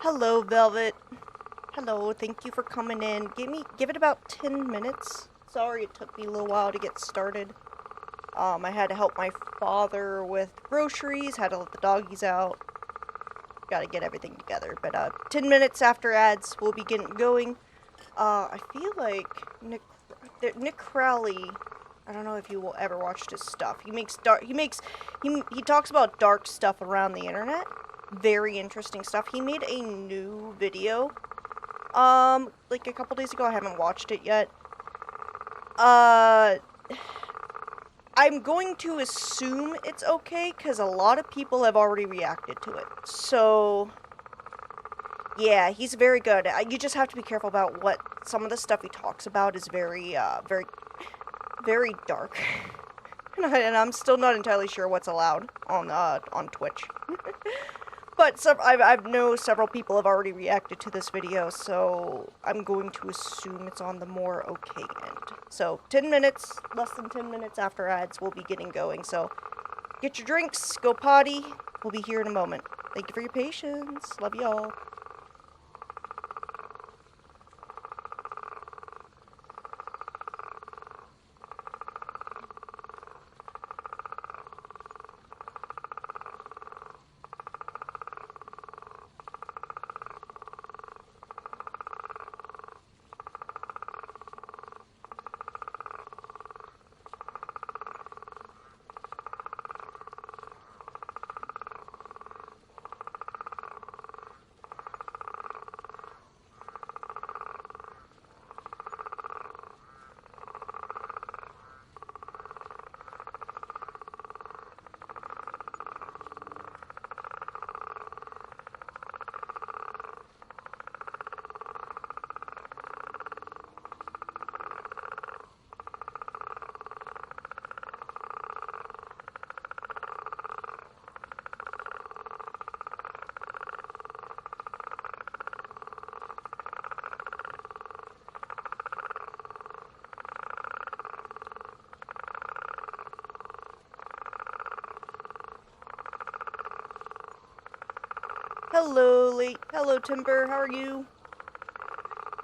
Hello, Velvet. Hello, thank you for coming in. Give it about 10 minutes. Sorry it took me a little while to get started. I had to help my father with groceries, had to let the doggies out. Gotta get everything together. But 10 minutes after ads, we'll be getting going. I feel like Nick Crowley, I don't know if you will ever watch his stuff. He talks about dark stuff around the internet. Very interesting stuff. He made a new video, like a couple days ago. I haven't watched it yet. I'm going to assume it's okay, because a lot of people have already reacted to it. So, yeah, he's very good. You just have to be careful about what some of the stuff he talks about is very dark. And I'm still not entirely sure what's allowed on Twitch. But I know several people have already reacted to this video, so I'm going to assume it's on the more okay end. So 10 minutes, less than 10 minutes after ads, we'll be getting going. So get your drinks, go potty. We'll be here in a moment. Thank you for your patience. Love y'all. Hello, Timber. How are you?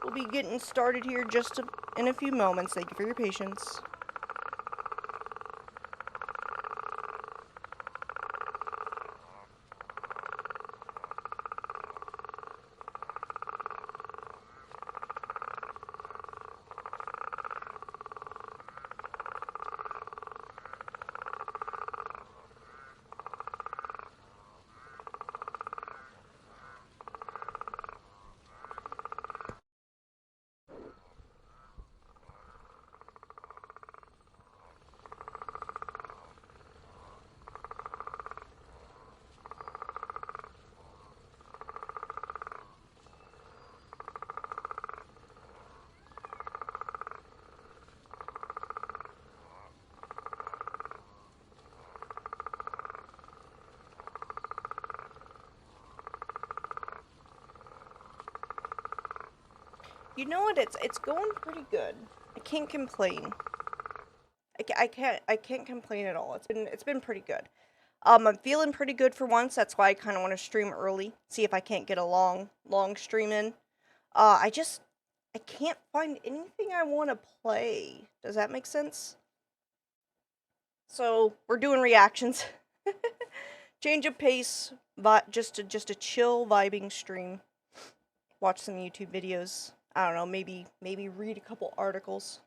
We'll be getting started here in a few moments. Thank you for your patience. You know what? It's going pretty good. I can't complain. I can't complain at all. It's been pretty good. I'm feeling pretty good for once. That's why I kind of want to stream early. See if I can't get a long stream in. I can't find anything I want to play. Does that make sense? So we're doing reactions. Change of pace, but just a chill vibing stream. Watch some YouTube videos. I don't know, maybe read a couple articles.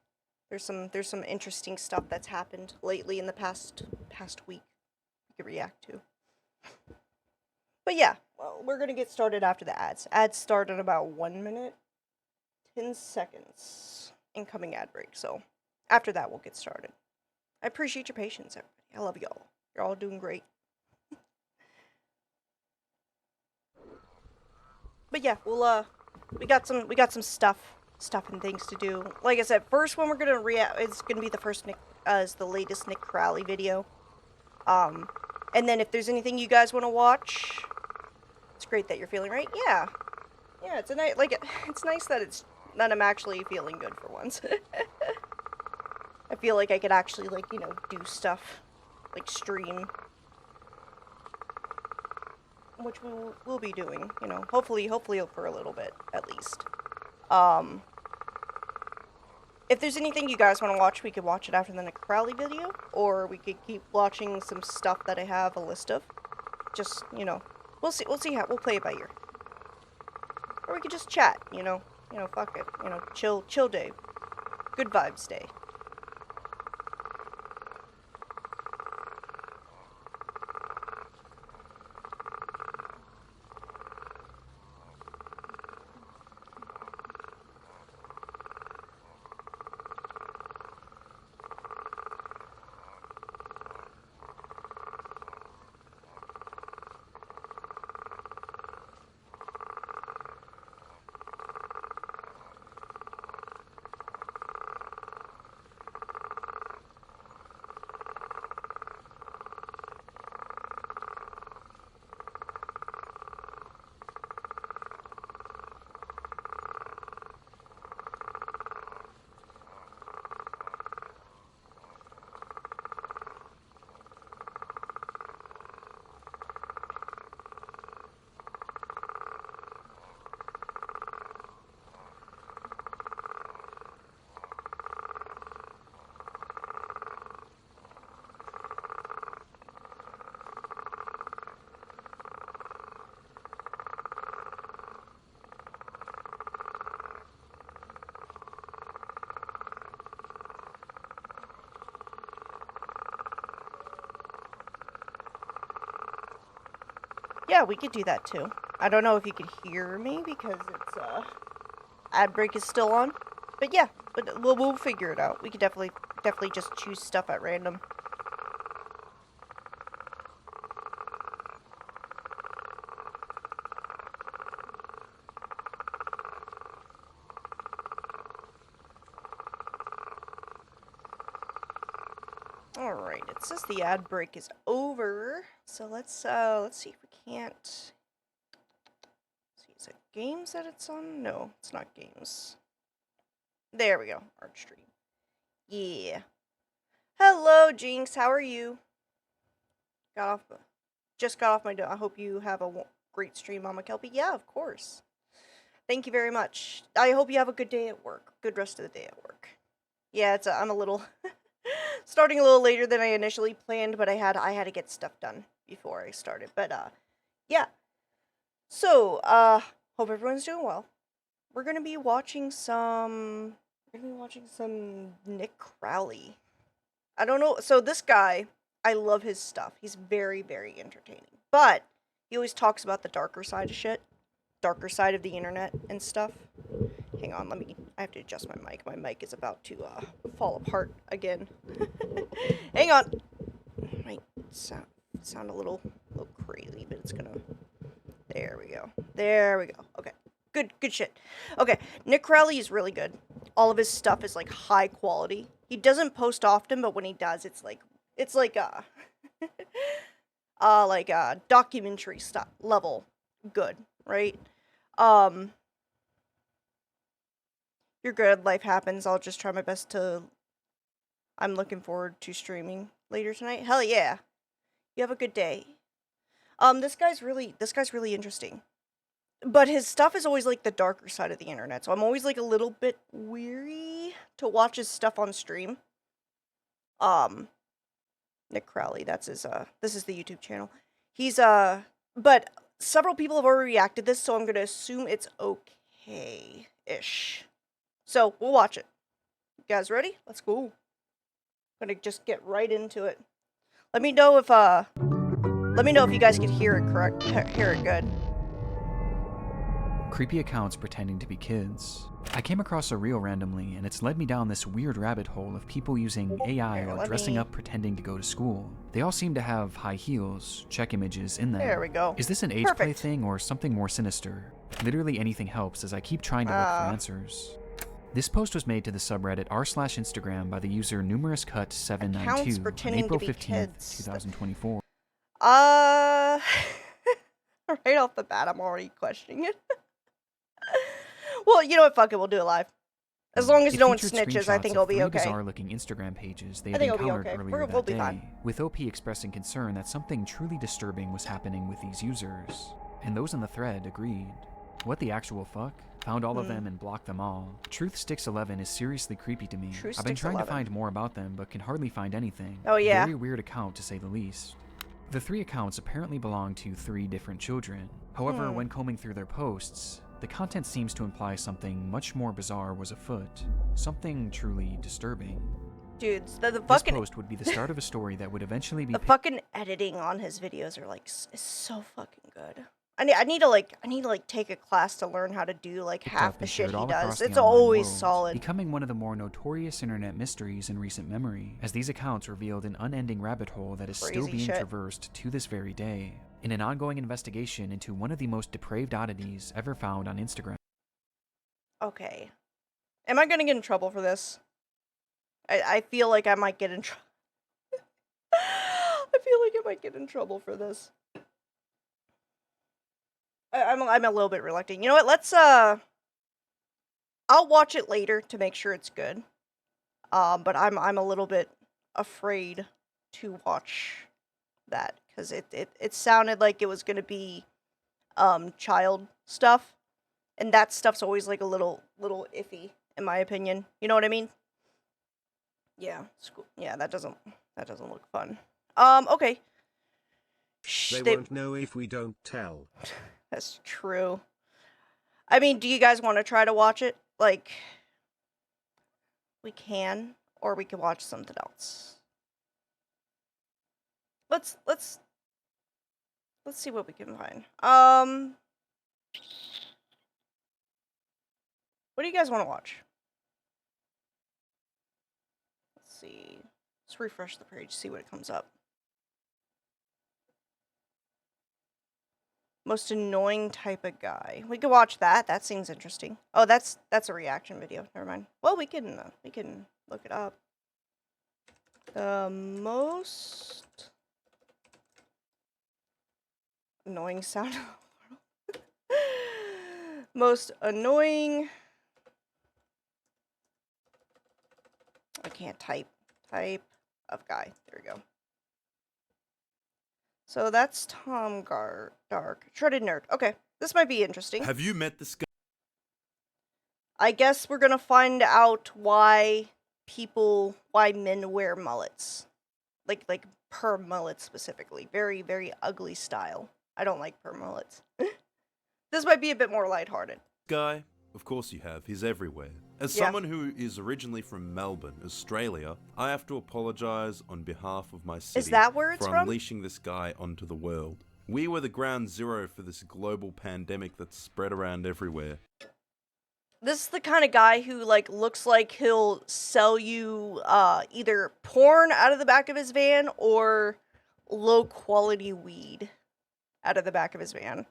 There's some interesting stuff that's happened lately in the past week you could react to. But yeah, well, we're gonna get started after the ads. Ads start in about 1 minute, 10 seconds. Incoming ad break. So after that, we'll get started. I appreciate your patience, everybody. I love y'all. You're all doing great. But yeah, we got some stuff and things to do. Like I said, first one we're gonna react, it's gonna be the first is the latest Nick Crowley video. And then if there's anything you guys want to watch, it's great that you're feeling right. Yeah, it's a nice, it's nice that I'm actually feeling good for once. I feel like I could actually do stuff, like stream which we'll be doing, you know, hopefully for a little bit, at least. Um, if there's anything you guys want to watch, we could watch it after the Necrowley video, or we could keep watching some stuff that I have a list of. Just, you know, we'll see how, we'll play it by ear. Or we could just chat, you know, fuck it, you know, chill day. Good vibes day. Yeah, we could do that too. I don't know if you could hear me because it's ad break is still on. But yeah, but we'll figure it out. We could definitely just choose stuff at random. All right, it says the ad break is over. So let's see if we can't. See, is it games that it's on? No, it's not games. There we go. Art stream. Yeah. Hello, Jinx. How are you? Just got off my. I hope you have a great stream, Mama Kelpie. Yeah, of course. Thank you very much. I hope you have a good day at work. Good rest of the day at work. Yeah, I'm a little starting a little later than I initially planned, but I had to get stuff done before I started. But yeah. So, hope everyone's doing well. We're gonna be watching some Nick Crowley. I don't know. So this guy, I love his stuff. He's very, very entertaining. But he always talks about the darker side of shit. Darker side of the internet and stuff. Hang on, I have to adjust my mic. My mic is about to fall apart again. Hang on. Might sound a little crazy, but it's gonna. There we go. Okay. Good shit. Okay, Nick Crowley is really good. All of his stuff is like high quality. He doesn't post often, but when he does, it's like documentary stuff level good, right? You're good. Life happens. I'll just try my best to. I'm looking forward to streaming later tonight. Hell yeah. You have a good day. This guy's really interesting. But his stuff is always like the darker side of the internet, so I'm always like a little bit weary to watch his stuff on stream. Nick Crowley, that's his this is the YouTube channel. He's but several people have already reacted to this, so I'm gonna assume it's okay-ish. So we'll watch it. You guys ready? Let's go. I'm gonna just get right into it. Let me know if you guys can hear it good. Creepy accounts pretending to be kids. I came across a reel randomly, and it's led me down this weird rabbit hole of people using AI or dressing up pretending to go to school. They all seem to have high heels, check images in them. There we go. Is this an age play thing or something more sinister? Literally anything helps as I keep trying to look for answers. This post was made to the subreddit r/Instagram by the user numerouscut792 on April 15th, 2024. Right off the bat, I'm already questioning it. Well, you know what? Fuck it. We'll do it live. As long as It no one featured snitches, I screenshots think of I'll be three okay. bizarre-looking Instagram pages they I had think I'll be encountered okay. earlier We'll that be fine. day, with OP expressing concern that something truly disturbing was happening with these users. And those in the thread agreed. What the actual fuck? Found all of them and blocked them all. Truthsticks11 is seriously creepy to me. I've been trying to find more about them, but can hardly find anything. Oh yeah. Very weird account to say the least. The three accounts apparently belong to three different children. However, when combing through their posts, the content seems to imply something much more bizarre was afoot. Something truly disturbing. Dudes, the This fucking post would be the start of a story that would eventually be the fucking editing on his videos are like is so fucking good. I need to take a class to learn how to do like half the shit he does. It's always solid. Becoming one of the more notorious internet mysteries in recent memory, as these accounts revealed an unending rabbit hole that is still being traversed to this very day, in an ongoing investigation into one of the most depraved oddities ever found on Instagram. Okay. Am I gonna get in trouble for this? I feel like I might get in trouble. I feel like I might get in trouble for this. I'm a little bit reluctant. You know what? Let's I'll watch it later to make sure it's good. But I'm a little bit afraid to watch that because it sounded like it was gonna be child stuff, and that stuff's always like a little iffy in my opinion. You know what I mean? Yeah, school. Yeah, that doesn't look fun. Okay. They won't know if we don't tell. That's true. I mean, do you guys want to try to watch it? Like, we can, or we can watch something else. Let's see what we can find. What do you guys want to watch? Let's see. Let's refresh the page, see what it comes up. Most annoying type of guy. We could watch that. That seems interesting. Oh, that's a reaction video. Never mind. Well, we can look it up. The most annoying sound in the world. Most annoying. I can't type. Type of guy. There we go. So that's Tom Dark. Shredded Nerd. Okay, this might be interesting. Have you met this guy? I guess we're gonna find out why men wear mullets. Like perm mullets specifically. Very, very ugly style. I don't like perm mullets. This might be a bit more lighthearted. Guy? Of course you have. He's everywhere. As someone who is originally from Melbourne, Australia, I have to apologize on behalf of my city for unleashing this guy onto the world. We were the ground zero for this global pandemic that's spread around everywhere. This is the kind of guy who looks like he'll sell you either porn out of the back of his van or low quality weed out of the back of his van.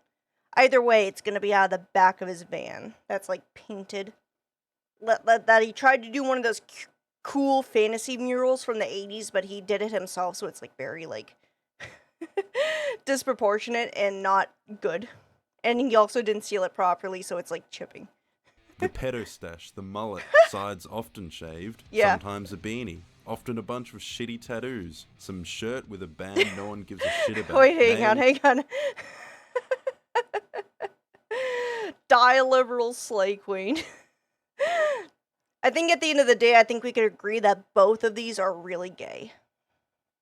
Either way, it's gonna be out of the back of his van. That's painted. That he tried to do one of those cool fantasy murals from the 80s, but he did it himself, so it's very disproportionate and not good. And he also didn't seal it properly, so it's chipping. The pedo stash, the mullet, sides often shaved, sometimes a beanie, often a bunch of shitty tattoos, some shirt with a band no one gives a shit about. Wait, hang on. Die liberal slay queen. I think at the end of the day, I think we could agree that both of these are really gay.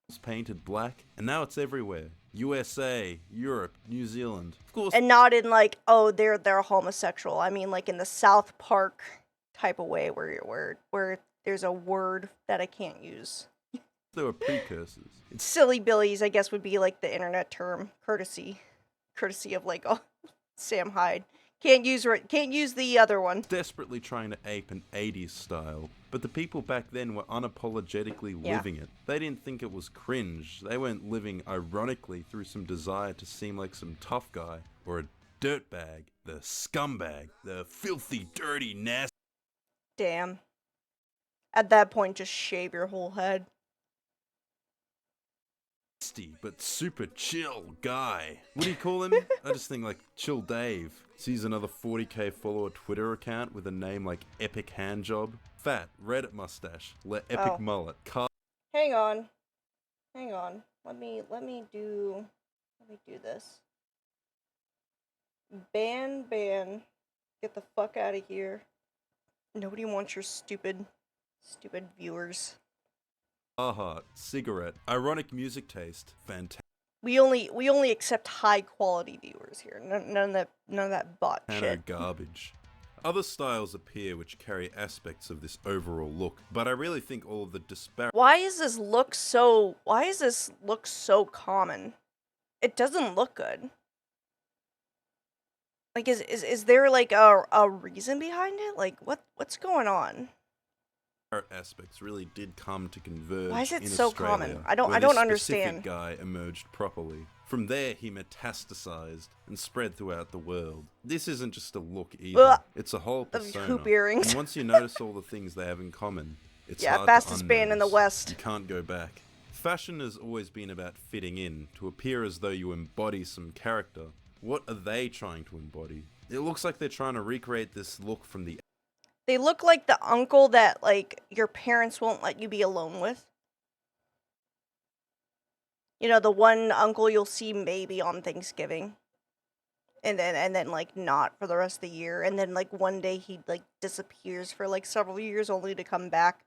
It's painted black, and now it's everywhere. USA, Europe, New Zealand. Of course. And not in oh, they're homosexual. I mean in the South Park type of way where there's a word that I can't use. There were precursors. Silly billies, I guess, would be the internet term. Courtesy of Sam Hyde. Can't use the other one. Desperately trying to ape an 80s style, but the people back then were unapologetically living it. They didn't think it was cringe. They weren't living ironically through some desire to seem like some tough guy or a dirtbag, the scumbag, the filthy, dirty, nasty. Damn. At that point, just shave your whole head. but super chill guy. What do you call him? I just think like Chill Dave. Sees another 40k follower Twitter account with a name like Epic Handjob. Fat, Reddit mustache, epic mullet. Hang on. Let me do this. Ban. Get the fuck out of here. Nobody wants your stupid viewers. Heart, cigarette, ironic music taste, fantastic. We only accept high quality viewers here. None of that bot shit. Garbage. Other styles appear which carry aspects of this overall look, but I really think all of the disparity. Why is this look so common? It doesn't look good. Like is there like a reason behind it? Like what's going on? Aspects really did come to converge. Why is it in so Australia, common? I don't understand. This guy emerged properly. From there, he metastasized and spread throughout the world. This isn't just a look either; it's a whole persona. Hoop earrings. And once you notice all the things they have in common, it's hard fastest to band in the West. You can't go back. Fashion has always been about fitting in, to appear as though you embody some character. What are they trying to embody? It looks like they're trying to recreate this look from the. They look like the uncle that, like, your parents won't let you be alone with. You know, the one uncle you'll see maybe on Thanksgiving. And then, like, not for the rest of the year. And then, like, one day he, like, disappears for, like, several years only to come back.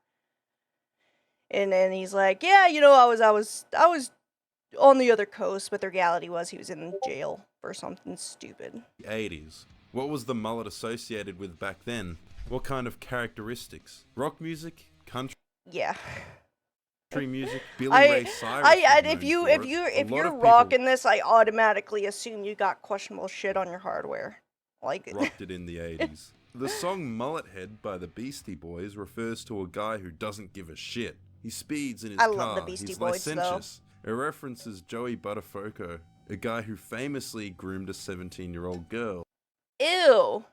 And then he's like, yeah, you know, I was on the other coast, but the reality was he was in jail for something stupid. 80s. What was the mullet associated with back then? What kind of characteristics? Rock music? Country? Yeah. Country music? Billy Ray Cyrus? If you're rocking this, I automatically assume you got questionable shit on your hardware. Like rocked it in the 80s. The song Mullet Head by the Beastie Boys refers to a guy who doesn't give a shit. He speeds in his car. I love the Beastie Boys, licentious. Though. It references Joey Buttafoco, a guy who famously groomed a 17-year-old girl. Ew.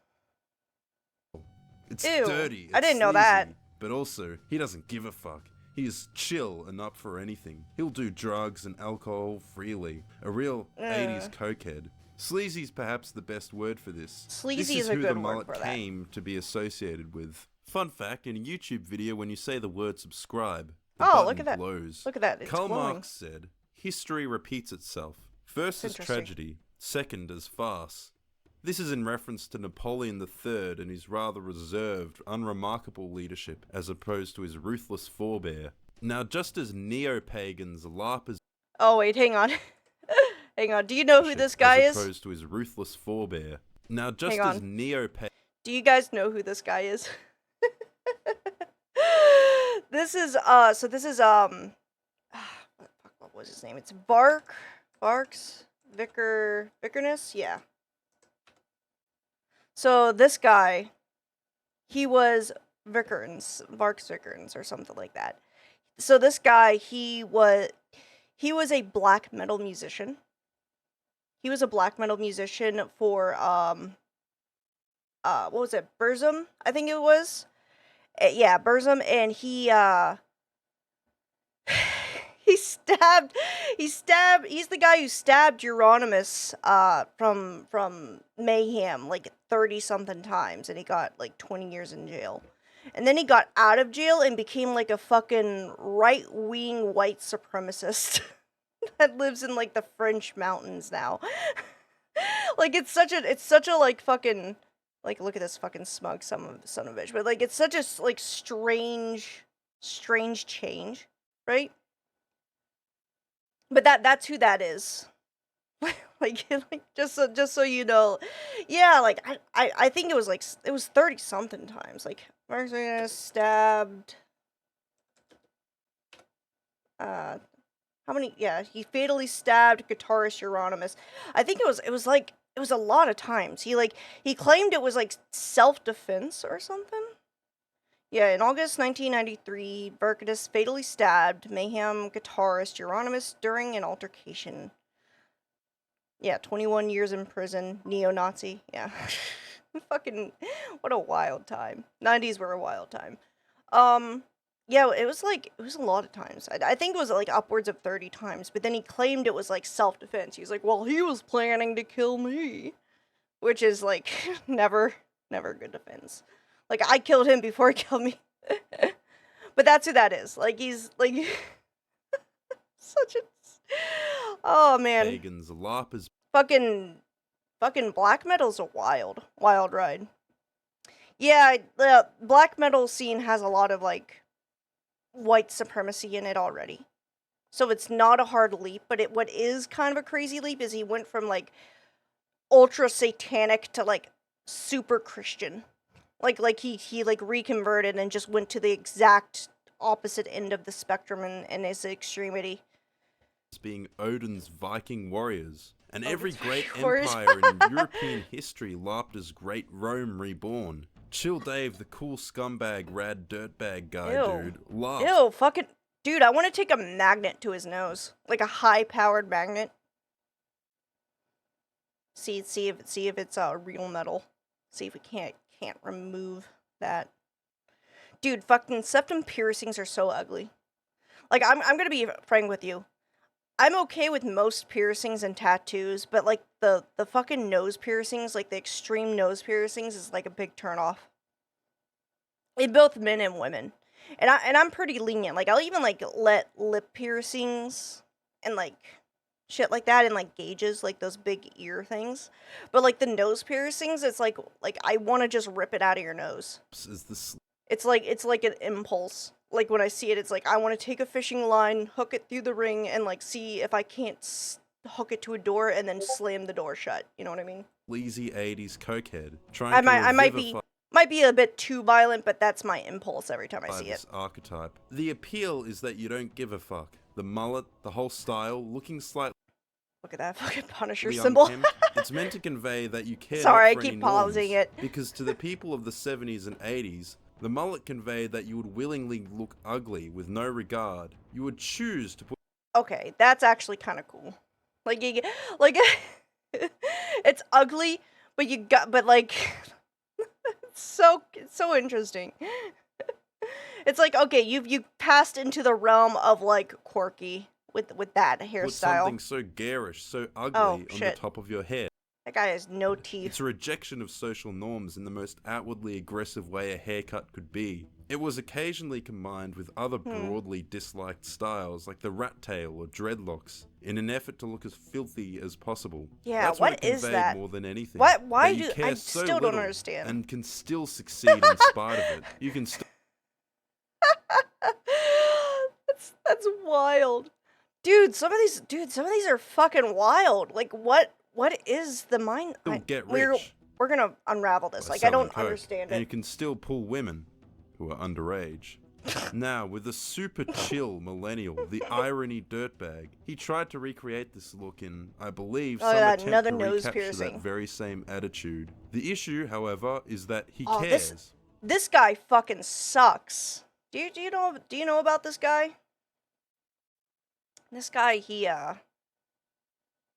It's dirty. It's I didn't know sleazy, that. But also, he doesn't give a fuck. He is chill and up for anything. He'll do drugs and alcohol freely. A real 80s cokehead. Sleazy's perhaps the best word for this. Sleazy is a who good the word mullet for that. came to be associated with. Fun fact, in a YouTube video, when you say the word subscribe, the oh, button look at that. glows. Look at that. It's Karl glowing. Marx said, history repeats itself. First as tragedy, second as farce. This is in reference to Napoleon III and his rather reserved, unremarkable leadership as opposed to his ruthless forebear. Now, just as neo-pagans LARP as... Oh, wait, hang on. Hang on. Do you know who this guy is? As opposed to his ruthless forebear. Now, just as neo-pagans... Do you guys know who this guy is? This is, what was his name? It's Vickerness? Yeah. So this guy, he was Varks Vikernes or something like that. So this guy, he was a black metal musician. He was a black metal musician for, what was it? Burzum, I think it was. Yeah, Burzum, and he's the guy who stabbed Euronymous from Mayhem like 30-something times, and he got like 20 years in jail. And then he got out of jail and became like a fucking right-wing white supremacist that lives in like the French mountains now. Like it's such a like fucking like look at this fucking smug son of a bitch. But like it's such a like strange change, right? But that's who that is. like just so you know. Yeah, like I think it was 30 something times. Like Mark's stabbed how many? Yeah, he fatally stabbed guitarist Euronymous. I think it was a lot of times. He claimed it was like self-defense or something. Yeah, in August 1993, Vikernes fatally stabbed Mayhem guitarist Euronymous during an altercation. Yeah, 21 years in prison, neo-Nazi. Yeah. Fucking, what a wild time. 90s were a wild time. Yeah, it was a lot of times. I think it was like upwards of 30 times, but then he claimed it was like self-defense. He was like, well, he was planning to kill me, which is like never a good defense. Like, I killed him before he killed me. But that's who that is. Like, he's like such a oh man. Pagan's LARPers. Fucking black metal's a wild ride. Yeah, the black metal scene has a lot of like white supremacy in it already. So it's not a hard leap, but what is kind of a crazy leap is he went from like ultra satanic to like super Christian. Like he like reconverted and just went to the exact opposite end of the spectrum in his extremity. Being Odin's Viking warriors. And every Odin's great Viking warriors. empire in European history LARPed as Great Rome Reborn. Chill Dave, the cool scumbag rad dirtbag guy, dude. LARPed. Ew, fucking... Dude, I want to take a magnet to his nose. Like a high-powered magnet. See if it's real metal. See if we can't remove that. Dude, fucking septum piercings are so ugly. Like, I'm gonna be frank with you. I'm okay with most piercings and tattoos, but like the fucking nose piercings, like the extreme nose piercings, is like a big turnoff. In both men and women, and I'm pretty lenient. Like, I'll even like let lip piercings and like shit like that, and like gauges, like those big ear things. But like the nose piercings, it's like I want to just rip it out of your nose. It's like an impulse. Like, when I see it, it's like, I want to take a fishing line, hook it through the ring, and, like, see if I can't hook it to a door and then slam the door shut. You know what I mean? Sleazy 80s cokehead. I might be a bit too violent, but that's my impulse every time I see it. Archetype. The appeal is that you don't give a fuck. The mullet, the whole style, looking slightly... Look at that fucking Punisher symbol. It's meant to convey that you care. Sorry, I keep pausing it. Because to the people of the 70s and 80s... the mullet conveyed that you would willingly look ugly with no regard. You would choose to put... Okay, that's actually kind of cool. Like, it's ugly, but like, it's so interesting. It's like, okay, you passed into the realm of like quirky with that hairstyle. Put something so garish, so ugly on the top of your head. That guy has no teeth. It's a rejection of social norms in the most outwardly aggressive way a haircut could be. It was occasionally combined with other broadly disliked styles like the rat tail or dreadlocks in an effort to look as filthy as possible. Yeah, that's what is that? More than anything. Why do I still don't understand? And can still succeed in spite of it. You can still... that's wild. Dude, some of these are fucking wild. Like, what is the mind? Get rich. We're gonna unravel this. Like, I don't understand it. And you can still pull women who are underage. Now, with a super chill millennial, the irony dirtbag, he tried to recreate this look in, I believe, some attempt another to nose recapture piercing. that very same attitude. The issue, however, is that he cares. This guy fucking sucks. Do you know about this guy? This guy,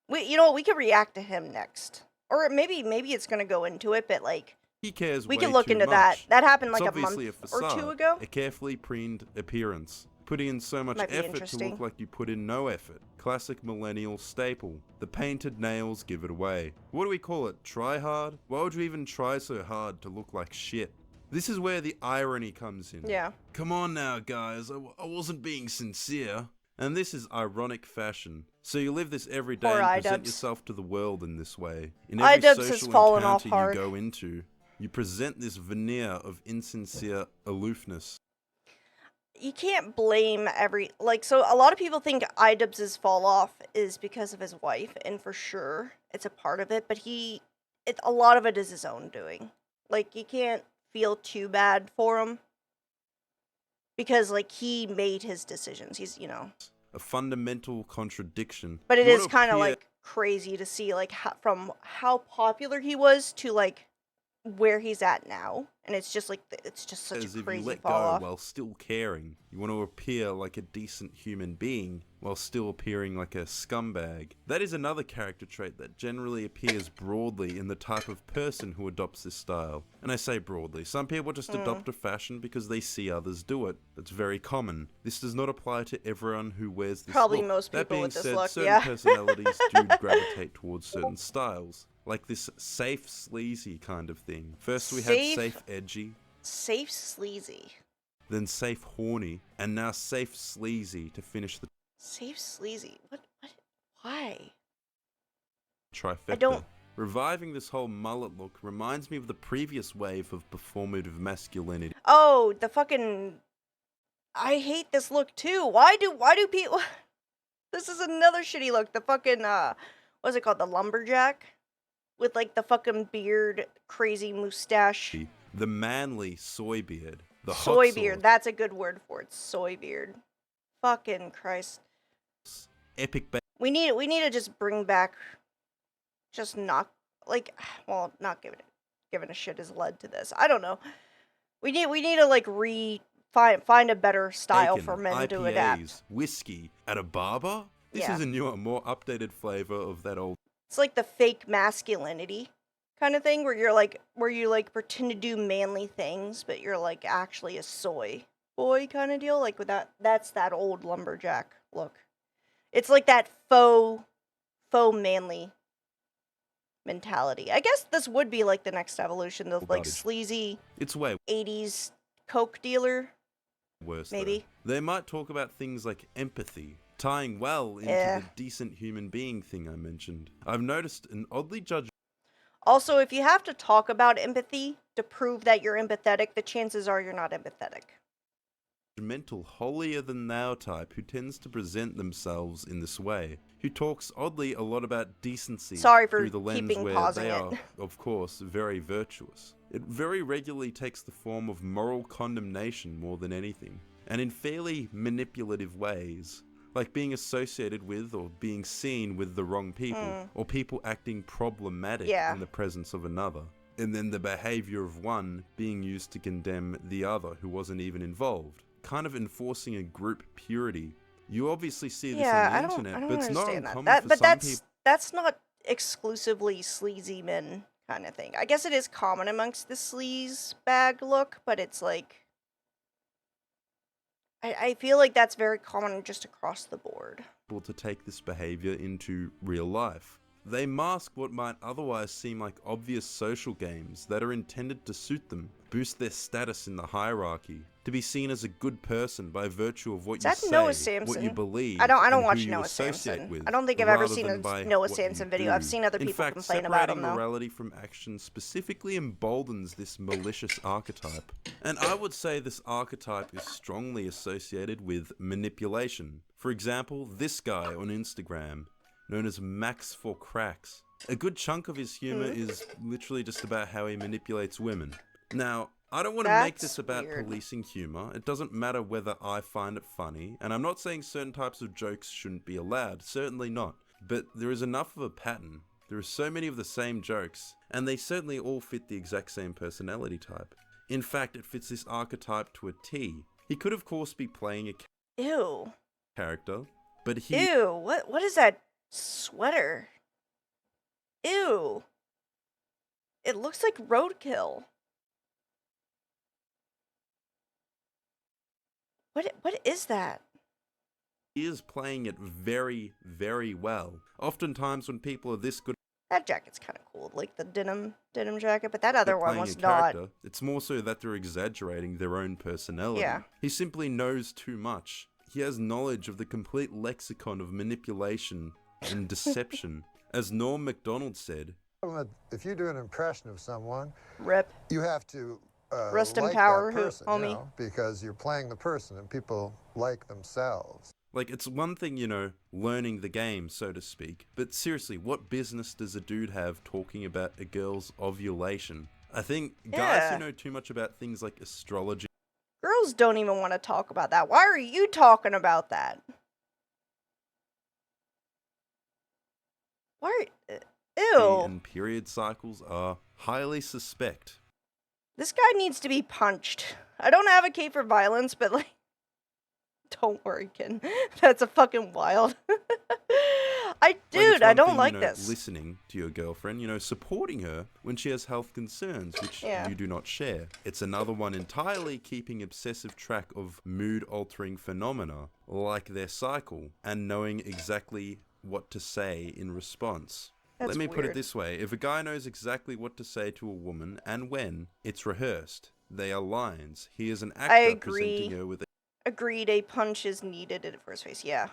we could react to him next. Or maybe it's gonna go into it, but like, he cares we way can look too into much. that. That happened like It's a month obviously or two facade, ago. A carefully preened appearance. Putting in so much Might be effort to interesting. look like you put in no effort. Classic millennial staple. The painted nails give it away. What do we call it? Try hard? Why would you even try so hard to look like shit? This is where the irony comes in. Yeah. Come on now, guys. I wasn't being sincere. And this is ironic fashion. So you live this every day and present yourself to the world in this way. In every social encounter you go into, you present this veneer of insincere aloofness. You can't blame so a lot of people think iDubbbz's fall off is because of his wife, and for sure it's a part of it, but a lot of it is his own doing. Like, you can't feel too bad for him because like he made his decisions. He's, a fundamental contradiction. But it is kind of like crazy to see like from how popular he was to like where he's at now, and it's just like it's just such As a if you crazy let fall go off. while still caring. You want to appear like a decent human being while still appearing like a scumbag. That is another character trait that generally appears broadly in the type of person who adopts this style. And I say broadly, some people just adopt a fashion because they see others do it. That's very common. This does not apply to everyone who wears this Probably look. most That people being with this said, look, certain yeah. personalities do gravitate towards certain styles. Like this safe, sleazy kind of thing. First we had safe, edgy. Safe sleazy. Then safe, horny. And now safe, sleazy to finish the Safe sleazy. What? Why? trifecta. I don't... Reviving this whole mullet look reminds me of the previous wave of performative masculinity. Oh, the fucking... I hate this look too. Why do people... This is another shitty look. The fucking, what's it called? The lumberjack? With, like, the fucking beard, crazy mustache. The manly soy beard. The soy hot beard. sauce. That's a good word for it. Soy beard. Fucking Christ. Epic We need to just bring back... Just not... Like, well, not giving a shit has led to this. I don't know. We need to, like, find a better style bacon, for men IPAs, to adapt. whiskey at a barber? This is a newer, more updated flavor of that old... It's like the fake masculinity kind of thing where you like pretend to do manly things, but you're like actually a soy boy kind of deal. Like with that's that old lumberjack look. It's like that faux manly mentality. I guess this would be like the next evolution of like sleazy It's way 80s coke dealer. worse. Maybe. Though. They might talk about things like empathy, tying well into the decent human being thing I mentioned. I've noticed an oddly judgmental... Also, if you have to talk about empathy to prove that you're empathetic, the chances are you're not empathetic. holier-than-thou type who tends to present themselves in this way, who talks oddly a lot about decency through the lens where they are, of course, very virtuous. It very regularly takes the form of moral condemnation more than anything, and in fairly manipulative ways, like being associated with or being seen with the wrong people, or people acting problematic in the presence of another. And then the behavior of one being used to condemn the other who wasn't even involved. Kind of enforcing a group purity. You obviously see this on the internet, but it's not uncommon for some people. That's not exclusively sleazy men kind of thing. I guess it is common amongst the sleaze bag look, but it's like... I feel like that's very common just across the board. To take this behavior into real life. They mask what might otherwise seem like obvious social games that are intended to suit them, boost their status in the hierarchy, to be seen as a good person by virtue of what you say, what you believe, I don't and watch who you Noah associate Samson. with, I don't think I've ever seen by a Noah what Samson you video. do. I've seen other people complain about him, though. Separating morality from action specifically emboldens this malicious archetype. And I would say this archetype is strongly associated with manipulation. For example, this guy on Instagram, known as Max for Cracks. A good chunk of his humor is literally just about how he manipulates women. Now, I don't want to make this about policing humor. It doesn't matter whether I find it funny, and I'm not saying certain types of jokes shouldn't be allowed, certainly not. But there is enough of a pattern. There are so many of the same jokes, and they certainly all fit the exact same personality type. In fact, it fits this archetype to a T. He could of course be playing a character, but he... Ew, what is that sweater? Ew. It looks like roadkill. What is that? He is playing it very, very well. Oftentimes when people are this good... That jacket's kind of cool, like the denim jacket, but that other one was not. It's more so that they're exaggerating their own personality. Yeah. He simply knows too much. He has knowledge of the complete lexicon of manipulation and deception. As Norm MacDonald said, if you do an impression of someone, Rip. You have to Rest in like power, that person, homie. you know, because you're playing the person and people like themselves. Like, it's one thing, you know, learning the game, so to speak. But seriously, what business does a dude have talking about a girl's ovulation? I think guys who know too much about things like astrology... Girls don't even want to talk about that. Why are you talking about that? Why? Ew. And period cycles are highly suspect. This guy needs to be punched. I don't advocate for violence, but, like, don't worry, Ken. That's a fucking wild. Dude, I don't like this. Listening to your girlfriend, supporting her when she has health concerns, which you do not share. It's another one entirely keeping obsessive track of mood-altering phenomena, like their cycle, and knowing exactly what to say in response. Let me put it this way. If a guy knows exactly what to say to a woman and when, it's rehearsed. They are lines. He is an actor presenting her with Agreed, a punch is needed at first face, yeah.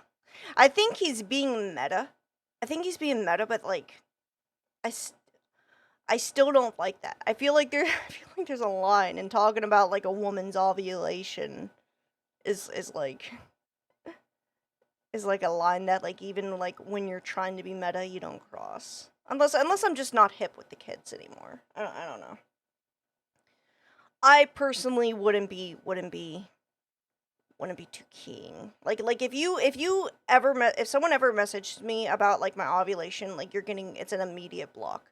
I think he's being meta. But, like, I still don't like that. I feel like there's a line, and talking about, like, a woman's ovulation is like a line that, like, even, like, when you're trying to be meta, you don't cross. Unless I'm just not hip with the kids anymore. I don't know. I personally wouldn't be too keen. Like if someone ever messaged me about, like, my ovulation, like, it's an immediate block.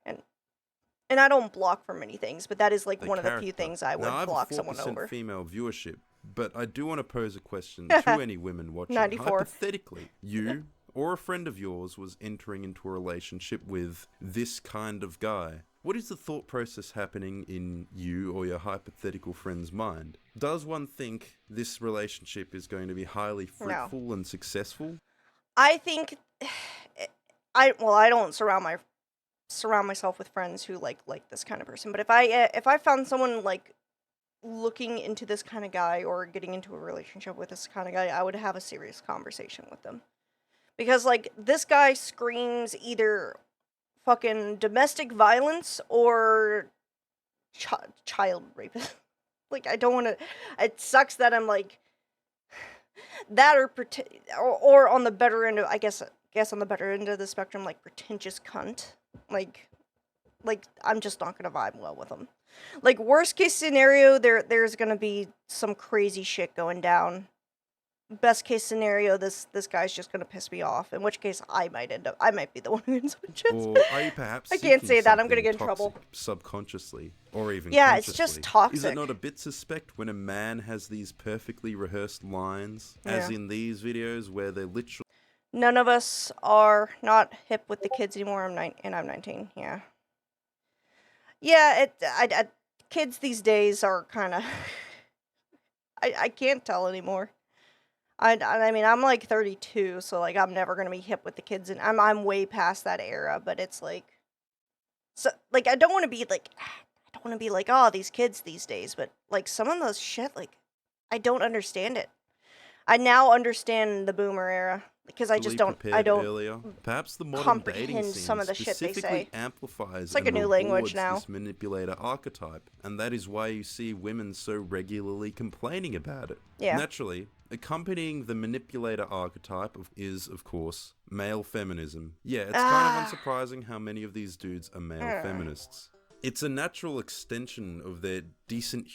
And I don't block for many things, but that is, like, one of the few things I would block someone over. I have 4% female viewership, but I do want to pose a question to any women watching. 94. Hypothetically, you or a friend of yours was entering into a relationship with this kind of guy. What is the thought process happening in you or your hypothetical friend's mind? Does one think this relationship is going to be highly fruitful and successful? I think I don't surround myself with friends who like this kind of person. But if I found someone, like, looking into this kind of guy or getting into a relationship with this kind of guy, I would have a serious conversation with them. Because, like, this guy screams either fucking domestic violence or child rape. Like, I don't want to. It sucks that I'm, like, that or on the better end of, I guess on the better end of the spectrum, like, pretentious cunt. Like I'm just not gonna vibe well with him. Like, worst case scenario, there's gonna be some crazy shit going down. Best case scenario, this guy's just gonna piss me off. In which case, I might be the one who ends up in jail. Or are you perhaps? I can't say that. I'm gonna get in trouble. Subconsciously, or even consciously. It's just toxic. Is it not a bit suspect when a man has these perfectly rehearsed lines, as in these videos, where they're literally? None of us are not hip with the kids anymore. I'm 19. Yeah. Yeah. Kids these days are kind of. I can't tell anymore. I mean, I'm, like, 32, so, like, I'm never gonna be hip with the kids, and I'm way past that era. But it's like, so, like, I don't want to be like, oh, these kids these days. But, like, some of those shit, like, I don't understand it. I now understand the boomer era because I don't earlier. Perhaps the modern dating scene some of the shit they say. Amplifies it's like a new language now. This manipulator archetype, and that is why you see women so regularly complaining about it. Yeah. Naturally, accompanying the manipulator archetype is, of course, male feminism. Yeah, it's kind of unsurprising how many of these dudes are male feminists. It's a natural extension of their decent.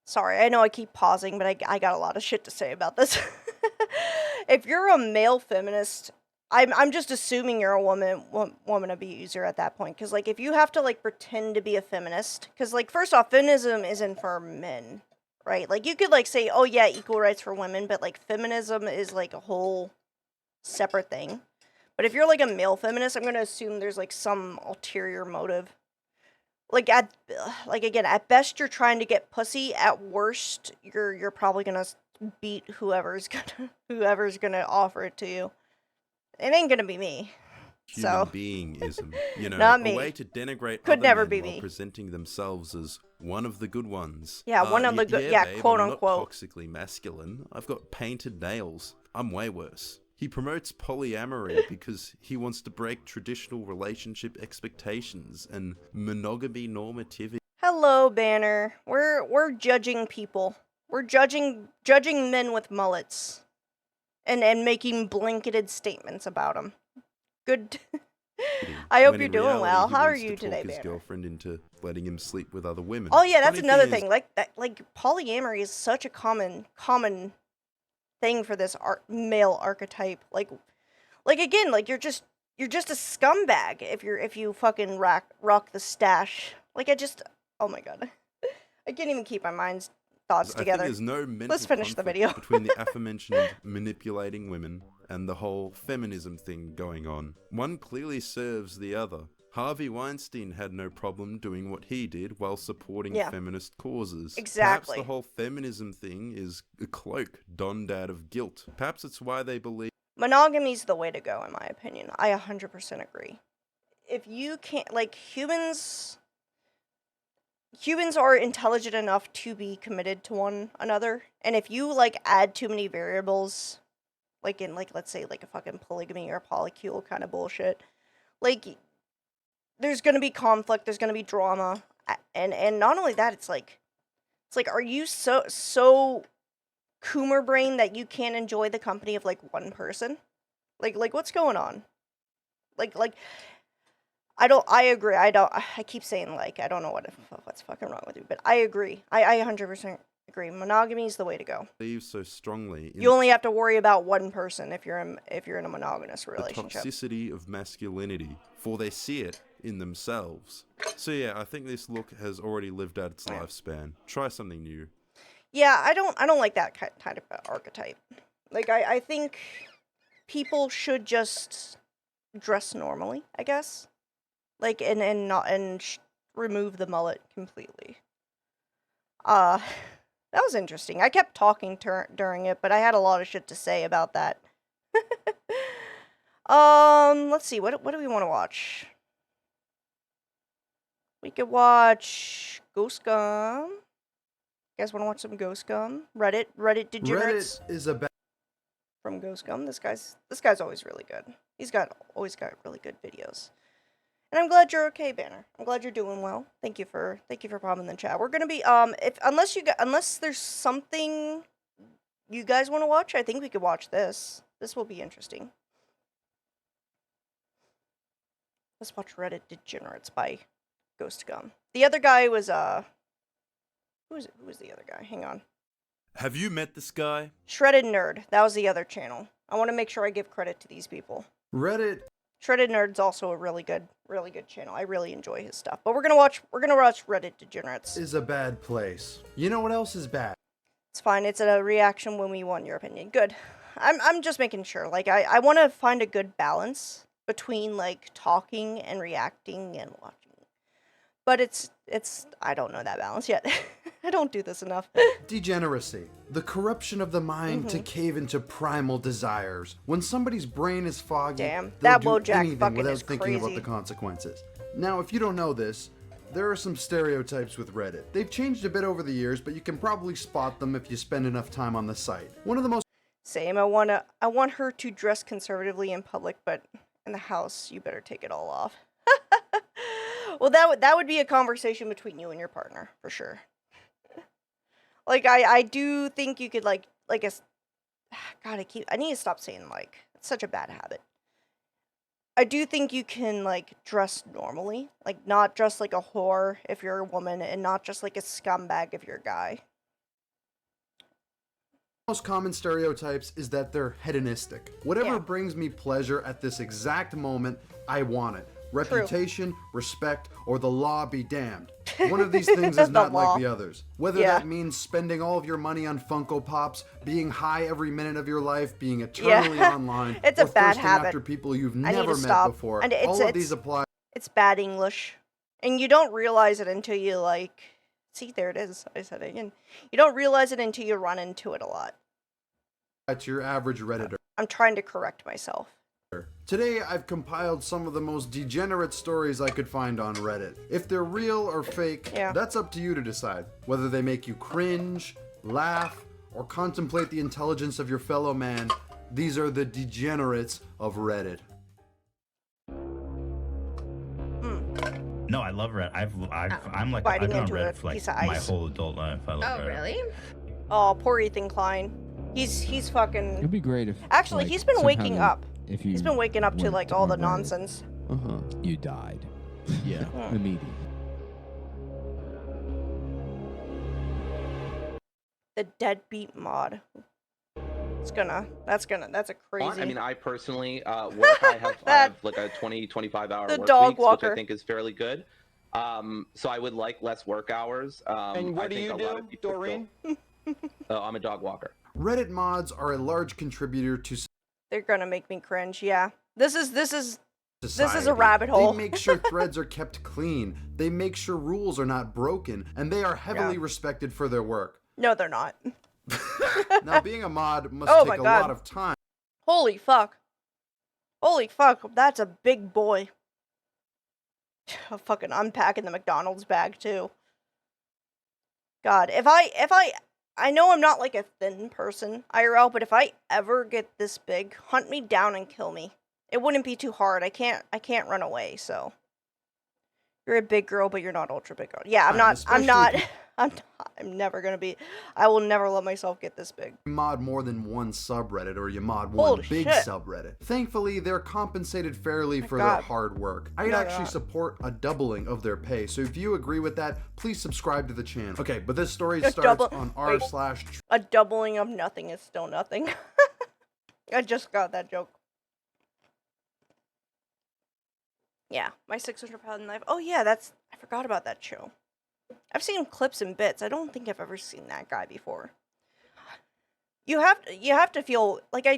Sorry, I know I keep pausing, but I got a lot of shit to say about this. If you're a male feminist, I'm just assuming you're a woman abuser at that point. Because, like, if you have to, like, pretend to be a feminist, because, like, first off, feminism isn't for men, right? Like, you could, like, say, oh yeah, equal rights for women, but, like, feminism is, like, a whole separate thing. But if you're, like, a male feminist, I'm gonna assume there's, like, some ulterior motive. Like, again, at best you're trying to get pussy. At worst, you're probably gonna beat whoever's gonna offer it to you. It ain't gonna be me. Human beingism, not me. A way to denigrate Could other never men be while me. presenting themselves as one of the good ones. Yeah, one of the good, babe, quote I'm unquote. not toxically masculine. I've got painted nails. I'm way worse. He promotes polyamory because he wants to break traditional relationship expectations and monogamy normativity. Hello, Banner. We're judging people. We're judging men with mullets, and making blanketed statements about them. Good. I hope you're doing well. How are you today, Banner? His girlfriend into letting him sleep with other women. Oh yeah, that's another thing. Like polyamory is such a common thing for this male archetype. Like again, like you're you're just a scumbag if you fucking rock the stash. Like, oh my god. I can't even keep my mind's thoughts I together. think there's no mental Let's finish the conflict video. between the aforementioned manipulating women and the whole feminism thing going on. One clearly serves the other. Harvey Weinstein had no problem doing what he did while supporting feminist causes. Exactly. Perhaps the whole feminism thing is a cloak donned out of guilt. Perhaps it's why they believe Monogamy's the way to go, in my opinion. I 100% agree. If you can't, like, humans are intelligent enough to be committed to one another, and if you, like, add too many variables, like in, like, let's say, like, a fucking polygamy or polycule kind of bullshit, like, there's gonna be conflict, there's gonna be drama, and not only that, it's like, are you so Coomer brain that you can't enjoy the company of, like, one person? Like, what's going on? Like, I agree. I keep saying, like, I don't know what's fucking wrong with you, but I agree. I 100% agree. Monogamy is the way to go. so strongly in You only have to worry about one person if you're in a monogamous the relationship. toxicity of masculinity, for they see it in themselves. So yeah, I think this look has already lived out its lifespan. Try something new. Yeah, I don't like that kind of archetype. Like, I think people should just dress normally, I guess. Like, and remove the mullet completely. That was interesting. I kept talking during it, but I had a lot of shit to say about that. Let's see. What do we want to watch? We could watch Ghost Gum. You guys want to watch some Ghost Gum? Reddit degenerates. Reddit is a from Ghost Gum. This guy's always really good. He's always got really good videos. And I'm glad you're okay, Banner. I'm glad you're doing well. Thank you for popping in the chat. We're gonna be unless there's something you guys want to watch, I think we could watch this. This will be interesting. Let's watch Reddit Degenerates by Ghost Gum. The other guy was who was the other guy? Hang on. Have you met this guy? Shredded Nerd. That was the other channel. I want to make sure I give credit to these people. Reddit. Shredded Nerd's also a really good channel. I really enjoy his stuff. But we're gonna watch Reddit Degenerates. Is a bad place. You know what else is bad? It's fine. It's a reaction when we want your opinion. Good. I'm just making sure. Like, I want to find a good balance between, like, talking and reacting and watching. But it's I don't know that balance yet. I don't do this enough. Degeneracy. The corruption of the mind to cave into primal desires. When somebody's brain is foggy, Damn, they'll that do Wojak anything fucking without is thinking about crazy. the consequences. Now, if you don't know this, there are some stereotypes with Reddit. They've changed a bit over the years, but you can probably spot them if you spend enough time on the site. One of the most Same. I want her to dress conservatively in public, but in the house, you better take it all off. Well, that would be a conversation between you and your partner, for sure. Like, I do think you could, like God, I need to stop saying like. It's such a bad habit. I do think you can, like, dress normally. Like, not dress like a whore if you're a woman, and not just like a scumbag if you're a guy. most common stereotypes is that they're hedonistic. Whatever Yeah. brings me pleasure at this exact moment, I want it. Reputation, respect, or the law be damned. One of these things is The not law. like the others. Whether Yeah. that means spending all of your money on Funko Pops, being high every minute of your life, being eternally online, It's a or bad thirsting habit. after people you've I need never to met stop. before. And All of these apply It's bad English. And you don't realize it until you, like... See, there it is. I said it again. You don't realize it until you run into it a lot. to your average Redditor. I'm trying to correct myself. Today, I've compiled some of the most degenerate stories I could find on Reddit. If they're real or fake, Yeah. that's up to you to decide. Whether they make you cringe, laugh, or contemplate the intelligence of your fellow man, these are the degenerates of Reddit. No, I love Reddit. I'm like Biting I've been on into a Reddit for like piece of my ice. whole adult life. I love Oh, Reddit. really? Oh, poor Ethan Klein. He's fucking... It'd be great if Actually, like, he's been somehow waking up. If you He's been waking up to, went like, all the Reddit. nonsense. You died. Yeah, Hmm. immediately. The deadbeat mod. That's a crazy. I mean, I personally work. I have like a 25 hour the work dog week, walker. which I think is fairly good. So I would like less work hours. And what I do think you a lot do, of people Doreen? I'm a dog walker. Reddit mods are a large contributor to They're gonna make me cringe. Yeah, this is society. a rabbit hole. They make sure threads are kept clean. They make sure rules are not broken, and they are heavily respected for their work. No, they're not. Now, being a mod must Oh take my a lot of time. Holy fuck. Holy fuck, that's a big boy. I'm fucking unpacking the McDonald's bag too. God, if I know I'm not like a thin person, IRL, but if I ever get this big, hunt me down and kill me. It wouldn't be too hard. I can't run away, so. You're a big girl, but you're not ultra big girl. Yeah, I'm never gonna be. I will never let myself get this big. You mod more than one subreddit, or you mod one big shit. subreddit. Thankfully, they're compensated fairly for their hard work. I'd actually support a doubling of their pay, so if you agree with that, please subscribe to the channel. Okay, but this story starts on r/. A doubling of nothing is still nothing. I just got that joke. Yeah, my 600-pound knife. Oh yeah, I forgot about that show. I've seen clips and bits. I don't think I've ever seen that guy before. You have to feel like I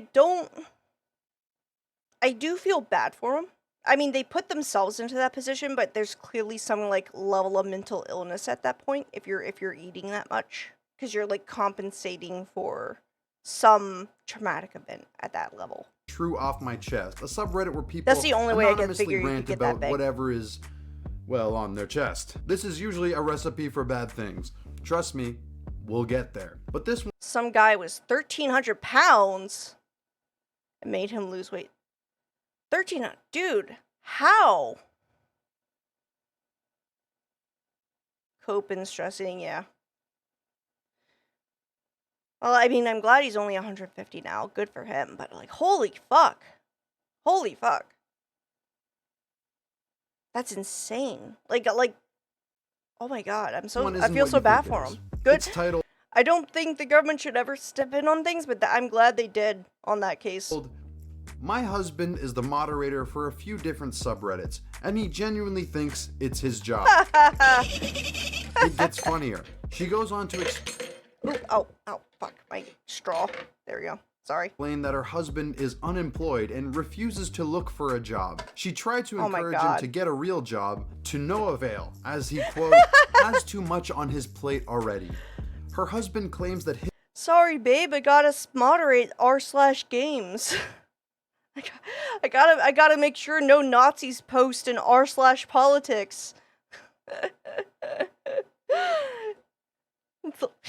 do feel bad for him. I mean, they put themselves into that position, but there's clearly some like level of mental illness at that point if you're eating that much, because you're like compensating for some traumatic event at that level. True off my chest. A subreddit where people That's the only way I can figure you rant could get that about big. whatever is, well, on their chest. This is usually a recipe for bad things. Trust me, we'll get there. But this one, some guy was 1,300 pounds. It made him lose weight. 1,300, dude. How? Coping, stressing, yeah. Well, I mean, I'm glad he's only 150 now. Good for him. But, like, holy fuck. Holy fuck. That's insane. Like, oh my god. I feel so bad for him. Good. It's titled, I don't think the government should ever step in on things, but I'm glad they did on that case. My husband is the moderator for a few different subreddits, and he genuinely thinks it's his job. It gets funnier. She goes on to oh, fuck, my straw. There we go. Sorry. Explain that her husband is unemployed and refuses to look for a job. She tried to encourage him to get a real job, to no avail, as he, quote, has too much on his plate already. Her husband claims that sorry, babe, I gotta moderate r/games. I gotta make sure no Nazis post in r/politics.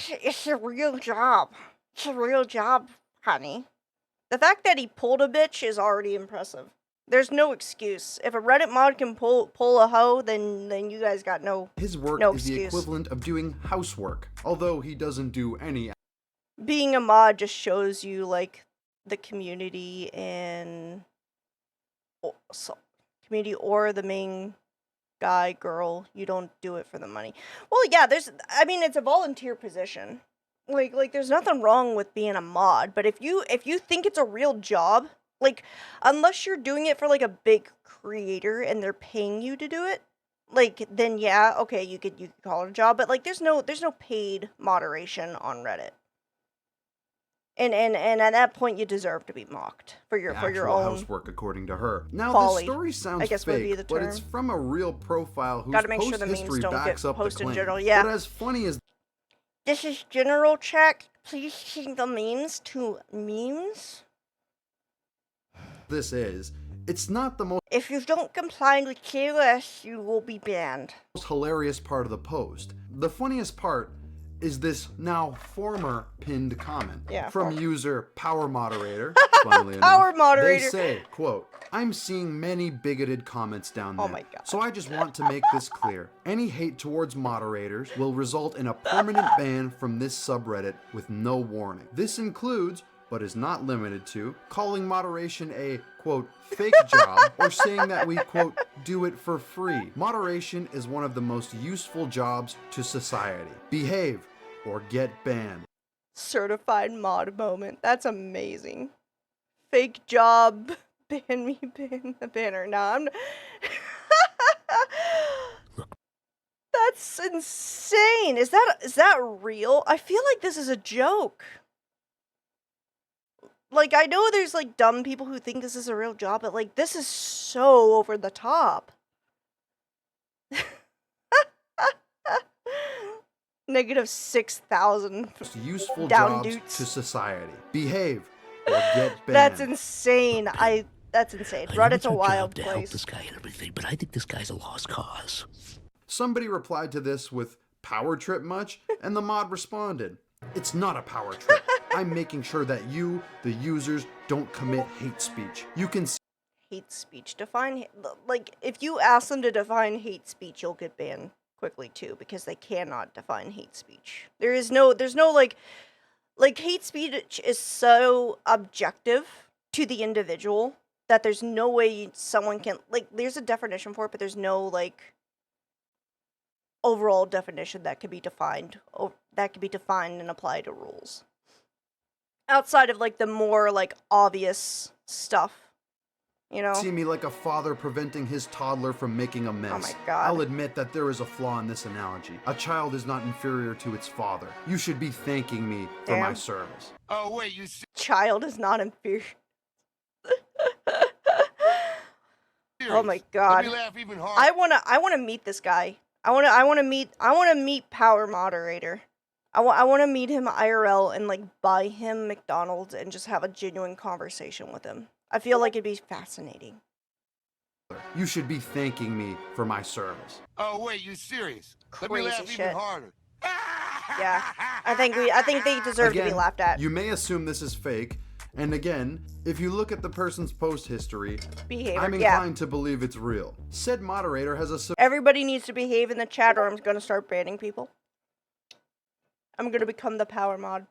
It's a real job. It's a real job, honey. The fact that he pulled a bitch is already impressive. There's no excuse. If a Reddit mod can pull a hoe, then you guys got no his work no is excuse. the equivalent of doing housework, although he doesn't do any. Being a mod just shows you like the community and or the main guy, girl. You don't do it for the money. Well, yeah, it's a volunteer position. Like there's nothing wrong with being a mod, but if you think it's a real job, like unless you're doing it for like a big creator and they're paying you to do it, like then yeah, okay, you could call it a job, but like there's no paid moderation on Reddit. And at that point, you deserve to be mocked for your own housework, according to her. Now, folly, the story sounds I guess would be fake, the but term. it's from a real profile whose Gotta make post sure the memes history don't backs get up the posted in claim. general. Yeah. But as funny as this is general check. Please change the memes to memes. This is, it's not the most. If you don't comply with KOS, you will be banned. Hilarious part of the post. The funniest part is this now former pinned comment from user Power Moderator. Funnily Power enough, Moderator. They say, quote, I'm seeing many bigoted comments down there. Oh my god. So I just want to make this clear. Any hate towards moderators will result in a permanent ban from this subreddit with no warning. This includes, but is not limited to, calling moderation a, quote, fake job, or saying that we, quote, do it for free. Moderation is one of the most useful jobs to society. Behave or get banned. Certified mod moment. That's amazing. Fake job. Ban me, ban the banner. No, I'm. That's insane. Is that real? I feel like this is a joke. Like, I know there's, like, dumb people who think this is a real job, but, like, this is so over the top. Negative 6,000 useful down jobs dutes to society. Behave or get banned. That's insane. That's insane. Reddit's a wild place. Help this guy and everything, but I think this guy's a lost cause. Somebody replied to this with, "Power trip much?" And the mod responded, "It's not a power trip. I'm making sure that you, the users, don't commit hate speech. You can hate speech. Define, like, if you ask them to define hate speech, you'll get banned quickly too, because they cannot define hate speech. There's no, like, hate speech is so objective to the individual that there's no way someone can, like, there's a definition for it, but there's no, like, overall definition that could be defined, and applied to rules. Outside of, like, the more, like, obvious stuff, you know? see me like a father preventing his toddler from making a mess. Oh my God. I'll admit that there is a flaw in this analogy. A child is not inferior to its father. You should be thanking me for my service. Oh, wait, you Child is not inferior. Oh my God. Let me laugh even harder. I wanna meet this guy. I wanna meet Power Moderator. I wanna meet him IRL and, like, buy him McDonald's and just have a genuine conversation with him. I feel like it'd be fascinating. You should be thanking me for my service. Oh, wait, you serious? Let Crazy me laugh shit. even harder. Yeah. I think they deserve to be Again, laughed at. You may assume this is fake, and again, if you look at the person's post history, Behavior, I'm inclined to believe it's real. Said moderator has a Everybody needs to behave in the chat or I'm gonna start banning people. I'm gonna become the power mod.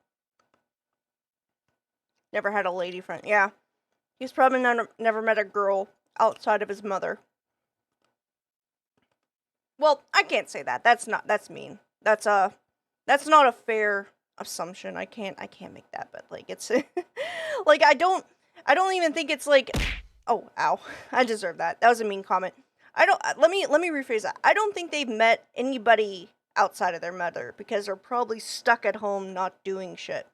Never had a lady friend. Yeah. He's probably never met a girl outside of his mother. Well, I can't say that. That's mean. That's not a fair assumption. I can't make that, but, like, it's like, I don't even think it's like, oh, ow. I deserve that. That was a mean comment. Let me rephrase that. I don't think they've met anybody outside of their mother because they're probably stuck at home not doing shit.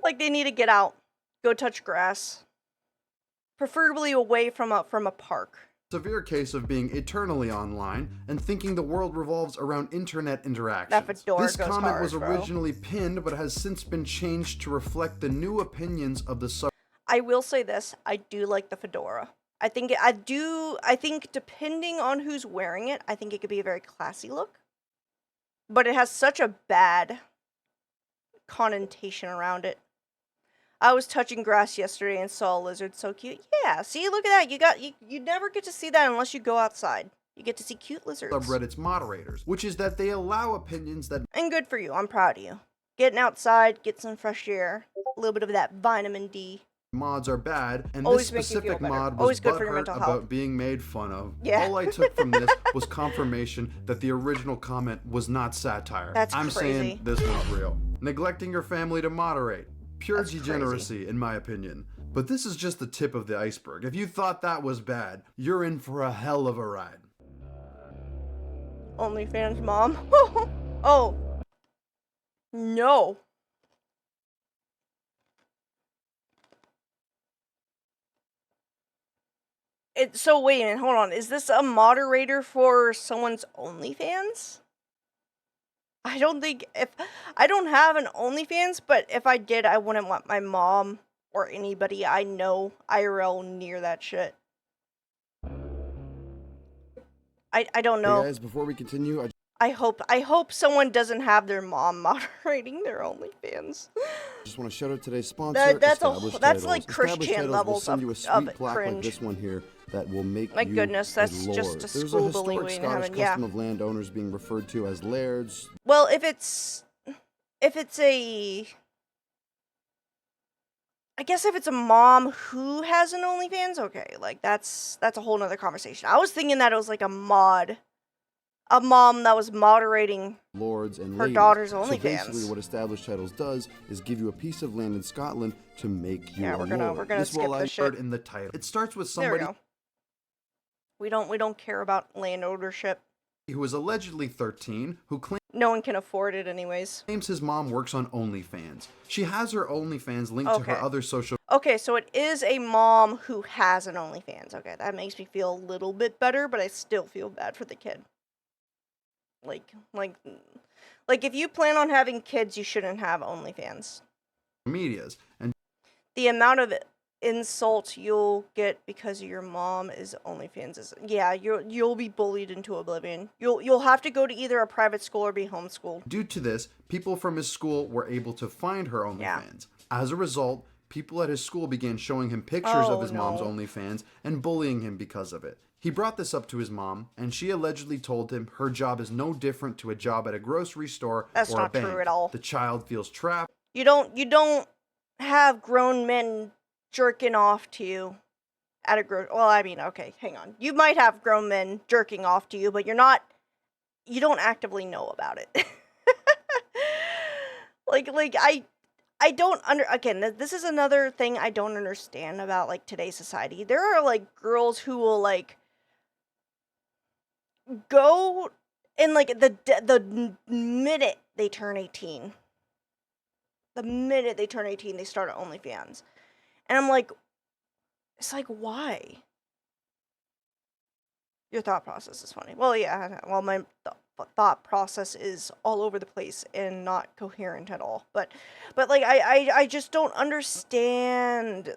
Like, they need to get out, go touch grass, preferably away from a park. severe case of being eternally online and thinking the world revolves around internet interactions. That fedora This goes comment hard, was bro. originally pinned but has since been changed to reflect the new opinions of the I will say this, I do like the fedora. I think depending on who's wearing it, I think it could be a very classy look. But it has such a bad connotation around it. I was touching grass yesterday and saw a lizard so cute. Yeah, see, look at that. You never get to see that unless you go outside. You get to see cute lizards. subreddit's moderators, which is that they allow opinions that And good for you. I'm proud of you. Getting outside, get some fresh air, a little bit of that vitamin D. mods are bad, and Always this make you feel specific better. mod was Always good for your butthurt mental about health. being made fun of. Yeah. All I took from this was confirmation that the original comment was not satire. That's I'm crazy. saying this was real. Neglecting your family to moderate. Pure That's degeneracy, in my opinion. But this is just the tip of the iceberg. If you thought that was bad, you're in for a hell of a ride. OnlyFans mom. Oh. No. So wait a minute, hold on. Is this a moderator for someone's OnlyFans? I don't have an OnlyFans, but if I did, I wouldn't want my mom or anybody I know IRL near that shit. I don't know. Hey guys, before we continue, I hope someone doesn't have their mom moderating their OnlyFans. just want to shout out today's sponsor. That's Established like Titles. Christian Established Titles levels will send you a of sweet plaque cringe. like this one here that will make My you goodness, that's a just lord. a There's school a historic bully waiting to Scottish heaven, yeah. custom of landowners being referred to as lairds. Well, if it's a, I guess if it's a mom who has an OnlyFans, okay, like that's a whole nother conversation. I was thinking that it was like a mod a mom that was moderating lords and her ladies. daughter's So basically OnlyFans. what established titles does is give you a piece of land in Scotland to make you Yeah, a we're gonna lord. skip will allow this shit. in the title. It starts with There we somebody go. We don't care about land ownership. who is allegedly 13 who No one can afford it anyways. claims his mom works on OnlyFans. She has her OnlyFans linked to her Okay. other social Okay, so it is a mom who has an OnlyFans. Okay, that makes me feel a little bit better, but I still feel bad for the kid. Like if you plan on having kids, you shouldn't have OnlyFans. medias. And The amount of insults you'll get because your mom is OnlyFans is, yeah, you'll be bullied into oblivion. You'll have to go to either a private school or be homeschooled. due to this, people from his school were able to find her OnlyFans. As a result, people at his school began showing him pictures of his mom's OnlyFans and bullying him because of it. He brought this up to his mom, and she allegedly told him her job is no different to a job at a grocery store That's or a not bank. true at all. The child feels trapped. You don't have grown men jerking off to you at a well, I mean, okay, hang on. You might have grown men jerking off to you, but you don't actively know about it. I don't again, this is another thing I don't understand about like today's society. There are like girls who will like go and like the minute they turn 18. The minute they turn 18, they start at OnlyFans. And I'm like, it's like, why? Your thought process is funny. Well, yeah, well, my thought process is all over the place and not coherent at all. But like, I just don't understand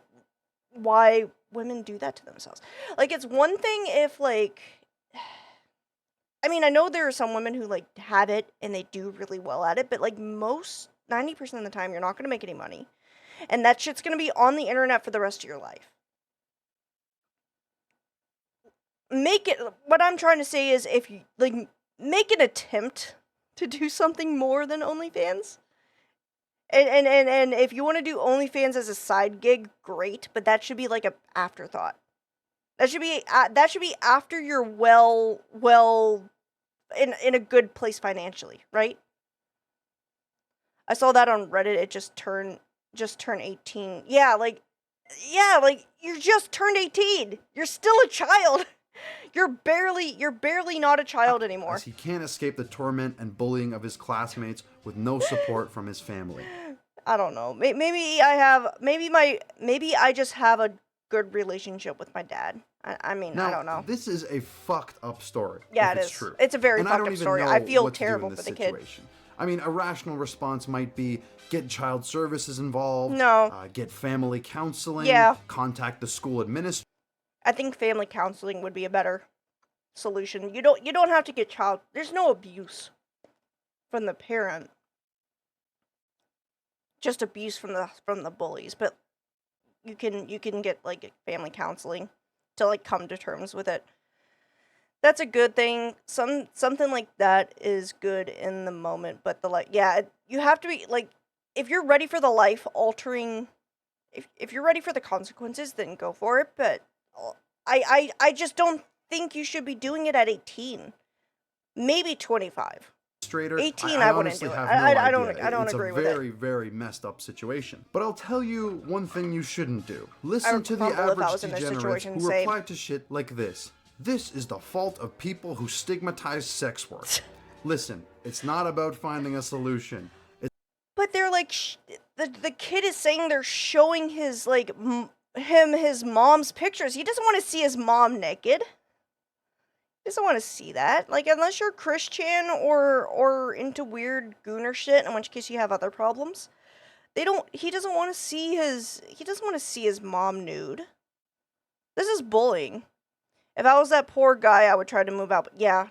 why women do that to themselves. Like, it's one thing if, like, I mean, I know there are some women who, like, have it and they do really well at it, but, like, 90% of the time, you're not going to make any money. And that shit's going to be on the internet for the rest of your life. What I'm trying to say is if you, like, make an attempt to do something more than OnlyFans. And if you want to do OnlyFans as a side gig, great, but that should be like a afterthought. That should be after you're well in a good place financially, right? I saw that on Reddit. It just turned 18. Yeah, like you just turned 18. You're still a child. You're barely not a child anymore. As he can't escape the torment and bullying of his classmates with no support from his family. I don't know. Maybe I just have a good relationship with my dad. I mean, now, I don't know. This is a fucked up story. Yeah, if it it's is. True. It's a very and fucked up story. I feel terrible for the kid. I mean, a rational response might be get child services involved. No. Get family counseling. Yeah. Contact the school administrator. I think family counseling would be a better solution. You don't have to get there's no abuse from the parent. Just abuse from the bullies, but you can get like family counseling to like come to terms with it. That's a good thing. Something like that is good in the moment, but you have to be like, if you're ready for the life altering, if you're ready for the consequences, then go for it. But I just don't think you should be doing it at 18, maybe 25. 18, I wouldn't do it. I don't agree with it. It's a very, very messed up situation. But I'll tell you one thing you shouldn't do. Listen to the average degenerates who reply to shit like this. This is the fault of people who stigmatize sex work. Listen, it's not about finding a solution. But they're like, the kid is saying they're showing his, like, his mom's pictures. He doesn't want to see his mom naked. He doesn't want to see that. Like, unless you're Christian or into weird gooner shit, in which case you have other problems. He doesn't want to see his mom nude. This is bullying. If I was that poor guy, I would try to move out. But yeah,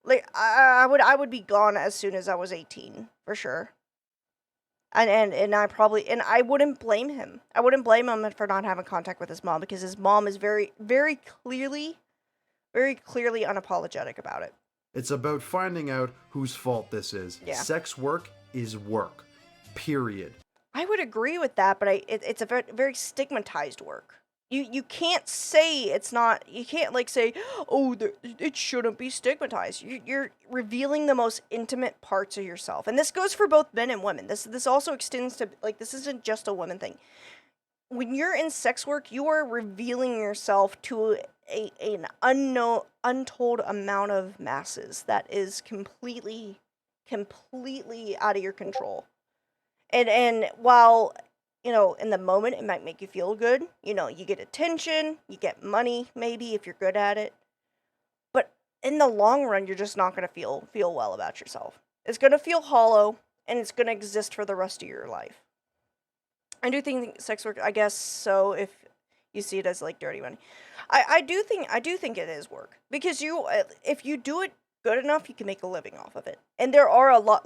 like I would be gone as soon as I was 18 for sure. And I wouldn't blame him. I wouldn't blame him for not having contact with his mom because his mom is very clearly unapologetic about it. It's about finding out whose fault this is. Yeah. Sex work is work. Period. I would agree with that, but it's a very, very stigmatized work. you can't say it's not, you can't like say, oh, it shouldn't be stigmatized. You're revealing the most intimate parts of yourself. And this goes for both men and women. This also extends to, like, this isn't just a women thing. When you're in sex work, you are revealing yourself to an unknown, untold amount of masses that is completely out of your control. And while, you know, in the moment it might make you feel good, you know, you get attention, you get money maybe if you're good at it. But in the long run, you're just not going to feel well about yourself. It's going to feel hollow, and it's going to exist for the rest of your life. I do think sex work, I guess, so if you see it as like dirty money. I do think it is work, because if you do it good enough, you can make a living off of it. And there are a lot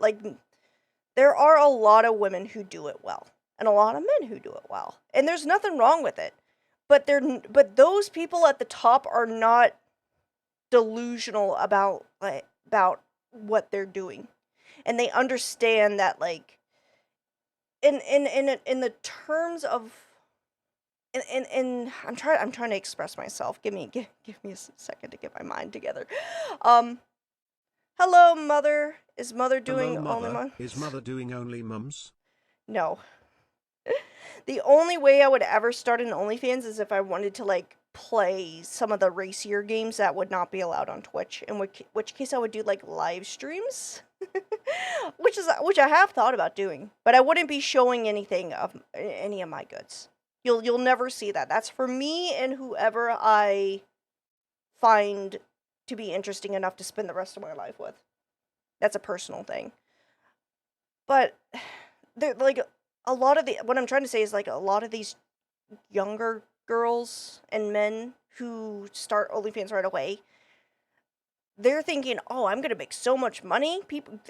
of women who do it well, and a lot of men who do it well. And there's nothing wrong with it. But those people at the top are not delusional about what they're doing. And they understand that, like, in the terms of, I'm trying to express myself. Give me a second to get my mind together. Hello, mother. Is mother doing only mums? Is mother doing only mums? No. The only way I would ever start an OnlyFans is if I wanted to, like, play some of the racier games that would not be allowed on Twitch, in which case I would do, like, live streams, which I have thought about doing, but I wouldn't be showing any of my goods. You'll never see that. That's for me and whoever I find to be interesting enough to spend the rest of my life with. That's a personal thing. But they're like, what I'm trying to say is, like, a lot of these younger girls and men who start OnlyFans right away, they're thinking, oh, I'm gonna make so much money.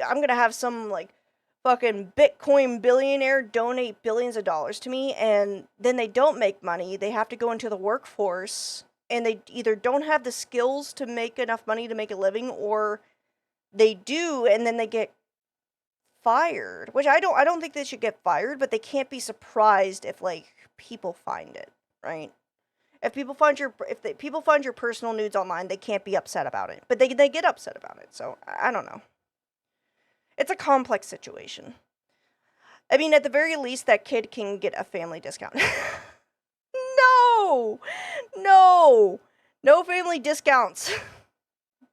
I'm gonna have some, like, fucking Bitcoin billionaire donate billions of dollars to me, and then they don't make money. They have to go into the workforce, and they either don't have the skills to make enough money to make a living, or they do, and then they get fired. Which I don't think they should get fired, but they can't be surprised if, like, people find it, right? If people find your personal nudes online, they can't be upset about it, but they get upset about it. So I don't know. It's a complex situation. I mean, at the very least, that kid can get a family discount. No family discounts.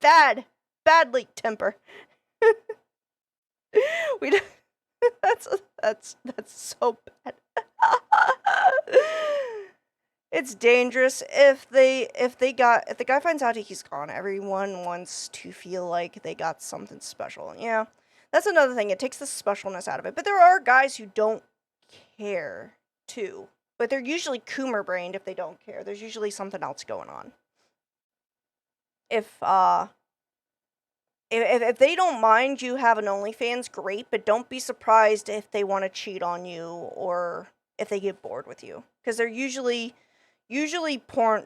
Bad leak temper. That's so bad. It's dangerous if the guy finds out he's gone. Everyone wants to feel like they got something special. Yeah, that's another thing. It takes the specialness out of it. But there are guys who don't care too. But they're usually Coomer brained if they don't care. There's usually something else going on. If they don't mind you have an OnlyFans, great, but don't be surprised if they want to cheat on you or if they get bored with you, because they're usually porn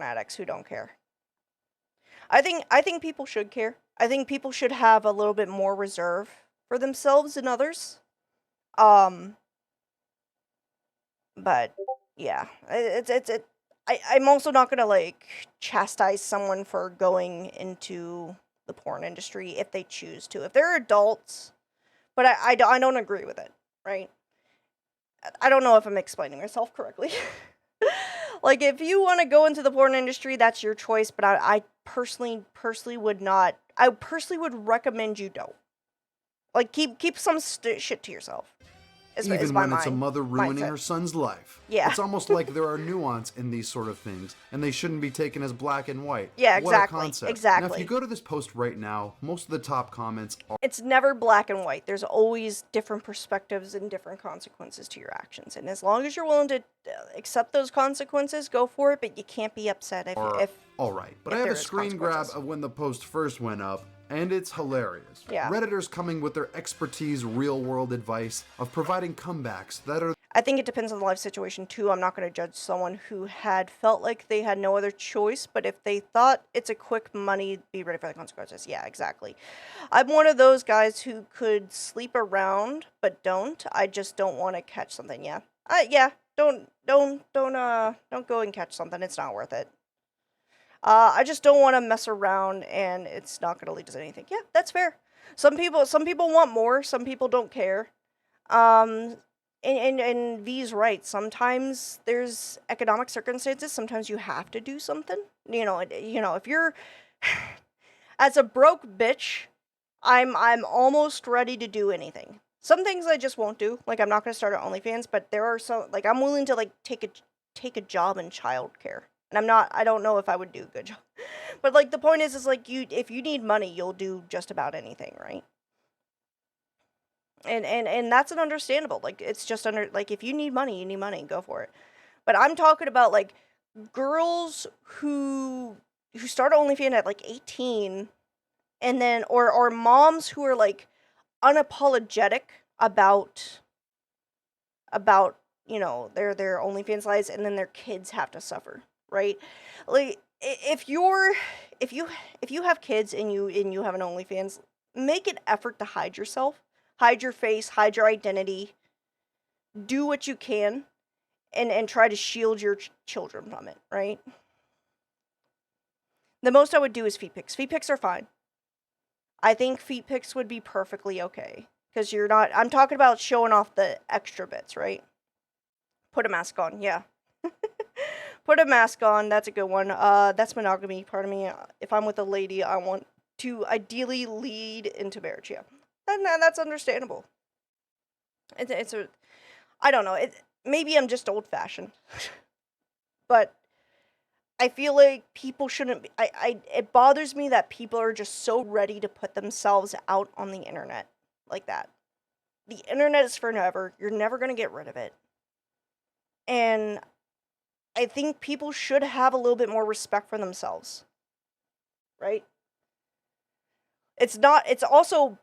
addicts who don't care. I think people should care. I think people should have a little bit more reserve for themselves than others. But yeah, I'm also not gonna, like, chastise someone for going into the porn industry if they choose to. If they're adults, but I don't agree with it, right? I don't know if I'm explaining myself correctly. Like, if you want to go into the porn industry, that's your choice, but I personally would not. I personally would recommend you don't. Like, keep some shit to yourself. Even when it's a mother ruining her son's life. Yeah. It's almost like there are nuance in these sort of things, and they shouldn't be taken as black and white. Yeah, exactly. What a concept. Exactly. Now, if you go to this post right now, most of the top comments are... It's never black and white. There's always different perspectives and different consequences to your actions. And as long as you're willing to accept those consequences, go for it, but you can't be upset if all right, but I have a screen grab of when the post first went up, and it's hilarious. Yeah. Redditors coming with their expertise, real-world advice of providing comebacks that are... I think it depends on the life situation, too. I'm not going to judge someone who had felt like they had no other choice, but if they thought it's a quick money, be ready for the consequences. Yeah, exactly. I'm one of those guys who could sleep around, but don't. I just don't want to catch something, yeah. Yeah, don't go and catch something. It's not worth it. I just don't want to mess around, and it's not going to lead to anything. Yeah, that's fair. Some people want more. Some people don't care. And V's right. Sometimes there's economic circumstances. Sometimes you have to do something. If you're as a broke bitch, I'm almost ready to do anything. Some things I just won't do. Like, I'm not gonna start at OnlyFans, but there are some, like, I'm willing to, like, take a job in childcare. And I don't know if I would do a good job. But, like, the point is like, if you need money, you'll do just about anything, right? And that's an understandable. Like, it's just like, if you need money, go for it. But I'm talking about, like, girls who start OnlyFans at, like, 18, and then, or moms who are, like, unapologetic about their OnlyFans lives, and then their kids have to suffer, right? Like, if you have kids and you have an OnlyFans, make an effort to hide yourself, hide your face, hide your identity, do what you can, and try to shield your children from it, right? The most I would do is feet pics. Feet pics are fine. I think feet pics would be perfectly okay. Because you're not... I'm talking about showing off the extra bits, right? Put a mask on, yeah. Put a mask on, that's a good one. That's monogamy, pardon me. If I'm with a lady, I want to ideally lead into marriage, yeah. And that's understandable. I don't know. Maybe I'm just old-fashioned. But I feel like people shouldn't be... It bothers me that people are just so ready to put themselves out on the internet like that. The internet is forever. You're never going to get rid of it. And I think people should have a little bit more respect for themselves. Right? It's also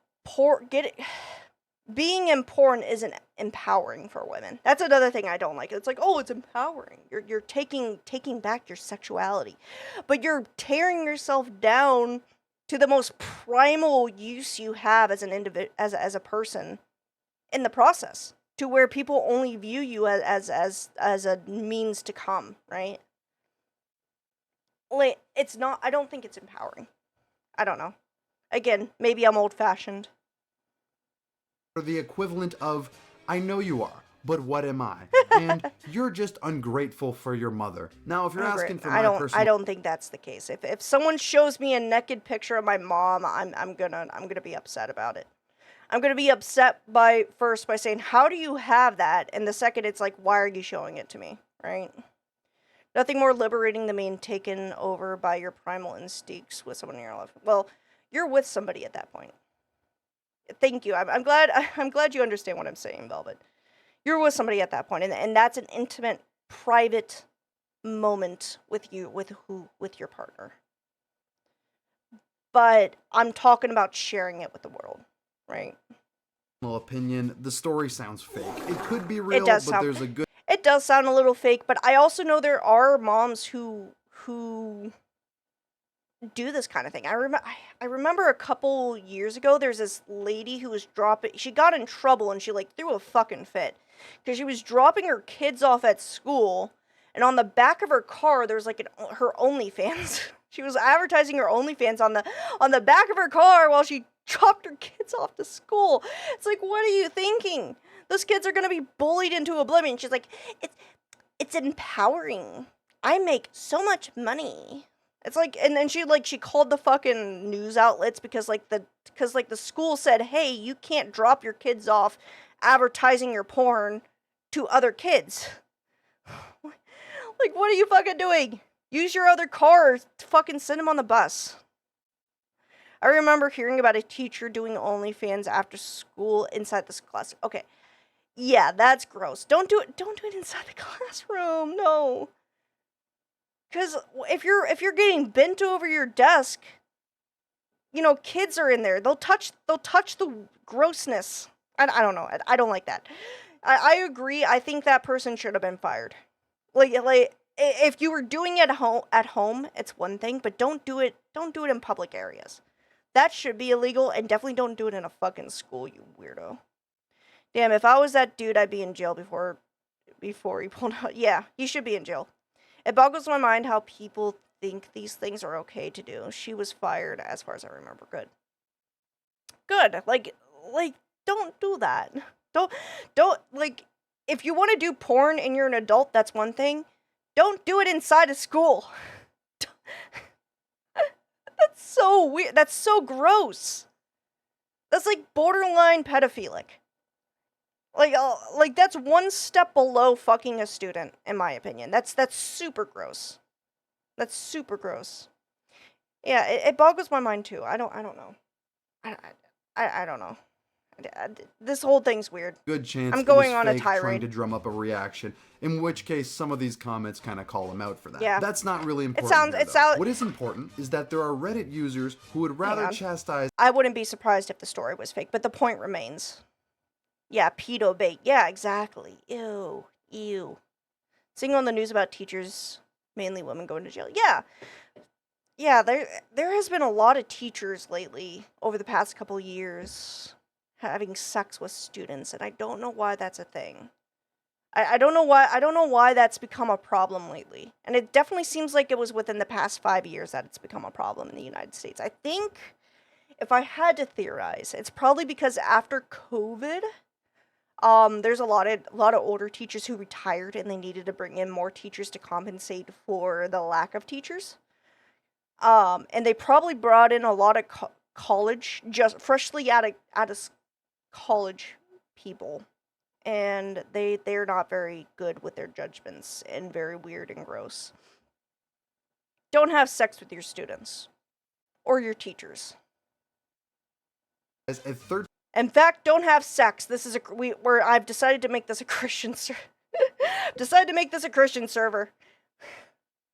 being in porn isn't empowering for women. That's another thing I don't like. It's like, oh, it's empowering. You're taking back your sexuality. But you're tearing yourself down to the most primal use you have as an as a person in the process, to where people only view you as a means to come, right? Like, it's not... I don't think it's empowering. I don't know. Again, maybe I'm old-fashioned. Or the equivalent of, I know you are, but what am I? And you're just ungrateful for your mother. Now, if you're asking for my personal... I don't think that's the case. If someone shows me a naked picture of my mom, I'm gonna be upset about it. I'm gonna be upset by saying, how do you have that? And the second, it's like, why are you showing it to me, right? Nothing more liberating than being taken over by your primal instincts with someone in your life. Well, you're with somebody at that point. Thank you. I'm glad you understand what I'm saying, Velvet. You're with somebody at that point, and that's an intimate, private moment with your partner. But I'm talking about sharing it with the world, right? Opinion, the story sounds fake. It could be real, but there's a good... It does sound a little fake, but I also know there are moms who do this kind of thing. I remember a couple years ago, there's this lady who was she got in trouble, and she, like, threw a fucking fit. Because she was dropping her kids off at school, and on the back of her car, there's, like, her OnlyFans. She was advertising her OnlyFans on the back of her car while she dropped her kids off to school. It's like, what are you thinking? Those kids are gonna be bullied into oblivion. She's like, it's empowering. I make so much money. It's like, and then she called the fucking news outlets because the school said, hey, you can't drop your kids off advertising your porn to other kids. Like, what are you fucking doing? Use your other car to fucking send them on the bus. I remember hearing about a teacher doing OnlyFans after school inside this class. Okay. Yeah, that's gross. Don't do it inside the classroom. No. Because if you're getting bent over your desk, kids are in there. They'll touch the grossness. I don't know. I don't like that. I agree. I think that person should have been fired. Like if you were doing it at home, it's one thing, but don't do it in public areas. That should be illegal, and definitely don't do it in a fucking school, you weirdo. Damn, if I was that dude, I'd be in jail before before he pulled out. Yeah, he should be in jail. It boggles my mind how people think these things are okay to do. She was fired, as far as I remember. Good. Good. Like, don't do that. Don't, like, if you want to do porn and you're an adult, that's one thing. Don't do it inside a school. That's so weird. That's so gross. That's like borderline pedophilic. Like that's one step below fucking a student, in my opinion. That's super gross. That's super gross. Yeah, it boggles my mind too. I don't know. I don't know. This whole thing's weird. Good chance I'm going it was on a fake, tirade. trying to drum up a reaction. In which case, some of these comments kind of call him out for that. Yeah. That's not really important. Sounds. What is important is that there are Reddit users who would rather chastise. I wouldn't be surprised if the story was fake, but the point remains. Yeah, pedo bait. Yeah, exactly. Ew. Seeing on the news about teachers, mainly women, going to jail. Yeah, there has been a lot of teachers lately over the past couple years having sex with students, and I don't know why that's a thing. I don't know why that's become a problem lately. And it definitely seems like it was within the past 5 years that it's become a problem in the United States. I think if I had to theorize, it's probably because after COVID, there's a lot of older teachers who retired and they needed to bring in more teachers to compensate for the lack of teachers. And they probably brought in a lot of college, just freshly out of college people. And they're not very good with their judgments and very weird and gross. Don't have sex with your students or your teachers. In fact, don't have sex. This is I've decided to make this a Christian server.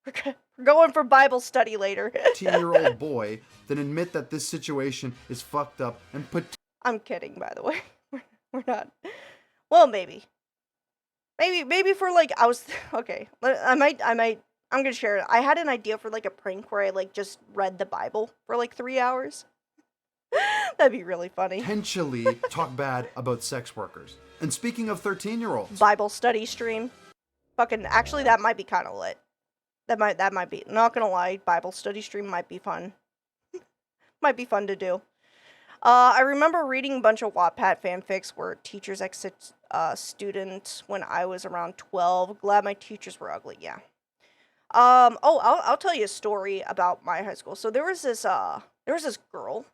We're going for Bible study later. 18-year-old boy, then admit that this situation is fucked up and put. I'm kidding, by the way. We're not. Well, maybe for like okay. I'm gonna share it. I had an idea for like a prank where I like just read the Bible for like 3 hours. That'd be really funny. Potentially talk bad about sex workers. And speaking of 13-year-olds, Bible study stream. Actually, that might be kind of lit. That might be. Not gonna lie, Bible study stream might be fun. Might be fun to do. I remember reading a bunch of Wattpad fanfics where teachers exit student when I was around 12. Glad my teachers were ugly. Yeah. I'll tell you a story about my high school. So there was this girl,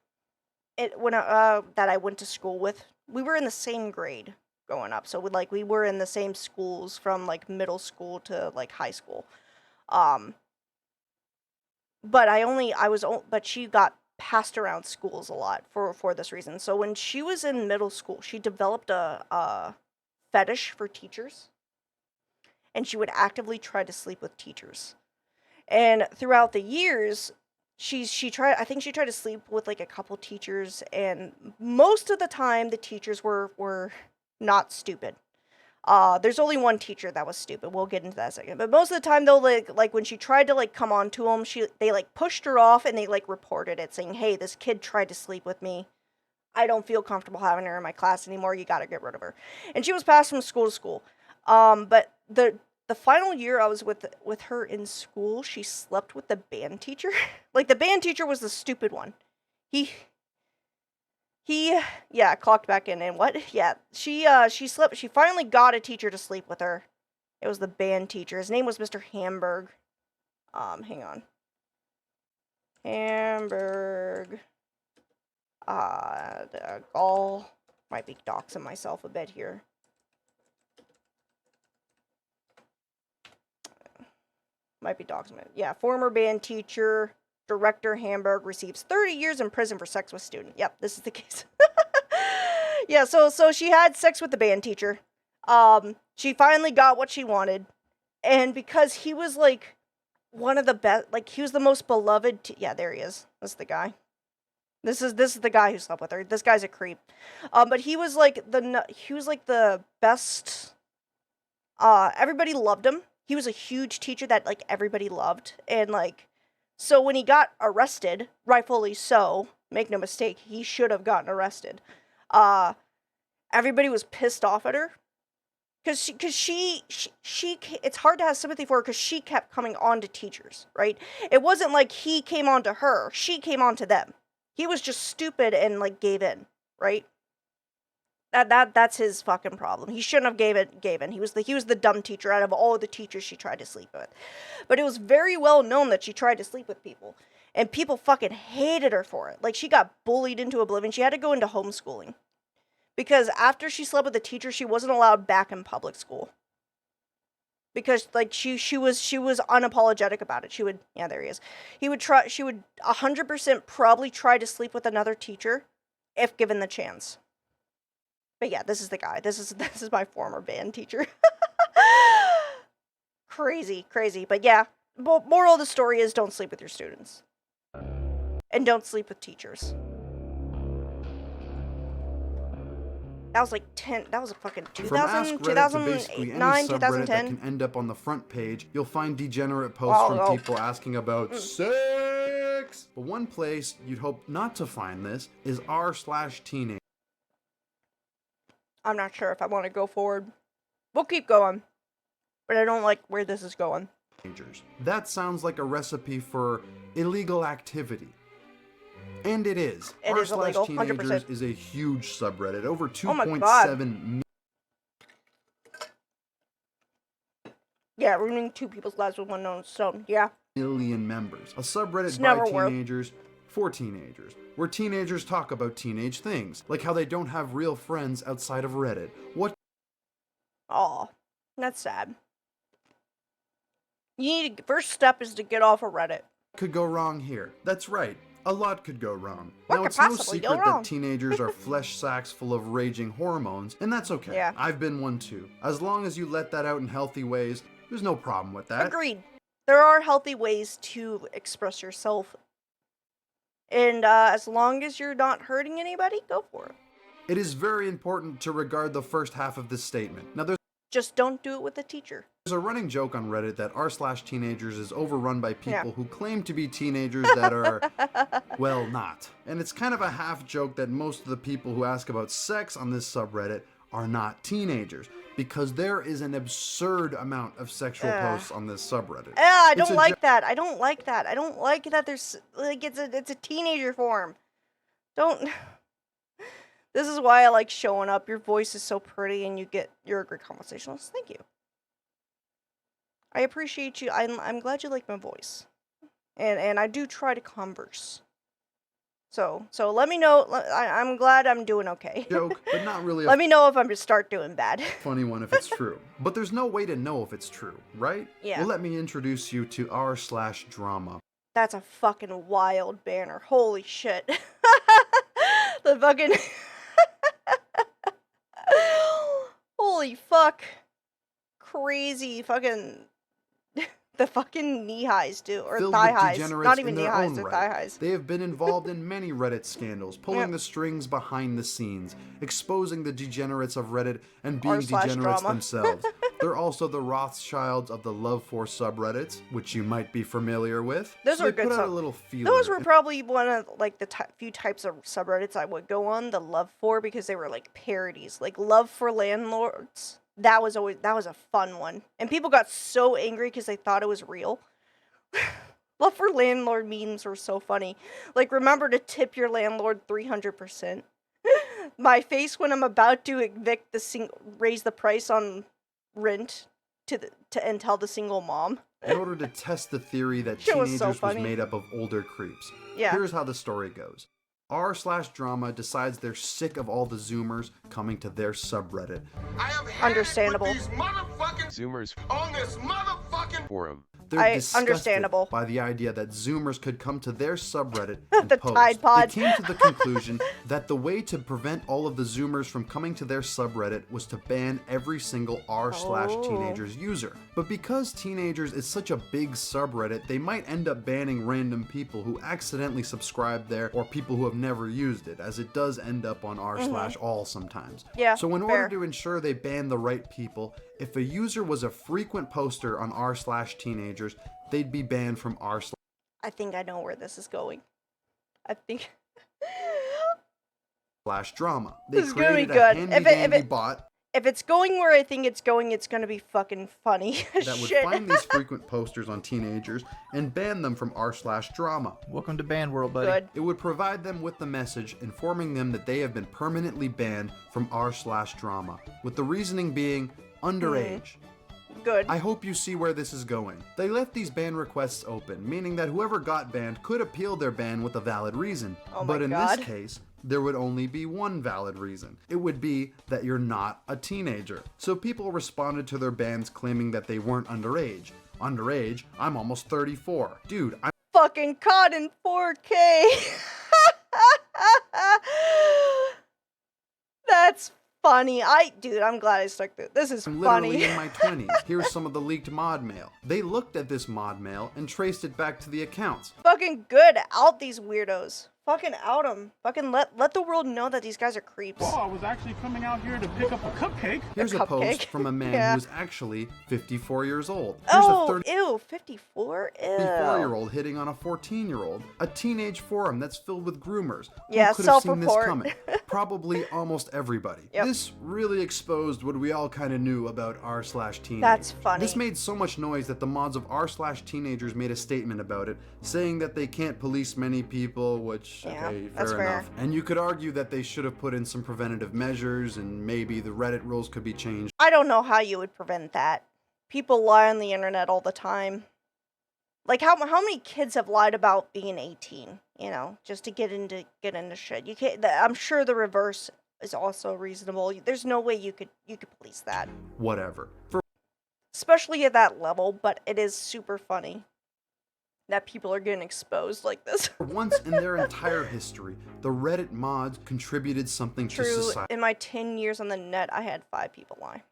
that I went to school with. We were in the same grade growing up. So we were in the same schools from like middle school to like high school. But she got passed around schools a lot for this reason. So when she was in middle school, she developed a fetish for teachers, and she would actively try to sleep with teachers. And throughout the years, she tried to sleep with like a couple teachers, and most of the time the teachers were not stupid. There's only one teacher that was stupid. We'll get into that in a second. But most of the time, though, like when she tried to like come on to them, they like pushed her off and they like reported it, saying, "Hey, this kid tried to sleep with me. I don't feel comfortable having her in my class anymore. You gotta get rid of her." And she was passed from school to school. But the final year I was with her in school, she slept with the band teacher. Like the band teacher was the stupid one. He clocked back in, and what? Yeah, she finally got a teacher to sleep with her. It was the band teacher. His name was Mr. Hamburg. Hang on. Hamburg. Gall. Might be doxing myself a bit here. Might be doxing it. Yeah, former band teacher. Director Hamburg receives 30 years in prison for sex with student. Yep, this is the case. Yeah, so she had sex with the band teacher. She finally got what she wanted. And because he was like one of the best, like he was the most beloved. Yeah, there he is. That's the guy. This is the guy who slept with her. This guy's a creep. But he was like the best. Everybody loved him. He was a huge teacher that like everybody loved, and like. So when he got arrested, rightfully so, make no mistake, he should have gotten arrested. Everybody was pissed off at her. it's hard to have sympathy for her because she kept coming on to teachers, right? It wasn't like he came on to her, she came on to them. He was just stupid and, like, gave in, right? That's his fucking problem. He shouldn't have gave in. He was the dumb teacher out of all the teachers she tried to sleep with. But it was very well known that she tried to sleep with people. And people fucking hated her for it. Like, she got bullied into oblivion. She had to go into homeschooling. Because after she slept with a teacher, she wasn't allowed back in public school. Because, like, she was unapologetic about it. She would, yeah, there he is. She would 100% probably try to sleep with another teacher if given the chance. But yeah, this is the guy. This is my former band teacher. Crazy. But yeah, moral of the story is don't sleep with your students. And don't sleep with teachers. That was like 10, that was a fucking 2000, 2009, 2010. That can end up on the front page, you'll find degenerate posts from people asking about sex. But one place you'd hope not to find this is r/teenage. I'm not sure if I want to go forward. We'll keep going. But I don't like where this is going. That sounds like a recipe for illegal activity. And it is. It is illegal, 100%. r/teenagers is a huge subreddit, over 2.7 million. Yeah, ruining two people's lives with one known stone. Yeah. Million members. A subreddit It's by never teenagers for teenagers, where teenagers talk about teenage things, like how they don't have real friends outside of Reddit. What? Aw, that's sad. First step is to get off of Reddit. Could go wrong here? That's right. A lot could go wrong. What now, could it's no possibly go secret wrong? that teenagers are flesh sacks full of raging hormones, and that's okay. Yeah. I've been one too. As long as you let that out in healthy ways, there's no problem with that. Agreed. There are healthy ways to express yourself. And as long as you're not hurting anybody, go for it. It is very important to regard the first half of this statement. Now, there's Just don't do it with a teacher. There's a running joke on Reddit that r/teenagers is overrun by people who claim to be teenagers that are, well, not. And it's kind of a half joke that most of the people who ask about sex on this subreddit are not teenagers, because there is an absurd amount of sexual posts on this subreddit. I don't like that. I don't like that. I don't like that there's, like, it's a teenager form. Don't... This is why I like showing up. Your voice is so pretty and you're a great conversationalist. Thank you. I appreciate you. I'm glad you like my voice. And I do try to converse. So let me know. I'm glad I'm doing okay. Joke, but not really. Let me know if I'm to start doing bad. Funny one if it's true. But there's no way to know if it's true, right? Yeah. Well, let me introduce you to r/drama. That's a fucking wild banner. Holy shit. The fucking... Holy fuck. Crazy fucking... The fucking knee highs, too. Or Filled thigh with highs. degenerates Not even in knee their highs, own they're right. thigh highs. They have been involved in many Reddit scandals, pulling the strings behind the scenes, exposing the degenerates of Reddit, and being degenerates r/drama. themselves. They're also the Rothschilds of the Love for subreddits, which you might be familiar with. Those so are they good put out sub- a little feeler. Those were probably one of, like, the few types of subreddits I would go on, the Love For, because they were, like, parodies. Like, Love for Landlords. That was a fun one. And people got so angry because they thought it was real. Love for Landlord memes were so funny. Like, remember to tip your landlord 300%. My face when I'm about to evict raise the price on rent and tell the single mom. In order to test the theory that Shit was teenagers so was funny. made up of older creeps. Yeah. Here's how the story goes. r/drama decides they're sick of all the Zoomers coming to their subreddit. I have had Understandable. it with these motherfucking Zoomers on this motherfucking forum. They're disgusted Understandable. by the idea that Zoomers could come to their subreddit and The post. Tide Pod. They came to the conclusion that the way to prevent all of the Zoomers from coming to their subreddit was to ban every single r/teenagers user. But because teenagers is such a big subreddit, they might end up banning random people who accidentally subscribe there or people who have never used it, as it does end up on r/all sometimes. Yeah, So in fair. order to ensure they ban the right people, if a user was a frequent poster on r/teenagers, they'd be banned from r/. I think I know where this is going. I think... /drama. They This is gonna be created good. a handy-dandy bot. if it's going where I think it's gonna be fucking funny. That would find these frequent posters on teenagers and ban them from r/drama. Welcome to Band World, buddy. Good. It would provide them with the message informing them that they have been permanently banned from r/drama, with the reasoning being underage. Good. I hope you see where this is going. They left these ban requests open, meaning that whoever got banned could appeal their ban with a valid reason. Oh my but in God. this case, there would only be one valid reason. It would be that you're not a teenager. So people responded to their bans claiming that they weren't underage. Underage? I'm almost 34. Dude, I'm fucking caught in 4K. That's funny. Dude, I'm glad I stuck to it. This is literally funny. in my 20s. Here's some of the leaked mod mail. They looked at this mod mail and traced it back to the accounts. Fucking good. Out these weirdos. Fucking out them. Fucking let the world know that these guys are creeps. Oh, I was actually coming out here to pick up a cupcake. Here's a post cupcake? from a man Yeah. who's actually 54 years old. Here's a Oh, ew, 54? Ew. 34-year-old hitting on a 14-year-old. A teenage forum that's filled with groomers. Yeah, Who could have seen this self-report. coming? Probably almost everybody. Yep. This really exposed what we all kind of knew about r/teenage. That's funny. This made so much noise that the mods of r/teenagers made a statement about it, saying that they can't police many people, which, Yeah, okay, that's fair fair. enough. And you could argue that they should have put in some preventative measures, and maybe the Reddit rules could be changed. I don't know how you would prevent that. People lie on the internet all the time. Like how many kids have lied about being 18, you know, just to get into shit. You can't I'm sure the reverse is also reasonable. There's no way you could police that. Whatever. For Especially at that level, but it is super funny that people are getting exposed like this. once in their entire history, the Reddit mods contributed something to True, society. in my 10 years on the net, I had 5 people lie.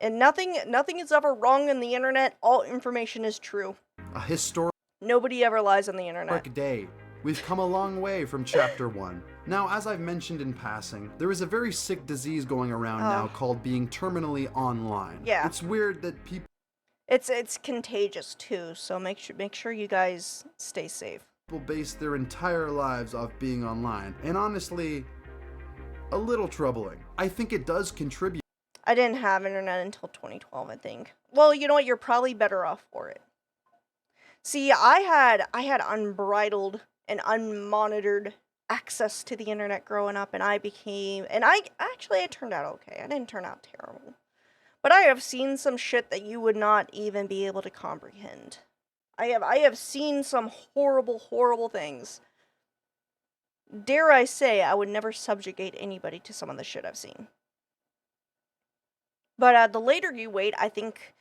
And nothing is ever wrong on the internet. All information is true. A historic Nobody ever lies on the internet. day. We've come a long way from chapter 1. Now, as I've mentioned in passing, there is a very sick disease going around now called being terminally online. Yeah. It's weird that people It's contagious too, so make sure you guys stay safe. base their entire lives off being online, and honestly, a little troubling. I think it does contribute. I didn't have internet until 2012, I think. Well, you know what? You're probably better off for it. See, I had unbridled and unmonitored access to the internet growing up, and I turned out okay. I didn't turn out terrible. But I have seen some shit that you would not even be able to comprehend. I have seen some horrible, horrible things. Dare I say, I would never subjugate anybody to some of the shit I've seen. But the later you wait, I think...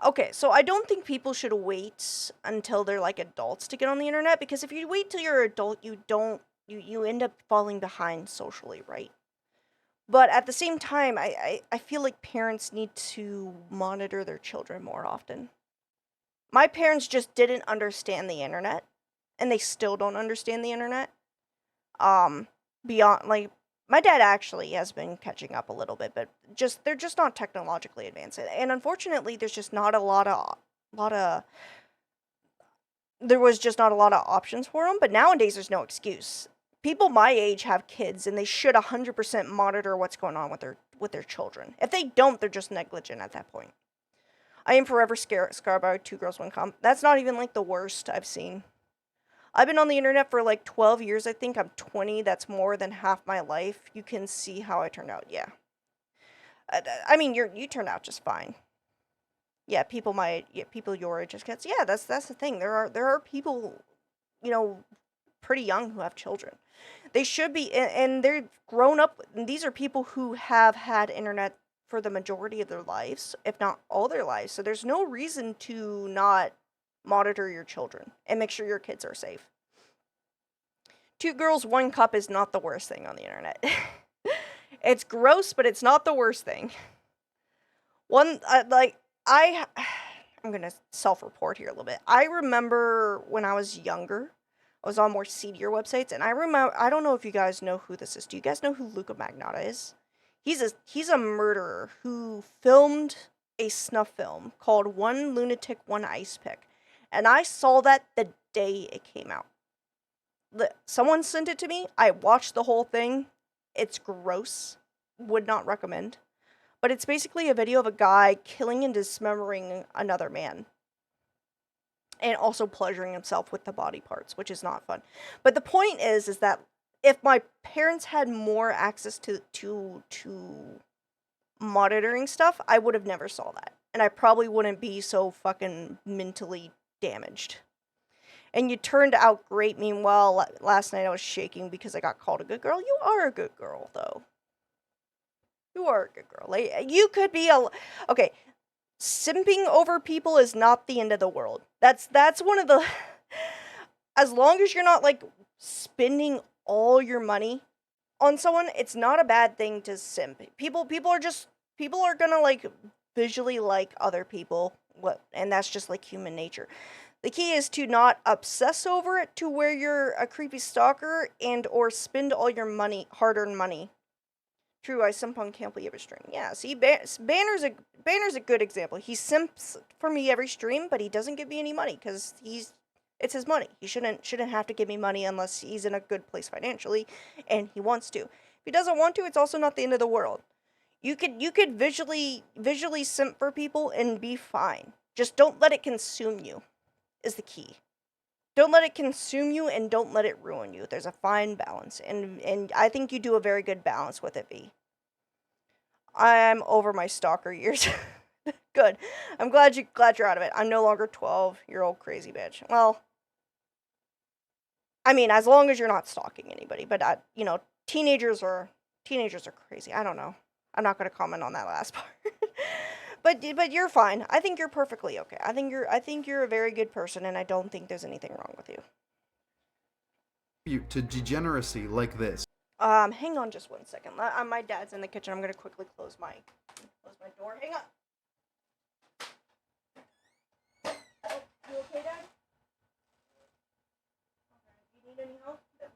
Okay, so I don't think people should wait until they're like adults to get on the internet, because if you wait till you're an adult, you end up falling behind socially, right? But at the same time, I feel like parents need to monitor their children more often. My parents just didn't understand the internet, and they still don't understand the internet. Beyond, like, my dad actually has been catching up a little bit, but they're just not technologically advanced. And unfortunately, there's just not a lot of there was just not a lot of options for them, but nowadays there's no excuse. People my age have kids, and they should 100% monitor what's going on with their children. If they don't, they're just negligent at that point. I am forever scarred by 2 Girls 1 Cup. That's not even like the worst I've seen. I've been on the internet for like 12 years, I think. I'm 20. That's more than half my life. You can see how I turned out. Yeah. I mean, you turned out just fine. Yeah, people your age just gets. Yeah, that's the thing. There are people, you know, pretty young who have children. They should be, and they're grown up. And these are people who have had internet for the majority of their lives, if not all their lives. So there's no reason to not monitor your children and make sure your kids are safe. 2 Girls 1 Cup is not the worst thing on the internet. It's gross, but it's not the worst thing. I'm gonna self-report here a little bit. I remember when I was younger, I was on more seedier websites, and I don't know if you guys know who this is. Do you guys know who Luca Magnotta is? He's a murderer who filmed a snuff film called One Lunatic, One Ice Pick. And I saw that the day it came out. Someone sent it to me. I watched the whole thing. It's gross. Would not recommend. but it's basically a video of a guy killing and dismembering another man. And also pleasuring himself with the body parts, which is not fun. But the point is that if my parents had more access to monitoring stuff, I would have never saw that. And I probably wouldn't be so fucking mentally damaged. And you turned out great. Meanwhile, last night I was shaking because I got called a good girl. You are a good girl, though. You are a good girl. Like, you could be a... Okay, simping over people is not the end of the world. That's one of the... As long as you're not, like, spending all your money on someone, it's not a bad thing to simp. People are gonna, like, visually like other people. And that's just, like, human nature. The key is to not obsess over it to where you're a creepy stalker and or spend all your money, hard-earned money. True, I simp on Kelpie every stream. Yeah, see, Banner's a good example. He simps for me every stream, but he doesn't give me any money because it's his money. He shouldn't have to give me money unless he's in a good place financially, and he wants to. If he doesn't want to, it's also not the end of the world. You could visually simp for people and be fine. Just don't let it consume you, is the key. Don't let it consume you and don't let it ruin you. There's a fine balance, and I think you do a very good balance with it, V. I'm over my stalker years. Good. I'm glad you're out of it. I'm no longer 12-year-old crazy bitch. Well, I mean, as long as you're not stalking anybody, but teenagers are crazy. I don't know. I'm not going to comment on that last part. But you're fine. I think you're perfectly okay. I think you're a very good person, and I don't think there's anything wrong with you. To degeneracy like this. Hang on just 1 second. My dad's in the kitchen. I'm gonna quickly close my door. Hang on. Oh, you okay, Dad? Okay. Do you need any help? Okay.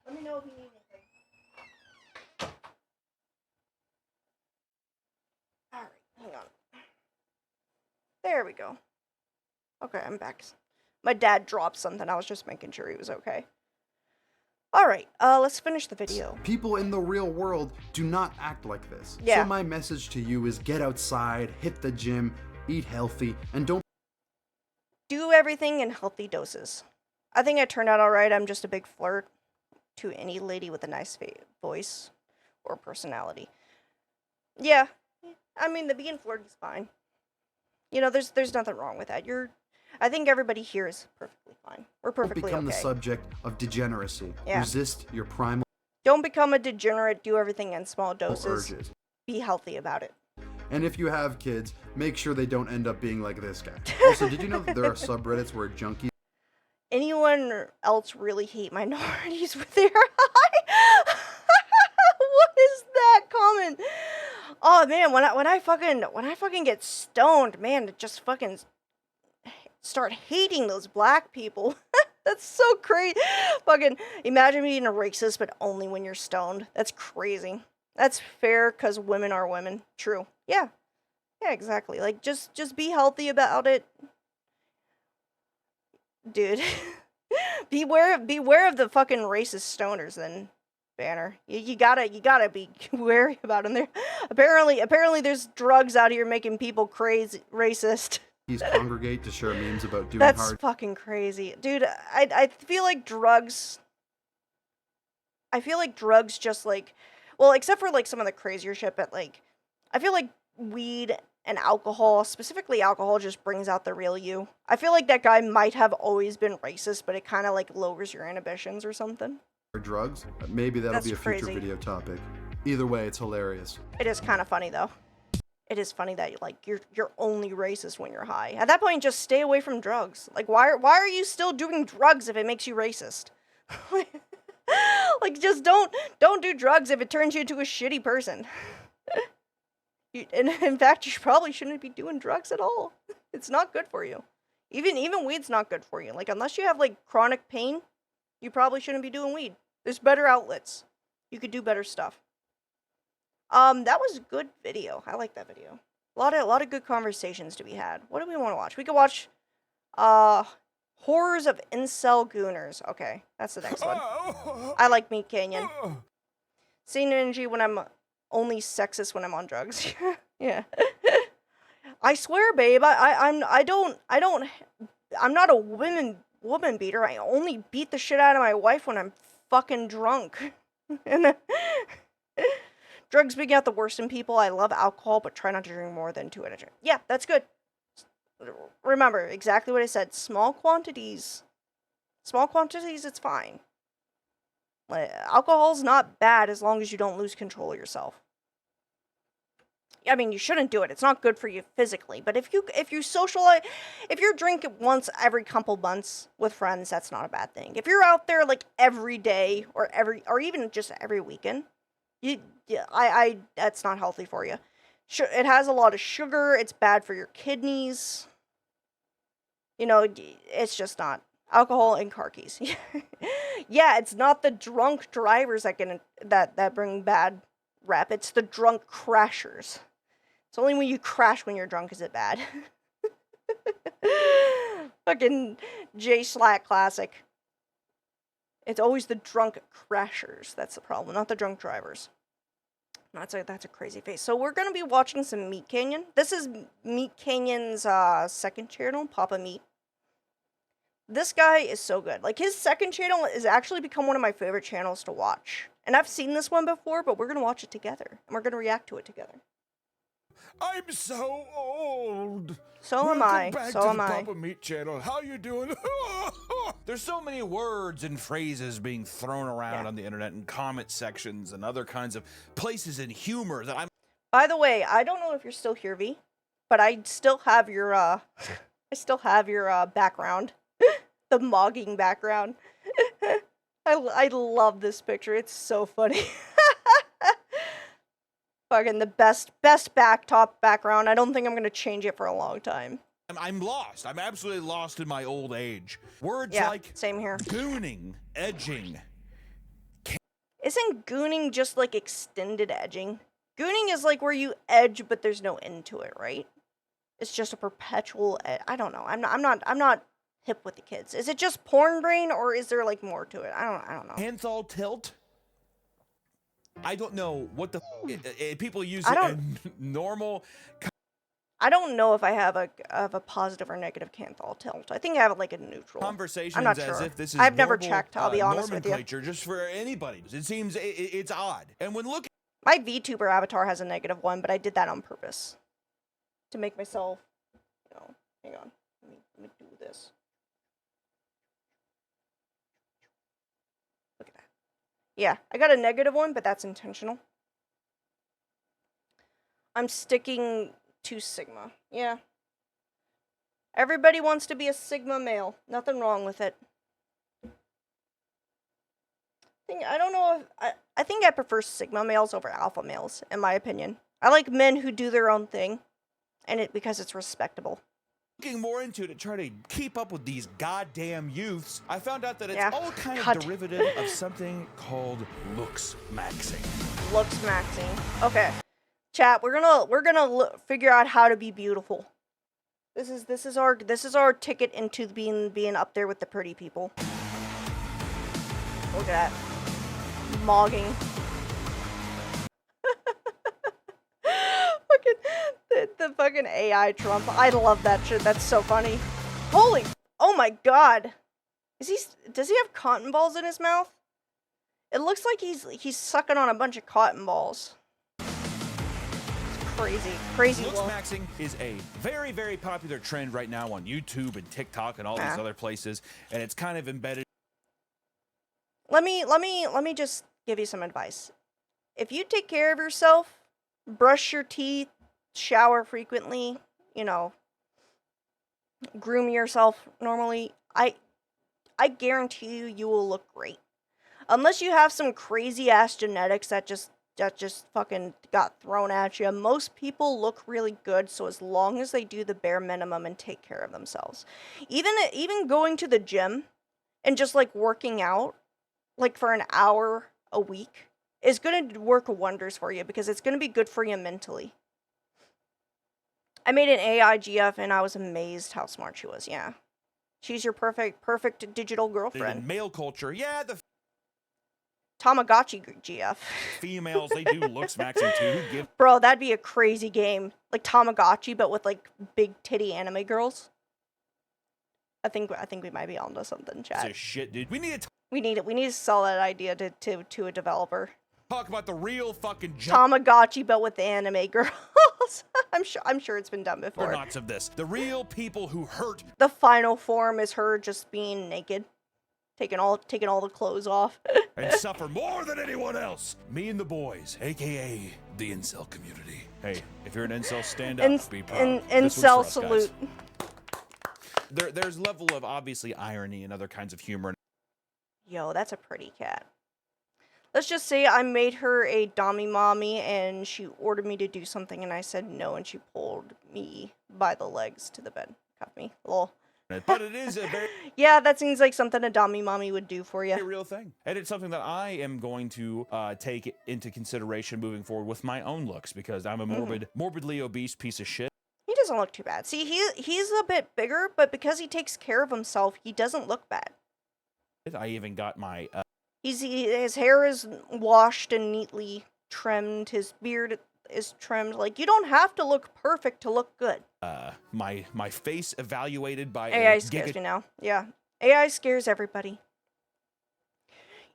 Let me know if you need anything. Alright, hang on. There we go. Okay, I'm back. My dad dropped something. I was just making sure he was okay. Alright, let's finish the video. People in the real world do not act like this. Yeah. So my message to you is get outside, hit the gym, eat healthy, and don't do everything in healthy doses. I think I turned out alright. I'm just a big flirt to any lady with a nice voice or personality. Yeah. I mean, the being flirty is fine. There's nothing wrong with that. I think everybody here is perfectly fine. We're perfectly okay. Don't become the subject of degeneracy. Yeah. Resist your primal. Don't become a degenerate. Do everything in small doses. Urges. Be healthy about it. And if you have kids, make sure they don't end up being like this guy. Also, did you know that there are subreddits where junkies... Anyone else really hate minorities with their eye? What is that comment? Oh man, when I fucking get stoned, man, it just fucking start hating those black people. That's so crazy. Fucking imagine being a racist, but only when you're stoned. That's crazy. That's fair because women are women. True. Yeah. Yeah, exactly. Like, just be healthy about it. Dude. beware of the fucking racist stoners then, Banner. You gotta be wary about them. There apparently there's drugs out here making people crazy racist. Congregate to share memes about doing That's hard. fucking crazy. Dude, I feel like drugs just like, well, except for like some of the crazier shit, but like I feel like weed and alcohol, specifically alcohol, just brings out the real you. I feel like that guy might have always been racist, but it kind of like lowers your inhibitions or something. Drugs? Maybe that'll be a future video topic. Either way, it's hilarious. It is kind of funny though. It is funny that you're only racist when you're high. At that point, just stay away from drugs. Like, why are you still doing drugs if it makes you racist? Like, just don't do drugs if it turns you into a shitty person. And in fact, you probably shouldn't be doing drugs at all. It's not good for you. Even weed's not good for you. Like, unless you have like chronic pain, you probably shouldn't be doing weed. There's better outlets. You could do better stuff. That was a good video. I like that video. A lot of good conversations to be had. What do we want to watch? We could watch, Horrors of Incel Gooners. Okay, that's the next one. I like Meat Canyon. Scene energy when I'm only sexist when I'm on drugs. Yeah. I swear, babe, I'm not a woman beater. I only beat the shit out of my wife when I'm fucking drunk. And drugs bring out the worst in people. I love alcohol, but try not to drink more than 2 at a time. Yeah, that's good. Remember exactly what I said. Small quantities. Small quantities, it's fine. Alcohol's not bad as long as you don't lose control of yourself. I mean, you shouldn't do it. It's not good for you physically. But if you socialize, if you're drinking once every couple months with friends, that's not a bad thing. If you're out there like every day or even just every weekend, that's not healthy for you. It has a lot of sugar. It's bad for your kidneys. You know, it's just not. Alcohol and car keys. Yeah, it's not the drunk drivers that bring bad rep. It's the drunk crashers. It's only when you crash when you're drunk is it bad. Fucking J Slack classic. It's always the drunk crashers. That's the problem, not the drunk drivers. That's a crazy face. So we're gonna be watching some Meat Canyon. This is Meat Canyon's second channel, Papa Meat. This guy is so good. Like, his second channel has actually become one of my favorite channels to watch. And I've seen this one before, but we're gonna watch it together. And we're gonna react to it together. I'm so old. So am I. Back so to am the I. Papa Meat channel. How you doing? There's so many words and phrases being thrown around on the internet and comment sections and other kinds of places in humor that I'm. By the way, I don't know if you're still here, V, but I still have your background, the mogging background. I love this picture. It's so funny. Fucking the best background. I don't think I'm gonna change it for a long time. I'm lost. I'm absolutely lost in my old age. Words like same here. Gooning, edging. Isn't gooning just like extended edging? Gooning is like where you edge, but there's no end to it, right? It's just a perpetual. I don't know. I'm not hip with the kids. Is it just porn brain, or is there like more to it? I don't know. Hanthal tilt. I don't know what the people use normal. I don't know if I have a positive or negative Canthal tilt. I think I have like a neutral. Conversations I'm not as sure. if this is I've never checked. I'll be honest with you. Just for anybody. It seems it's odd. And when looking, my VTuber avatar has a negative one, but I did that on purpose to make myself. Hang on. Let me do this. Look at that. Yeah, I got a negative one, but that's intentional. I'm sticking to Sigma. Yeah. Everybody wants to be a Sigma male. Nothing wrong with it. I don't know if I think I prefer Sigma males over alpha males, in my opinion. I like men who do their own thing, and because it's respectable. Looking more into it to try to keep up with these goddamn youths, I found out that it's all kind of derivative of something called looks maxing. Looks maxing. Okay, chat. We're gonna figure out how to be beautiful. This is our ticket into being up there with the pretty people. Look at that. Mogging. The fucking AI Trump. I love that shit. That's so funny. Oh my god. Does he have cotton balls in his mouth? It looks like he's sucking on a bunch of cotton balls. It's crazy. Looks maxing is a very, very popular trend right now on YouTube and TikTok and all these other places, and it's kind of embedded. Let me just give you some advice. If you take care of yourself, brush your teeth, shower frequently, groom yourself normally, I guarantee you will look great. Unless you have some crazy ass genetics that just fucking got thrown at you, most people look really good. So as long as they do the bare minimum and take care of themselves, even going to the gym and just like working out like for an hour a week is going to work wonders for you, because it's going to be good for you mentally. I made an AI GF and I was amazed how smart she was. Yeah. She's your perfect digital girlfriend. In male culture, Tamagotchi GF. Females, they do looks maxing too. Who gives Bro, that'd be a crazy game. Like Tamagotchi, but with like big titty anime girls. I think we might be onto something, chat. a shit, dude? We need to We need to sell that idea to a developer. talk about the real fucking Tamagotchi, but with anime girls. I'm sure it's been done before. juggernauts of this. The real people who hurt. The final form is her just being naked, taking all the clothes off, and suffer more than anyone else. Me and the boys, aka the incel community. Hey, if you're an incel, stand up. Be proud. Incel salute. There's level of obviously irony and other kinds of humor. Yo, that's a pretty cat. Let's just say I made her a dommy mommy and she ordered me to do something and I said no and she pulled me by the legs to the bed. Cuffed me. Lol. But it is a very yeah, that seems like something a dommy mommy would do for you. real thing. And it's something that I am going to take into consideration moving forward with my own looks because I'm a morbidly obese piece of shit. He doesn't look too bad. See, he's a bit bigger, but because he takes care of himself, he doesn't look bad. I even got my his hair is washed and neatly trimmed. His beard is trimmed. Like, you don't have to look perfect to look good. My face evaluated by AI scares me now. Yeah, AI scares everybody.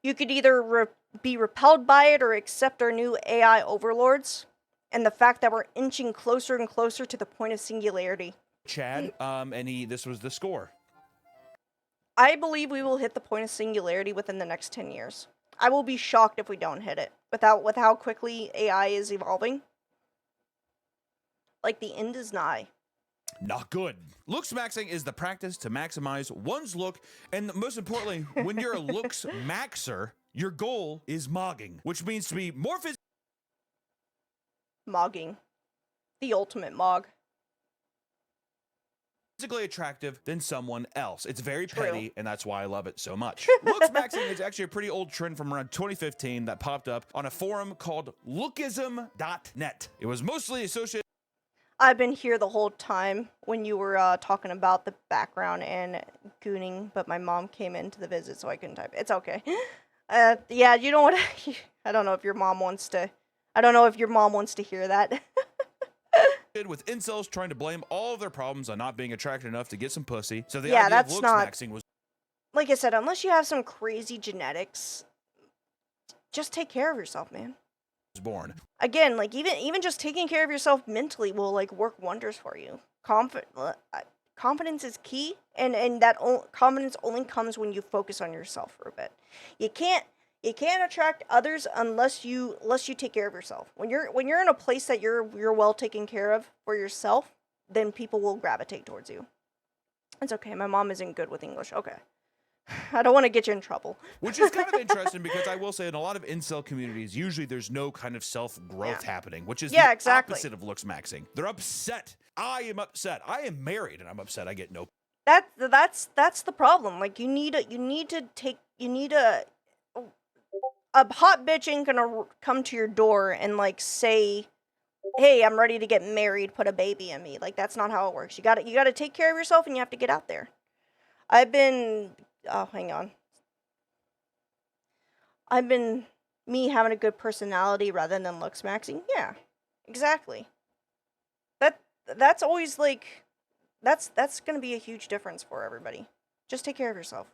You could either be repelled by it or accept our new AI overlords and the fact that we're inching closer and closer to the point of singularity. Chad, and this was the score. I believe we will hit the point of singularity within the next 10 years. I will be shocked if we don't hit it. With how quickly AI is evolving. Like, the end is nigh. Not good. Looks maxing is the practice to maximize one's look, and most importantly, when you're a looks maxer, your goal is mogging, which means to be more Mogging. The ultimate mog. physically attractive than someone else. It's very True. petty, and that's why I love it so much. Looks maxing is actually a pretty old trend from around 2015 that popped up on a forum called lookism.net. It was mostly associated. I've been here the whole time when you were talking about the background and gooning, but my mom came into the visit, so I couldn't type. It's okay. Yeah, you know what? I don't know if your mom wants to. I don't know if your mom wants to hear that. With incels trying to blame all of their problems on not being attracted enough to get some pussy. So the Yeah, idea that's of looks not- maxing was Like I said, unless you have some crazy genetics, just take care of yourself, man. born. Again, like even just taking care of yourself mentally will like work wonders for you. Confidence is key, and that confidence only comes when you focus on yourself for a bit. You can't attract others unless you take care of yourself. When you're in a place that you're well taken care of for yourself, then people will gravitate towards you. It's okay. My mom isn't good with English. Okay. I don't want to get you in trouble. Which is kind of interesting because I will say in a lot of incel communities, usually there's no kind of self-growth happening, which is the opposite of looks maxing. They're upset. I am upset. I am married and I'm upset. I get no. That's the problem. Like you need a hot bitch ain't gonna come to your door and like say, "Hey, I'm ready to get married. Put a baby in me." Like that's not how it works. You gotta take care of yourself and you have to get out there. Hang on. I've been me having a good personality rather than looks maxing. Yeah, exactly. That's always like, that's gonna be a huge difference for everybody. Just take care of yourself.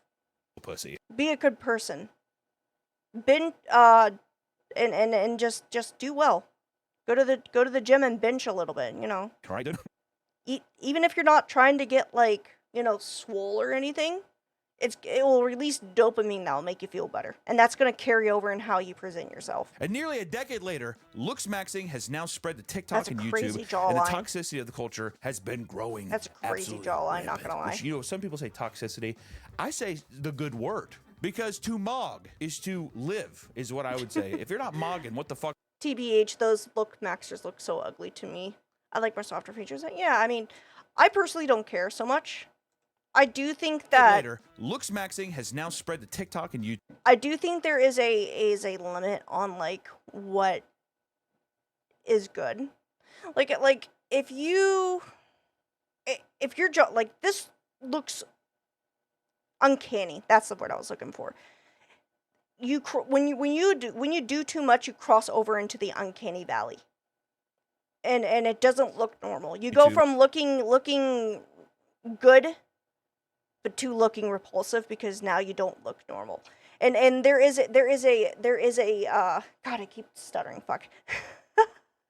Pussy. Be a good person. And just do well. Go to the gym and bench a little bit. You know. Right. Even if you're not trying to get like swole or anything. It will release dopamine that will make you feel better. And that's going to carry over in how you present yourself. And nearly a decade later, looks maxing has now spread to TikTok and YouTube. Crazy jawline. And the toxicity of the culture has been growing. That's a crazy jawline, not going to lie. Which, some people say toxicity. I say the good word. Because to mog is to live, is what I would say. If you're not mogging, what the fuck? TBH, those look maxers look so ugly to me. I like my softer features. Yeah, I mean, I personally don't care so much. I do think that later, looks maxing has now spread to TikTok and YouTube. I do think there is a limit on like what is good. Like if you're like this looks uncanny. That's the word I was looking for. when you do too much, you cross over into the uncanny valley, and it doesn't look normal. You go from looking good, but to looking repulsive because now you don't look normal. And there is a God, I keep stuttering. Fuck.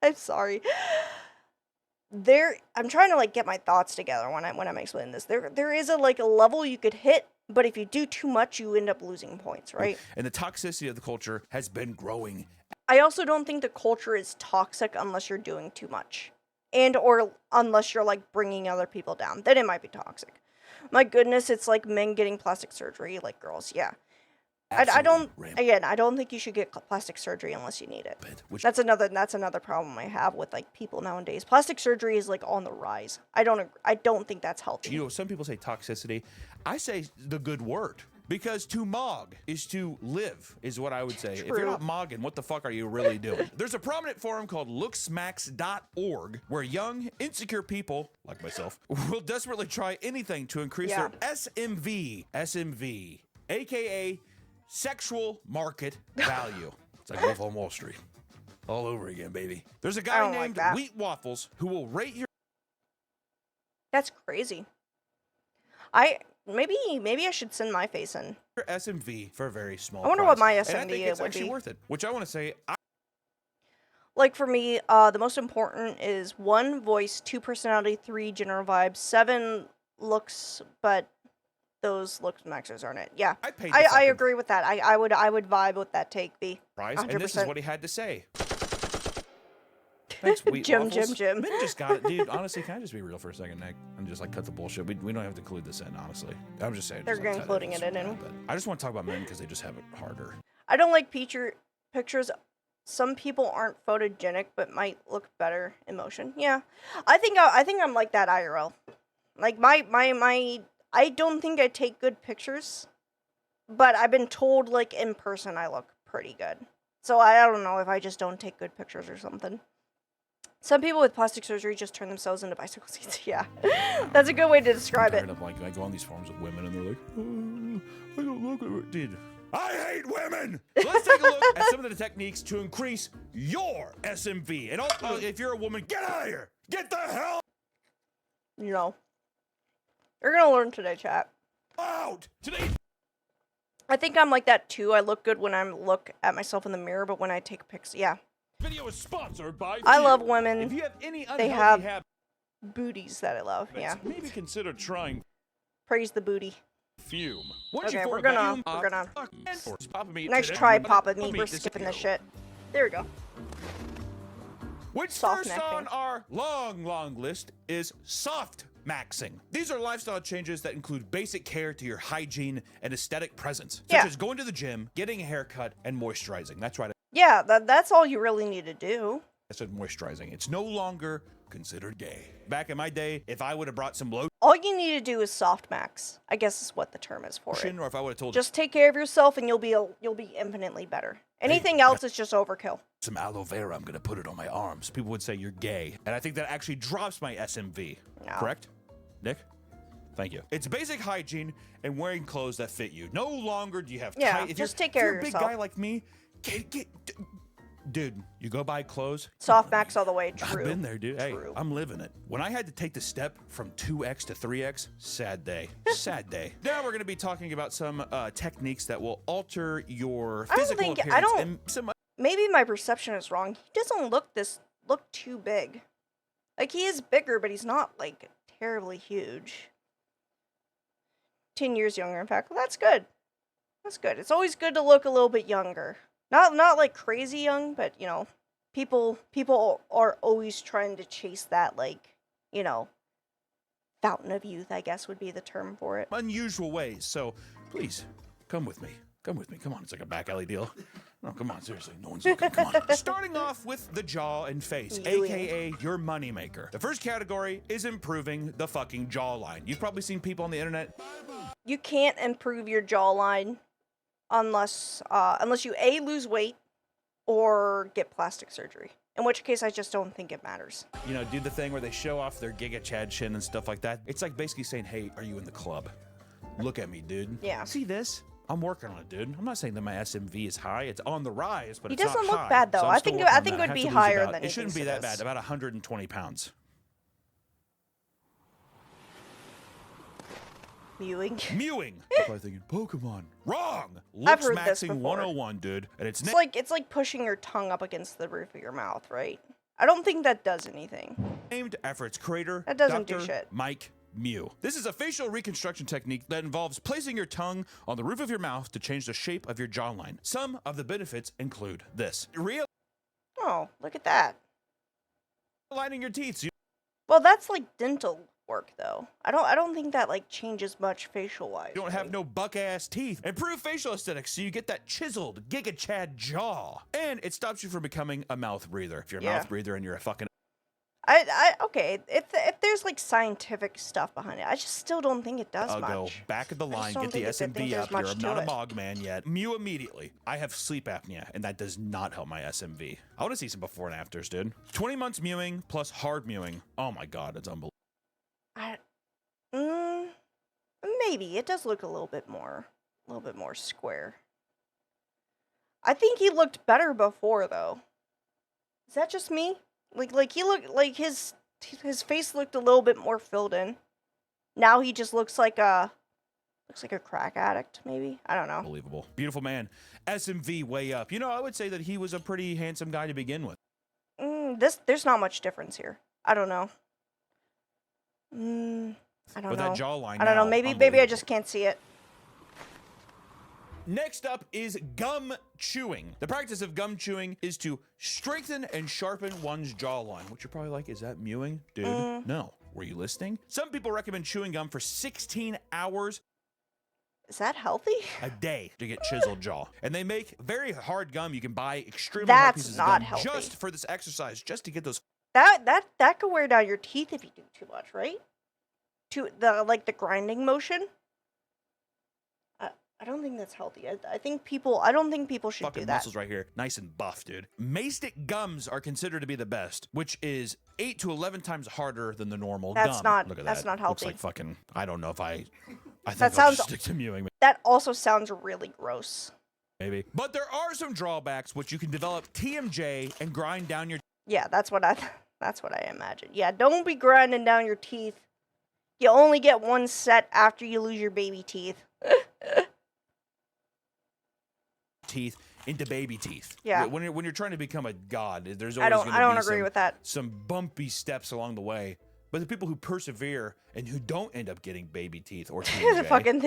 I'm sorry. I'm trying to like get my thoughts together when I'm explaining this. There is a level you could hit, but if you do too much, you end up losing points, right? And the toxicity of the culture has been growing. I also don't think the culture is toxic unless you're doing too much, or unless you're like bringing other people down. Then it might be toxic. My goodness, it's like men getting plastic surgery, like girls. Yeah. I don't think you should get plastic surgery unless you need it. That's another problem I have with like people nowadays. Plastic surgery is like on the rise. I don't think that's healthy. You know, some people say toxicity. I say the good word. Because to mog is to live, is what I would say. True. If you're not mogging, what the fuck are you really doing? There's a prominent forum called looksmax.org where young, insecure people, like myself, will desperately try anything to increase their SMV, aka sexual market value. It's like Wolf on Wall Street. All over again, baby. There's a guy named Wheat Waffles who will rate your... That's crazy. Maybe I should send my face in. Your SMV for a very small I wonder price. what my And I SMV think it's would actually be. worth it. Which I want to say... Like for me, the most important is 1, voice, 2, personality, 3, general vibes, 7, looks, but those looks maxers aren't it. Yeah, I agree with that. I would vibe with that take, B. Price, and this is what he had to say. Thanks, Wheat Waffles. Jim. Men just got it, dude. Honestly, can I just be real for a second, Nick? And just like cut the bullshit. We don't have to include this in, honestly. I'm just saying. They're including it in. I just want to talk about men because they just have it harder. I don't like pictures. Some people aren't photogenic, but might look better in motion. Yeah, I think I'm like that IRL. Like I don't think I take good pictures, but I've been told like in person I look pretty good. So I don't know if I just don't take good pictures or something. Some people with plastic surgery just turn themselves into bicycle seats. Yeah, that's a good way to describe it. Like I go on these forums with women and they're like, I don't look at it. Dude, I hate women. So let's take a look at some of the techniques to increase your SMV. And also, if you're a woman, get out of here. Get the hell No. You're gonna learn today, chat. out today. I think I'm like that too. I look good when I look at myself in the mirror, but when I take pics, yeah. Video is sponsored by I love women. If you have any they have booties that I love. Yeah. Maybe consider trying. Praise the booty. Fume. Okay, we're gonna nice try, Papa Me. We're skipping this shit. There we go. Which first on our long list is soft maxing. These are lifestyle changes that include basic care to your hygiene and aesthetic presence, such as going to the gym, getting a haircut, and moisturizing. That's right. Yeah, that's all you really need to do. I said moisturizing. It's no longer considered gay. Back in my day, if I would have brought some lotion, all you need to do is soft max. I guess is what the term is for it. Or if I would have told just take care of yourself and you'll be infinitely better. Anything else is just overkill. Some aloe vera, I'm gonna put it on my arms. People would say you're gay, and I think that actually drops my SMV. No. Correct, Nick? Thank you. It's basic hygiene and wearing clothes that fit you. No longer do you have tight. If just take care of yourself. If you're a big guy like me, dude, you go buy clothes. Soft max all the way. True. I've been there, dude. Hey, I'm living it. When I had to take the step from 2x to 3x, sad day. Sad day. Now we're going to be talking about some techniques that will alter your physical appearance. Maybe my perception is wrong. He doesn't look too big. Like, he is bigger, but he's not, like, terribly huge. 10 years younger, in fact. Well, that's good. That's good. It's always good to look a little bit younger. Not like crazy young, but, you know, people are always trying to chase that, like, you know, fountain of youth, I guess would be the term for it. Unusual ways. So, please, come with me. Come with me. Come on. It's like a back alley deal. No, come on. Seriously. No one's looking. Come on. Starting off with the jaw and face, a.k.a. your moneymaker. The first category is improving the fucking jawline. You've probably seen people on the internet. You can't improve your jawline unless you A, lose weight or get plastic surgery. In which case, I just don't think it matters. You know, do the thing where they show off their Giga Chad chin and stuff like that. It's like basically saying, hey, are you in the club? Look at me, dude. Yeah. See this? I'm working on it, dude. I'm not saying that my SMV is high. It's on the rise, but He it's not high. doesn't look bad though. So I think it would be higher than it shouldn't be that bad. About 120 pounds. Mewing. Mewing. I'm probably thinking Pokemon. Wrong. I've heard this Maxing before. 101, dude. And it's like pushing your tongue up against the roof of your mouth, right? I don't think that does anything. named after its creator, That doesn't Dr. do shit. Mike Mew. This is a facial reconstruction technique that involves placing your tongue on the roof of your mouth to change the shape of your jawline. Some of the benefits include this. Oh, look at that. Realigning your teeth. So Well, that's like dental work though. I don't think that like changes much facial wise. you don't have no buck-ass teeth. Improve facial aesthetics so you get that chiseled Giga Chad jaw. And it stops you from becoming a mouth breather. If you're a mouth breather and you're a fucking... Okay, if there's like scientific stuff behind it, I just still don't think it does I'll much. go back of the line, get the SMV up. You're not a Mog man yet. Mew immediately. I have sleep apnea, and that does not help my SMV. I want to see some before and afters, dude. 20 months mewing plus hard mewing. Oh my god, it's unbelievable. Maybe it does look a little bit more square. I think he looked better before though. Is that just me? Like he looked like his face looked a little bit more filled in. Now he just looks like a crack addict, maybe. I don't know. Unbelievable. Beautiful man. SMV way up. You know, I would say that he was a pretty handsome guy to begin with. There's not much difference here. I don't know. I don't With know. that jawline I don't know. now, Maybe I just can't see it. Next up is gum chewing. The practice of gum chewing is to strengthen and sharpen one's jawline. Which you're probably like, is that mewing? Dude, no. Were you listening? Some people recommend chewing gum for 16 hours. Is that healthy? A day to get chiseled jaw. And they make very hard gum. You can buy extremely hard pieces of gum healthy. just for this exercise, just to get those. That could wear down your teeth if you do too much, right? The grinding motion. I don't think that's healthy. I don't think people should Fucking do that. muscles right here, nice and buff, dude. Mastic gums are considered to be the best, which is 8 to 11 times harder than the normal gum. Look at that's that. not healthy. Looks like fucking. I don't know if I think That I'll sounds. just stick to mewing. That also sounds really gross. Maybe, but there are some drawbacks, which you can develop TMJ and grind down your. Yeah, that's what I imagine. Yeah, don't be grinding down your teeth. You only get one set after you lose your baby teeth. Teeth into baby teeth. Yeah. When you're trying to become a god, there's always I don't agree with that. Some bumpy steps along the way. But the people who persevere and who don't end up getting baby teeth or TMJ, Fucking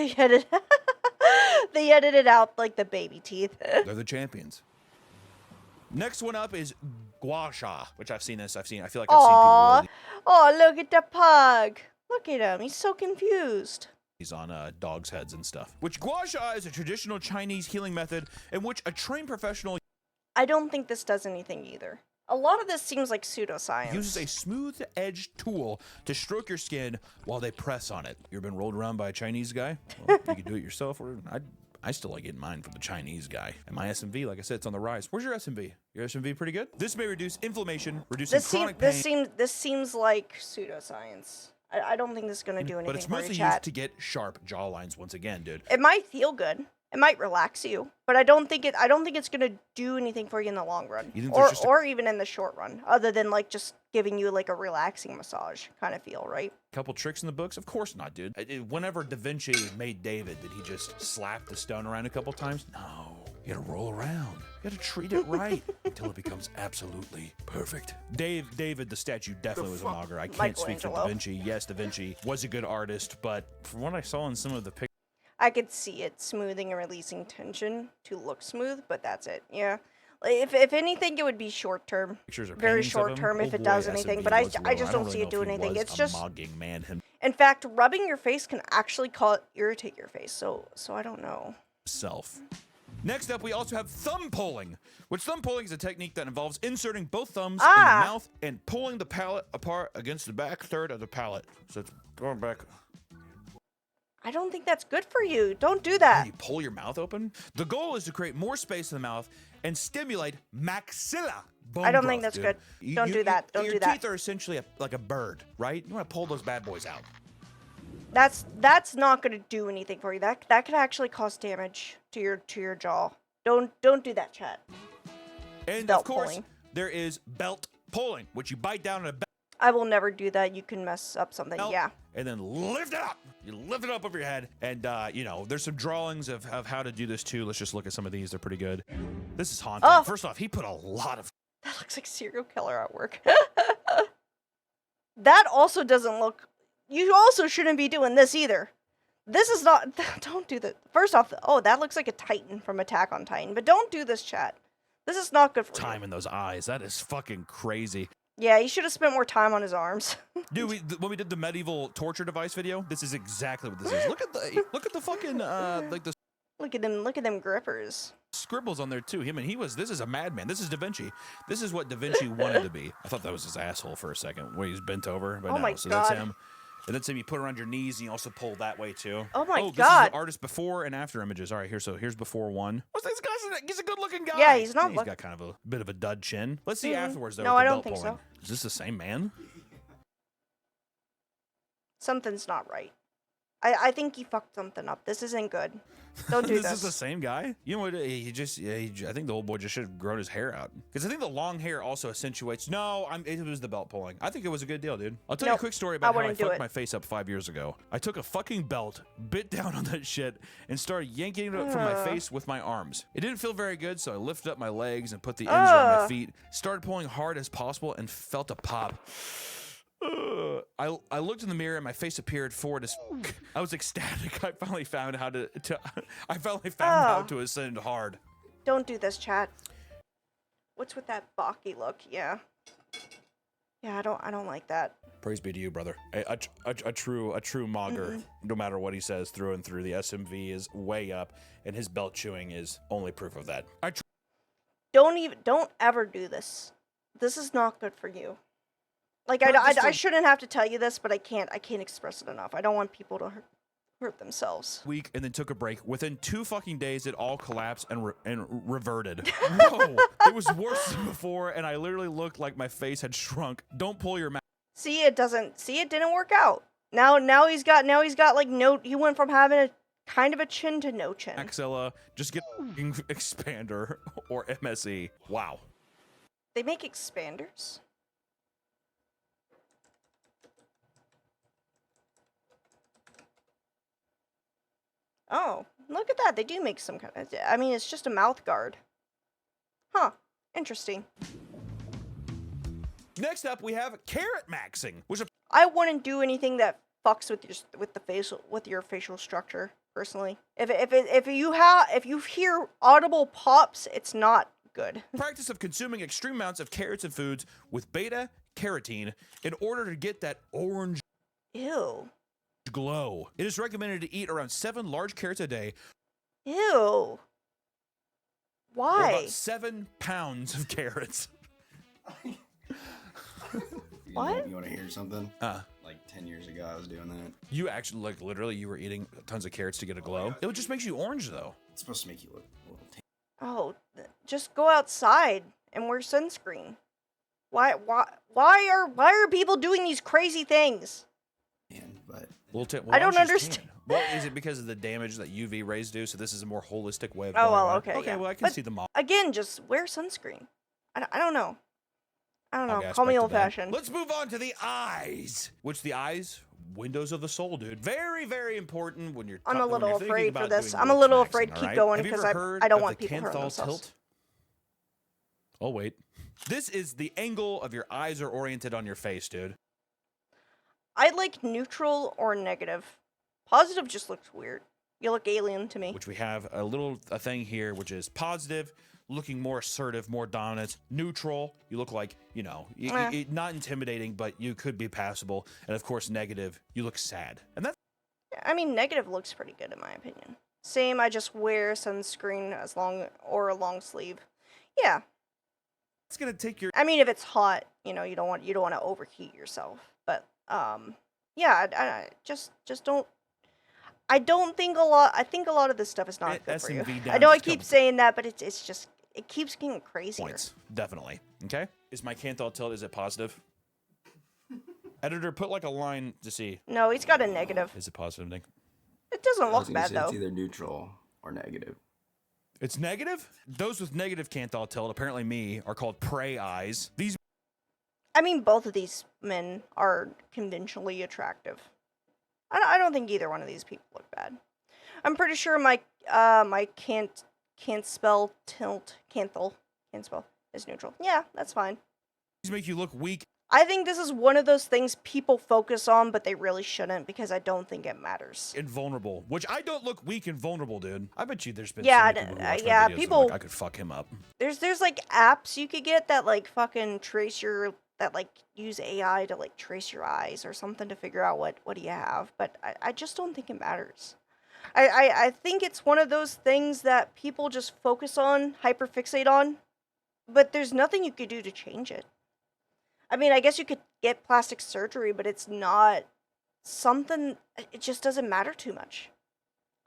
they edited out like the baby teeth. they're the champions. Next one up is gua sha, which I've seen this. I feel like I've seen people really Oh, look at the pug. Look at him. He's so confused. He's on dogs' heads and stuff. Which gua sha is a traditional Chinese healing method in which a trained professional I don't think this does anything either. A lot of this seems like pseudoscience. uses a smooth-edged tool to stroke your skin while they press on it. You ever been rolled around by a Chinese guy? Well, you can do it yourself, or I still like getting mine from the Chinese guy. And my SMV, like I said, it's on the rise. Where's your SMV? Your SMV pretty good? This may reduce inflammation, reducing chronic pain. This seems like pseudoscience. I don't think this is gonna do anything. But it's for your mostly chat. used to get sharp jawlines once again, dude. It might feel good. It might relax you, but I don't think it's gonna do anything for you in the long run, You think there's just or even in the short run, other than like just giving you like a relaxing massage kind of feel, right? Couple tricks in the books? Of course not, dude. Whenever Da Vinci made David, did he just slap the stone around a couple times? No. You gotta roll around. You gotta treat it right until it becomes absolutely perfect. David, the statue, definitely was a mogger. I can't speak for Da Vinci. Yes, Da Vinci was a good artist, but from what I saw in some of the pictures, I could see it smoothing and releasing tension to look smooth, but that's it. Yeah. Like, if anything, it would be short term. Very short term if it does anything, but I just don't see it doing anything. It's just mogging man in fact, rubbing your face can actually irritate your face. So I don't know. himself. Next up, we also have thumb pulling, which thumb pulling is a technique that involves inserting both thumbs in the mouth and pulling the palate apart against the back third of the palate. So it's going back. I don't think that's good for you. Don't do that. You pull your mouth open. The goal is to create more space in the mouth and stimulate maxilla bone I don't growth, think that's dude. good. Don't do that. Don't do Your that. teeth are essentially like a bird, right? You want to pull those bad boys out. That's not gonna do anything for you. That could actually cause damage to your jaw. Don't do that, chat. And Belt of course, pulling. there is belt pulling, which you bite down on a belt. I will never do that. You can mess up something. Yeah. And then lift it up. You lift it up over your head. And, you know, there's some drawings of how to do this too. Let's just look at some of these. They're pretty good. This is haunting. Oh. First off, he put a lot of... That looks like serial killer artwork. That also doesn't look... You also shouldn't be doing this either. This is not... Don't do that. First off, oh, that looks like a Titan from Attack on Titan. But don't do this, chat. This is not good for you. Time in those eyes. That is fucking crazy. Yeah, he should have spent more time on his arms. Dude, when we did the medieval torture device video, this is exactly what this is. Look at the fucking like the Look at them grippers. scribbles on there too. This is a madman. This is Da Vinci. This is what Da Vinci wanted to be. I thought that was his asshole for a second, where he's bent over, but Oh no. my So God. that's him. And then you put it around your knees, and you also pull that way too. Oh my This is God. the artist before and after images. All right, here's before one. What's this guy's? He's a good-looking guy. Yeah, he's not He's got kind of a bit of a dud chin. Let's see afterwards though. No, with I the don't belt think pulling. so. Is this the same man? Something's not right. I think he fucked something up. This isn't good. Don't do This is the same guy. You know what? I think the old boy just should have grown his hair out. Because I think the long hair also accentuates. No, it was the belt pulling. I think it was a good deal, dude. I'll tell you a quick story about how I fucked my face up 5 years ago. I took a fucking belt, bit down on that shit, and started yanking it up from my face with my arms. It didn't feel very good, so I lifted up my legs and put the ends around my feet, started pulling hard as possible, and felt a pop. I looked in the mirror and my face appeared forward as fuck. I was ecstatic. I finally found how to ascend hard. Don't do this, chat. What's with that Baki look? Yeah. Yeah, I don't like that. Praise be to you, brother. A true mogger. No matter what he says, through and through, the SMV is way up, and his belt chewing is only proof of that. Don't ever do this. This is not good for you. Like I shouldn't have to tell you this, but I can't express it enough. I don't want people to hurt themselves. Week and then took a break. Within 2 fucking days, it all collapsed and reverted. Whoa, it was worse than before, and I literally looked like my face had shrunk. Don't pull your mouth. See, it didn't work out. Now he's got like he went from having a kind of a chin to no chin. Axilla, just get expander or MSE. Wow. They make expanders? Oh, look at that. They do make some kind of... I mean, it's just a mouth guard. Huh. Interesting. Next up, we have carrot maxing, which... I wouldn't do anything that fucks with your facial structure, personally. If you hear audible pops, it's not good. Practice of consuming extreme amounts of carrots and foods with beta carotene in order to get that orange... Ew. Glow. It is recommended to eat around 7 large carrots a day. Ew. Why? Or about 7 pounds of carrots. What? You want to hear something? Like 10 years ago, I was doing that. You actually, like, literally, you were eating tons of carrots to get a glow. It just makes you orange, though. It's supposed to make you look a little tan. Oh, just go outside and wear sunscreen. Why are people doing these crazy things? But I don't understand. Well, is it because of the damage that UV rays do? So this is a more holistic way of Oh, going well, around? okay. Okay, yeah. well, I can But see the model. again, just wear sunscreen. I don't know. I don't know. Okay, Call me aspect of old that. fashioned. Let's move on to the eyes. Which the eyes, windows of the soul, dude. Very, very important when you're. I'm a when little you're thinking afraid for about this. doing I'm a little lip afraid to maxing, keep alright? going Have you because ever heard I don't of want the people hurting Canthal themselves. tilt? Oh wait, this is the angle of your eyes are oriented on your face, dude. I like neutral or negative. Positive just looks weird. You look alien to me. Which we have a thing here, which is positive, looking more assertive, more dominant. Neutral, you look like, you know, not intimidating, but you could be passable. And of course, negative, you look sad. And that's... I mean, negative looks pretty good in my opinion. Same, I just wear sunscreen or a long sleeve. Yeah. It's gonna take your... I mean, if it's hot, you know, you don't want to overheat yourself. But yeah, I just don't. I don't think a lot. I think a lot of this stuff is not good for you. SMV I know I down, keep saying that, but it's just it keeps getting crazier. Points, definitely. Okay, is my Canthal tilt? Is it positive? Editor, put like a line to see. No, he's got a negative. Is it positive, Nick? It doesn't look bad, though. It's either neutral or negative. It's negative? Those with negative canthal tilt, apparently me, are called prey eyes. These... I mean, both of these men are conventionally attractive. I don't think either one of these people look bad. I'm pretty sure my can't spell tilt canthal is neutral. Yeah, that's fine. These make you look weak. I think this is one of those things people focus on, but they really shouldn't, because I don't think it matters. And vulnerable, which I don't look weak and vulnerable, dude. I bet you there's been yeah, so many people who watch my videos people. Like, I could fuck him up. There's like apps you could get that like fucking use AI to like trace your eyes or something to figure out what do you have, but I just don't think it matters. I think it's one of those things that people just focus on, hyperfixate on, but there's nothing you could do to change it. I mean, I guess you could get plastic surgery, but it's not something, it just doesn't matter too much.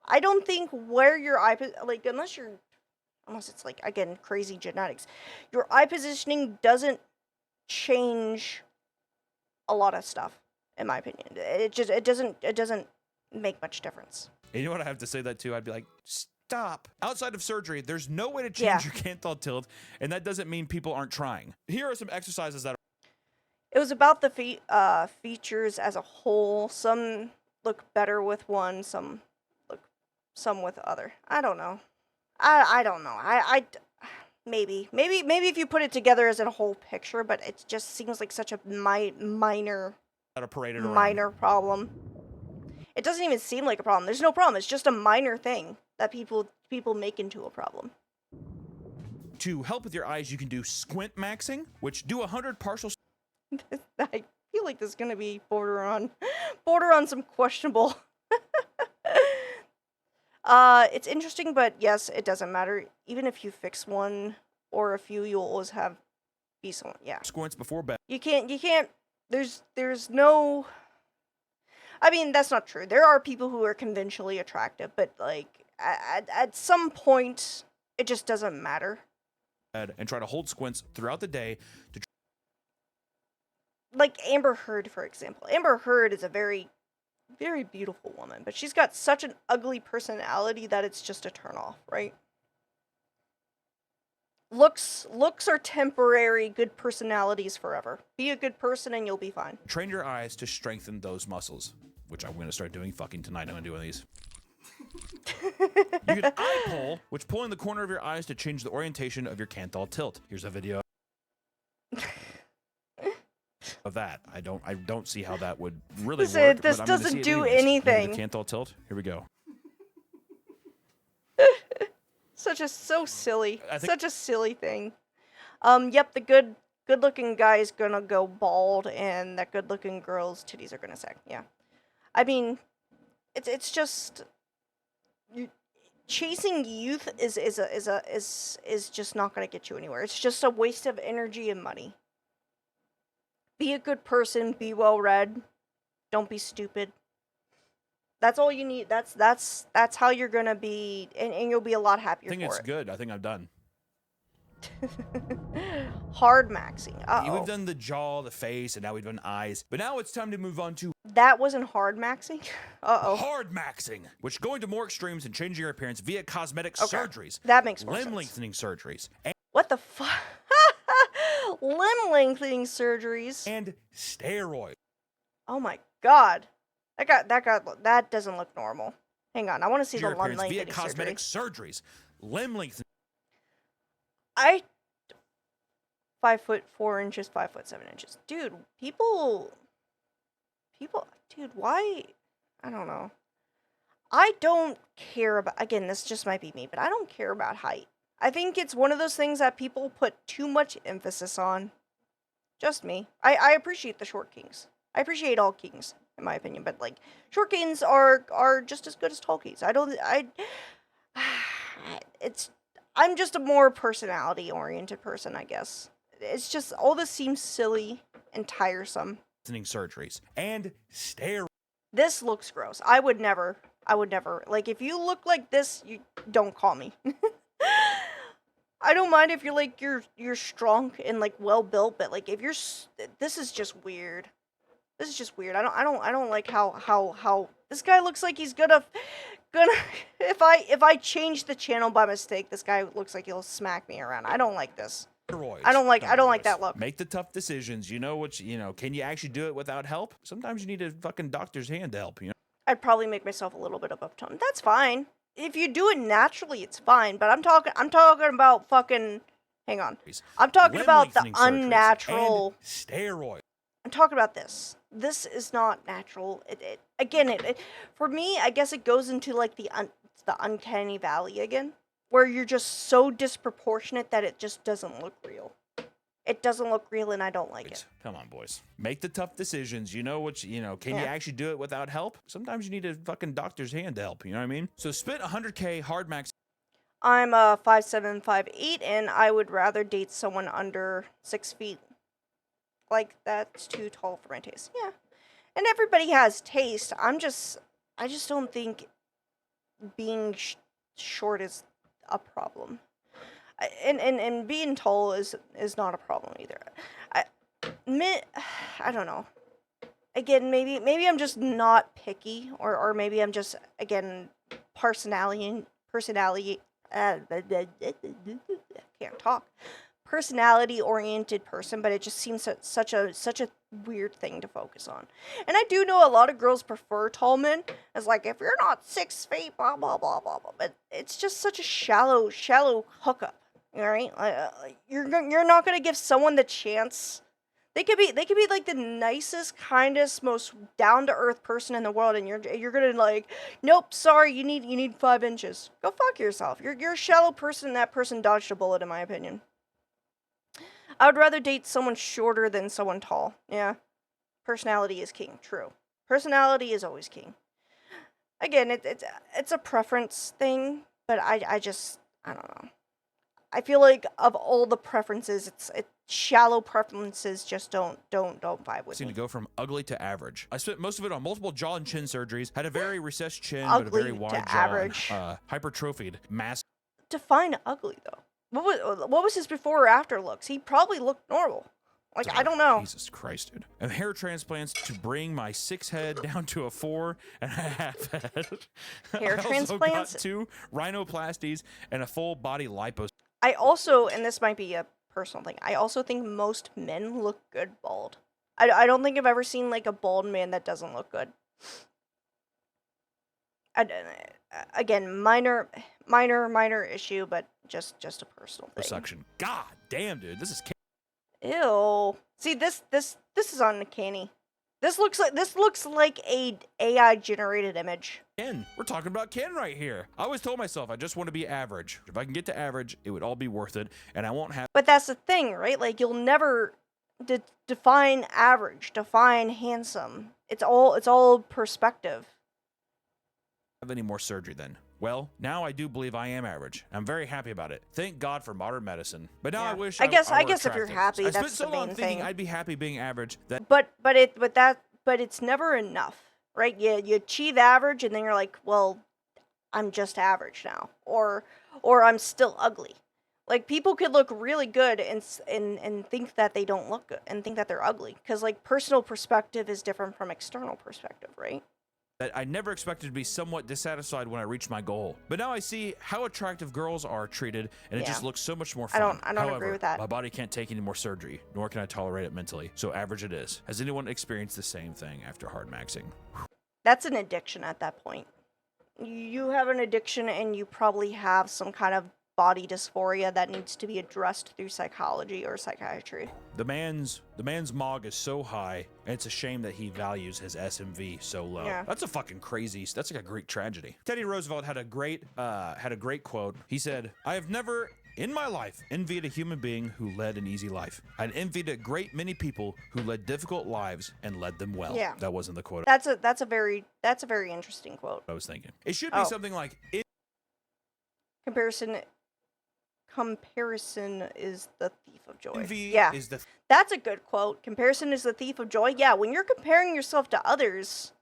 I don't think where your eye, like, unless it's like, again, crazy genetics, your eye positioning doesn't change a lot of stuff, in my opinion. It doesn't make much difference. And you know what I have to say that too? I'd be like, stop. Outside of surgery, there's no way to change your canthal tilt, and that doesn't mean people aren't trying. Here are some exercises that It was about the features as a whole. Some look better with one, some with other. I don't know. I don't know. Maybe if you put it together as a whole picture, but it just seems like such a minor problem. It doesn't even seem like a problem. There's no problem. It's just a minor thing that people make into a problem. To help with your eyes, you can do squint maxing, which do 100 partial. I feel like this is gonna be border on some questionable. It's interesting, but yes, it doesn't matter. Even if you fix one or a few, you'll always have be someone. Yeah. Squints before bed. You can't. There's no. I mean, that's not true. There are people who are conventionally attractive, but like at some point, it just doesn't matter. And try to hold squints throughout the day to. Like Amber Heard, for example. Amber Heard is a very, very beautiful woman, but she's got such an ugly personality that it's just a turnoff, right? Looks are temporary, good personalities forever. Be a good person and you'll be fine. Train your eyes to strengthen those muscles, which I'm going to start doing fucking tonight. I'm going to do one of these. You can eye pull, which pulling the corner of your eyes to change the orientation of your canthal tilt. Here's a video of that. I don't see how that would really work. This doesn't do anything. The canthal tilt. Here we go. So silly. Such a silly thing. Yep, the good-looking guy is gonna go bald, and that good-looking girl's titties are gonna sag. Yeah, I mean, it's just chasing youth is just not gonna get you anywhere. It's just a waste of energy and money. Be a good person. Be well-read. Don't be stupid. That's all you need. That's how you're gonna be, and you'll be a lot happier. I think it's good. I think I'm done. Hard maxing. We've done the jaw, the face, and now we've done eyes. But now it's time to move on to. That wasn't hard maxing. Hard maxing, which going to more extremes and changing your appearance via cosmetic surgeries. That makes more sense. Limb lengthening surgeries. What the fuck? Limb lengthening surgeries and steroids. Oh my god. That doesn't look normal. Hang on, I want to see the limb lengthening via cosmetic surgeries. Limb lengthening. 5'4" 5'7". Dude, people, dude, why? I don't know. I don't care about, again, this just might be me, but I don't care about height. I think it's one of those things that people put too much emphasis on. Just me. I appreciate the short kings. I appreciate all kings, in my opinion, but like short kings are just as good as tall kings. I'm just a more personality oriented person, I guess. It's just all this seems silly and tiresome. Surgeries and steroids. This looks gross. I would never. Like, if you look like this, you don't call me. I don't mind if you're strong and like well built, but like if this is just weird. This is just weird. I don't like how this guy looks like he's gonna if I change the channel by mistake, this guy looks like he'll smack me around. I don't like this. I don't like that look. Make the tough decisions. You know what? Can you actually do it without help? Sometimes you need a fucking doctor's hand to help. I'd probably make myself a little bit of uptone. That's fine. If you do it naturally, it's fine. But I'm talking about fucking. Hang on. I'm talking about the unnatural steroids. I'm talking about this. This is not natural. It for me, I guess it goes into like the uncanny valley again, where you're just so disproportionate that it just doesn't look real. It doesn't look real, and I don't like it. Come on, boys. Make the tough decisions. You know what? Can you actually do it without help? Sometimes you need a fucking doctor's hand to help. You know what I mean? So spit 100K hard max. I'm 5'7", 5'8", and I would rather date someone under 6 feet. Like, that's too tall for my taste. Yeah. And everybody has taste. I just don't think being short is a problem. And being tall is not a problem either. I don't know. Again, maybe I'm just not picky, or maybe I'm just, again, personality can't talk. Personality-oriented person, but it just seems such a weird thing to focus on. And I do know a lot of girls prefer tall men. It's like, if you're not 6 feet, blah blah blah blah blah. But it's just such a shallow hookup. All right, you're not gonna give someone the chance. They could be like the nicest, kindest, most down to earth person in the world, and you're gonna like, nope, sorry, you need 5 inches. Go fuck yourself. You're a shallow person, and that person dodged a bullet, in my opinion. I would rather date someone shorter than someone tall. Yeah. Personality is king. True. Personality is always king. Again, it's a preference thing, but I don't know. I feel like of all the preferences, it's shallow preferences just don't vibe with me. To go from ugly to average. I spent most of it on multiple jaw and chin surgeries. Had a very recessed chin, ugly but a very wide to jaw. Average. Hypertrophied mass. Define ugly though. What was his before or after looks? He probably looked normal. Like, I don't know. Jesus Christ, dude. And hair transplants to bring my 6 head down to a 4.5 head. Hair transplants? Got 2 rhinoplasties and a full body lipos. I also, and this might be a personal thing, I also think most men look good bald. I don't think I've ever seen like a bald man that doesn't look good. Again, minor issue, but just a personal thing. Suction. God damn, dude, this is. Ew. See, this is uncanny. This looks like a AI generated image. Ken, we're talking about Ken right here. I always told myself I just want to be average. If I can get to average, it would all be worth it, and I won't have. But that's the thing, right? Like, you'll never define average, define handsome. It's all perspective. Have any more surgery then? Well, now I do believe I am average. I'm very happy about it. Thank God for modern medicine. But now I wish I guess were if you're attractive. happy, I that's spent so the long main thinking thing. I'd be happy being average. But it's never enough, right? You achieve average, and then you're like, well, I'm just average now, or I'm still ugly. Like, people could look really good and think that they don't look good and think that they're ugly, because like personal perspective is different from external perspective, right? That I never expected to be somewhat dissatisfied when I reached my goal. But now I see how attractive girls are treated, and it just looks so much more fun. I don't However, agree with that. My body can't take any more surgery, nor can I tolerate it mentally. So average it is. Has anyone experienced the same thing after hard maxing? That's an addiction at that point. You have an addiction, and you probably have some kind of body dysphoria that needs to be addressed through psychology or psychiatry. The man's MOG is so high, and it's a shame that he values his SMV so low. Yeah. That's a fucking crazy. That's like a Greek tragedy. Teddy Roosevelt had a great quote. He said, "I have never in my life envied a human being who led an easy life. I'd envied a great many people who led difficult lives and led them well." Yeah. That wasn't the quote. That's a very interesting quote. I was thinking. It should be something like Comparison is the thief of joy. envy Yeah. is the That's a good quote. Comparison is the thief of joy. Yeah, when you're comparing yourself to others,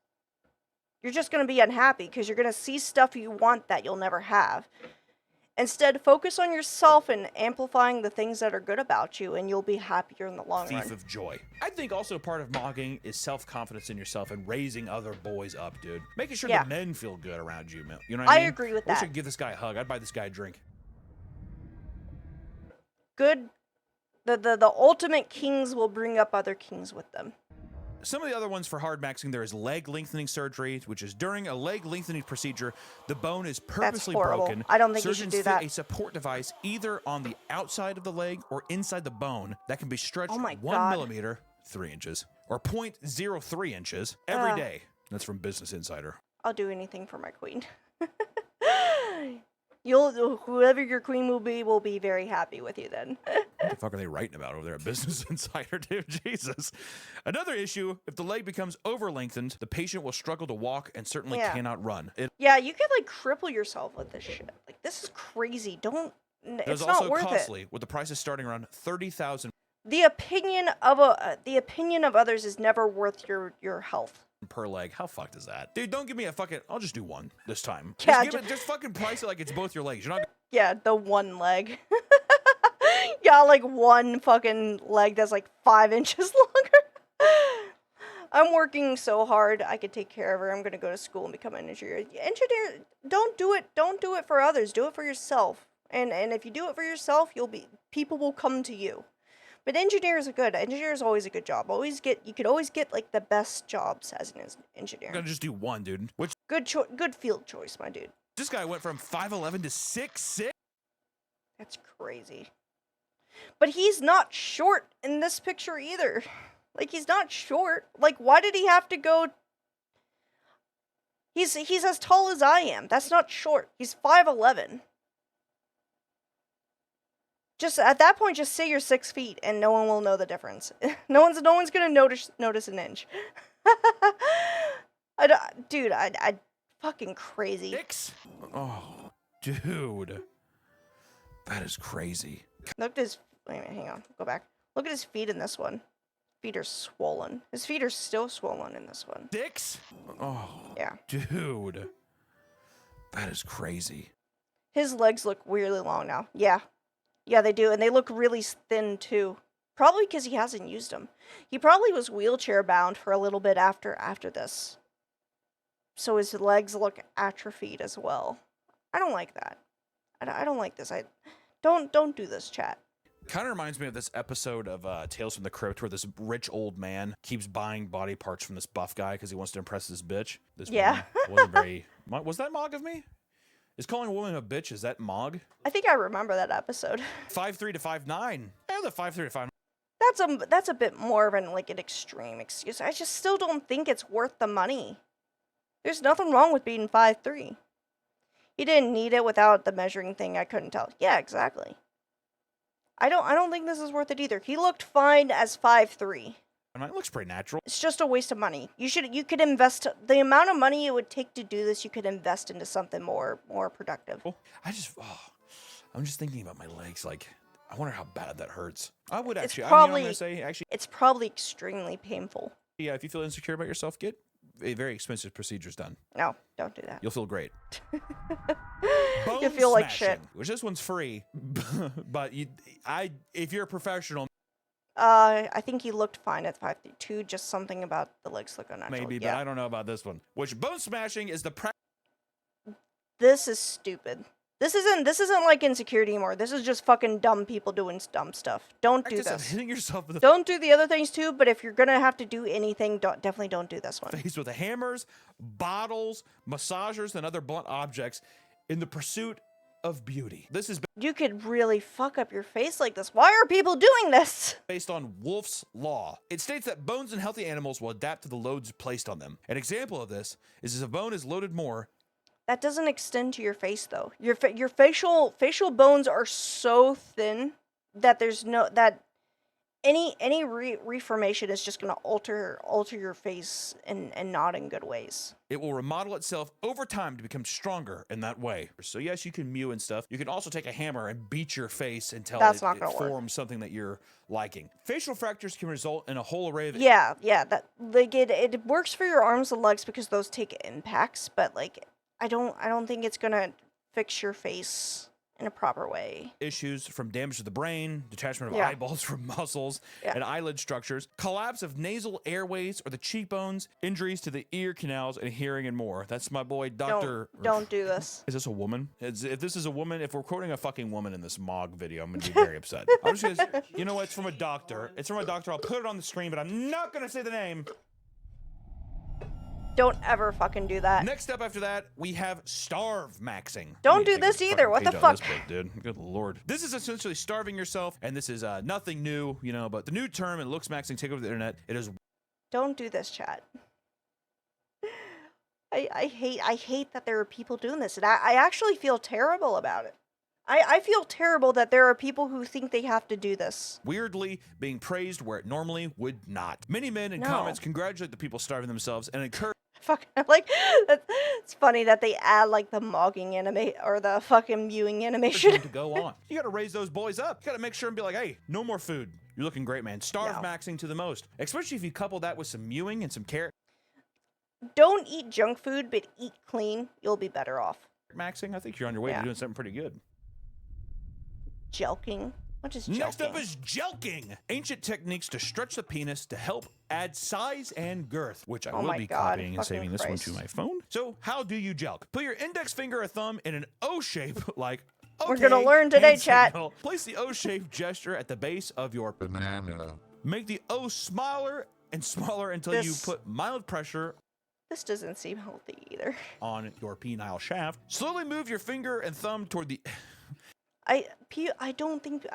you're just going to be unhappy because you're going to see stuff you want that you'll never have. Instead, focus on yourself and amplifying the things that are good about you, and you'll be happier in the long run. Thief of joy. I think also part of mogging is self-confidence in yourself and raising other boys up, dude. Making sure the men feel good around you, man. You know what I mean? I agree with I wish I that. could give this guy a hug. I'd buy this guy a drink. Good. The ultimate kings will bring up other kings with them. Some of the other ones for hard maxing, there is leg lengthening surgery, which is during a leg lengthening procedure, the bone is purposely broken. I don't think you Surgeons should do that. fit a support device either on the outside of the leg or inside the bone that can be stretched 1 millimeter, 3 inches, or 0.03 inches every day. That's from Business Insider. I'll do anything for my queen. Whoever your queen will be very happy with you then. What the fuck are they writing about over there at Business Insider, dude? Jesus. Another issue, if the leg becomes over-lengthened, the patient will struggle to walk and certainly cannot run. Yeah, you could like cripple yourself with this shit. Like, this is crazy. It's not worth it. Costly, with the prices starting around $30,000 The opinion of others is never worth your health. per leg. How fucked is that? Dude, don't give me a fucking... I'll just do one this time. Yeah, just fucking price it like it's both your legs. You're not... Yeah, the one leg. Yeah, like one fucking leg that's like 5 inches longer. I'm working so hard. I could take care of her. I'm gonna go to school and become an engineer. Don't do it for others. Do it for yourself. And if you do it for yourself, people will come to you. But engineers are good. Engineer is always a good job. You could always get like the best jobs as an engineer. I'm gonna just do one, dude. Which good field choice, my dude. This guy went from 5'11" to 6'6". That's crazy. But he's not short in this picture either. Like, he's not short. Like, why did he have to go? He's as tall as I am. That's not short. He's 5'11". Just at that point, just say you're 6 feet, and no one will know the difference. no one's gonna notice an inch. Dude, I fucking crazy. 6? Oh, dude, that is crazy. Look at his. Wait a minute, hang on. Go back. Look at his feet in this one. Feet are swollen. His feet are still swollen in this one. 6? Oh, yeah, dude, that is crazy. His legs look weirdly long now. Yeah, they do, and they look really thin too. Probably because he hasn't used them. He probably was wheelchair bound for a little bit after this. So his legs look atrophied as well. I don't like that. I don't like this. Don't do this, chat. Kind of reminds me of this episode of Tales from the Crypt where this rich old man keeps buying body parts from this buff guy because he wants to impress this bitch. This yeah. wasn't very... Was that Mog of me? Is calling a woman a bitch, is that Mog? I think I remember that episode. 5'3" to 5'9". Yeah, the 5'3" to 5'9". That's a bit more of an extreme excuse. I just still don't think it's worth the money. There's nothing wrong with being 5'3". He didn't need it without the measuring thing. I couldn't tell. Yeah, exactly. I don't think this is worth it either. He looked fine as 5'3". It looks pretty natural. It's just a waste of money. You could invest the amount of money it would take to do this. You could invest into something more productive. I'm just thinking about my legs. Like, I wonder how bad that hurts. I would actually. It's probably extremely painful. Yeah, if you feel insecure about yourself, get a very expensive procedures done. No, don't do that. You'll feel great. You'll feel like shit. Which this one's free, but if you're a professional. I think he looked fine at 5'2". Just something about the legs look unnatural. Maybe, but I don't know about this one. Which bone smashing is the This is stupid. This isn't like insecurity anymore. This is just fucking dumb people doing dumb stuff. Don't do this. Hitting yourself with don't do the other things too. But if you're gonna have to do anything, definitely don't do this one. Face with the hammers, bottles, massagers, and other blunt objects in the pursuit of beauty. This is you could really fuck up your face like this. Why are people doing this? Based on Wolff's Law. It states that bones in healthy animals will adapt to the loads placed on them. An example of this is if a bone is loaded more. That doesn't extend to your face though. Your facial bones are so thin that there's no any reformation is just gonna alter your face and not in good ways. It will remodel itself over time to become stronger in that way. So yes, you can mew and stuff. You can also take a hammer and beat your face until it forms something that you're liking. Facial fractures can result in a whole array of that like it works for your arms and legs because those take impacts, but like I don't think it's gonna fix your face in a proper way. Issues from damage to the brain, detachment of Yeah. eyeballs from muscles Yeah. and eyelid structures, collapse of nasal airways or the cheekbones, injuries to the ear canals and hearing and more. That's my boy, Dr. Don't do this. Is this a woman? If this is a woman, if we're quoting a fucking woman in this MOG video, I'm going to be very upset. I'm just going to, you know what? It's from a doctor. It's from a doctor. I'll put it on the screen, but I'm not going to say the name. Don't ever fucking do that. Next up after that, we have starve maxing. Don't do this either. What the fuck? Dude. Good lord. This is essentially starving yourself, and this is nothing new, you know, but the new term in looks maxing take over the internet. It is. Don't do this, chat. I hate that there are people doing this, and I actually feel terrible about it. I feel terrible that there are people who think they have to do this. Weirdly being praised where it normally would not. Many men in No. comments congratulate the people starving themselves and encourage. Fucking like, it's funny that they add like the mogging anime or the fucking mewing animation. to go on. You got to raise those boys up. You got to make sure and be like, hey, no more food. You're looking great, man. Starve maxing to the most. Especially if you couple that with some mewing and some carrot. Don't eat junk food, but eat clean. You'll be better off. Maxing, I think you're on your way to doing something pretty good. Jelking. What is jelking? Next up is jelking. Ancient techniques to stretch the penis to help add size and girth, which I will be copying and saving this one to my phone. So how do you jelk? Put your index finger or thumb in an O shape, like We're gonna learn today, hand chat. signal. Place the O-shaped gesture at the base of your banana. Make the O smaller and smaller until you put mild pressure. This doesn't seem healthy either. On your penile shaft. Slowly move your finger and thumb toward the. I don't think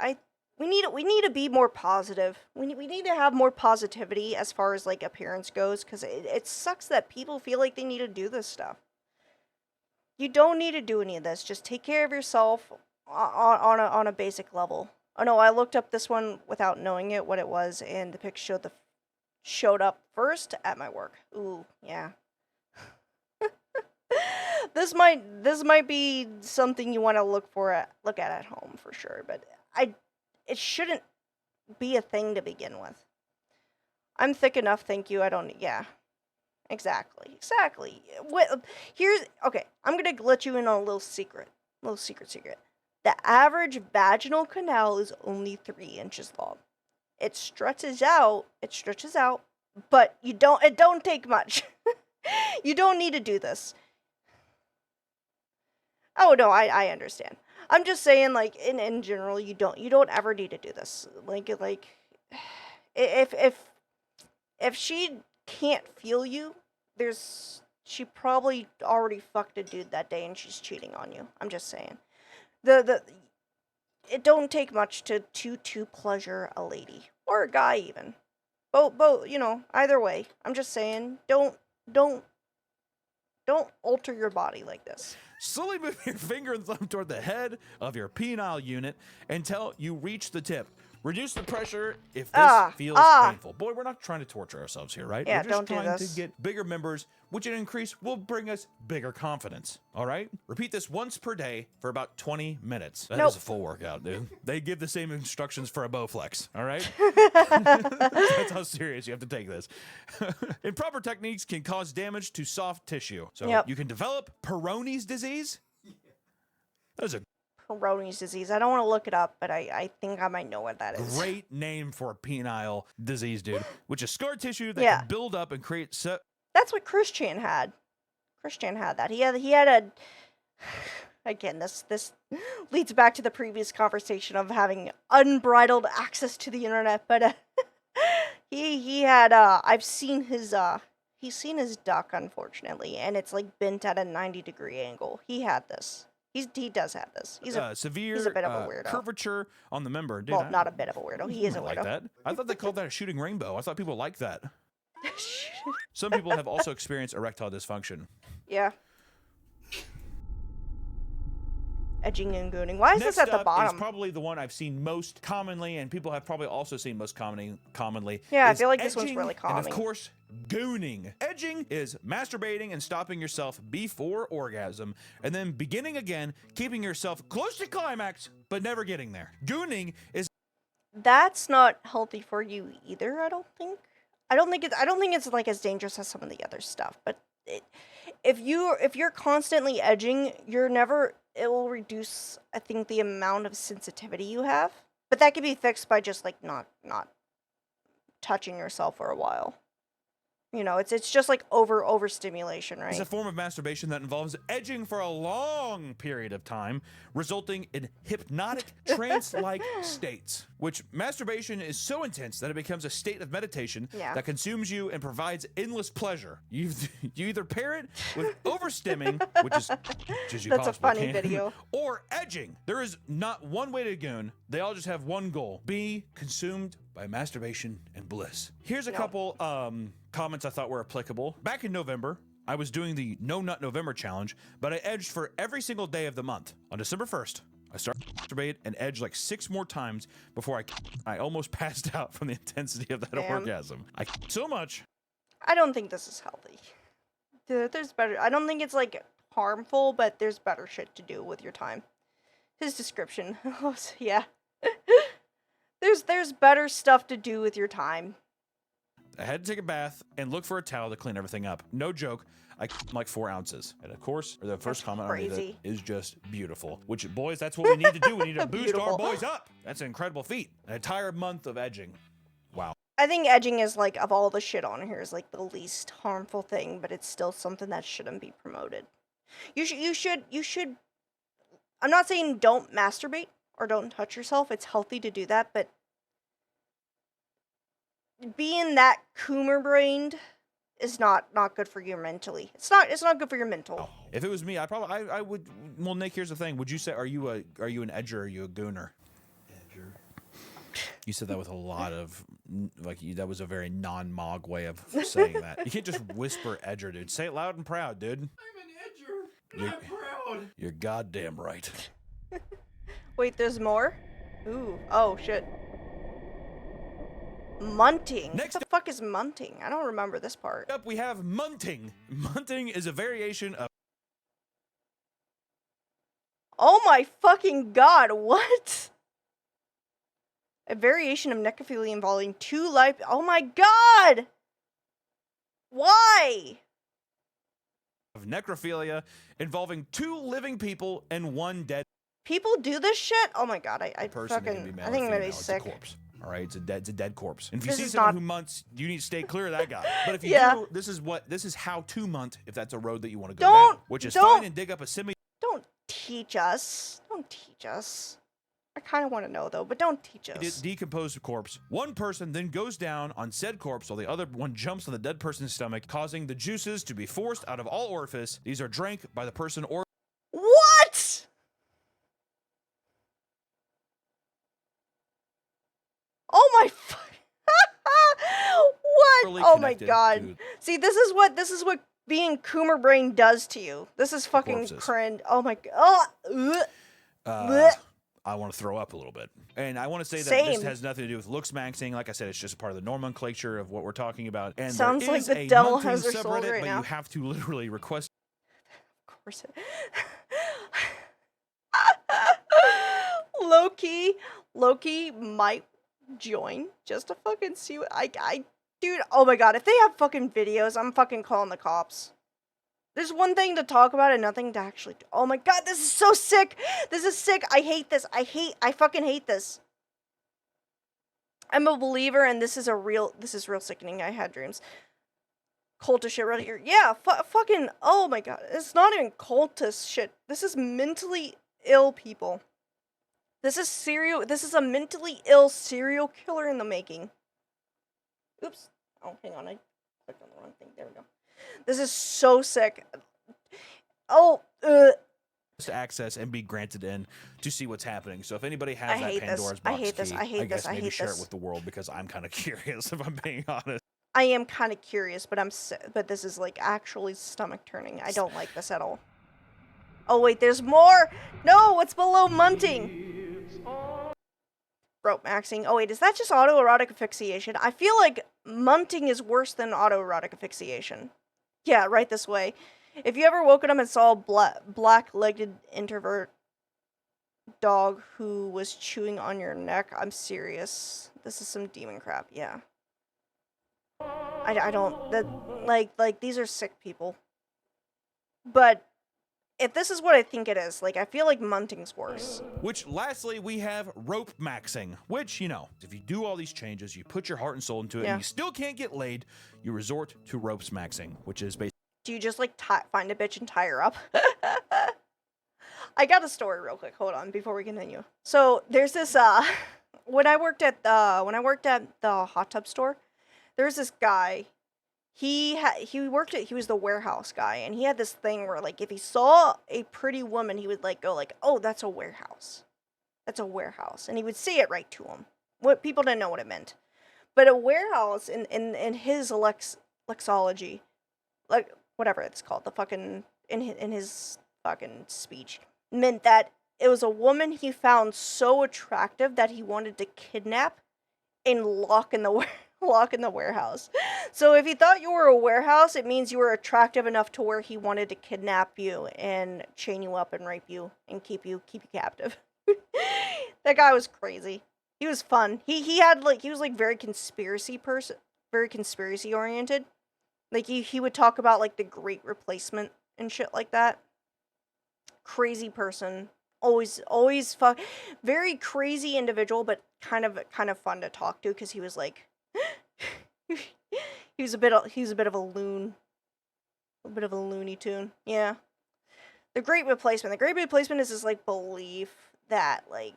we need to be more positive. We need to have more positivity as far as like appearance goes, because it sucks that people feel like they need to do this stuff. You don't need to do any of this. Just take care of yourself on a basic level. Oh no, I looked up this one without knowing what it was, and the pic showed up first at my work. Ooh, yeah. This might be something you want to look at home for sure, but it shouldn't be a thing to begin with. I'm thick enough, thank you. I don't. Yeah, exactly. Okay. I'm gonna let you in on a little secret. Secret. The average vaginal canal is only 3 inches long. It stretches out, but it don't take much. You don't need to do this. Oh no, I understand. I'm just saying, like, in general, you don't ever need to do this. Like if she can't feel you, she probably already fucked a dude that day and she's cheating on you. I'm just saying. It don't take much to pleasure a lady or a guy even. Both, you know, either way. I'm just saying, don't alter your body like this. Slowly move your finger and thumb toward the head of your penile unit until you reach the tip. Reduce the pressure if this feels painful. Boy, we're not trying to torture ourselves here, right? Yeah, we're just don't do trying this. to get bigger members, which in increase will bring us bigger confidence. All right? Repeat this once per day for about 20 minutes. That is a full workout, dude. They give the same instructions for a Bowflex, all right? That's how serious you have to take this. Improper techniques can cause damage to soft tissue. So you can develop Peyronie's disease. That is a Peyronie's disease. I don't want to look it up, but I think I might know what that is. great name for a penile disease, dude. Which is scar tissue that can build up and create. That's what Christian had. Christian had that. He had a. Again, this leads back to the previous conversation of having unbridled access to the internet, but he had I've seen his he's seen his duck, unfortunately, and it's like bent at a 90-degree angle. He had this. He does have this. He's a severe he's a bit of a weirdo. Curvature on the member. Dude, well, not a bit of a weirdo. He is a weirdo. Like that. I thought they called that a shooting rainbow. I thought people liked that. Some people have also experienced erectile dysfunction. Yeah. Edging and gooning. Why is Next this at the up bottom? is probably the one I've seen most commonly, and people have probably also seen most commonly. Yeah, I is feel like this one's edging really common. And of course, gooning. Edging is masturbating and stopping yourself before orgasm, and then beginning again, keeping yourself close to climax, but never getting there. Gooning is. That's not healthy for you either. I don't think it's like as dangerous as some of the other stuff. But if you're constantly edging, you're never. it will reduce, I think, the amount of sensitivity you have. But that can be fixed by just like not touching yourself for a while. You know, it's just like overstimulation, right? It's a form of masturbation that involves edging for a long period of time, resulting in hypnotic, trance-like states. Which masturbation is so intense that it becomes a state of meditation that consumes you and provides endless pleasure. You either pair it with overstimming, which is just you That's a funny can, video. or edging. There is not one way to goon. They all just have one goal: be consumed by masturbation and bliss. Here's a couple comments I thought were applicable. Back in November, I was doing the No Nut November challenge, but I edged for every single day of the month. On December 1st, I started to masturbate and edged like 6 more times before I almost passed out from the intensity of that orgasm. I so much. I don't think this is healthy. There's better. I don't think it's like harmful, but there's better shit to do with your time. His description. Yeah. There's better stuff to do with your time. I had to take a bath and look for a towel to clean everything up. No joke, I like 4 ounces. And of course, the first comment underneath it is just beautiful. Which, boys, that's what we need to do. We need to boost our boys up. That's an incredible feat. An entire month of edging. Wow. I think edging is like, of all the shit on here, is like the least harmful thing, but it's still something that shouldn't be promoted. You should. I'm not saying don't masturbate or don't touch yourself. It's healthy to do that, but being that Coomer-brained is not good for you mentally. It's not good for your mental. If it was me, I would. Well, Nick, here's the thing. Would you say are you an edger or are you a gooner? Edger. You said that with a lot of that was a very non-mog way of saying that. You can't just whisper edger, dude. Say it loud and proud, dude. I'm an edger. I'm proud. You're goddamn right. Wait, there's more? Ooh. Oh shit. Munting. What the fuck is munting? I don't remember this part. Up, we have munting. Munting is a variation of. Oh my fucking god! What? A variation of necrophilia involving 2 life. Oh my god! Why? Of necrophilia involving 2 living people and 1 dead. People do this shit? Oh my god! I person fucking. Be I think I'm gonna be it's sick. a corpse. All right, it's a dead corpse. And if you This see is someone not- who munts, you need to stay clear of that guy. But if you do, this is how to munt if that's a road that you want to go down, which is fine and dig up a semi. Don't teach us. Don't teach us. I kind of want to know though, but don't teach us. Decomposed corpse. One person then goes down on said corpse while the other one jumps on the dead person's stomach, causing the juices to be forced out of all orifice. These are drank by the person or. What? Oh my what? Oh my god. See, this is what being Coomer brain does to you. This is fucking cringe. Oh my god. I want to throw up a little bit. And I want to say that this has nothing to do with looks maxing. Like I said, it's just a part of the nomenclature of what we're talking about. And sounds there like is the a devil munting has their soul subreddit, right but now. you have to literally request. Of course it. Loki might join just to fucking see what dude, oh my god, if they have fucking videos, I'm fucking calling the cops. There's one thing to talk about and nothing to actually do. Oh my god, this is so sick. This is sick. I hate this. I fucking hate this. I'm a believer and this is real sickening. I had dreams. Cultist shit right here. Yeah, fucking, oh my god. It's not even cultist shit. This is mentally ill people. This is a mentally ill serial killer in the making. Oops. Oh, hang on. I clicked on the wrong thing. There we go. This is so sick. Oh, access and be granted in to see what's happening. So if anybody has that Pandora's box key, I guess maybe share it with the world because I'm kind of curious if I'm being honest. I am kind of curious, but this is like actually stomach turning. I don't like this at all. Oh wait, there's more. No, what's below munting? Rope maxing. Oh wait, is that just autoerotic asphyxiation? I feel like munting is worse than autoerotic asphyxiation. Yeah, right this way. If you ever woken up and saw a black-legged introvert dog who was chewing on your neck, I'm serious. This is some demon crap. Yeah. I don't. Like these are sick people. But if this is what I think it is, like, I feel like munting's worse. Which, lastly, we have rope maxing, which, you know, if you do all these changes, you put your heart and soul into it, and you still can't get laid, you resort to ropes maxing, which is basically... Do you just, like, find a bitch and tie her up? I got a story real quick. Hold on, before we continue. So, there's this, when I worked at the hot tub store, there's this guy. He was the warehouse guy, and he had this thing where, like, if he saw a pretty woman, he would, like, go, like, oh, that's a warehouse. That's a warehouse. And he would say it right to him. What people didn't know what it meant. But a warehouse, in his lexology, like, whatever it's called, the fucking, in his fucking speech, meant that it was a woman he found so attractive that he wanted to kidnap and lock in the warehouse. So if he thought you were a warehouse, it means you were attractive enough to where he wanted to kidnap you and chain you up and rape you and keep you captive. That guy was crazy. He was fun. He was like very conspiracy oriented. Like he would talk about like the Great Replacement and shit like that. Crazy person. Always very crazy individual, but kind of fun to talk to because he was like he was a bit of a loon. A bit of a Looney Tune. Yeah. The Great Replacement. The Great Replacement is this like belief that like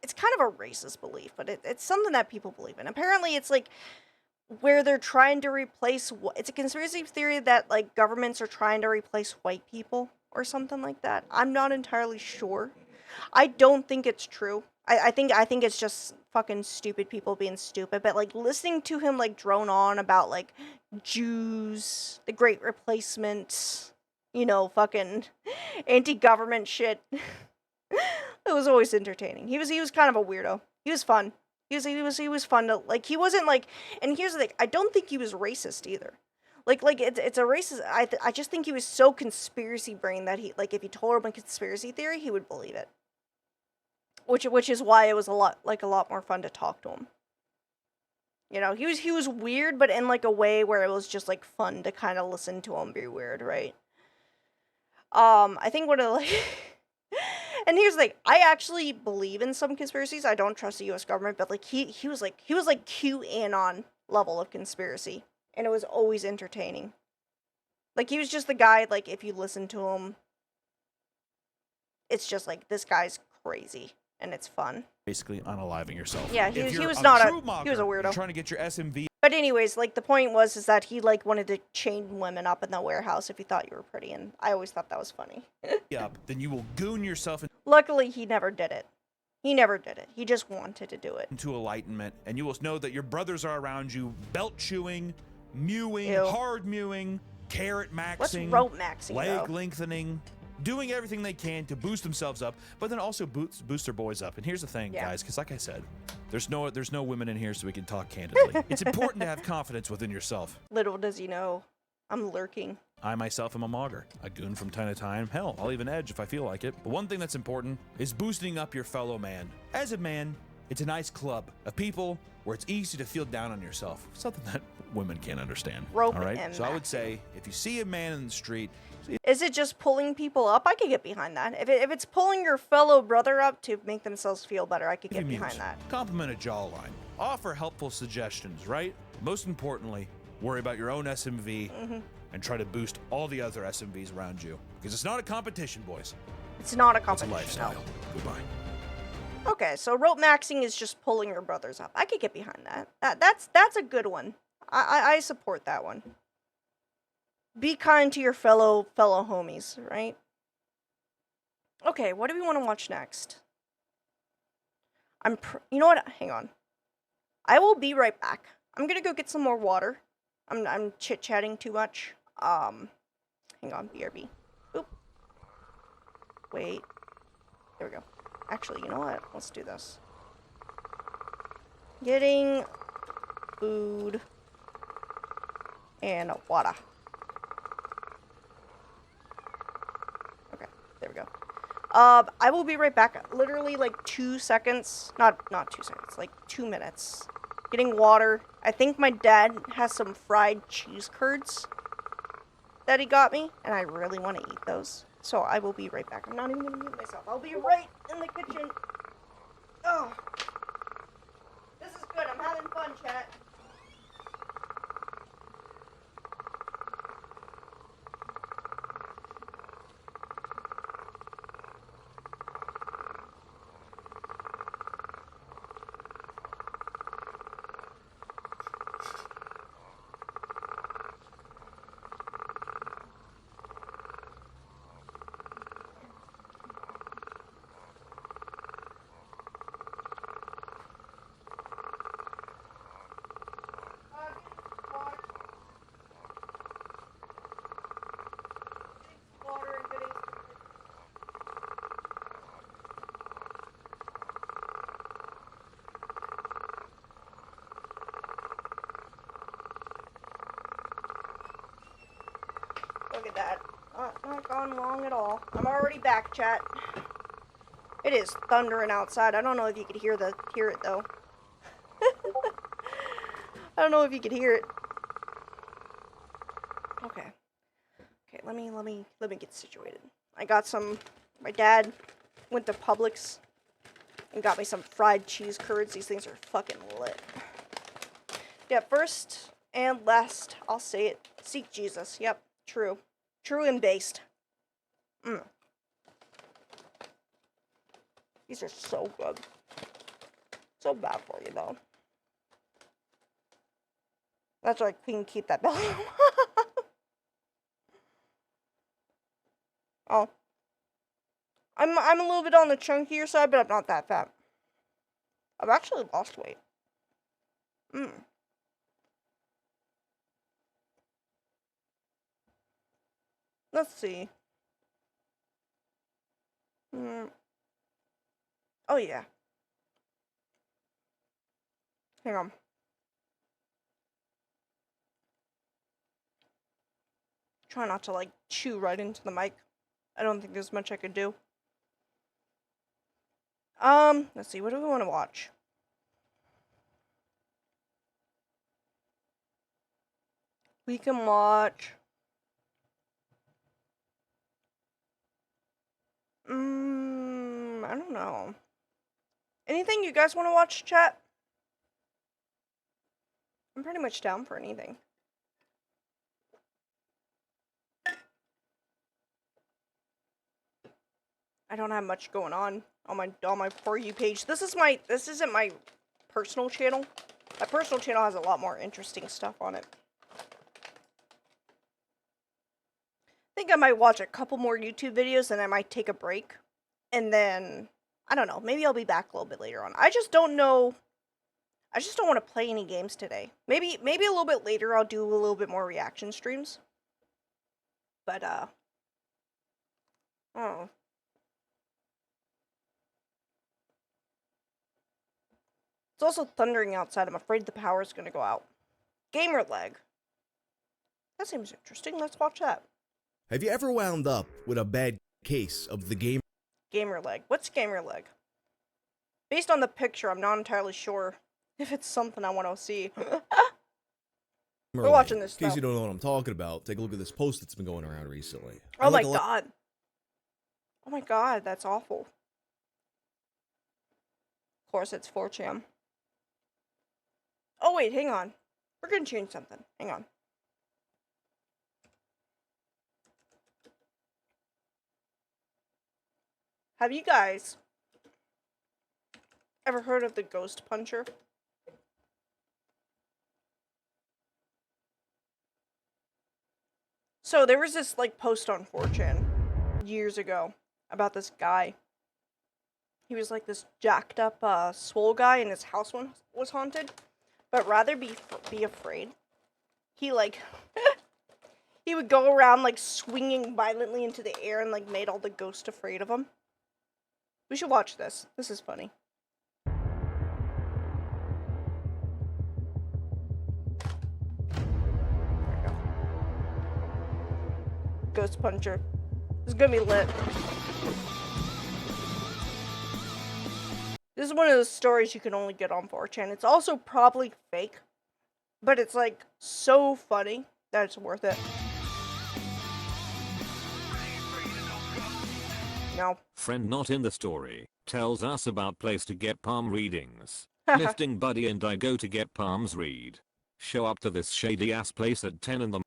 it's kind of a racist belief, but it's something that people believe in. Apparently it's like where they're trying to replace it's a conspiracy theory that like governments are trying to replace white people or something like that. I'm not entirely sure. I don't think it's true. I think it's just fucking stupid people being stupid, but like listening to him like drone on about like Jews, the Great Replacement, you know, fucking anti-government shit. It was always entertaining. He was kind of a weirdo. He was fun. He was fun to like. He wasn't like. And here's the thing. I don't think he was racist either. Like it's a racist. I just think he was so conspiracy brain that he like if you told him a conspiracy theory, he would believe it. Which is why it was a lot more fun to talk to him. You know, he was weird, but in like a way where it was just like fun to kind of listen to him be weird, right? I think one of the like. And here's the thing, I actually believe in some conspiracies. I don't trust the U.S. government, but like he was like QAnon level of conspiracy, and it was always entertaining. Like he was just the guy. Like if you listen to him, it's just like this guy's crazy, and it's fun. Basically unaliving yourself. Yeah, he was not a he was a weirdo. Trying to get your SMV. But anyways, like the point was that he like wanted to chain women up in the warehouse if he thought you were pretty, and I always thought that was funny. Then you will goon yourself Luckily, he never did it. He never did it. He just wanted to do it. into enlightenment, and you will know that your brothers are around you, belt chewing, mewing, Ew. hard mewing, carrot maxing, What's rope maxing, leg though? lengthening, doing everything they can to boost themselves up, but then also boost their boys up. And here's the thing, guys, because like I said, there's no women in here, so we can talk candidly. It's important to have confidence within yourself. Little does he know, I'm lurking. I myself am a mogger. I goon from time to time. Hell, I'll even edge if I feel like it. But one thing that's important is boosting up your fellow man. As a man, it's a nice club of people where it's easy to feel down on yourself. Something that women can't understand. Rope all right? and So I would say, if you see a man in the street... Is it just pulling people up? I could get behind that. If it's pulling your fellow brother up to make themselves feel better, I could get behind that. Compliment a jawline. Offer helpful suggestions, right? Most importantly, worry about your own SMV and try to boost all the other SMVs around you. Because it's not a competition, boys. It's not a It's a competition. lifestyle. No. Goodbye. Okay, so rope maxing is just pulling your brothers up. I could get behind that. That's a good one. I support that one. Be kind to your fellow homies, right? Okay, what do we want to watch next? You know what? Hang on. I will be right back. I'm gonna go get some more water. I'm chit-chatting too much. Hang on, BRB. Oop. Wait. There we go. Actually, you know what? Let's do this. Getting food and water. Okay, there we go. I will be right back. Literally like 2 seconds. Not 2 seconds, like 2 minutes. Getting water. I think my dad has some fried cheese curds that he got me, and I really want to eat those. So I will be right back. I'm not even gonna mute myself. I'll be right in the kitchen. Oh. This is good. I'm having fun, chat. Look at that. Not gone long at all. I'm already back, chat. It is thundering outside. I don't know if you could hear it though. I don't know if you could hear it. Okay. Okay, let me get situated. I got some. My dad went to Publix and got me some fried cheese curds. These things are fucking lit. Yeah, first and last, I'll say it. Seek Jesus. Yep, true. True and based. These are so good. So bad for you, though. That's why Queen keep that belly. Oh. I'm a little bit on the chunkier side, but I'm not that fat. I've actually lost weight. Let's see. Oh, yeah. Hang on. Try not to, like, chew right into the mic. I don't think there's much I could do. Let's see. What do we want to watch? We can watch... I don't know. Anything you guys want to watch, chat? I'm pretty much down for anything. I don't have much going on my For You page. This isn't my personal channel. My personal channel has a lot more interesting stuff on it. I think I might watch a couple more YouTube videos and I might take a break. And then, I don't know, maybe I'll be back a little bit later on. I just don't know. I just don't want to play any games today. Maybe a little bit later I'll do a little bit more reaction streams. But, oh. It's also thundering outside. I'm afraid the power's gonna go out. Gamer leg. That seems interesting. Let's watch that. Have you ever wound up with a bad case of the gamer leg? What's gamer leg? Based on the picture, I'm not entirely sure if it's something I want to see. We're watching this stuff. In case you don't know what I'm talking about, take a look at this post that's been going around recently. Oh my god. Oh my god, that's awful. Of course, it's 4chan. Oh wait, hang on. We're gonna change something. Hang on. Have you guys ever heard of the ghost puncher? So there was this like post on 4chan years ago about this guy. He was like this jacked up swole guy and his house was haunted. But rather be afraid, he like he would go around like swinging violently into the air and like made all the ghosts afraid of him. We should watch this. This is funny. There we go. Ghost puncher. This is gonna be lit. This is one of those stories you can only get on 4chan. It's also probably fake, but it's like so funny that it's worth it. No. Friend not in the story tells us about place to get palm readings. Lifting buddy and I go to get palms read. Show up to this shady ass place at 10 in the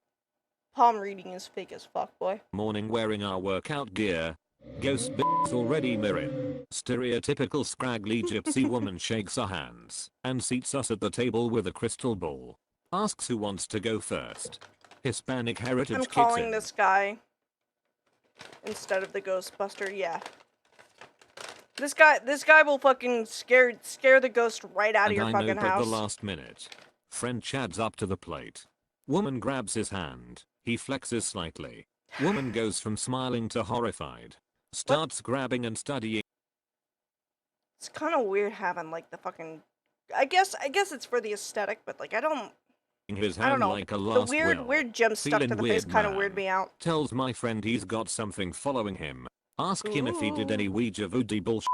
Palm reading is fake as fuck, boy. morning wearing our workout gear. Ghost bitch already mirroring. Stereotypical scraggly gypsy woman shakes our hands and seats us at the table with a crystal ball. Asks who wants to go first. Hispanic heritage I'm kicks calling in. this guy instead of the Ghostbuster, yeah. This guy will fucking scare the ghost right out of your fucking At house. the last minute. Friend chads up to the plate. Woman grabs his hand. He flexes slightly. Woman goes from smiling to horrified. Starts grabbing and studying. It's kind of weird having like the fucking. I guess it's for the aesthetic, but like I don't know. Like a last the weird gem stuck to the face kind of weirded me out. Tells my friend he's got something following him. Ask him if he did any Ouija voodoo bullshit.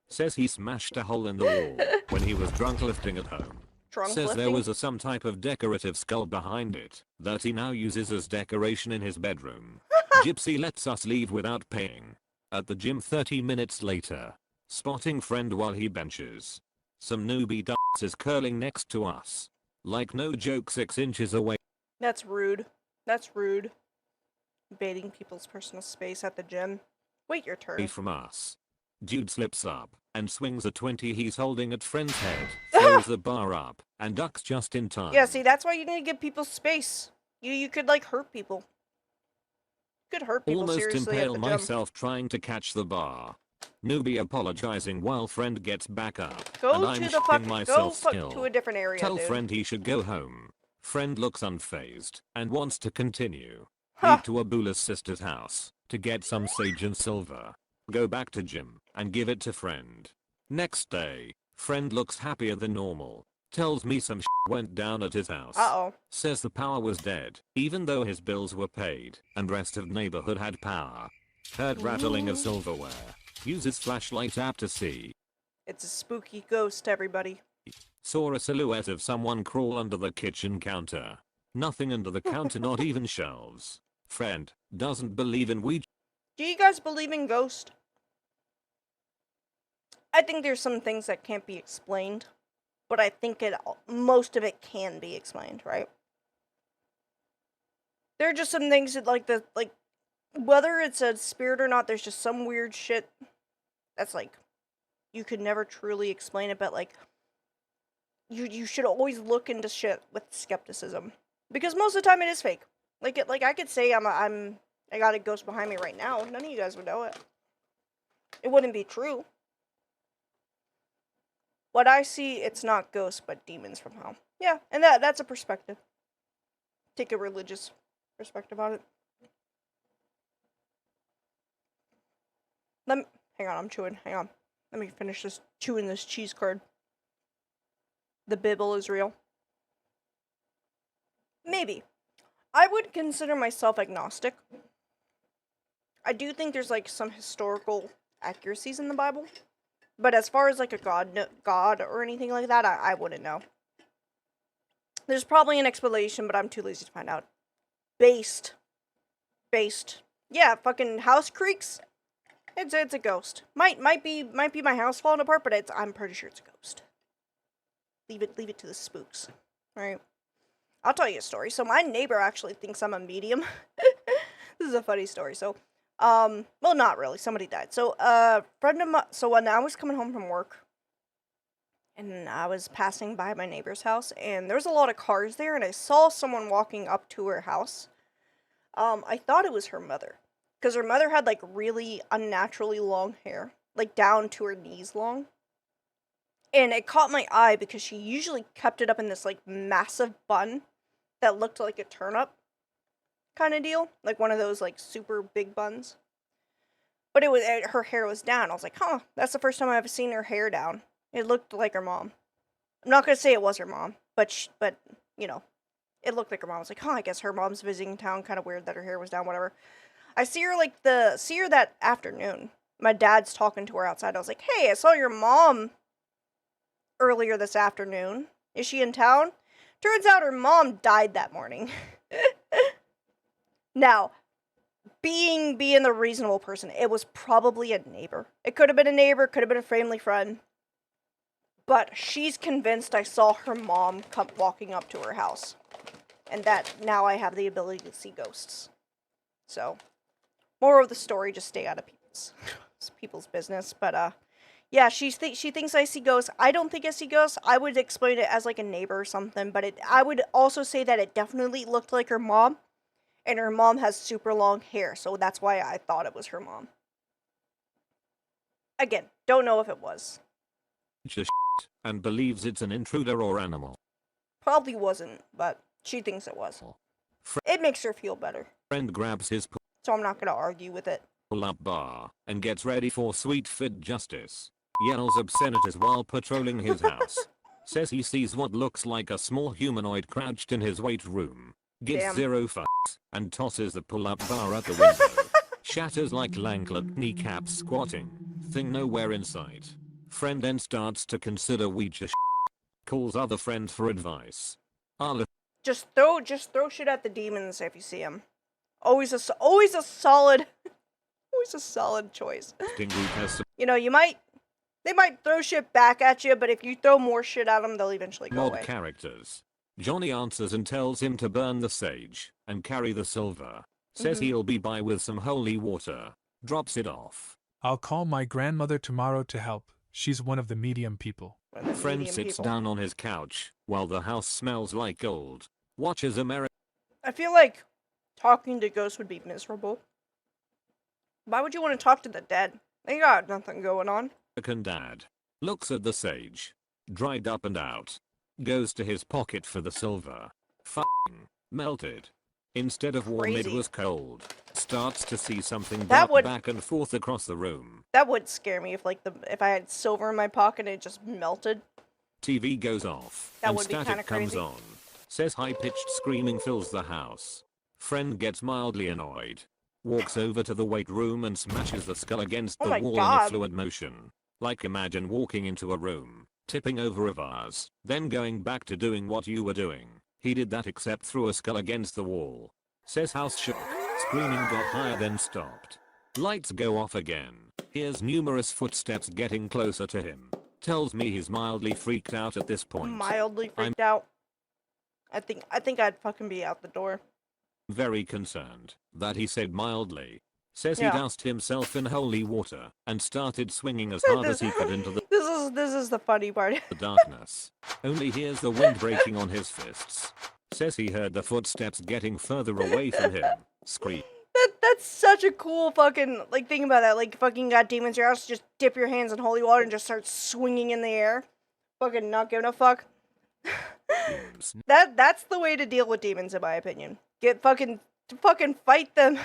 Says he smashed a hole in the wall when he was drunk lifting at home. Says there was some type of decorative skull behind it that he now uses as decoration in his bedroom. Gypsy lets us leave without paying. At the gym 30 minutes later. Spotting friend while he benches. Some newbie dance is curling next to us. Like no joke 6 inches away. That's rude. That's rude. Invading people's personal space at the gym. Wait your turn. From us. Dude slips up and swings a 20 he's holding at friend's head, throws the bar up, and ducks just in time. Yeah, see, that's why you need to give people space. You could like hurt people. You could hurt people Almost seriously impale at the gym. myself trying to catch the bar. Newbie apologizing while friend gets back up. Go and to I'm the fuck. myself Go still. to a different area. Tell dude. friend he should go home. Friend looks unfazed and wants to continue. Huh. Leave to Abula's sister's house to get some sage and silver. Go back to gym and give it to friend. Next day, friend looks happier than normal. Tells me some shit went down at his house. Uh-oh. Says the power was dead, even though his bills were paid and rest of neighborhood had power. Heard rattling of silverware. Uses flashlight app to see. It's a spooky ghost, everybody. Saw a silhouette of someone crawl under the kitchen counter. Nothing under the counter, not even shelves. Friend doesn't believe in Ouija. Do you guys believe in ghosts? I think there's some things that can't be explained, but I think most of it can be explained, right? There are just some things that like whether it's a spirit or not, there's just some weird shit that's like you could never truly explain it, but like you should always look into shit with skepticism, because most of the time it is fake. Like I could say I got a ghost behind me right now. None of you guys would know it. It wouldn't be true. What I see, it's not ghosts, but demons from hell. Yeah, and that's a perspective. Take a religious perspective on it. Hang on, I'm chewing. Hang on. Let me finish chewing this cheese curd. The Bible is real. Maybe. I would consider myself agnostic. I do think there's like some historical accuracies in the Bible. But as far as like a god or anything like that, I wouldn't know. There's probably an explanation, but I'm too lazy to find out. Based. Yeah, fucking house creaks. It's a ghost. Might be my house falling apart, but I'm pretty sure it's a ghost. Leave it to the spooks. Alright. I'll tell you a story. So my neighbor actually thinks I'm a medium. This is a funny story. So well, not really. Somebody died. So, friend of mine, so when I was coming home from work, and I was passing by my neighbor's house, and there's a lot of cars there, and I saw someone walking up to her house. I thought it was her mother, because her mother had, like, really unnaturally long hair, like, down to her knees long. And it caught my eye, because she usually kept it up in this, like, massive bun that looked like a turnip kind of deal, like one of those like super big buns. But her hair was down. I was like, huh, that's the first time I've ever seen her hair down. It looked like her mom. I'm not gonna say it was her mom, but you know, it looked like her mom. I was like, huh, I guess her mom's visiting town. Kind of weird that her hair was down. Whatever. I see her that afternoon. My dad's talking to her outside. I was like, hey, I saw your mom earlier this afternoon. Is she in town? Turns out her mom died that morning. Now, being the reasonable person, it was probably a neighbor. It could have been a neighbor, could have been a family friend. But she's convinced I saw her mom come walking up to her house. And that now I have the ability to see ghosts. So, moral of the story, just stay out of people's business. But, yeah, she thinks I see ghosts. I don't think I see ghosts. I would explain it as like a neighbor or something. But I would also say that it definitely looked like her mom. And her mom has super long hair. So that's why I thought it was her mom. Again, don't know if it was. Just and believes it's an intruder or animal. Probably wasn't, but she thinks it was. It makes her feel better. Friend grabs his so I'm not gonna argue with it. Pull-up bar and gets ready for sweet fit justice. Yells obscenities while patrolling his house. Says he sees what looks like a small humanoid crouched in his weight room. Gives Damn. zero fucks and tosses the pull-up bar at the window. Shatters like Lanklet kneecaps squatting. Thing nowhere in sight. Friend then starts to consider Ouija calls other friends for advice. Just throw shit at the demons if you see them. Always a solid choice. You know, they might throw shit back at you, but if you throw more shit at them, they'll eventually go away. Characters. Johnny answers and tells him to burn the sage and carry the silver. Says he'll be by with some holy water. Drops it off. I'll call my grandmother tomorrow to help. She's one of the medium people. Friend sits down on his couch while the house smells like gold. Watches America. I feel like talking to ghosts would be miserable. Why would you want to talk to the dead? They got nothing going on. American dad looks at the sage. Dried up and out. Goes to his pocket for the silver. Fucking melted. Instead of warm, it was cold. Starts to see something back and forth across the room. That would scare me if I had silver in my pocket and it just melted. TV goes off and static comes on. Says high-pitched screaming fills the house. Friend gets mildly annoyed. Walks over to the weight room and smashes the skull against the wall in a fluid motion. Like imagine walking into a room, tipping over a vase, then going back to doing what you were doing. He did that except threw a skull against the wall. Says house shook. Screaming got higher then stopped. Lights go off again. Hears numerous footsteps getting closer to him. Tells me he's mildly freaked out at this point. Mildly freaked out? I think I'd fucking be out the door. Very concerned that he said mildly. Says he doused himself in holy water and started swinging as hard as he could into the This is the funny part. The darkness. Only hears the wind breaking on his fists. Says he heard the footsteps getting further away from him. Scream. That's such a cool fucking thing about that. Like fucking got demons in your house, just dip your hands in holy water and just start swinging in the air. Fucking not giving a fuck. That's the way to deal with demons, in my opinion. Get fucking fight them.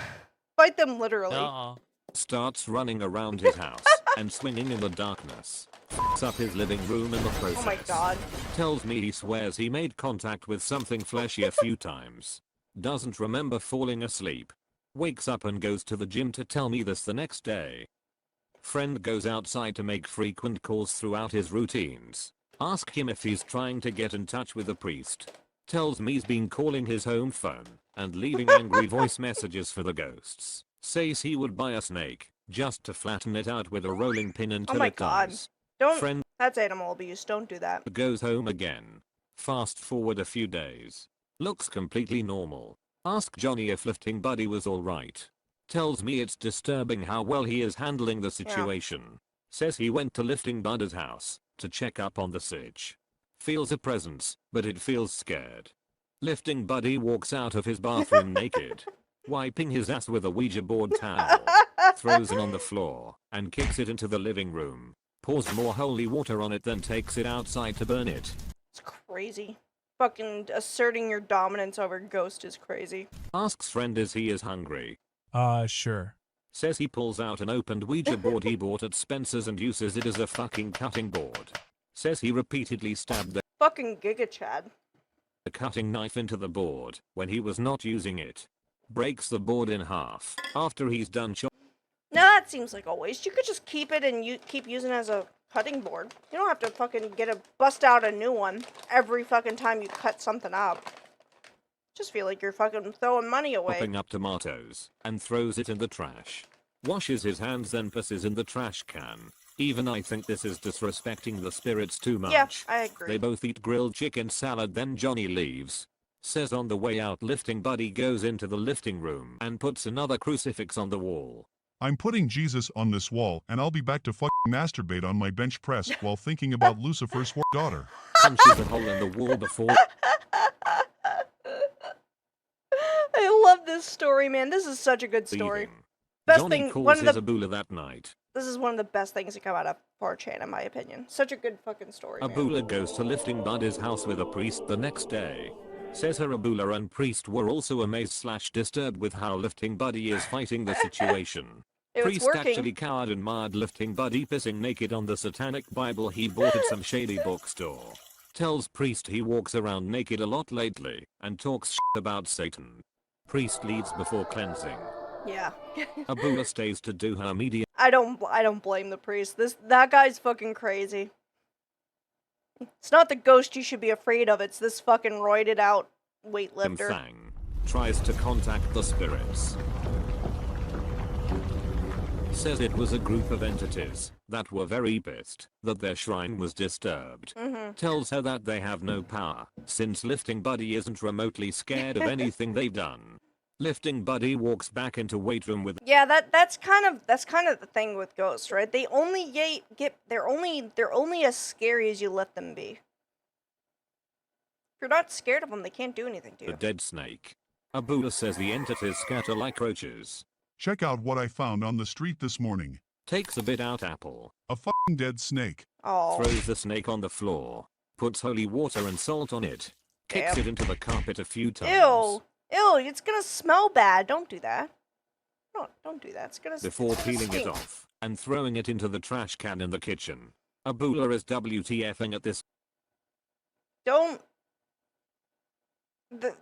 Fight them literally. Starts running around his house and swinging in the darkness. Fucks up his living room in the process. Oh my god. Tells me he swears he made contact with something fleshy a few times. Doesn't remember falling asleep. Wakes up and goes to the gym to tell me this the next day. Friend goes outside to make frequent calls throughout his routines. Ask him if he's trying to get in touch with the priest. Tells me he's been calling his home phone and leaving angry voice messages for the ghosts. Says he would buy a snake just to flatten it out with a rolling pin until it dies. Don't. That's animal abuse. Don't do that. Goes home again. Fast forward a few days. Looks completely normal. Ask Johnny if lifting buddy was alright. Tells me it's disturbing how well he is handling the situation. Says he went to lifting buddy's house to check up on the sitch. Feels a presence, but it feels scared. Lifting buddy walks out of his bathroom naked. Wiping his ass with a Ouija board towel. Throws it on the floor and kicks it into the living room. Pours more holy water on it then takes it outside to burn it. It's crazy. Fucking asserting your dominance over ghost is crazy. Asks friend if he is hungry. Sure. Says he pulls out an opened Ouija board he bought at Spencer's and uses it as a fucking cutting board. Says he repeatedly stabbed the fucking Giga Chad. The cutting knife into the board when he was not using it. Breaks the board in half after he's done chopping. No, that seems like a waste. You could just keep it and you keep using it as a cutting board. You don't have to fucking bust out a new one every fucking time you cut something up. Just feel like you're fucking throwing money away. Chopping up tomatoes and throws it in the trash. Washes his hands, then pisses in the trash can. Even I think this is disrespecting the spirits too much. Yeah, I agree. They both eat grilled chicken salad, then Johnny leaves. Says on the way out, lifting buddy goes into the lifting room and puts another crucifix on the wall. I'm putting Jesus on this wall, and I'll be back to masturbate on my bench press while thinking about Lucifer's daughter. Punches a hole in the wall before. I love this story, man. This is such a good story. Best Johnny thing, calls one of his the Abula that night. This is one of the best things to come out of 4chan, in my opinion. Such a good fucking story, man. Abula goes to lifting buddy's house with a priest the next day. Says her Abula and priest were also amazed/disturbed with how lifting buddy is fighting the situation. Priest actually cowered and marred lifting buddy pissing naked on the satanic Bible he bought at some shady bookstore. Tells priest he walks around naked a lot lately and talks shit about Satan. Priest leads before cleansing. Yeah. Abula stays to do her media. I don't blame the priest. That guy's fucking crazy. It's not the ghost you should be afraid of, it's this fucking roided out weightlifter. Thang tries to contact the spirits. Says it was a group of entities that were very pissed that their shrine was disturbed. Tells her that they have no power, since lifting buddy isn't remotely scared of anything they've done. Lifting buddy walks back into weight room with. Yeah, that's kind of the thing with ghosts, right? They only they're only as scary as you let them be. If you're not scared of them, they can't do anything to you. A dead snake. Abula says the entities scatter like roaches. Check out what I found on the street this morning. Takes a bit out apple. A fucking dead snake. Oh. Throws the snake on the floor. Puts holy water and salt on it. Kicks it into the carpet a few times. Ew. Ew, it's gonna smell bad. Don't do that. Don't do that. It's gonna Before peeling stink. it off and throwing it into the trash can in the kitchen. Abula is WTFing at this.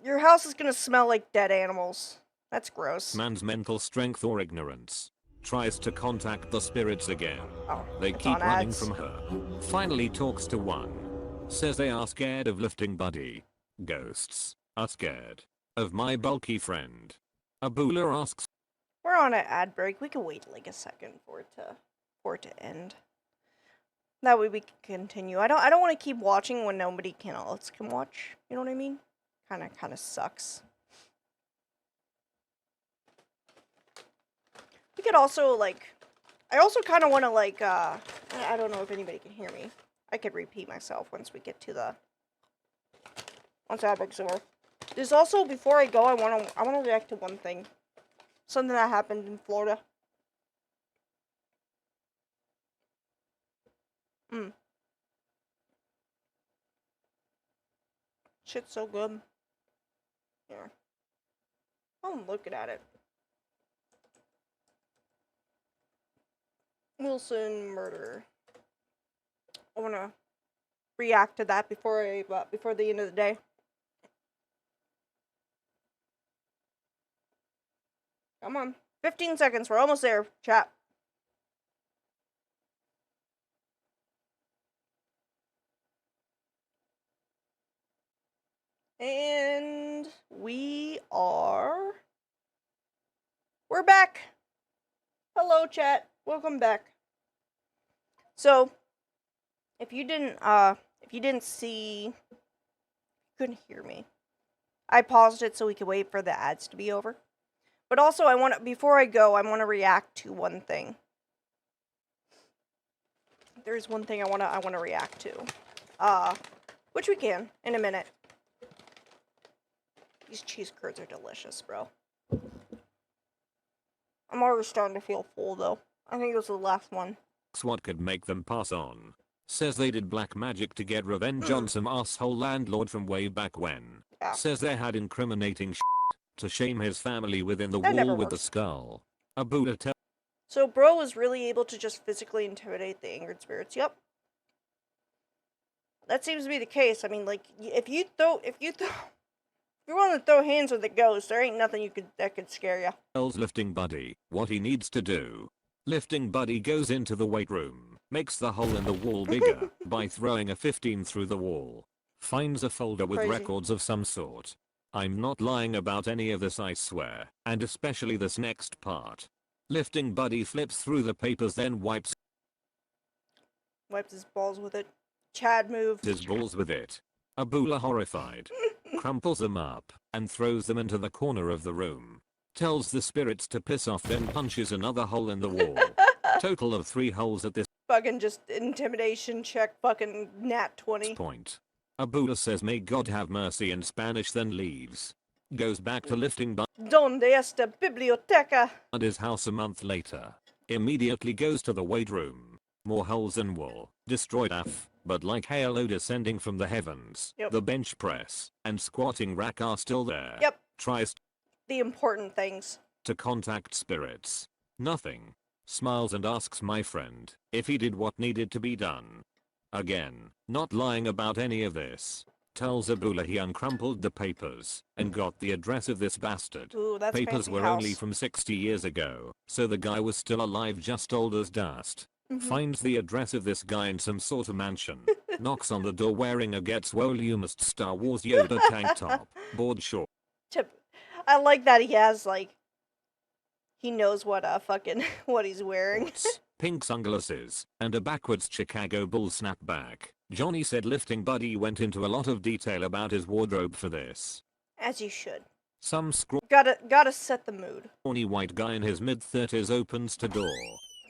Your house is gonna smell like dead animals. That's gross. Man's mental strength or ignorance. Tries to contact the spirits again. Oh, they keep running from her. Finally talks to one. Says they are scared of lifting buddy. Ghosts are scared of my bulky friend. Abula asks. We're on an ad break. We can wait like a second for it to end. That way we can continue. I don't want to keep watching when nobody else can watch. You know what I mean? Kind of sucks. We could also I also kind of want to I don't know if anybody can hear me. I could repeat myself once we get to once ad break's over. There's also, before I go, I want to react to one thing. Something that happened in Florida. Shit's so good. Here. I'm looking at it. Wilson murder. I want to react to that before the end of the day. Come on. 15 seconds. We're almost there, chat. And we're back. Hello, chat. Welcome back. So, if you didn't see, couldn't hear me, I paused it so we could wait for the ads to be over. But also, before I go, I want to react to one thing. There's one thing I want to react to. Which we can in a minute. These cheese curds are delicious, bro. I'm already starting to feel full, though. I think it was the last one. What could make them pass on? Says they did black magic to get revenge on some asshole landlord from way back when. Yeah. Says they had incriminating shit to shame his family within the wall with the skull. Abula tells. So bro was really able to just physically intimidate the angered spirits. Yep. That seems to be the case. I mean, like, if you want to throw hands with a ghost, there ain't nothing that could scare you. Tells lifting buddy what he needs to do. Lifting buddy goes into the weight room, makes the hole in the wall bigger by throwing a 15 through the wall. Finds a folder with records of some sort. I'm not lying about any of this, I swear, and especially this next part. Lifting buddy flips through the papers, then wipes his balls with it. Chad move. His balls with it. Abula, horrified, crumples them up and throws them into the corner of the room. Tells the spirits to piss off, then punches another hole in the wall. Total of 3 holes at this fucking just intimidation check, fucking nat 20. point. Abula says may God have mercy in Spanish, then leaves. Goes back to lifting Donde esta biblioteca? at his house a month later. Immediately goes to the weight room. More holes in wall. Destroyed AF, but like halo descending from the heavens. Yep. The bench press and squatting rack are still there. Yep. Tries the important things. To contact spirits. Nothing. Smiles and asks my friend if he did what needed to be done. Again, not lying about any of this. Tells Abula he uncrumpled the papers and got the address of this bastard. Ooh, that's papers fancy were house. only from 60 years ago, so the guy was still alive, just old as dust. Finds the address of this guy in some sort of mansion. Knocks on the door wearing a Gets Voluminous Star Wars Yoda tank top. Board short. I like that he has, like, he knows what fucking what he's wearing. Pink sunglasses and a backwards Chicago Bulls snapback. Johnny said lifting buddy went into a lot of detail about his wardrobe for this. As you should. Some Gotta set the mood. scrawny white guy in his mid-30s opens the door.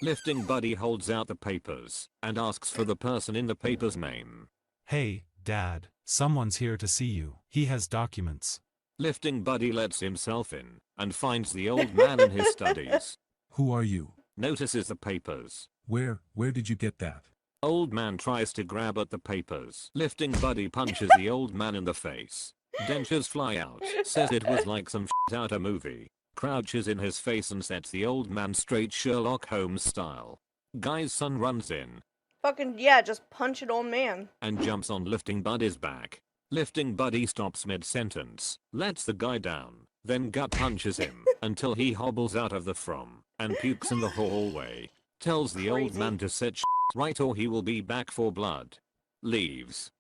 Lifting buddy holds out the papers and asks for the person in the paper's name. Hey, Dad, someone's here to see you. He has documents. Lifting buddy lets himself in and finds the old man in his studies. Who are you? Notices the papers. Where did you get that? Old man tries to grab at the papers. Lifting buddy punches the old man in the face. Dentures fly out. Says it was like some shit out a movie. Crouches in his face and sets the old man straight, Sherlock Holmes style. Guy's son runs in Fucking, yeah, just punch an old man. and jumps on lifting buddy's back. Lifting buddy stops mid-sentence, lets the guy down, then gut punches him until he hobbles out of the from and pukes in the hallway. Tells the old man to set right or he will be back for blood. Leaves.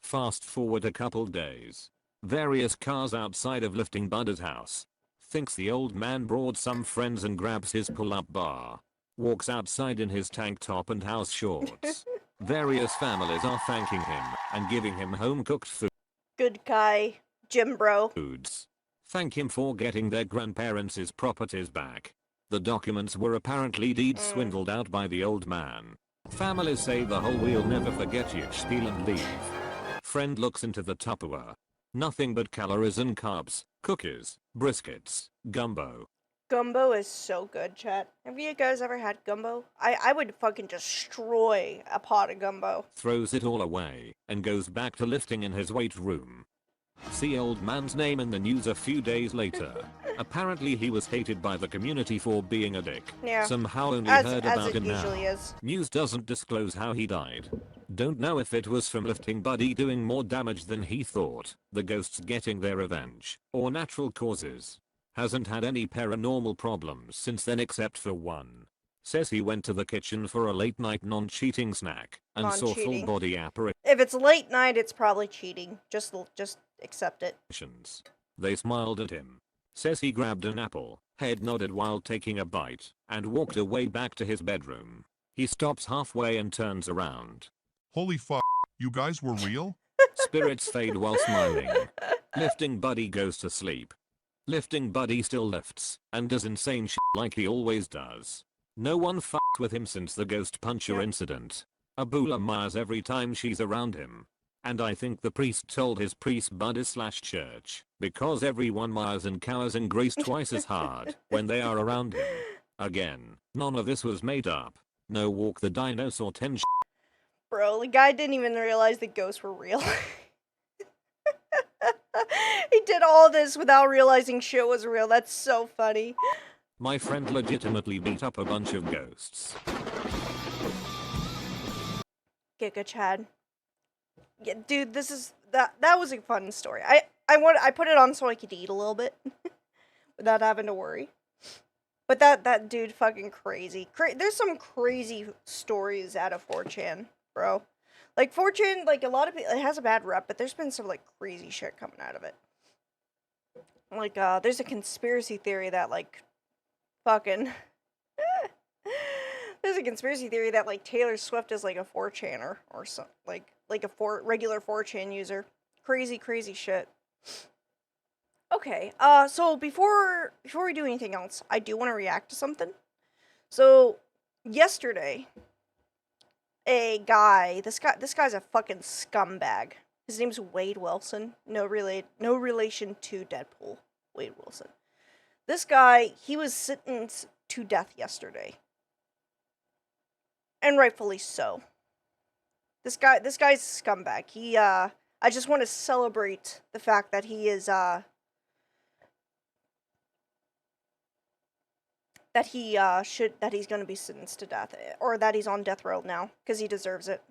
Fast forward a couple days. Various cars outside of lifting buddy's house. Thinks the old man brought some friends and grabs his pull-up bar. Walks outside in his tank top and house shorts. Various families are thanking him and giving him home-cooked food. Good guy, Jim bro. Foods. Thank him for getting their grandparents' properties back. The documents were apparently deeds swindled out by the old man. Families say the whole "we'll never forget you" spiel and leave. Friend looks into the Tupperware. Nothing but calories and carbs, cookies, briskets, gumbo. Gumbo is so good, chat. Have you guys ever had gumbo? I would fucking destroy a pot of gumbo. Throws it all away and goes back to lifting in his weight room. See old man's name in the news a few days later. Apparently he was hated by the community for being a dick. Yeah. Somehow only As heard about it him now. usually is. News doesn't disclose how he died. Don't know if it was from lifting buddy doing more damage than he thought, the ghosts getting their revenge, or natural causes. Hasn't had any paranormal problems since then except for one. Says he went to the kitchen for a late night non-cheating snack and saw full Non-cheating. body apparitions. If it's late night, it's probably cheating. Just accept it. They smiled at him. Says he grabbed an apple, head nodded while taking a bite, and walked away back to his bedroom. He stops halfway and turns around. Holy fuck, you guys were real? Spirits fade while smiling. Lifting buddy goes to sleep. Lifting buddy still lifts, and does insane shit like he always does. No one fucked with him since the ghost puncher incident. Abula mires every time she's around him. And I think the priest told his priest buddy/church, because everyone mires and cowers and grace twice as hard when they are around him. Again, none of this was made up. No walk the dinosaur 10 Bro, the guy didn't even realize the ghosts were real. He did all this without realizing shit was real. That's so funny. My friend legitimately beat up a bunch of ghosts. Giga Chad. Yeah, dude, that was a fun story. I put it on so I could eat a little bit without having to worry. But that dude fucking crazy. There's some crazy stories out of 4chan, bro. Like 4chan, like a lot of people, it has a bad rep, but there's been some like crazy shit coming out of it. Like, there's a conspiracy theory that, like, fucking... There's a conspiracy theory that, like, Taylor Swift is, like, a 4chaner or something. Like a regular 4chan user. Crazy, crazy shit. Okay, so before we do anything else, I do want to react to something. So, yesterday, a guy, this guy's a fucking scumbag. His name's Wade Wilson. No relation to Deadpool. Wade Wilson. This guy, he was sentenced to death yesterday. And rightfully so. This guy's a scumbag. He, I just want to celebrate the fact that he is, that he's gonna be sentenced to death. Or that he's on death row now. Because he deserves it.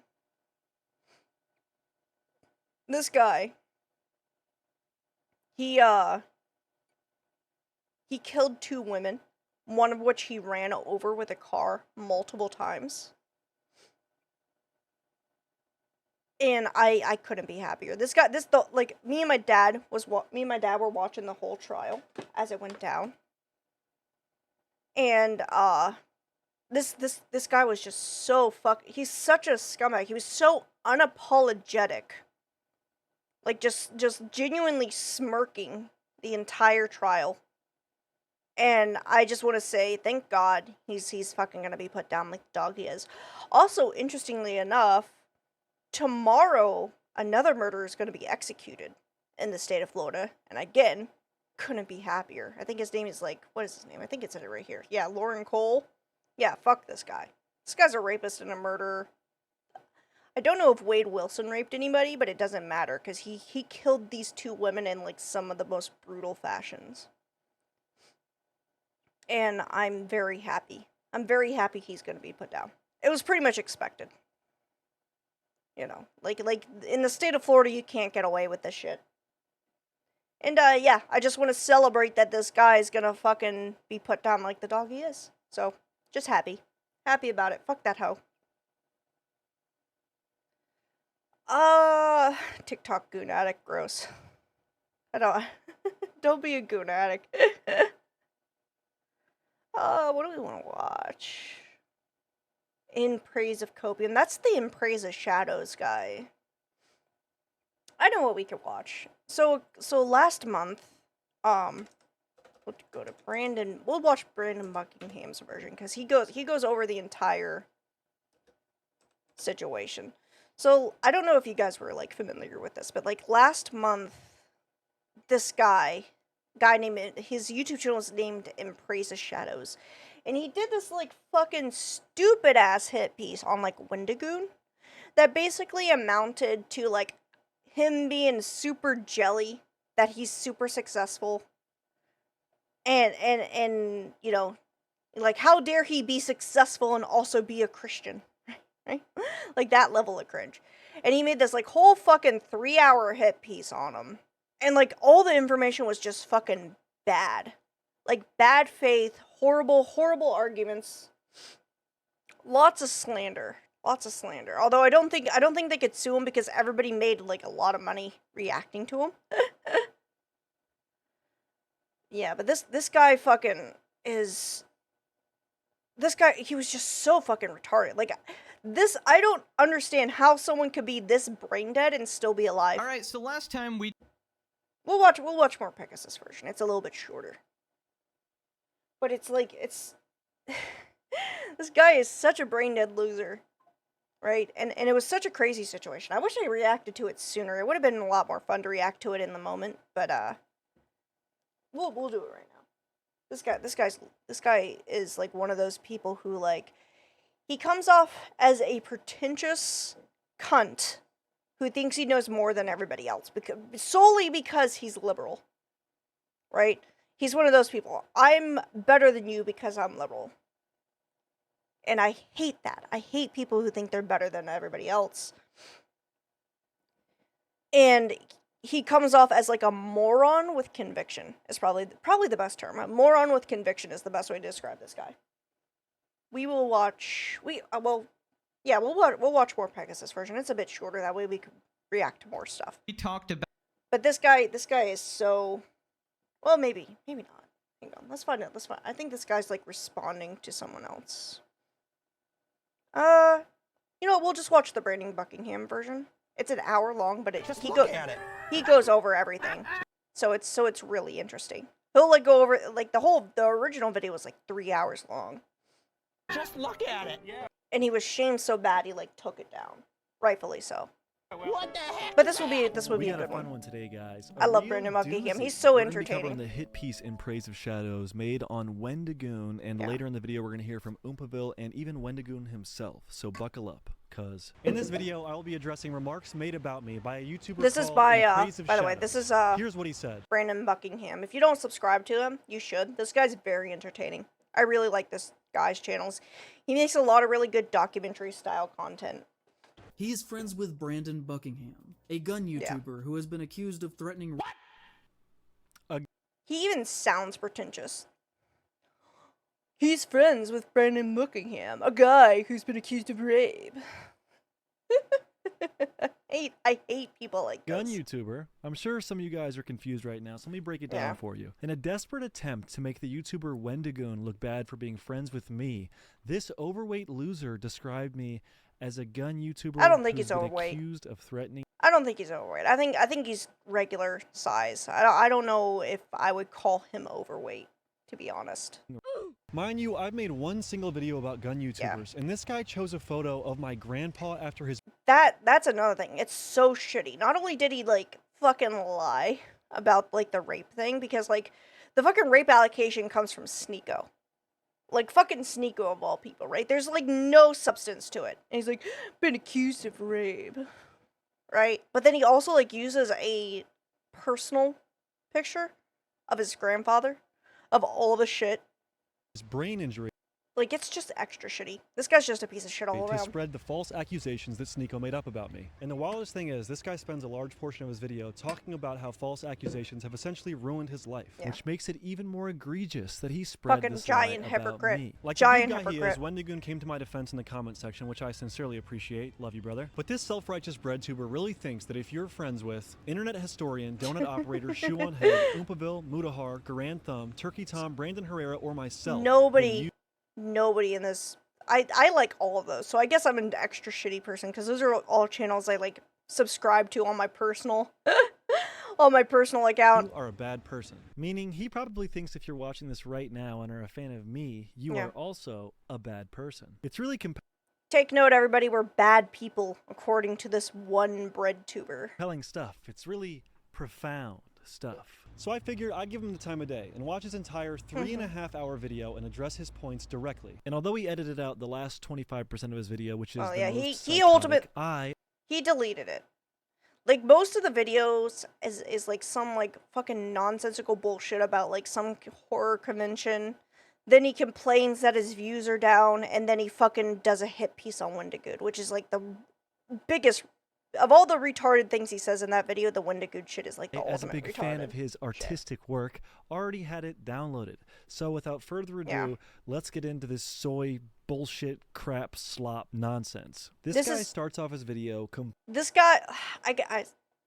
This guy, he killed 2 women, one of which he ran over with a car multiple times. And I couldn't be happier. Me and my dad were watching the whole trial as it went down. And, this guy was just so he's such a scumbag. He was so unapologetic. Like, just genuinely smirking the entire trial. And I just want to say, thank God, he's fucking gonna be put down like the dog he is. Also, interestingly enough, tomorrow, another murderer is gonna be executed in the state of Florida. And again, couldn't be happier. I think his name is, like, what is his name? I think it's it right here. Yeah, Lauren Cole. Yeah, fuck this guy. This guy's a rapist and a murderer. I don't know if Wade Wilson raped anybody, but it doesn't matter, because he killed these 2 women in, like, some of the most brutal fashions. And I'm very happy. I'm very happy he's gonna be put down. It was pretty much expected. You know, like, in the state of Florida, you can't get away with this shit. And, yeah, I just want to celebrate that this guy's gonna fucking be put down like the dog he is. So, just happy. Happy about it. Fuck that hoe. TikTok goon addict, gross. I don't, don't be a goon addict. What do we want to watch? In Praise of Copium. That's the In Praise of Shadows guy. I know what we could watch. So last month, we'll go to Brandon. We'll watch Brandon Buckingham's version, because he goes over the entire situation. So, I don't know if you guys were, like, familiar with this, but, like, last month, this guy named, his YouTube channel is named In Praise of Shadows, and he did this, like, fucking stupid-ass hit piece on, like, Wendigoon, that basically amounted to, like, him being super jelly, that he's super successful, and, you know, like, how dare he be successful and also be a Christian? Right? Like, that level of cringe. And he made this, like, whole fucking 3-hour hit piece on him. And, like, all the information was just fucking bad. Like, bad faith, horrible, horrible arguments. Lots of slander. Lots of slander. Although I don't think they could sue him, because everybody made, like, a lot of money reacting to him. Yeah, but this guy fucking is... This guy, he was just so fucking retarded. Like, I don't understand how someone could be this brain dead and still be alive. Alright, so last time We'll watch more Pegasus version. It's a little bit shorter. But it's like, this guy is such a brain dead loser. Right? And it was such a crazy situation. I wish I reacted to it sooner. It would have been a lot more fun to react to it in the moment. But, we'll do it right now. This guy is, like, one of those people who, like, he comes off as a pretentious cunt who thinks he knows more than everybody else, solely because he's liberal. Right? He's one of those people. I'm better than you because I'm liberal. And I hate that. I hate people who think they're better than everybody else. And he comes off as, like, a moron with conviction. Is probably the best term. A moron with conviction is the best way to describe this guy. We will watch... we'll watch more Pegasus version. It's a bit shorter. That way we can react to more stuff. we talked about... But this guy is so... Well, maybe not. Hang on, let's find it. I think this guy's like responding to someone else. You know what? We'll just watch the Brandon Buckingham version. It's an hour long, but he goes over everything, so it's really interesting. He'll like go over like the original video was like 3 hours long. Just look at it. Yeah. And he was shamed so bad he like took it down, rightfully so. What the heck? But this will be a good one one. today, guys. I love Brandon Buckingham. He's so entertaining. We're going to be covering the hit piece In Praise of Shadows made on Wendigoon, and later in the video we're going to hear from Oompaville and even Wendigoon himself. So buckle up, cuz in this video I will be addressing remarks made about me by a YouTuber. This is called by In Praise of by the way, Shadows. this is Here's what he said. Brandon Buckingham. If you don't subscribe to him, you should. This guy's very entertaining. I really like this guy's channels. He makes a lot of really good documentary style content. He is friends with Brandon Buckingham, a gun YouTuber who has been accused of threatening. He even sounds pretentious. He's friends with Brandon Buckingham, a guy who's been accused of rape. I hate people like Gun this. YouTuber. I'm sure some of you guys are confused right now, so let me break it down for you. In a desperate attempt to make the YouTuber Wendigoon look bad for being friends with me, this overweight loser described me as a gun YouTuber. I don't think who's he's been overweight. accused of threatening. I don't think he's overweight. I think he's regular size. I don't know if I would call him overweight, to be honest. Mind you, I've made one single video about gun YouTubers, and this guy chose a photo of my grandpa after his. That's another thing. It's so shitty. Not only did he like fucking lie about like the rape thing, because like the fucking rape allegation comes from Sneeko. Like fucking Sneeko of all people, right? There's like no substance to it. And he's like, been accused of rape. Right? But then he also like uses a personal picture of his grandfather, of all the shit. His brain injury. Like, it's just extra shitty. This guy's just a piece of shit all to around. spread the false accusations that Sneeko made up about me. And the wildest thing is, this guy spends a large portion of his video talking about how false accusations have essentially ruined his life, which makes it even more egregious that he spread Fucking this giant lie hypocrite. about me. Like Giant the good guy hypocrite. he is, Wendigoon came to my defense in the comment section, which I sincerely appreciate. Love you, brother. But this self-righteous breadtuber really thinks that if you're friends with internet historian, donut operator, shoe on head, Oompaville, Mutahar, Garand Thumb, Turkey Tom, Brandon Herrera, or myself, Nobody in this. I like all of those, so I guess I'm an extra shitty person because those are all channels I like subscribe to on my personal account. You are a bad person. Meaning he probably thinks if you're watching this right now and are a fan of me, you are also a bad person. It's really Take note, everybody, we're bad people according to this one breadtuber. compelling stuff. It's really profound stuff. So I figured I'd give him the time of day and watch his entire 3.5 hour video and address his points directly. And although he edited out the last 25% of his video, which is he deleted it. Like most of the videos is like some like fucking nonsensical bullshit about like some horror convention. Then he complains that his views are down, and then he fucking does a hit piece on Wendigoon, which is like the biggest. Of all the retarded things he says in that video, the Wendigoon shit is like the ultimate as a big retarded fan of his artistic work, already had it downloaded. So without further ado, let's get into this soy bullshit crap slop nonsense. This guy starts off his video This guy,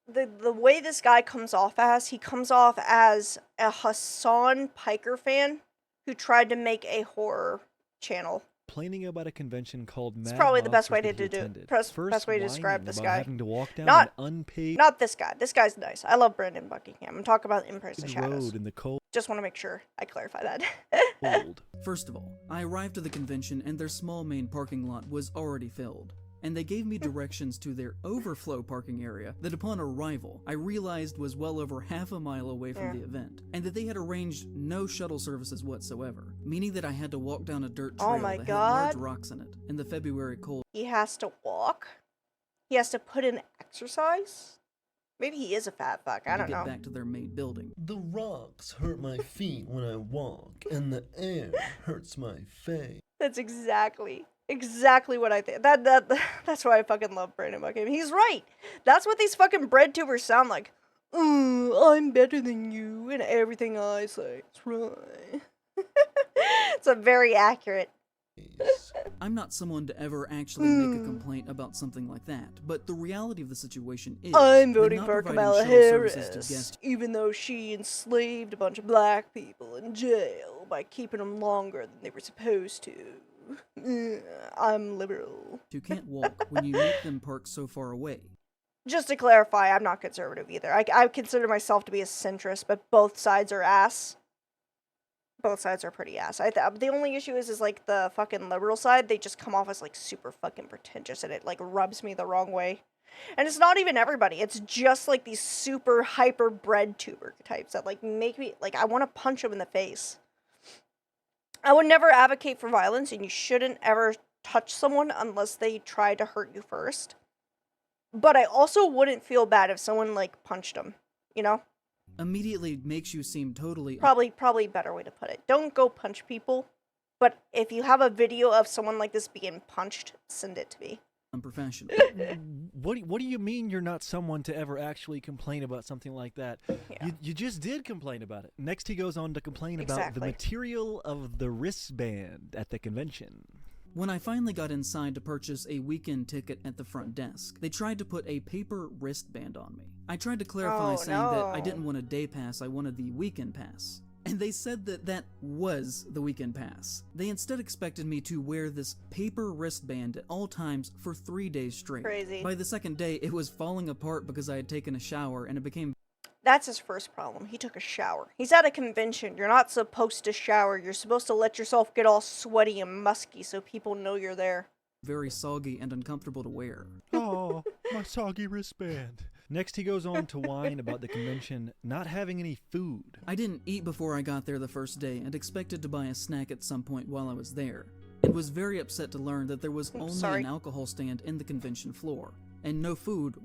the way this guy comes off as, he comes off as a Hassan Piker fan who tried to make a horror channel. complaining about a convention called Mad It's probably the best way Monsters to that he attended. best way to First describe this whining about guy. having to walk down Not an unpaved not this guy. This guy's nice. I love Brandon Buckingham. I'm talking about In Praise of Shadows. road in the cold. Just want to make sure I clarify that. First of all, I arrived at the convention and their small main parking lot was already filled. And they gave me directions to their overflow parking area that upon arrival, I realized was well over half a mile away from the event, and that they had arranged no shuttle services whatsoever, meaning that I had to walk down a dirt trail that had large rocks in it in the February cold. He has to walk? He has to put in exercise? Maybe he is a fat fuck. I don't know. Get back to their main building. The rocks hurt my feet when I walk, and the air hurts my face. That's exactly what I think. That's why I fucking love Brandon Buckingham. He's right. That's what these fucking breadtubers sound like. I'm better than you in everything I say. It's right. It's a very accurate. I'm not someone to ever actually make a complaint about something like that, but the reality of the situation is I'm that voting not for providing Kamala shuttle services to Harris, guests even though she enslaved a bunch of black people in jail by keeping them longer than they were supposed to. I'm liberal. who can't walk when you make them park so far away. Just to clarify, I'm not conservative either. I consider myself to be a centrist, but both sides are ass. Both sides are pretty ass. The only issue is like the fucking liberal side, they just come off as like super fucking pretentious, and it like rubs me the wrong way. And it's not even everybody. It's just like these super hyper bred tuber types that like make me like I want to punch them in the face. I would never advocate for violence, and you shouldn't ever touch someone unless they try to hurt you first. But I also wouldn't feel bad if someone like punched them, you know? Immediately makes you seem totally... Probably a better way to put it. Don't go punch people, but if you have a video of someone like this being punched, send it to me. Unprofessional. What do you mean you're not someone to ever actually complain about something like that? Yeah. You just did complain about it. Next he goes on to complain about the material of the wristband at the convention. When I finally got inside to purchase a weekend ticket at the front desk, they tried to put a paper wristband on me. I tried to clarify saying that I didn't want a day pass, I wanted the weekend pass. And they said that that was the weekend pass. They instead expected me to wear this paper wristband at all times for 3 days straight. Crazy. By the second day, it was falling apart because I had taken a shower and it became... That's his first problem. He took a shower. He's at a convention. You're not supposed to shower. You're supposed to let yourself get all sweaty and musky so people know you're there. very soggy and uncomfortable to wear. Oh, my soggy wristband. Next, he goes on to whine about the convention not having any food. I didn't eat before I got there the first day and expected to buy a snack at some point while I was there, and was very upset to learn that there was only an alcohol stand in the convention floor, and no food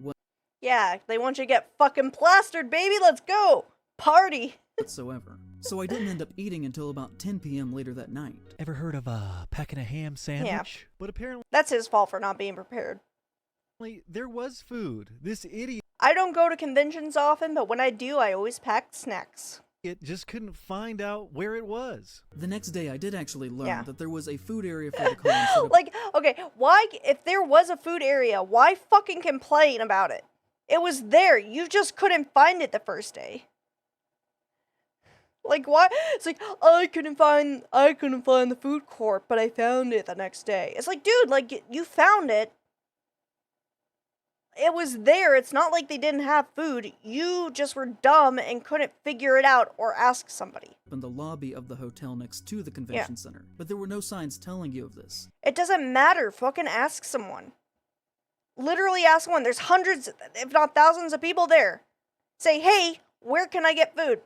Yeah, they want you to get fucking plastered, baby. Let's go. Party. whatsoever. So I didn't end up eating until about 10 p.m. later that night. Ever heard of packing a ham sandwich? Yeah. But apparently that's his fault for not being prepared. There was food. This idiot. I don't go to conventions often, but when I do, I always pack snacks. It just couldn't find out where it was. The next day, I did actually learn that there was a food area for the con. Like, okay, why, if there was a food area, why fucking complain about it? It was there. You just couldn't find it the first day. Like, why? It's like, I couldn't find the food court, but I found it the next day. It's like, dude, like, you found it. It was there. It's not like they didn't have food. You just were dumb and couldn't figure it out or ask somebody. In the lobby of the hotel next to the convention center, but there were no signs telling you of this. It doesn't matter. Fucking ask someone. Literally ask someone. There's hundreds, if not thousands of people there. Say, hey, where can I get food?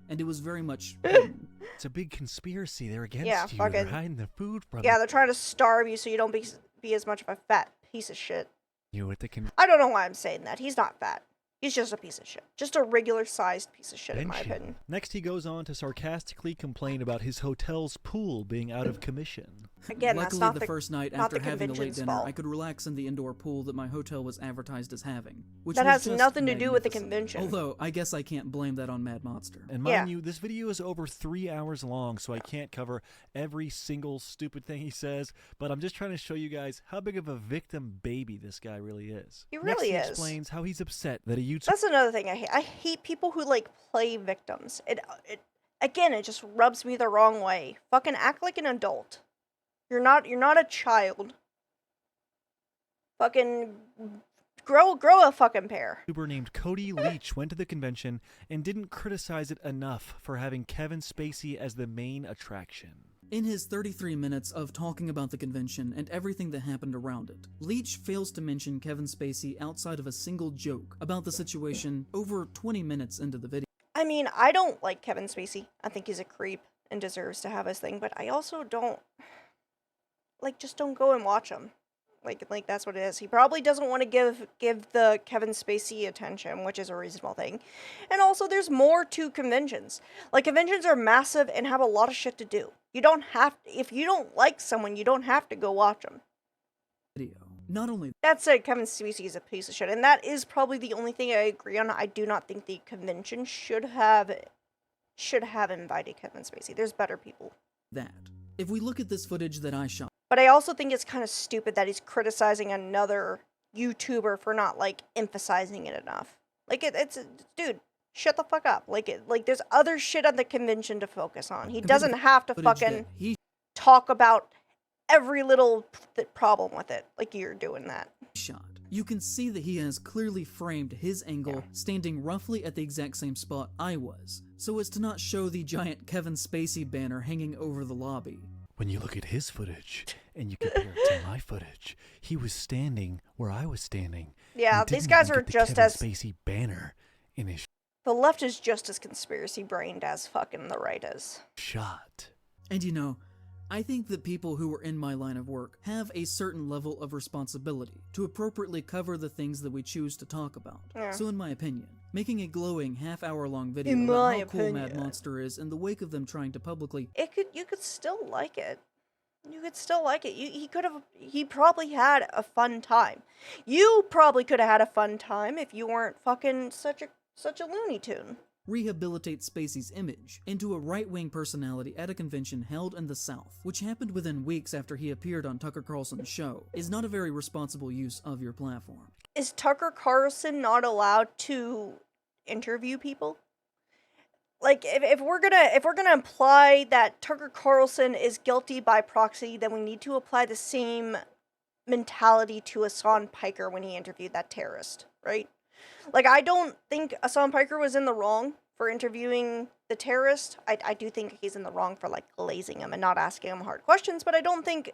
And it was very much... It's a big conspiracy. They're against you. Fucking, they're hiding the food from you. Yeah, they're trying to starve you so you don't be as much of a fat piece of shit. You at the I don't know why I'm saying that. He's not fat. He's just a piece of shit. Just a regular-sized piece of shit, in my opinion. Next, he goes on to sarcastically complain about his hotel's pool being out of commission. Again, luckily, that's not the first night not after the having a late dinner, fault. I could relax in the indoor pool that my hotel was advertised as having. Which that was has just nothing to do with the magnificent. convention. Although, I guess I can't blame that on Mad Monster. And mind you, this video is over 3 hours long, so I can't cover every single stupid thing he says, but I'm just trying to show you guys how big of a victim baby this guy really is. He really Next, is. He explains how he's upset that a YouTuber... That's another thing I hate. I hate people who, like, play victims. Again, it just rubs me the wrong way. Fucking act like an adult. You're not a child. Fucking grow a fucking pair. YouTuber named Cody Leach went to the convention and didn't criticize it enough for having Kevin Spacey as the main attraction. In his 33 minutes of talking about the convention and everything that happened around it, Leach fails to mention Kevin Spacey outside of a single joke about the situation over 20 minutes into the video. I mean, I don't like Kevin Spacey. I think he's a creep and deserves to have his thing, but I also don't... Like, just don't go and watch him. Like that's what it is. He probably doesn't want to give the Kevin Spacey attention, which is a reasonable thing. And also, there's more to conventions. Like, conventions are massive and have a lot of shit to do. You don't have... If you don't like someone, you don't have to go watch them. Video. Not only that said, Kevin Spacey is a piece of shit, and that is probably the only thing I agree on. I do not think the convention should have invited Kevin Spacey. There's better people. That. If we look at this footage that I shot, But I also think it's kind of stupid that he's criticizing another YouTuber for not, like, emphasizing it enough. Like, it's dude, shut the fuck up. Like, there's other shit at the convention to focus on. He doesn't have to fucking talk about every little problem with it, like you're doing that. Shot. You can see that he has clearly framed his angle, standing roughly at the exact same spot I was, so as to not show the giant Kevin Spacey banner hanging over the lobby. When you look at his footage and you compare it to my footage, he was standing where I was standing. Yeah, these guys are just as Spacey banner in his the left is just as conspiracy brained as fucking the right is. shot. And you know, I think that people who are in my line of work have a certain level of responsibility to appropriately cover the things that we choose to talk about. Yeah. So in my opinion, making a glowing half-hour-long video In about my how cool Mad opinion. Monster is in the wake of them trying to publicly You could still like it. You could still like it. He probably had a fun time. You probably could have had a fun time if you weren't fucking such a Looney Tune. rehabilitate Spacey's image into a right-wing personality at a convention held in the South, which happened within weeks after he appeared on Tucker Carlson's show, is not a very responsible use of your platform. Is Tucker Carlson not allowed to interview people? Like, if we're gonna imply that Tucker Carlson is guilty by proxy, then we need to apply the same mentality to Hassan Piker when he interviewed that terrorist, right? Like, I don't think Hassan Piker was in the wrong for interviewing the terrorist. I do think he's in the wrong for, like, glazing him and not asking him hard questions, but I don't think...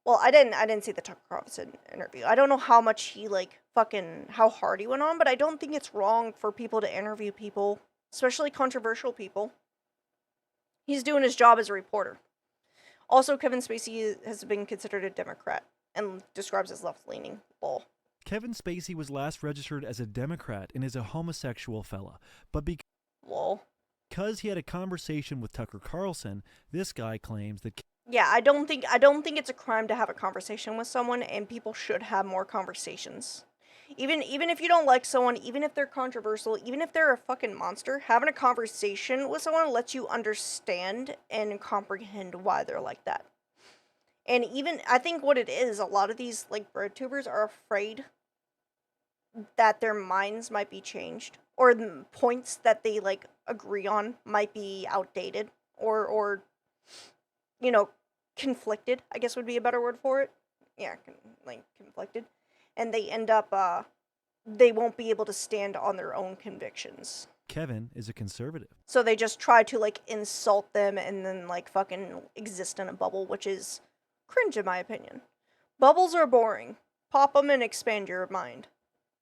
Well, I didn't see the Tucker Carlson interview. I don't know how much he, like, fucking... how hard he went on, but I don't think it's wrong for people to interview people, especially controversial people. He's doing his job as a reporter. Also, Kevin Spacey has been considered a Democrat and describes as left-leaning. Lol. Kevin Spacey was last registered as a Democrat and is a homosexual fella, but because he had a conversation with Tucker Carlson, this guy claims that... Yeah, I don't think it's a crime to have a conversation with someone, and people should have more conversations. Even if you don't like someone, even if they're controversial, even if they're a fucking monster, having a conversation with someone lets you understand and comprehend why they're like that. And even, I think what it is, a lot of these, like, Vtubers are afraid that their minds might be changed, or the points that they, like, agree on might be outdated, or you know, conflicted, I guess would be a better word for it. Yeah, conflicted. And they end up, they won't be able to stand on their own convictions. Kevin is a conservative. So they just try to, like, insult them and then, like, fucking exist in a bubble, which is cringe in my opinion. Bubbles are boring. Pop them and expand your mind.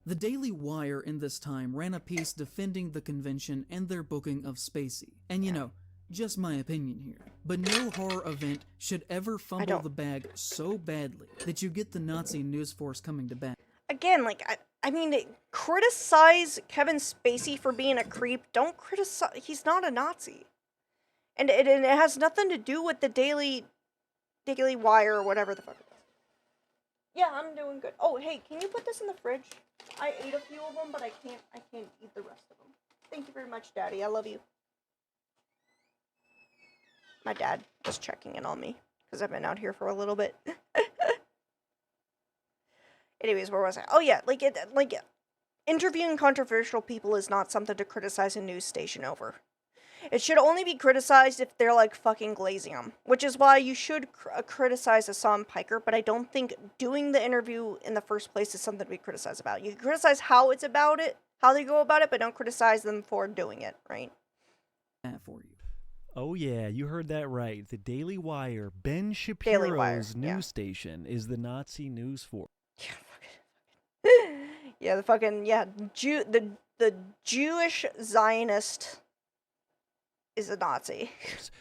The Daily Wire in this time ran a piece defending the convention and their booking of Spacey. And you know, just my opinion here, but no horror event should ever fumble the bag so badly that you get the Nazi news force coming to bat. Again, like, I mean, criticize Kevin Spacey for being a creep. Don't criticize, he's not a Nazi. And it has nothing to do with the Daily Wire or whatever the fuck it is. Yeah, I'm doing good. Oh, hey, can you put this in the fridge? I ate a few of them, but I can't eat the rest of them. Thank you very much, Daddy. I love you. My dad was checking in on me because I've been out here for a little bit. Anyways, where was I? Oh yeah, interviewing controversial people is not something to criticize a news station over. It should only be criticized if they're, like, fucking glazing them, which is why you should criticize Hassan Piker, but I don't think doing the interview in the first place is something to be criticized about. You can criticize how it's about it, how they go about it, but don't criticize them for doing it, right? For you. Oh yeah, you heard that right. The Daily Wire, Ben Shapiro's news station, is the Nazi news force. Yeah, the Jewish Zionist is a Nazi.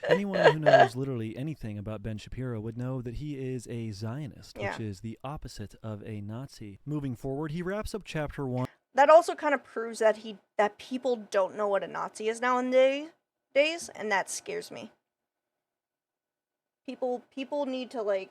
Anyone who knows literally anything about Ben Shapiro would know that he is a Zionist, which is the opposite of a Nazi. Moving forward, he wraps up chapter 1. That also kind of proves that people don't know what a Nazi is nowadays, and that scares me. People need to, like,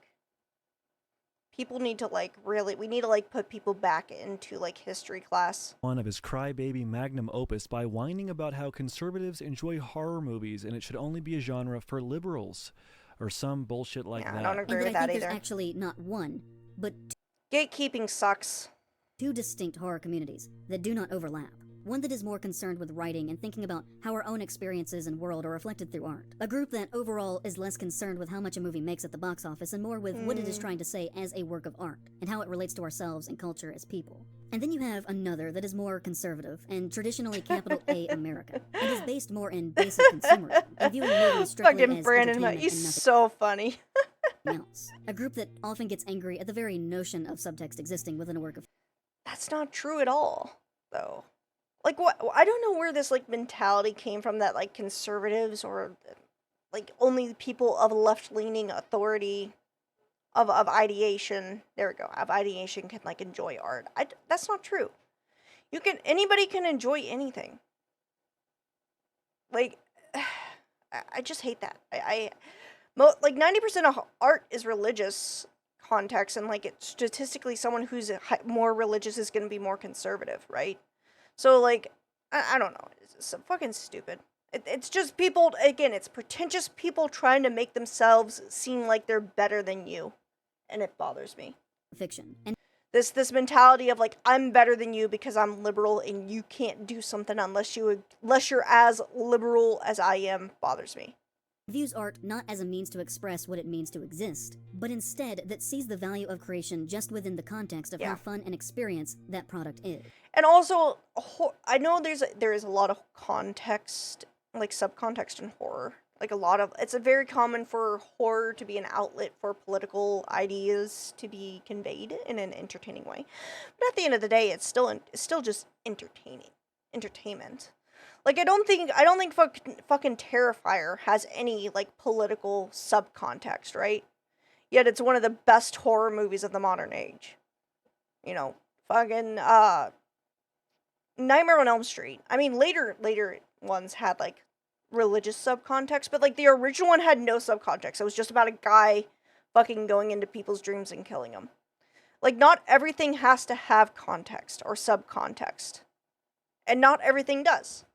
really, we need to, like, put people back into, like, history class. One of his crybaby magnum opus by whining about how conservatives enjoy horror movies and it should only be a genre for liberals. or some bullshit like that. I don't agree and with I that think either. there's actually not one, but gatekeeping sucks. Two distinct horror communities that do not overlap. One that is more concerned with writing and thinking about how our own experiences and world are reflected through art. A group that overall is less concerned with how much a movie makes at the box office and more with what it is trying to say as a work of art and how it relates to ourselves and culture as people. And then you have another that is more conservative and traditionally capital A American and is based more in basic consumerism and viewing movies strictly Fucking as Brandon, entertainment he's and nothing so funny. else. A group that often gets angry at the very notion of subtext existing within a work of. That's not true at all, though. Like, what? I don't know where this, like, mentality came from that, like, conservatives or, like, only people of left-leaning authority of ideation, there we go, of ideation can, like, enjoy art. That's not true. Anybody can enjoy anything. Like, I just hate that. Like, 90% of art is religious context, and, like, statistically, someone who's more religious is going to be more conservative, right? So, like, I don't know. It's so fucking stupid. It's just people, again, it's pretentious people trying to make themselves seem like they're better than you. And it bothers me. Fiction. And this mentality of, like, I'm better than you because I'm liberal and you can't do something unless you're as liberal as I am bothers me. Views art not as a means to express what it means to exist, but instead that sees the value of creation just within the context of how fun and experience that product is. And also, I know there is a lot of context, like subcontext in horror. Like it's very common for horror to be an outlet for political ideas to be conveyed in an entertaining way. But at the end of the day, it's still just entertainment. Like, I don't think fucking Terrifier has any, like, political subcontext, right? Yet it's one of the best horror movies of the modern age. You know, fucking, Nightmare on Elm Street. I mean, later ones had, like, religious subcontext, but, like, the original one had no subcontext. It was just about a guy fucking going into people's dreams and killing them. Like, not everything has to have context or subcontext. And not everything does.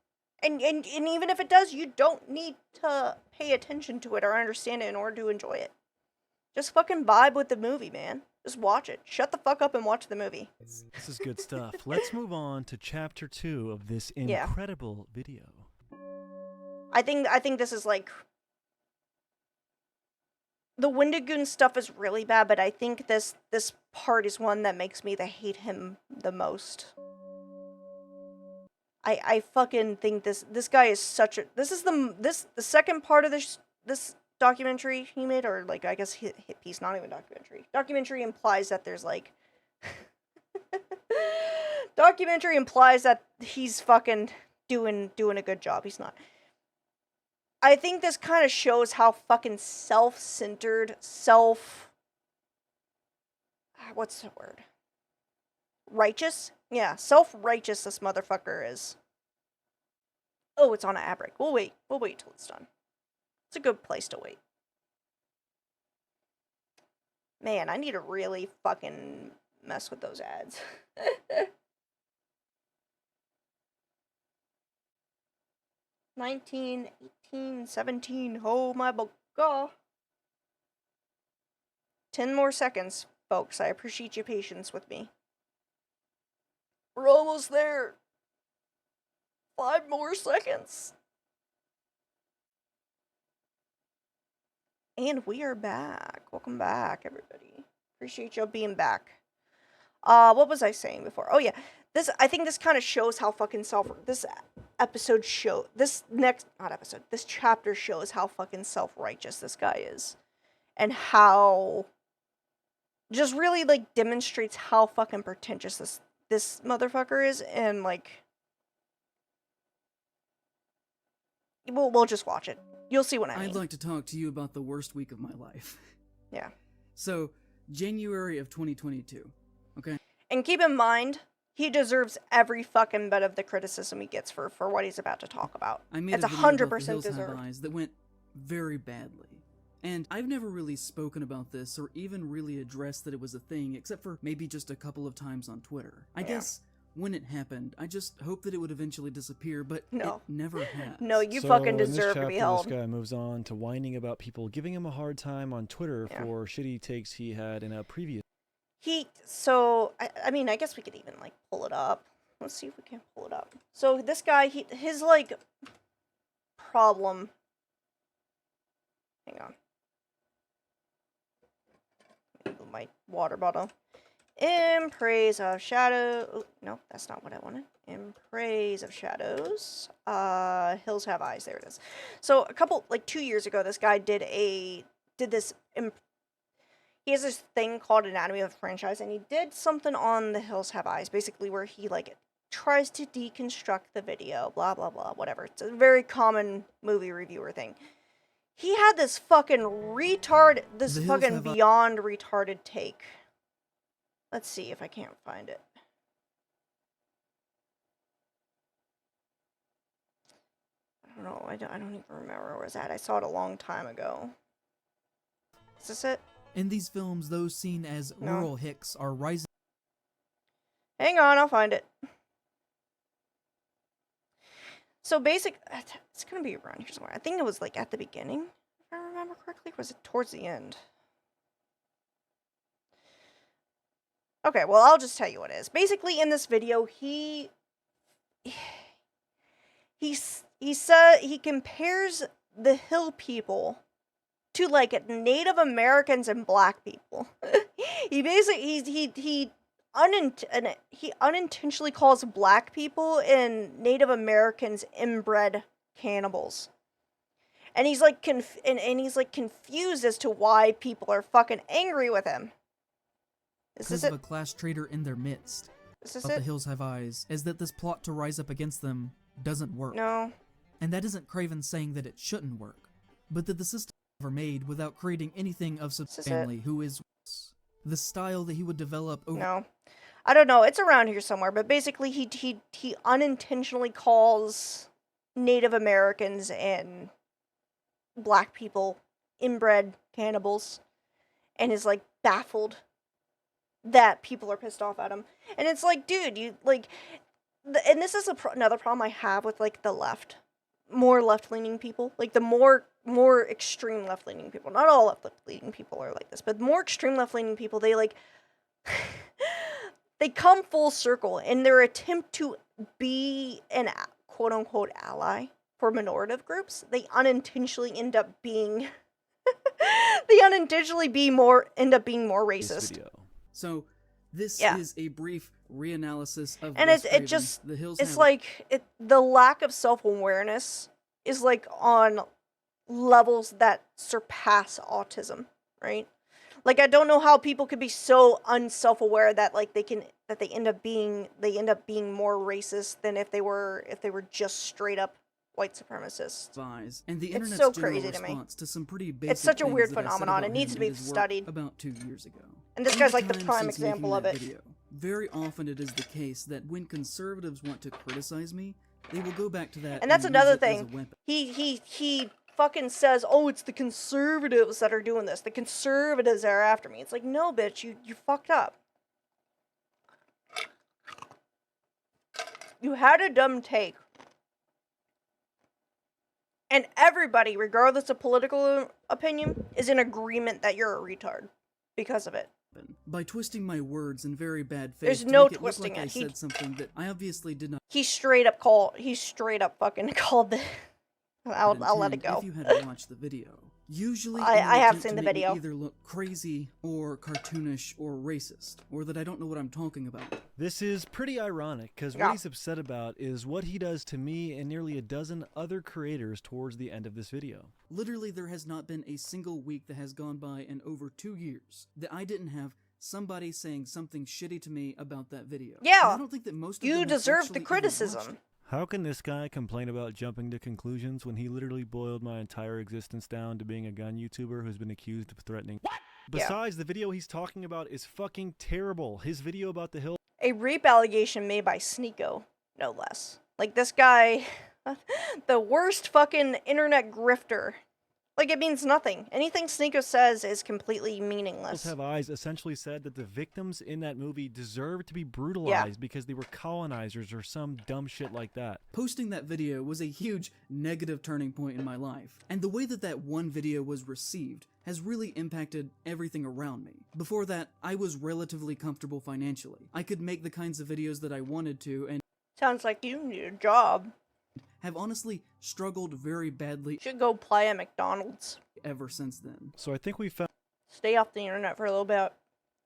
And even if it does, you don't need to pay attention to it or understand it in order to enjoy it. Just fucking vibe with the movie, man. Just watch it. Shut the fuck up and watch the movie. This is good stuff. Let's move on to chapter 2 of this incredible video. I think this is, like, the Wendigoon stuff is really bad, but I think this part is one that makes me hate him the most. I fucking think this guy is such a... the second part of this documentary he made, or, like, I guess hit piece, not even documentary. Documentary implies that there's, like... documentary implies that he's fucking doing a good job. He's not. I think this kind of shows how fucking self-centered, what's the word? Righteous? Yeah, self-righteous this motherfucker is. Oh, it's on an ad break. We'll wait till it's done. It's a good place to wait. Man, I need to really fucking mess with those ads. 19, 18, 17. Oh my god. 10 more seconds, folks. I appreciate your patience with me. We're almost there. 5 more seconds. And we are back. Welcome back, everybody. Appreciate y'all being back. What was I saying before? Oh yeah, I think this kind of shows how fucking this chapter shows how fucking self-righteous this guy is, and how just really, like, demonstrates how fucking pretentious this motherfucker is, and, like, we'll just watch it. You'll see what I mean. I'd like to talk to you about the worst week of my life. Yeah. So, January of 2022, okay? And keep in mind, he deserves every fucking bit of the criticism he gets for what he's about to talk about. I made it's a video 100% about the Hills Have deserved. Eyes that went very badly. And I've never really spoken about this or even really addressed that it was a thing, except for maybe just a couple of times on Twitter. I guess when it happened. I just hope that it would eventually disappear, but it never has. No, you fucking deserve to be held. This guy moves on to whining about people giving him a hard time on Twitter for shitty takes he had in a previous. I mean, I guess we could even, like, pull it up. Let's see if we can pull it up. So this guy, his, like, problem. Hang on. My water bottle. In praise of shadow. Oh, no, that's not what I wanted. In praise of shadows. Hills have eyes. There it is. So a couple, like 2 years ago, this guy did this. He has this thing called Anatomy of a Franchise, and he did something on The Hills Have Eyes, basically where he like tries to deconstruct the video, blah blah blah, whatever. It's a very common movie reviewer thing. He had this fucking beyond retarded take. Let's see if I can't find it. I don't know. I don't even remember where it was at. I saw it a long time ago. Is this it? In these films, those seen as rural hicks are rising. Hang on, I'll find it. So it's gonna be around here somewhere. I think it was like at the beginning, if I remember correctly. Or was it towards the end? Okay, well, I'll just tell you what it is. Basically, in this video, he compares the hill people to like Native Americans and black people. he unintentionally calls black people and Native Americans inbred cannibals. And he's like he's like confused as to why people are fucking angry with him. Because of a class traitor in their midst. The Hills Have Eyes is that this plot to rise up against them doesn't work. No. And that isn't Craven saying that it shouldn't work, but that the system was never made without creating anything of such family who is the style that he would develop over. No. I don't know, it's around here somewhere, but basically he unintentionally calls Native Americans and black people inbred cannibals and is like baffled that people are pissed off at him. And it's like, dude, you like and this is another problem I have with like the left, more left-leaning people, like the more extreme left-leaning people. Not all left-leaning people are like this, but more extreme left-leaning people, they like they come full circle in their attempt to be an quote-unquote ally for minorative groups. They unintentionally end up being end up being more racist. So this is a brief reanalysis of and the lack of self-awareness is like on levels that surpass autism, right? Like, I don't know how people could be so unself-aware that like they end up being more racist than if they were just straight up white supremacists. And the it's so crazy to me. To some pretty basic it's such a weird things phenomenon. It needs to be studied. About 2 years ago. And this guy's like the prime example of it. Very often it is the case that when conservatives want to criticize me, they will go back to that. And that's another thing. He fucking says, "Oh, it's the conservatives that are doing this. The conservatives are after me." It's like, no, bitch, you fucked up. You had a dumb take. And everybody, regardless of political opinion, is in agreement that you're a retard because of it. By twisting my words in very bad faith. There's no twisting it. I said something that I obviously did not. He straight up fucking called the. I'll let it go. If you had watched the video, usually I have seen the video. Either look crazy or cartoonish or racist, or that I don't know what I'm talking about. This is pretty ironic because what he's upset about is what he does to me and nearly a dozen other creators towards the end of this video. Literally, there has not been a single week that has gone by in over 2 years that I didn't have somebody saying something shitty to me about that video. Yeah, and I don't think that most of you deserve the criticism. How can this guy complain about jumping to conclusions when he literally boiled my entire existence down to being a gun YouTuber who's been accused of threatening? What? Besides, the video he's talking about is fucking terrible. His video about the hill. A rape allegation made by Sneeko, no less. Like, this guy, the worst fucking internet grifter Like, it means nothing. Anything Sneeko says is completely Hills meaningless. Have Eyes essentially said that the victims in that movie deserved to be brutalized because they were colonizers or some dumb shit like that. Posting that video was a huge negative turning point in my life, and the way that that one video was received has really impacted everything around me. Before that, I was relatively comfortable financially. I could make the kinds of videos that I wanted to, and sounds like you need a job. Have honestly struggled very badly. Should go play at McDonald's. Ever since then. So I think we Stay off the internet for a little bit.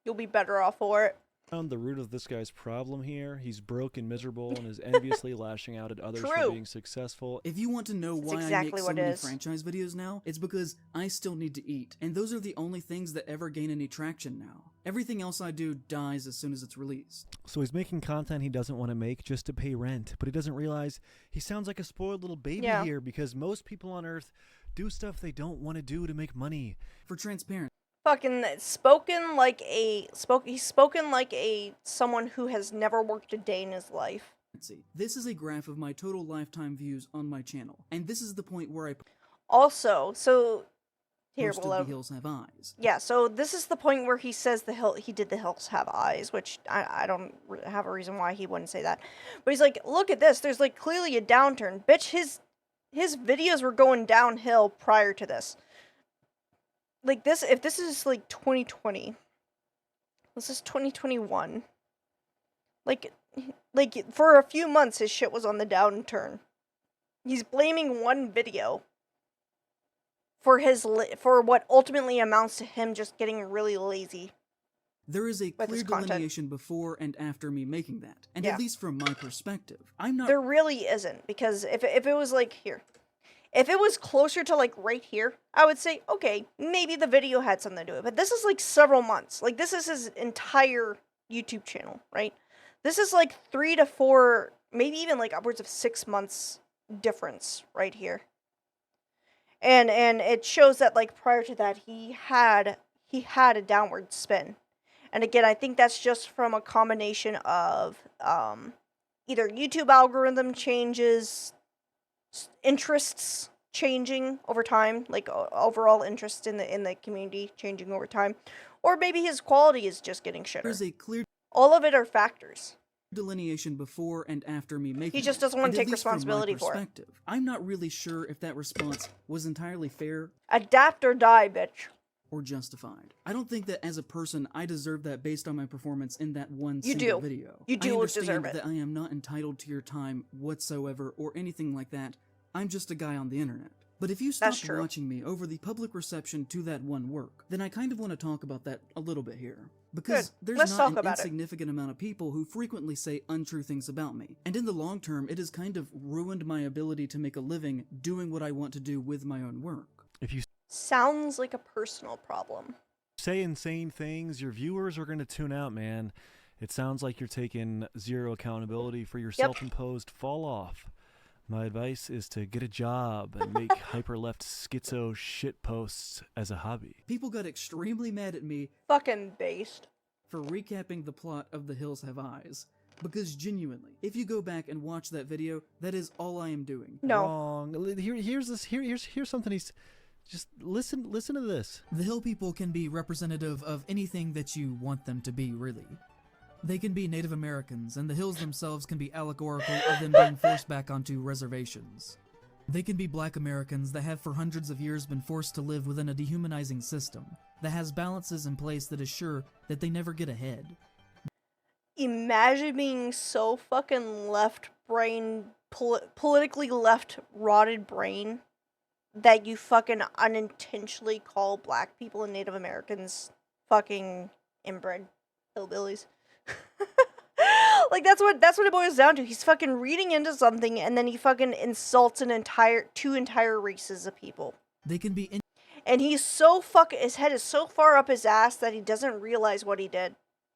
You'll be better off for it. found the root of this guy's problem here. He's broke and miserable and is enviously lashing out at others for True. being successful. If you want to know why I make so many franchise videos now, it's because I still need to eat, and those are the only things that ever gain any traction now. Everything else I do dies as soon as it's released. So he's making content he doesn't want to make just to pay rent, but he doesn't realize he sounds like a spoiled little baby here because most people on Earth do stuff they don't want to do to make money. For transparency. Fucking he's spoken like a someone who has never worked a day in his life. This is a graph of my total lifetime views on my channel, and this is the point where I also, so here most of the Hills Have Eyes. Yeah, so this is the point where he says he did the Hills Have Eyes, which I don't have a reason why he wouldn't say that. But he's like, look at this, there's like clearly a downturn. Bitch, his videos were going downhill prior to this. Like this, if this is like 2020, this is 2021. Like for a few months, his shit was on the downturn. He's blaming one video for what ultimately amounts to him just getting really lazy. There is a clear delineation before and after me making that, and Yeah. at least from my perspective, I'm not. There really isn't, because if it was like here, if it was closer to like right here, I would say, okay, maybe the video had something to do with it. But this is like several months. Like this is his entire YouTube channel, right? This is like 3 to 4, maybe even like upwards of 6 months difference right here. And it shows that like prior to that he had a downward spin. And again, I think that's just from a combination of either YouTube algorithm changes, interests changing over time, like overall interest in the community changing over time, or maybe his quality is just getting shitter. There's a clear all of it are factors. Delineation before and after me making He just doesn't want to take responsibility for it. I'm not really sure if that response was entirely fair. Adapt or die, bitch. Or justified. I don't think that as a person I deserve that based on my performance in that one You single do. video. You do I understand deserve it. that I am not entitled to your time whatsoever or anything like that. I'm just a guy on the internet. But if you stopped watching me over the public reception to that one work, then I kind of want to talk about that a little bit here. Because there's not an insignificant amount of people who frequently say untrue things about me. And in the long term, it has kind of ruined my ability to make a living doing what I want to do with my own work. If you Sounds like a personal problem. say insane things, your viewers are going to tune out, man. It sounds like you're taking zero accountability for your self-imposed fall off. My advice is to get a job and make hyper-left schizo shit posts as a hobby. People got extremely mad at me fucking based for recapping the plot of The Hills Have Eyes. Because genuinely, if you go back and watch that video, that is all I am doing. Wrong. Here's something he's just listen to this. The Hill people can be representative of anything that you want them to be, really. They can be Native Americans, and the hills themselves can be allegorical of them being forced back onto reservations. They can be Black Americans that have for hundreds of years been forced to live within a dehumanizing system that has balances in place that assure that they never get ahead. Imagine being so fucking left brain, politically left rotted brain, that you fucking unintentionally call Black people and Native Americans fucking inbred hillbillies. Like that's what it boils down to. He's fucking reading into something and then he fucking insults two entire races of people. They can be and he's his head is so far up his ass that he doesn't realize what he did.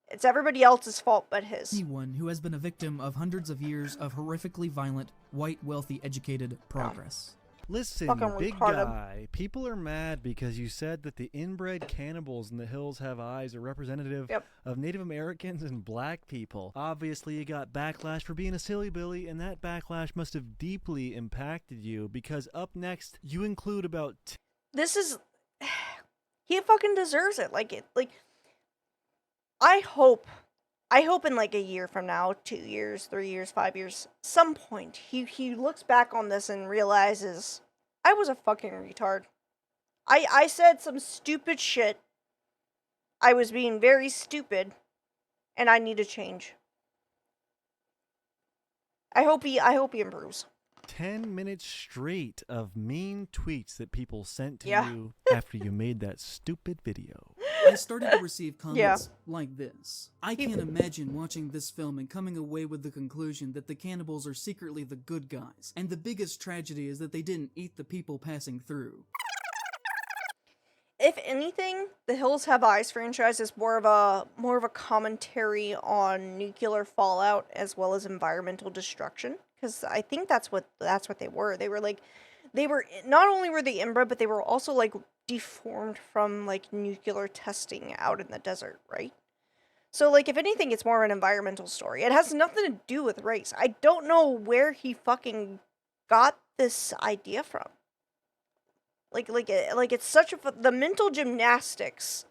It's everybody else's fault but his. Anyone who has been a victim of hundreds of years of horrifically violent, white, wealthy, educated progress. Listen, fucking big retarded. guy, people are mad because you said that the inbred cannibals in the Hills Have Eyes are representative of Native Americans and Black people. Obviously, you got backlash for being a silly Billy, and that backlash must have deeply impacted you because up next, you include about this is he fucking deserves it. I hope in like a year from now, 2 years, 3 years, 5 years, some point he looks back on this and realizes I was a fucking retard. I said some stupid shit. I was being very stupid, and I need to change. I hope he improves. 10 minutes straight of mean tweets that people sent to Yeah. you after you made that stupid video. I started to receive comments like this. I can't imagine watching this film and coming away with the conclusion that the cannibals are secretly the good guys, and the biggest tragedy is that they didn't eat the people passing through. If anything, the Hills Have Eyes franchise is more of a commentary on nuclear fallout as well as environmental destruction. Because I think that's what they were. They were not only were they inbred, but they were also like deformed from like nuclear testing out in the desert, right? So like if anything, it's more of an environmental story. It has nothing to do with race. I don't know where he fucking got this idea from. Like it's such the mental gymnastics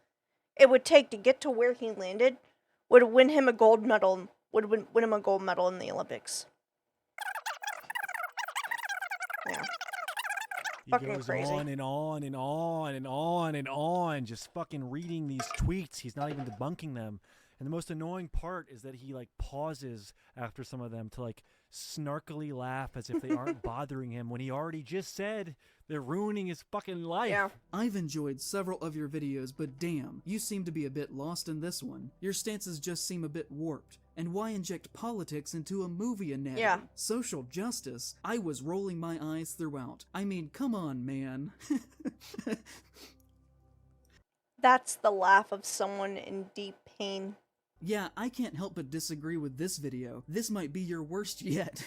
it would take to get to where he landed would win him a gold medal. Would win him a gold medal in the Olympics. Yeah. He Fucking goes crazy. on and on and on and on and on, just fucking reading these tweets. He's not even debunking them. And the most annoying part is that he like pauses after some of them to like snarkily laugh as if they aren't bothering him when he already just said they're ruining his fucking life. Yeah. I've enjoyed several of your videos, but damn, you seem to be a bit lost in this one. Your stances just seem a bit warped. And why inject politics into a movie anatomy? Yeah. Social justice? I was rolling my eyes throughout. I mean, come on, man. That's the laugh of someone in deep pain. Yeah, I can't help but disagree with this video. This might be your worst yet.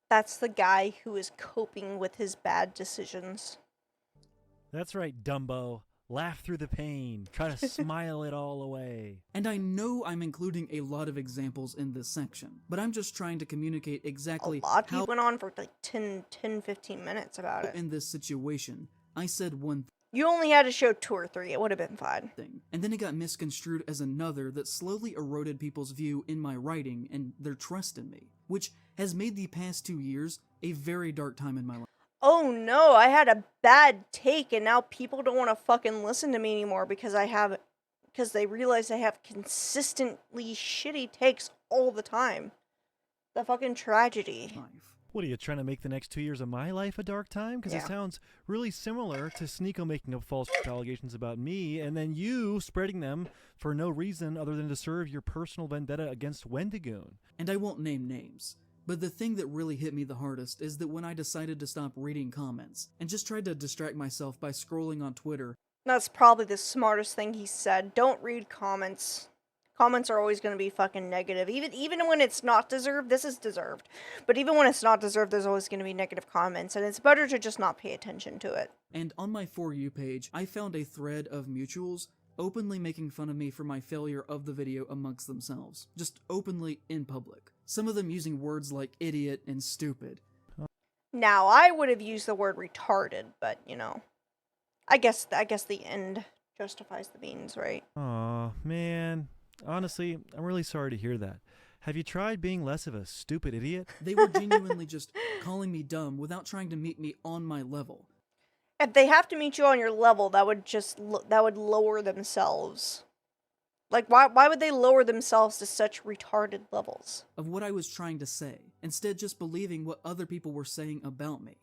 That's the guy who is coping with his bad decisions. That's right, Dumbo. Laugh through the pain. Try to smile it all away. And I know I'm including a lot of examples in this section, but I'm just trying to communicate exactly He went on for like 10, 15 minutes about it. In this situation, I said one You only had to show 2 or 3. It would have been fine. and then it got misconstrued as another that slowly eroded people's view in my writing and their trust in me, which has made the past 2 years a very dark time in my life. Oh no, I had a bad take and now people don't want to fucking listen to me anymore because they realize I have consistently shitty takes all the time. The fucking tragedy. What are you trying to make the next 2 years of my life a dark time? Because it sounds really similar to Sneeko making up false allegations about me and then you spreading them for no reason other than to serve your personal vendetta against Wendigoon. And I won't name names. But the thing that really hit me the hardest is that when I decided to stop reading comments and just tried to distract myself by scrolling on Twitter. That's probably the smartest thing he said. Don't read comments. Comments are always going to be fucking negative. Even when it's not deserved, this is deserved. But even when it's not deserved, there's always going to be negative comments. And it's better to just not pay attention to it. And on my For You page, I found a thread of mutuals openly making fun of me for my failure of the video amongst themselves. Just openly in public. Some of them using words like idiot and stupid. Now, I would have used the word retarded, but, you know, I guess the end justifies the means, right? Aw, man. Honestly, I'm really sorry to hear that. Have you tried being less of a stupid idiot? They were genuinely just calling me dumb without trying to meet me on my level. If they have to meet you on your level, that would lower themselves. Like, why would they lower themselves to such retarded levels? Of what I was trying to say, instead just believing what other people were saying about me.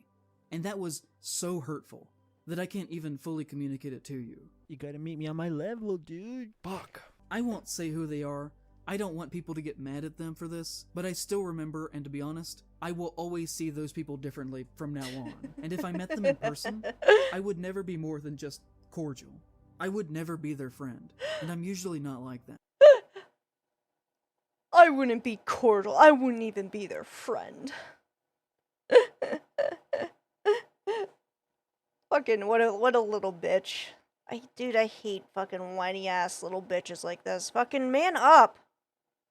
And that was so hurtful that I can't even fully communicate it to you. You gotta meet me on my level, dude. Fuck. I won't say who they are. I don't want people to get mad at them for this, but I still remember, and to be honest, I will always see those people differently from now on. And if I met them in person, I would never be more than just cordial. I would never be their friend, and I'm usually not like that. I wouldn't be cordial. I wouldn't even be their friend. Fucking what a little bitch. Dude, I hate fucking whiny ass little bitches like this. Fucking man up.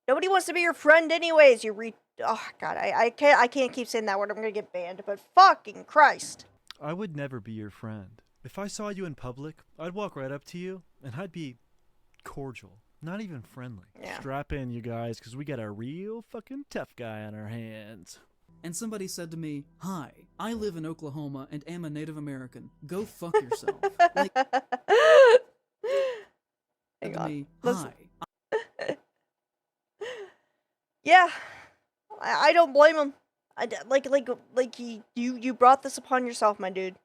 Nobody wants to be your friend anyways. Oh god, I can't keep saying that word. I'm gonna get banned. But fucking Christ. I would never be your friend. If I saw you in public, I'd walk right up to you, and I'd be cordial, not even friendly. Yeah. Strap in, you guys, because we got a real fucking tough guy on our hands. And somebody said to me, "Hi, I live in Oklahoma and am a Native American. Go fuck yourself." Like, Hang to on. me, Listen. "Hi, Yeah, I don't blame him. You brought this upon yourself, my dude.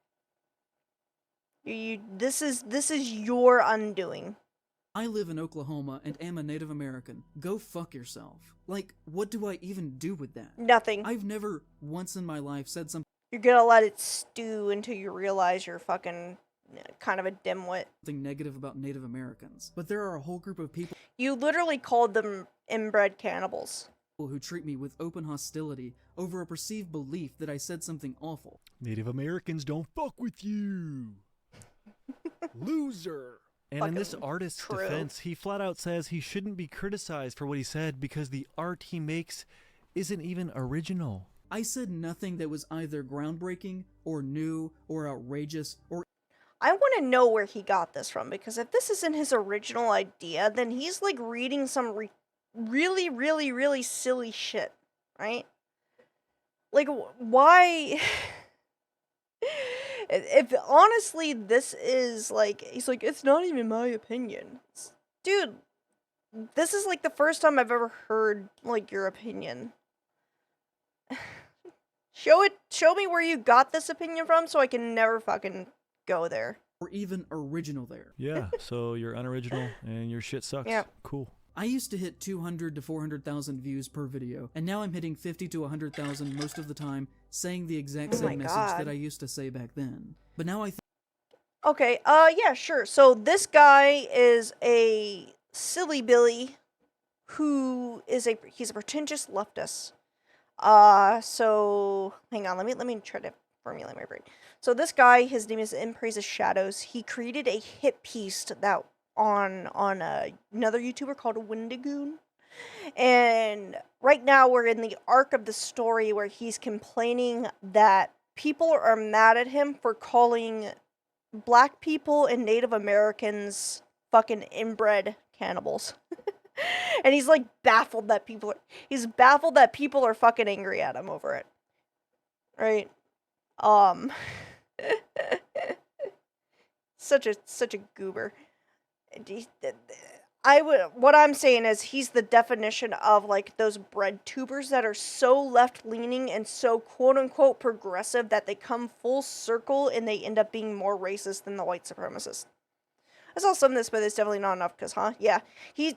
This is your undoing. I live in Oklahoma and am a Native American. Go fuck yourself." Like, what do I even do with that? Nothing. I've never once in my life said something You're gonna let it stew until you realize you're fucking kind of a dimwit. negative about Native Americans. But there are a whole group of people You literally called them inbred cannibals. who treat me with open hostility over a perceived belief that I said something awful. Native Americans don't fuck with you. Loser. And in this artist's true. defense, he flat out says he shouldn't be criticized for what he said because the art he makes isn't even original. I said nothing that was either groundbreaking or new or outrageous or I want to know where he got this from, because if this isn't his original idea, then he's like reading some really, really, really silly shit, right? Like, why? If honestly this is like, he's like, it's not even my opinion. Dude, this is like the first time I've ever heard like your opinion. Show me where you got this opinion from so I can never fucking go there. or even original there. Yeah, so you're unoriginal and your shit sucks. Yeah. Cool. I used to hit 200 to 400,000 views per video, and now I'm hitting 50 to 100,000 most of the time, saying the exact same message that I used to say back then. But now I think Okay, yeah, sure. So this guy is a silly Billy who is he's a pretentious leftist. So hang on, let me try to formulate my brain. So this guy, his name is In Praise of Shadows. He created a hit piece that on another YouTuber called Windigoon. And right now we're in the arc of the story where he's complaining that people are mad at him for calling Black people and Native Americans fucking inbred cannibals. And he's like baffled that he's baffled that people are fucking angry at him over it. Right? Such a goober. What I'm saying is he's the definition of like those bread tubers that are so left leaning and so quote unquote progressive that they come full circle and they end up being more racist than the white supremacists. I saw some of this, but it's definitely not enough because, yeah, he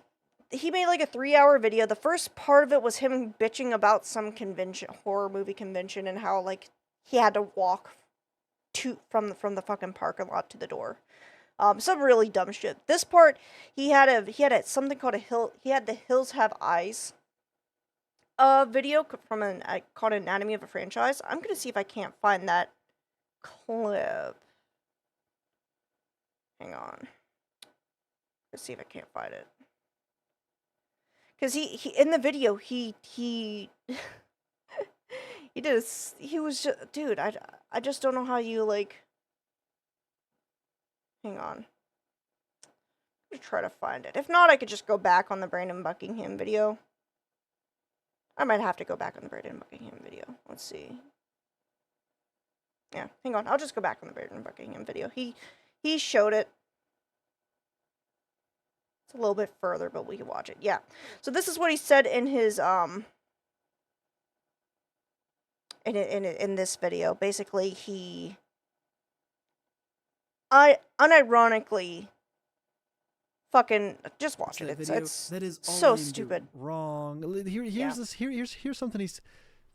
made like a 3-hour video. The first part of it was him bitching about some convention, horror movie convention, and how like he had to walk from the fucking parking lot to the door. Some really dumb shit. This part, he had something called he had the Hills Have Eyes video from called Anatomy of a Franchise. I'm gonna see if I can't find that clip. Hang on. Let's see if I can't find it. Cause he in the video he he did he was just, dude, I just don't know how you like. Hang on. I'm gonna try to find it. If not, I could just go back on the Brandon Buckingham video. I might have to go back on the Brandon Buckingham video. Let's see. Yeah, hang on. I'll just go back on the Brandon Buckingham video. He showed it. It's a little bit further, but we can watch it. Yeah. So this is what he said in his in this video. Basically, he unironically fucking just watch it. It's that is all so I'm stupid. Wrong. Here's something he's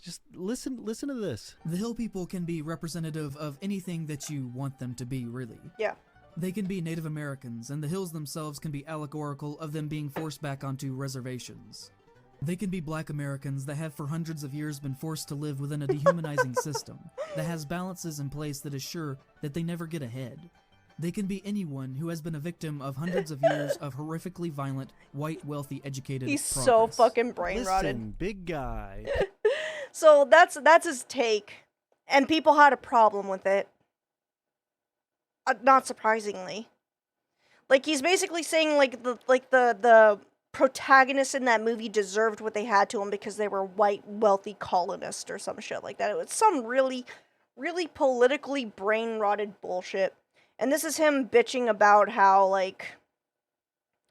just listen to this. The Hill people can be representative of anything that you want them to be, really. Yeah. They can be Native Americans, and the hills themselves can be allegorical of them being forced back onto reservations. They can be Black Americans that have for hundreds of years been forced to live within a dehumanizing system that has balances in place that assure that they never get ahead. They can be anyone who has been a victim of hundreds of years of horrifically violent, white, wealthy, educated He's progress. so fucking brain rotted. Listen, big guy. So that's his take, and people had a problem with it. not surprisingly. Like, he's basically saying, like, the protagonists in that movie deserved what they had to them because they were white, wealthy colonists or some shit like that. It was some really, really politically brain-rotted bullshit. And this is him bitching about how, like,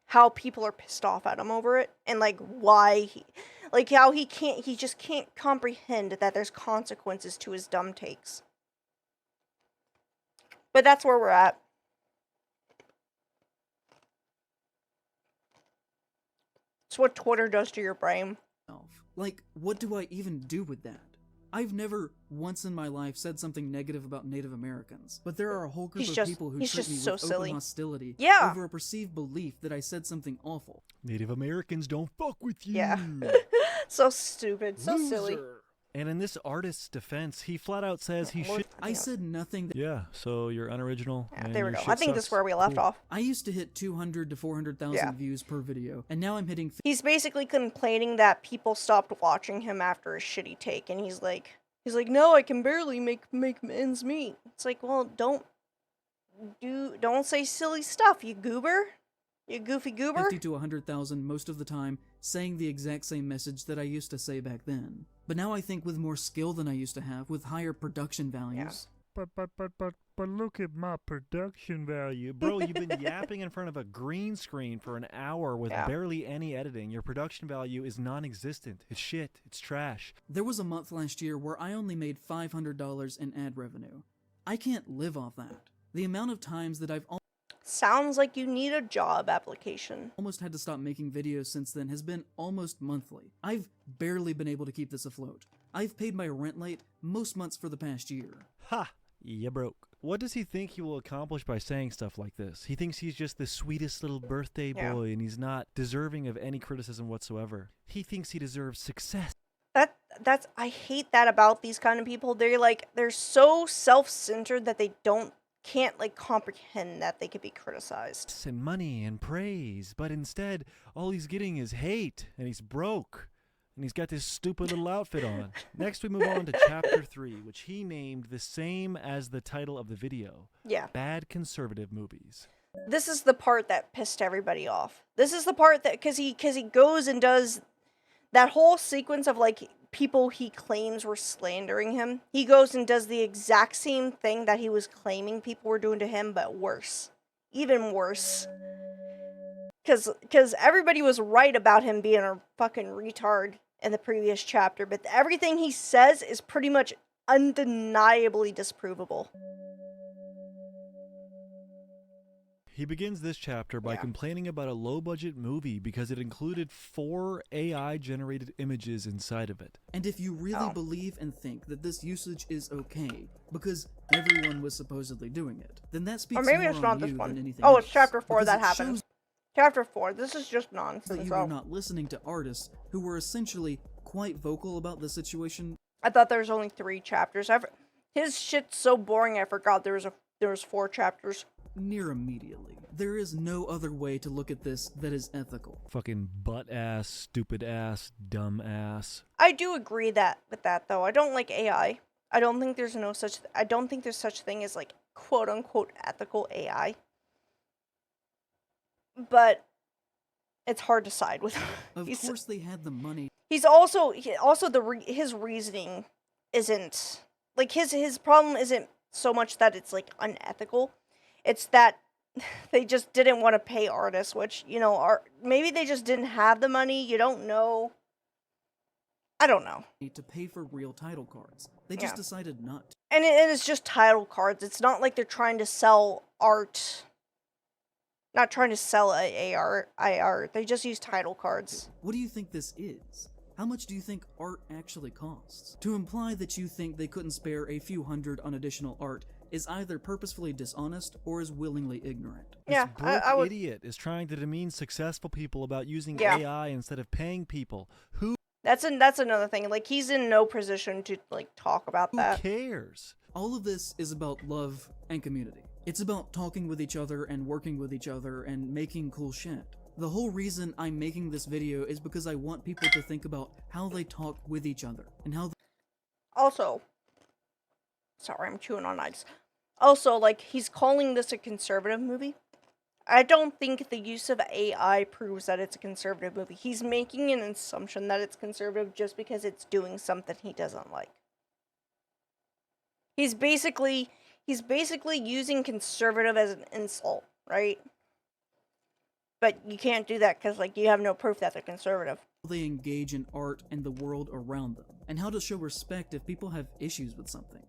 how people are pissed off at him over it, and, like, why he, like, how he just can't comprehend that there's consequences to his dumb takes. But that's where we're at. It's what Twitter does to your brain. Like, what do I even do with that? I've never once in my life said something negative about Native Americans, but there are a whole group of people who treat me with open hostility over a perceived belief that I said something awful. Native Americans don't fuck with you. Yeah. So stupid. So silly. And in this artist's defense, he flat out says he should. I said nothing. Yeah, so you're unoriginal. Yeah, and there we your go. shit I think this is where we left off. I used to hit 200 to 400,000 views per video, and now I'm hitting. He's basically complaining that people stopped watching him after a shitty take, and he's like, no, I can barely make ends meet. It's like, well, don't say silly stuff, you goober. You goofy goober. 50 to 100,000 most of the time, saying the exact same message that I used to say back then. But now I think with more skill than I used to have, with higher production values. But look at my production value. Bro, you've been yapping in front of a green screen for an hour with barely any editing. Your production value is non-existent. It's shit. It's trash. There was a month last year where I only made $500 in ad revenue. I can't live off that. The amount of times that I've sounds like you need a job application. Almost had to stop making videos since then has been almost monthly. I've barely been able to keep this afloat. I've paid my rent late most months for the past year. Ha! You broke. What does he think he will accomplish by saying stuff like this? He thinks he's just the sweetest little birthday boy and he's not deserving of any criticism whatsoever. He thinks he deserves success. I hate that about these kind of people. They're so self-centered that they can't like comprehend that they could be criticized. And money and praise, but instead all he's getting is hate, and he's broke, and he's got this stupid little outfit on. Next we move on to chapter 3, which he named the same as the title of the video. Yeah. Bad conservative movies. This is the part that pissed everybody off. This is the part that cuz he goes and does that whole sequence of like people he claims were slandering him. He goes and does the exact same thing that he was claiming people were doing to him, but worse. Even worse. Because everybody was right about him being a fucking retard in the previous chapter, but everything he says is pretty much undeniably disprovable. He begins this chapter by complaining about a low-budget movie because it included 4 AI-generated images inside of it. And if you really believe and think that this usage is okay, because everyone was supposedly doing it, then that speaks more on you than anything else. It's chapter 4 that happens. Chapter 4, this is just nonsense. That you were not listening to artists who were essentially quite vocal about the situation. I thought there was only 3 chapters. His shit's so boring I forgot there was 4 chapters. Near immediately. There is no other way to look at this that is ethical. Fucking butt-ass, stupid-ass, dumb-ass. I do agree with that, though. I don't like AI. I don't think there's such thing as, like, quote-unquote ethical AI. But it's hard to side with him. Of course they had the money. His reasoning isn't, like, his problem isn't so much that it's, like, unethical. It's that they just didn't want to pay artists, which, you know, maybe they just didn't have the money. You don't know. I don't know. To pay for real title cards. They just decided not to. And it is just title cards. It's not like they're trying to sell art. Not trying to sell art. They just use title cards. What do you think this is? How much do you think art actually costs? To imply that you think they couldn't spare a few hundred on additional art is either purposefully dishonest or is willingly ignorant. Yeah, this broke idiot is trying to demean successful people about using AI instead of paying people. Who? That's another thing. Like, he's in no position to, like, talk about that. Who cares? All of this is about love and community. It's about talking with each other and working with each other and making cool shit. The whole reason I'm making this video is because I want people to think about how they talk with each other and how. Also, sorry, I'm chewing on ice. Also, like, he's calling this a conservative movie. I don't think the use of AI proves that it's a conservative movie. He's making an assumption that it's conservative just because it's doing something he doesn't like. He's basically using conservative as an insult, right? But you can't do that because, like, you have no proof that they're conservative. They engage in art and the world around them, and how to show respect if people have issues with something.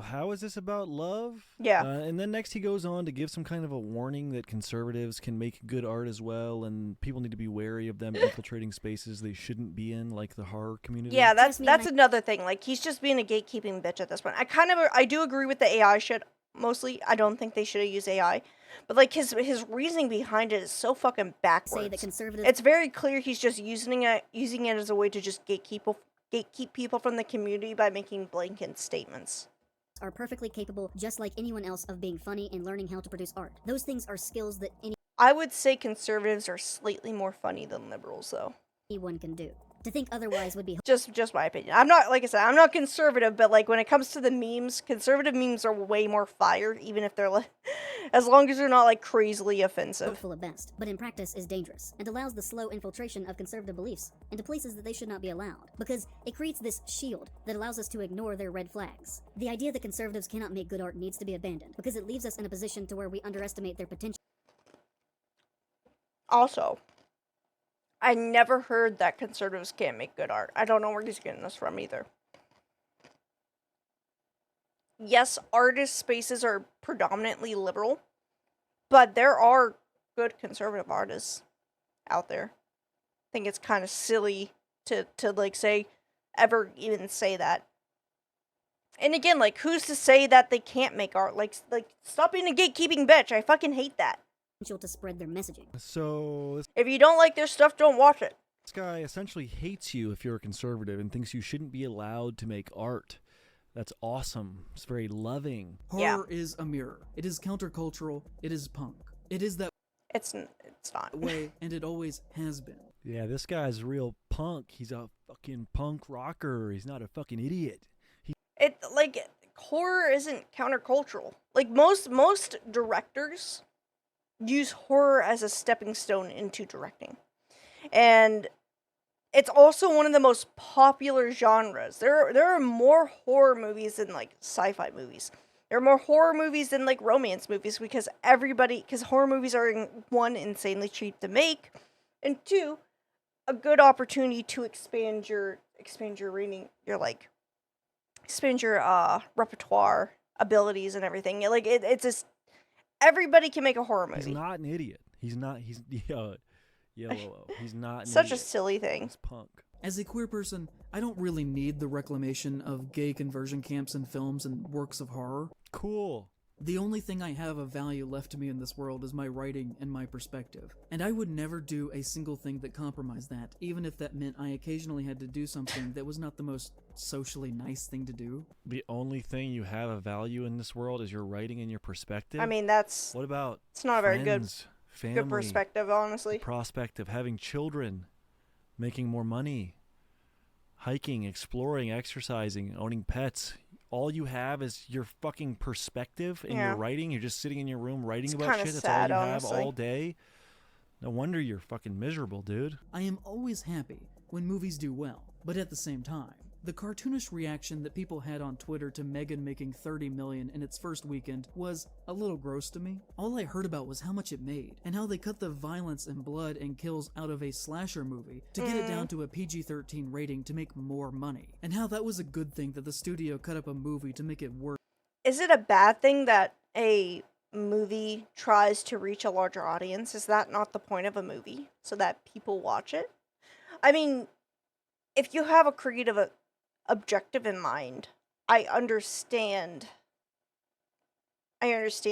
How is this about love? Yeah. And then next he goes on to give some kind of a warning that conservatives can make good art as well, and people need to be wary of them infiltrating spaces they shouldn't be in, like the horror community. Yeah, that's another thing. Like, he's just being a gatekeeping bitch at this point. I do agree with the AI shit. Mostly, I don't think they should have used AI. But, like, his reasoning behind it is so fucking backwards. Say that conservatives... It's very clear he's just using it as a way to just gatekeep people from the community by making blanket statements. Are perfectly capable, just like anyone else, of being funny and learning how to produce art. Those things are skills that I would say conservatives are slightly more funny than liberals, though. anyone can do. To think otherwise would be just my opinion. I'm not, like I said, I'm not conservative, but like when it comes to the memes, conservative memes are way more fire, even if they're like, as long as they're not like crazily offensive. Hopeful at best, but in practice is dangerous and allows the slow infiltration of conservative beliefs into places that they should not be allowed, because it creates this shield that allows us to ignore their red flags. The idea that conservatives cannot make good art needs to be abandoned, because it leaves us in a position to where we underestimate their potential. Also, I never heard that conservatives can't make good art. I don't know where he's getting this from either. Yes, artist spaces are predominantly liberal, but there are good conservative artists out there. I think it's kind of silly to like ever even say that. And again, like, who's to say that they can't make art? Like stop being a gatekeeping bitch. I fucking hate that. To spread their messaging. So if you don't like their stuff, don't watch it. This guy essentially hates you if you're a conservative and thinks you shouldn't be allowed to make art. That's awesome. It's very loving. Horror is a mirror. It is countercultural. It is punk. It is that. It's not way, and it always has been. Yeah, this guy's real punk. He's a fucking punk rocker. He's not a fucking idiot. Horror isn't countercultural. Like most directors use horror as a stepping stone into directing. And it's also one of the most popular genres. There are more horror movies than like sci-fi movies. There are more horror movies than like romance movies because horror movies are, one, insanely cheap to make, and two, a good opportunity to expand your reading, expand your repertoire abilities and everything. Like it's just everybody can make a horror movie. He's not an idiot. He's yellow. He's not an such idiot. A silly thing. He's punk. As a queer person, I don't really need the reclamation of gay conversion camps in films and works of horror. Cool. The only thing I have of value left to me in this world is my writing and my perspective. And I would never do a single thing that compromised that, even if that meant I occasionally had to do something that was not the most socially nice thing to do. The only thing you have of value in this world is your writing and your perspective? I mean, what about it's not a very family, good perspective, honestly. The prospect of having children, making more money, hiking, exploring, exercising, owning pets. All you have is your fucking perspective in your writing. You're just sitting in your room writing about shit. That's all you have all day. No wonder you're fucking miserable, dude. I am always happy when movies do well, but at the same time, the cartoonish reaction that people had on Twitter to Megan making $30 million in its first weekend was a little gross to me. All I heard about was how much it made, and how they cut the violence and blood and kills out of a slasher movie to get it down to a PG-13 rating to make more money, and how that was a good thing that the studio cut up a movie to make it work. Is it a bad thing that a movie tries to reach a larger audience? Is that not the point of a movie? So that people watch it? I mean, if you have a creative objective in mind, I understand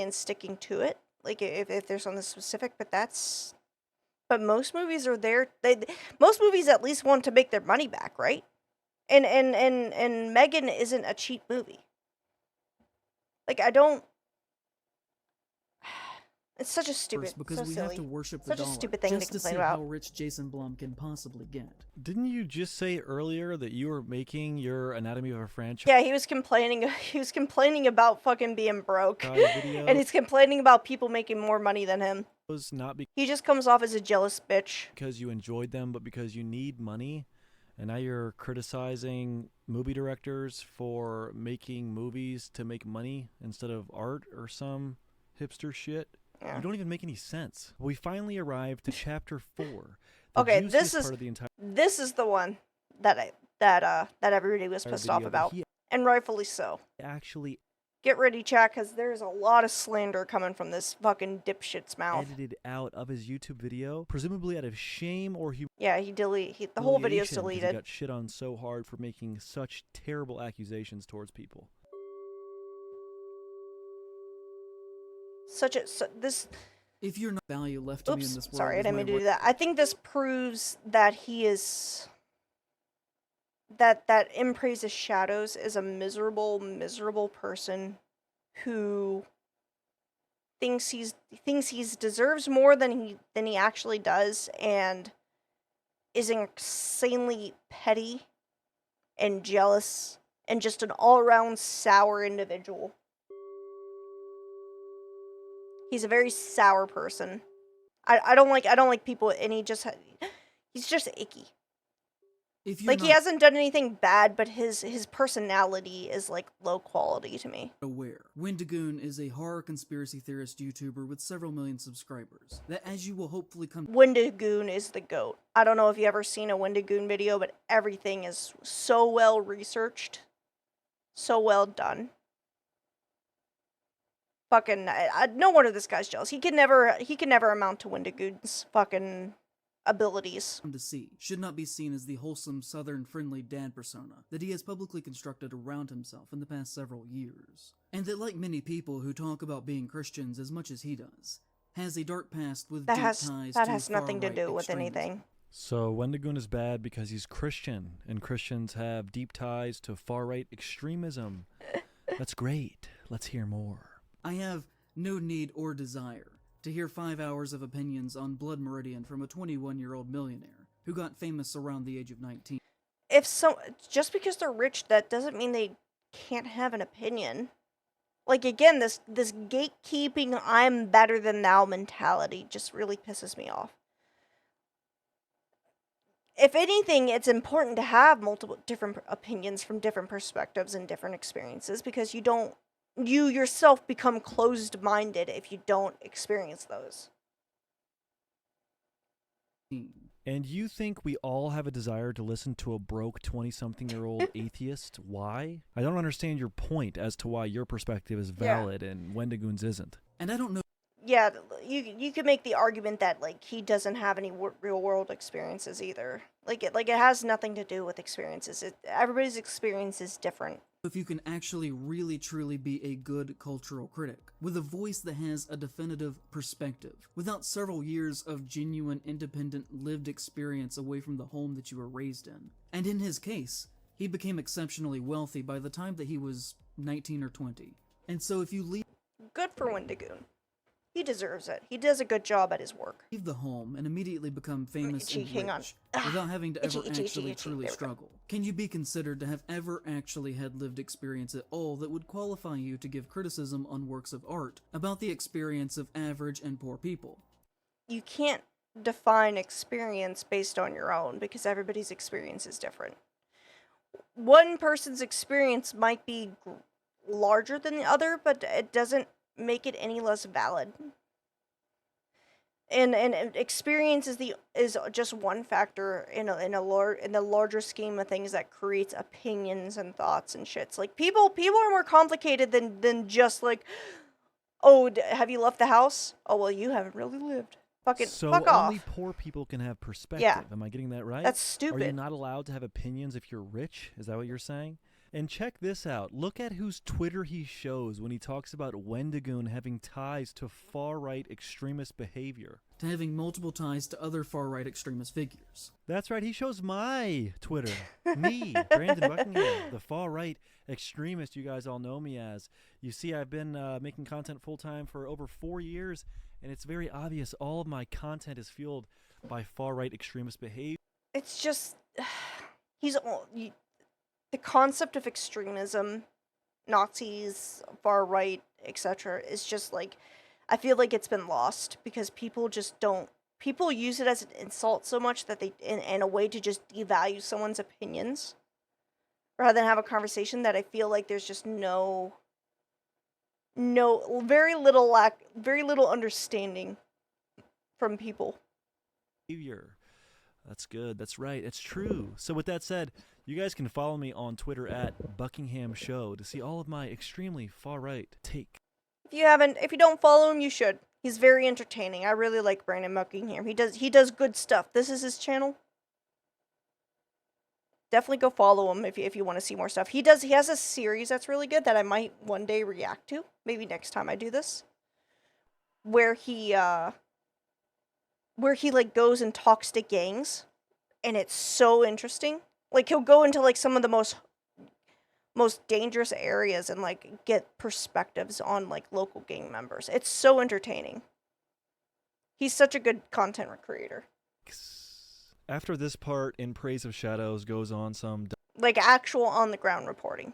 sticking to it, like if there's something specific, but most movies are there, most movies at least want to make their money back, right? And Megan isn't a cheap movie. Like, I don't It's such a stupid, because so we silly. have to worship the Such a dollar stupid thing to just to complain see about. how rich Jason Blum can possibly get. Didn't you just say earlier that you were making your Anatomy of a Franchise? Yeah, he was complaining. He was complaining about fucking being broke, Video. and he's complaining about people making more money than him. Was not He just comes off as a jealous bitch. because you enjoyed them, but because you need money, and now you're criticizing movie directors for making movies to make money instead of art or some hipster shit. Yeah. You don't even make any sense. We finally arrived to chapter 4. Okay, juiciest this is part of the entire this is the one that everybody was pissed off video, about, he and rightfully so. actually Get ready, chat, because there's a lot of slander coming from this fucking dipshit's mouth. edited out of his YouTube video, presumably out of shame or Yeah, the whole video's humiliation, 'cause He deleted. got shit on so hard for making such terrible accusations towards people. This. If you're not value left to me in this world, Sorry, I with didn't my mean to work- do that. I think this proves that he is. That Embrace of Shadows is a miserable, miserable person who thinks he's deserves more than he actually does, and is insanely petty and jealous and just an all-around sour individual. He's a very sour person. I don't like people, and he's just icky. If you're Like, he not hasn't done anything bad, but his personality is, like, low quality to me. aware, Wendigoon is a horror conspiracy theorist YouTuber with several million subscribers. That, as you will hopefully come Wendigoon is the GOAT. I don't know if you've ever seen a Wendigoon video, but everything is so well researched. So well done. Fucking, no wonder this guy's jealous. He can never amount to Wendigoon's fucking abilities. to see should not be seen as the wholesome southern friendly dad persona that he has publicly constructed around himself in the past several years. And that, like many people who talk about being Christians as much as he does, has a dark past with deep ties That to has nothing to far-right do with extremism. anything. So Wendigoon is bad because he's Christian, and Christians have deep ties to far-right extremism. That's great. Let's hear more. I have no need or desire to hear 5 hours of opinions on Blood Meridian from a 21-year-old millionaire who got famous around the age of 19. Just because they're rich, that doesn't mean they can't have an opinion. Like, again, this gatekeeping, I'm better than thou mentality just really pisses me off. If anything, it's important to have multiple different opinions from different perspectives and different experiences, because you yourself become closed-minded if you don't experience those. And you think we all have a desire to listen to a broke 20-something-year-old atheist? Why? I don't understand your point as to why your perspective is valid and Wendigoon's isn't. And I don't know. Yeah, you could make the argument that, like, he doesn't have any real-world experiences either. Like, it has nothing to do with experiences. Everybody's experience is different. If you can actually really truly be a good cultural critic, with a voice that has a definitive perspective, without several years of genuine, independent, lived experience away from the home that you were raised in. And in his case, he became exceptionally wealthy by the time that he was 19 or 20. And so if you leave Good for Wendigoon. He deserves it. He does a good job at his work. the home and immediately become famous and Hang on. rich without having to ever actually Itchy. truly There we go. struggle, can you be considered to have ever actually had lived experience at all that would qualify you to give criticism on works of art about the experience of average and poor people? You can't define experience based on your own, because everybody's experience is different. One person's experience might be larger than the other, but it doesn't make it any less valid. And experience is just one factor in the larger scheme of things that creates opinions and thoughts and shits. Like, people are more complicated than just like, oh, have you left the house? Oh, well, you haven't really lived. Fuck only off. poor people can have perspective. Yeah. Am I getting that right? That's Are you stupid. not allowed to have opinions if you're rich? Is that what you're saying? And check this out. Look at whose Twitter he shows when he talks about Wendigoon having ties to far-right extremist behavior. To having multiple ties to other far-right extremist figures. That's right, he shows my Twitter. Me, Brandon Buckingham, the far-right extremist you guys all know me as. You see, I've been making content full-time for over 4 years, and it's very obvious all of my content is fueled by far-right extremist behavior. It's just, the concept of extremism, Nazis, far-right, etc. is just like, I feel like it's been lost because people just don't, people use it as an insult so much that they, in a way to just devalue someone's opinions rather than have a conversation, that I feel like there's just very little understanding from people. That's good. That's right. It's true. So with that said, you guys can follow me on Twitter at Buckingham Show to see all of my extremely far-right take. If you don't follow him, you should. He's very entertaining. I really like Brandon Buckingham. He does good stuff. This is his channel. Definitely go follow him if you want to see more stuff. He has a series that's really good that I might one day react to. Maybe next time I do this. Where he like goes and talks to gangs, and it's so interesting. Like, he'll go into like some of the most dangerous areas and like get perspectives on like local gang members. It's so entertaining. He's such a good content creator. After this part, In Praise of Shadows, goes on some like actual on the ground reporting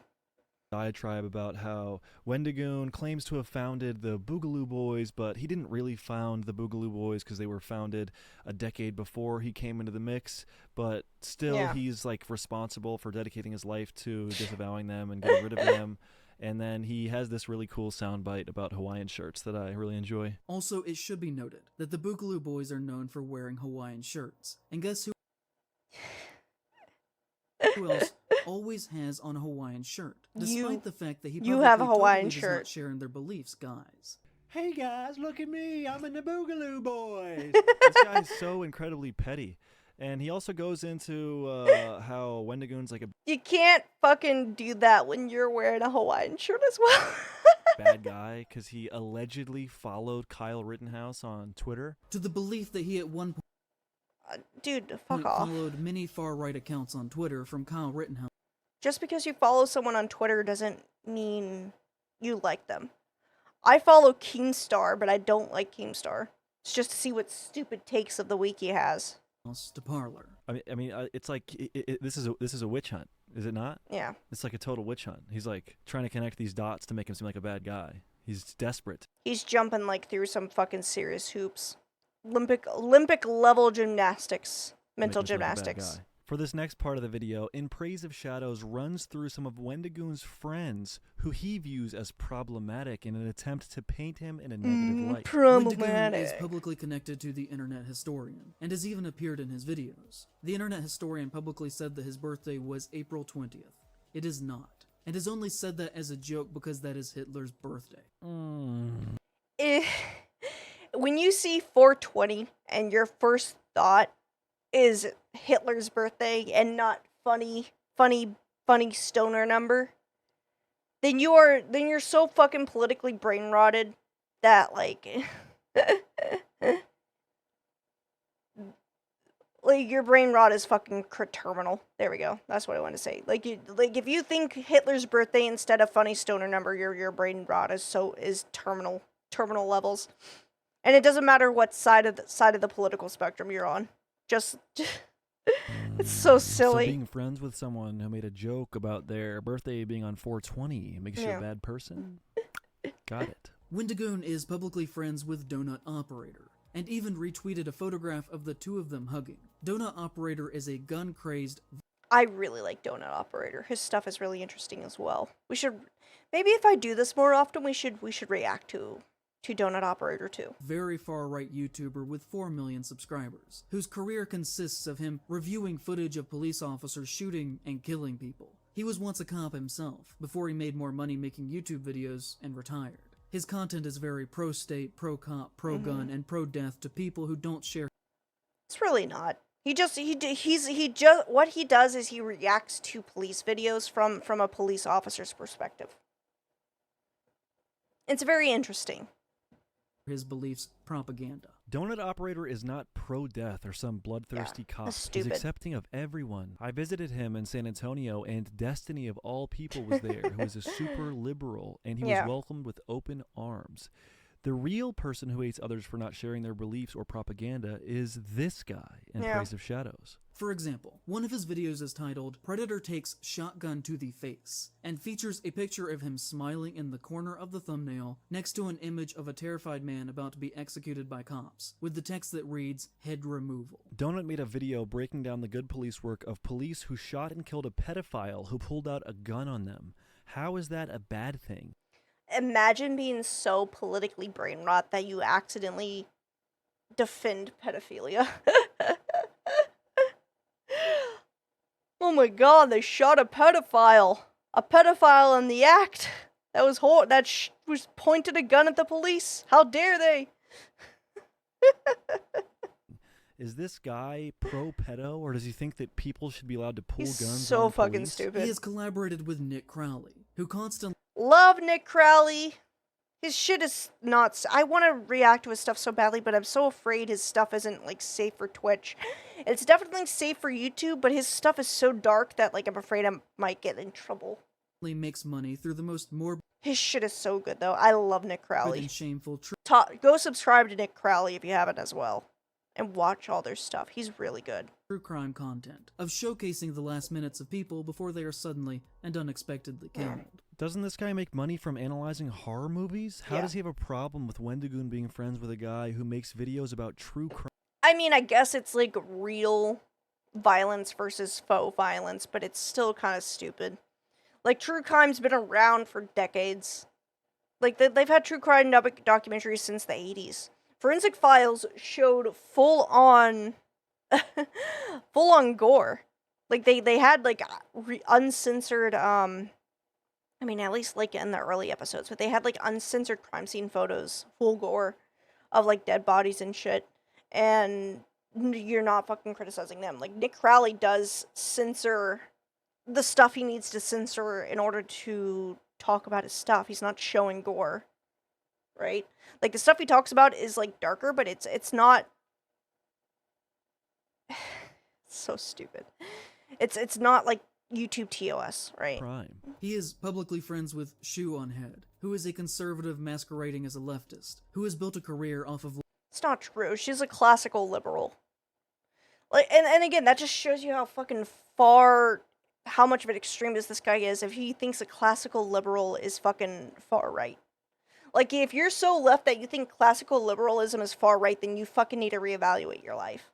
diatribe about how Wendigoon claims to have founded the Boogaloo Boys, but he didn't really found the Boogaloo Boys because they were founded a decade before he came into the mix, but still he's like responsible for dedicating his life to disavowing them and getting rid of them. And then he has this really cool soundbite about Hawaiian shirts that I really enjoy. Also, it should be noted that the Boogaloo Boys are known for wearing Hawaiian shirts. And guess who else always has on a Hawaiian shirt, despite the fact that he you have a Hawaiian totally shirt. Not sharing their beliefs, guys. Hey guys, look at me! I'm in the Boogaloo Boys. This guy's so incredibly petty, and he also goes into how Wendigoon's like a You can't fucking do that when you're wearing a Hawaiian shirt as well. bad guy because he allegedly followed Kyle Rittenhouse on Twitter. To the belief that he at one point dude, fuck off. Followed many far-right accounts on Twitter from Kyle Rittenhouse. Just because you follow someone on Twitter doesn't mean you like them. I follow Keemstar, but I don't like Keemstar. It's just to see what stupid takes of the week he has. To Parlor. I mean, it's like this is a witch hunt, is it not? Yeah. It's like a total witch hunt. He's like trying to connect these dots to make him seem like a bad guy. He's desperate. He's jumping like through some fucking serious hoops. Olympic level gymnastics, mental gymnastics. For this next part of the video, In Praise of Shadows runs through some of Wendigoon's friends who he views as problematic in an attempt to paint him in a negative light. Wendigoon is publicly connected to the Internet Historian, and has even appeared in his videos. The Internet Historian publicly said that his birthday was April 20th. It is not, and has only said that as a joke because that is Hitler's birthday. When you see 420 and your first thought is Hitler's birthday and not funny stoner number, then you're so fucking politically brain rotted that like like your brain rot is fucking terminal. There we go. That's what I want to say. Like if you think Hitler's birthday instead of funny stoner number, your brain rot is terminal levels. And it doesn't matter what side of the political spectrum you're on. Just it's so silly. So being friends with someone who made a joke about their birthday being on 420 makes you a bad person? Got it. Wendigoon is publicly friends with Donut Operator, and even retweeted a photograph of the two of them hugging. Donut Operator is a gun-crazed... I really like Donut Operator. His stuff is really interesting as well. We should... Maybe if I do this more often, we should react to Donut Operator too. Very far-right YouTuber with 4 million subscribers, whose career consists of him reviewing footage of police officers shooting and killing people. He was once a cop himself, before he made more money making YouTube videos and retired. His content is very pro-state, pro-cop, pro-gun, and pro-death to people who don't share... It's really not. He just what he does is he reacts to police videos from a police officer's perspective. It's very interesting. His beliefs propaganda. Donut Operator is not pro-death or some bloodthirsty cop. that's He's stupid. accepting of everyone. I visited him in San Antonio, and Destiny of all people was there, who is a super liberal, and he was welcomed with open arms. The real person who hates others for not sharing their beliefs or propaganda is this guy in Praise of Shadows. For example, one of his videos is titled Predator Takes Shotgun to the Face and features a picture of him smiling in the corner of the thumbnail next to an image of a terrified man about to be executed by cops, with the text that reads, head removal. Donut made a video breaking down the good police work of police who shot and killed a pedophile who pulled out a gun on them. How is that a bad thing? Imagine being so politically brain rot that you accidentally defend pedophilia. Oh my god, they shot a pedophile. A pedophile in the act. That was was pointed a gun at the police. How dare they? Is this guy pro-pedo, or does he think that people should be allowed to pull guns on so fucking police? stupid. He has collaborated with Nick Crowley, who constantly... Love Nick Crowley. His shit is not... I want to react to his stuff so badly, but I'm so afraid his stuff isn't, like, safe for Twitch. It's definitely safe for YouTube, but his stuff is so dark that, like, I'm afraid I might get in trouble. makes money through the most morbid... His shit is so good, though. I love Nick Crowley. ...and shameful... Go subscribe to Nick Crowley if you haven't as well. And watch all their stuff. He's really good. True crime content, of showcasing the last minutes of people before they are suddenly and unexpectedly killed. Doesn't this guy make money from analyzing horror movies? How does he have a problem with Wendigoon being friends with a guy who makes videos about true crime? I mean, I guess it's like real violence versus faux violence, but it's still kind of stupid. Like, true crime's been around for decades. Like, they've had true crime documentaries since the 80s. Forensic Files showed full-on gore. Like, they had, like, uncensored, I mean, at least, like, in the early episodes, but they had, like, uncensored crime scene photos, full gore, of, like, dead bodies and shit, and you're not fucking criticizing them. Like, Nick Crowley does censor the stuff he needs to censor in order to talk about his stuff. He's not showing gore, right? Like, the stuff he talks about is, like, darker, but it's not... It's so stupid. It's not, like, YouTube TOS, right? Crime. He is publicly friends with Shoe on Head, who is a conservative masquerading as a leftist, who has built a career off of... It's not true. She's a classical liberal. Like, and again, that just shows you how fucking how much of an extremist this guy is if he thinks a classical liberal is fucking far right. Like, if you're so left that you think classical liberalism is far right, then you fucking need to reevaluate your life.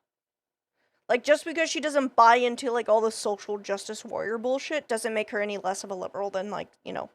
Like, just because she doesn't buy into, like, all the social justice warrior bullshit doesn't make her any less of a liberal than, like, you know,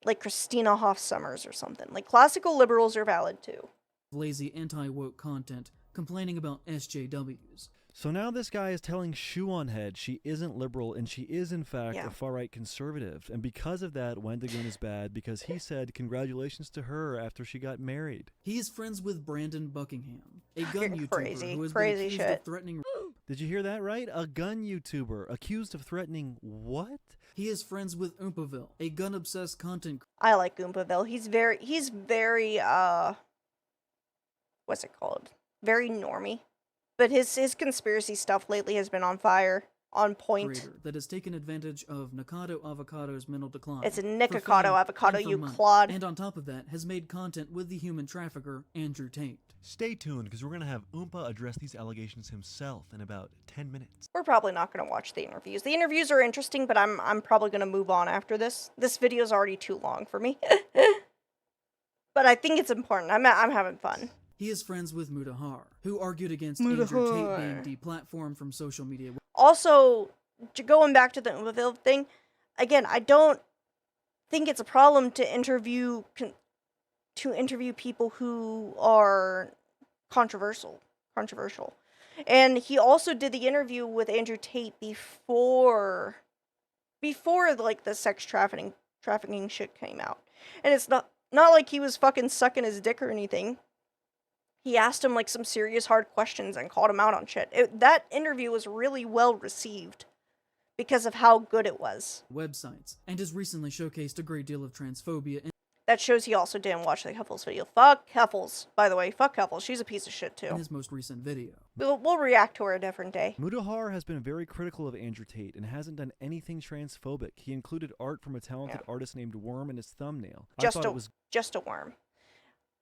like Christina Hoff Sommers or something. Like, classical liberals are valid, too. Lazy anti-woke content, complaining about SJWs. So now this guy is telling Shoe on Head she isn't liberal and she is in fact a far-right conservative. And because of that, Wendigoon is bad because he said congratulations to her after she got married. He is friends with Brandon Buckingham, a gun YouTuber who has been accused of threatening... Did you hear that right? A gun YouTuber accused of threatening what? He is friends with Oompaville, a gun-obsessed content... I like Oompaville. He's very, what's it called? Very normie. But his conspiracy stuff lately has been on fire, on point. That has taken advantage of Nikado Avocado's mental decline. It's a Nikocado Avocado, you clod. And on top of that, has made content with the human trafficker, Andrew Tate. Stay tuned, because we're going to have Oompa address these allegations himself in about 10 minutes. We're probably not going to watch the interviews. The interviews are interesting, but I'm probably going to move on after this. This video's already too long for me. But I think it's important. I'm having fun. He is friends with Mutahar, who argued against Andrew Tate being deplatformed from social media. Also, going back to the Oompaville thing, again, I don't think it's a problem to interview people who are controversial. And he also did the interview with Andrew Tate before like the sex trafficking shit came out. And it's not like he was fucking sucking his dick or anything. he asked him like some serious hard questions and called him out on shit. That interview was really well received because of how good it was. Websites, and has recently showcased a great deal of transphobia. That shows he also didn't watch the Heffels video. Fuck Heffels, by the way. Fuck Heffels. She's a piece of shit, too. In his most recent video. We'll react to her a different day. Mutahar has been very critical of Andrew Tate and hasn't done anything transphobic. He included art from a talented artist named Worm in his thumbnail. Just a worm.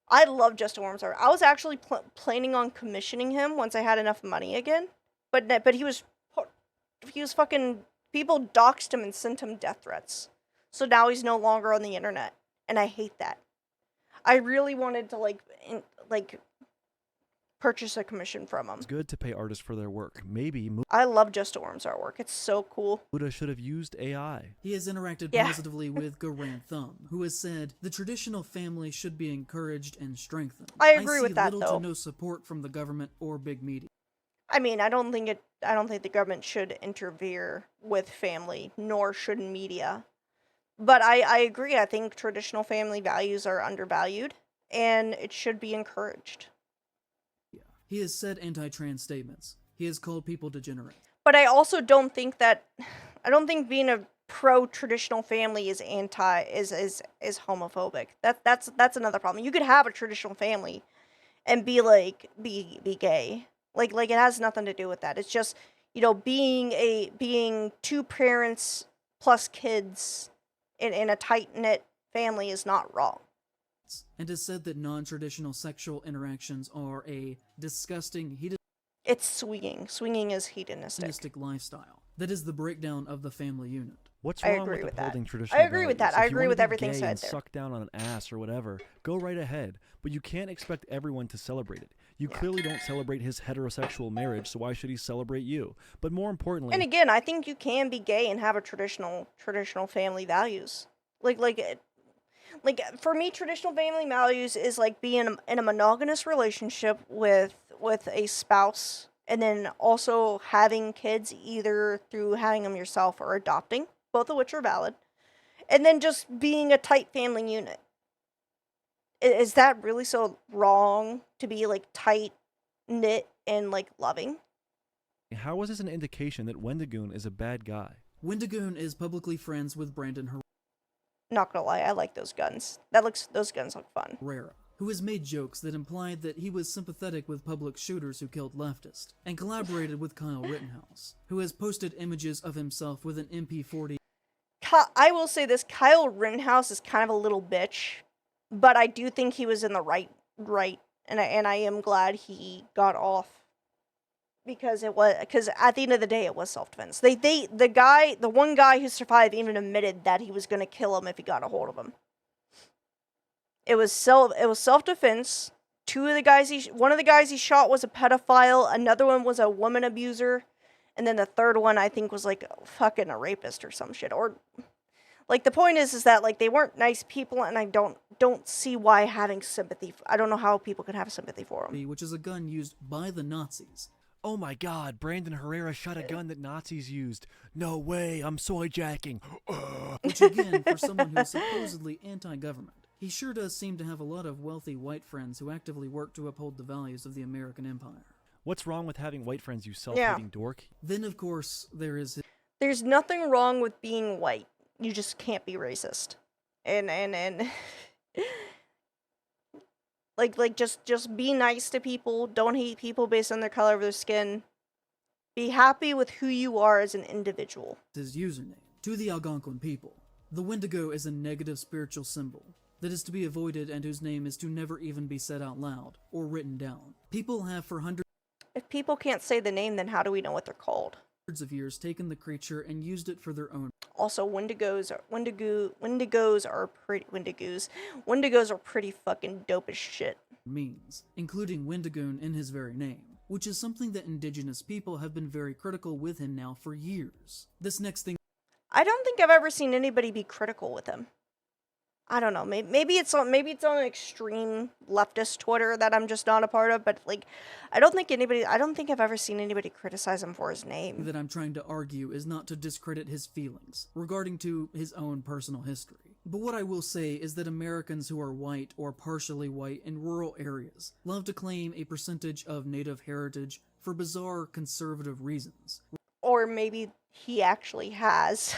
I love Just a Worm's art. I was actually planning on commissioning him once I had enough money again. But he was fucking... People doxed him and sent him death threats. So now he's no longer on the internet. And I hate that. I really wanted to purchase a commission from him. It's good to pay artists for their work. Maybe I love Just a Worm's artwork. It's so cool. Muda should have used AI. He has interacted positively with Garand Thumb, who has said the traditional family should be encouraged and strengthened. I agree with that, though. though. I see little to no support from the government or big media. I mean, I don't think the government should interfere with family, nor should media. But I agree. I think traditional family values are undervalued, and it should be encouraged. He has said anti-trans statements. He has called people degenerate. But I also don't think being a pro-traditional family is homophobic. That's another problem. You could have a traditional family and be gay. Like it has nothing to do with that. It's just, being two parents plus kids in a tight-knit family is not wrong. And has said that non-traditional sexual interactions are a disgusting, it's swinging. Swinging is hedonistic lifestyle. That is the breakdown of the family unit. What's wrong with upholding traditional I agree with that. values? I If you agree wanna with be everything gay said and there. Suck down on an ass or whatever. Go right ahead. But you can't expect everyone to celebrate it. You clearly don't celebrate his heterosexual marriage, so why should he celebrate you? But more importantly... And again, I think you can be gay and have a traditional family values. Like for me, traditional family values is like being in a monogamous relationship with a spouse, and then also having kids either through having them yourself or adopting, both of which are valid, and then just being a tight family unit. Is that really so wrong to be like tight knit and like loving? How is this an indication that Wendigoon is a bad guy? Wendigoon is publicly friends with Brandon Not gonna lie, I like those guns. Those guns look fun. Herrera, who has made jokes that implied that he was sympathetic with public shooters who killed leftists, and collaborated with Kyle Rittenhouse, who has posted images of himself with an MP40. I will say this, Kyle Rittenhouse is kind of a little bitch, but I do think he was in the right, and I am glad he got off. Because at the end of the day, it was self-defense. The one guy who survived even admitted that he was going to kill him if he got a hold of him. It was self-defense. One of the guys he shot was a pedophile. Another one was a woman abuser. And then the third one, I think, was like fucking a rapist or some shit. Or like the point is that like they weren't nice people, and I don't see why having sympathy. I don't know how people can have sympathy for them. Which is a gun used by the Nazis. Oh my god, Brandon Herrera shot a gun that Nazis used. No way, I'm soy jacking. Which again, for someone who's supposedly anti-government, he sure does seem to have a lot of wealthy white friends who actively work to uphold the values of the American empire. What's wrong with having white friends, you self-hating dork? Then, of course, There's nothing wrong with being white. You just can't be racist. And like just be nice to people. Don't hate people based on their color of their skin. Be happy with who you are as an individual. His username. To the Algonquin people, the Wendigo is a negative spiritual symbol that is to be avoided and whose name is to never even be said out loud or written down. People have for hundreds If people can't say the name, then how do we know what they're called? Of years taken the creature and used it for their own. Also, Wendigos are pretty fucking dope as shit. Means, including Wendigoon in his very name, which is something that indigenous people have been very critical with him now for years. This next thing, I don't think I've ever seen anybody be critical with him. I don't know. Maybe it's on extreme leftist Twitter that I'm just not a part of. But like, I don't think I've ever seen anybody criticize him for his name. That I'm trying to argue is not to discredit his feelings regarding to his own personal history. But what I will say is that Americans who are white or partially white in rural areas love to claim a percentage of native heritage for bizarre conservative reasons. Or maybe he actually has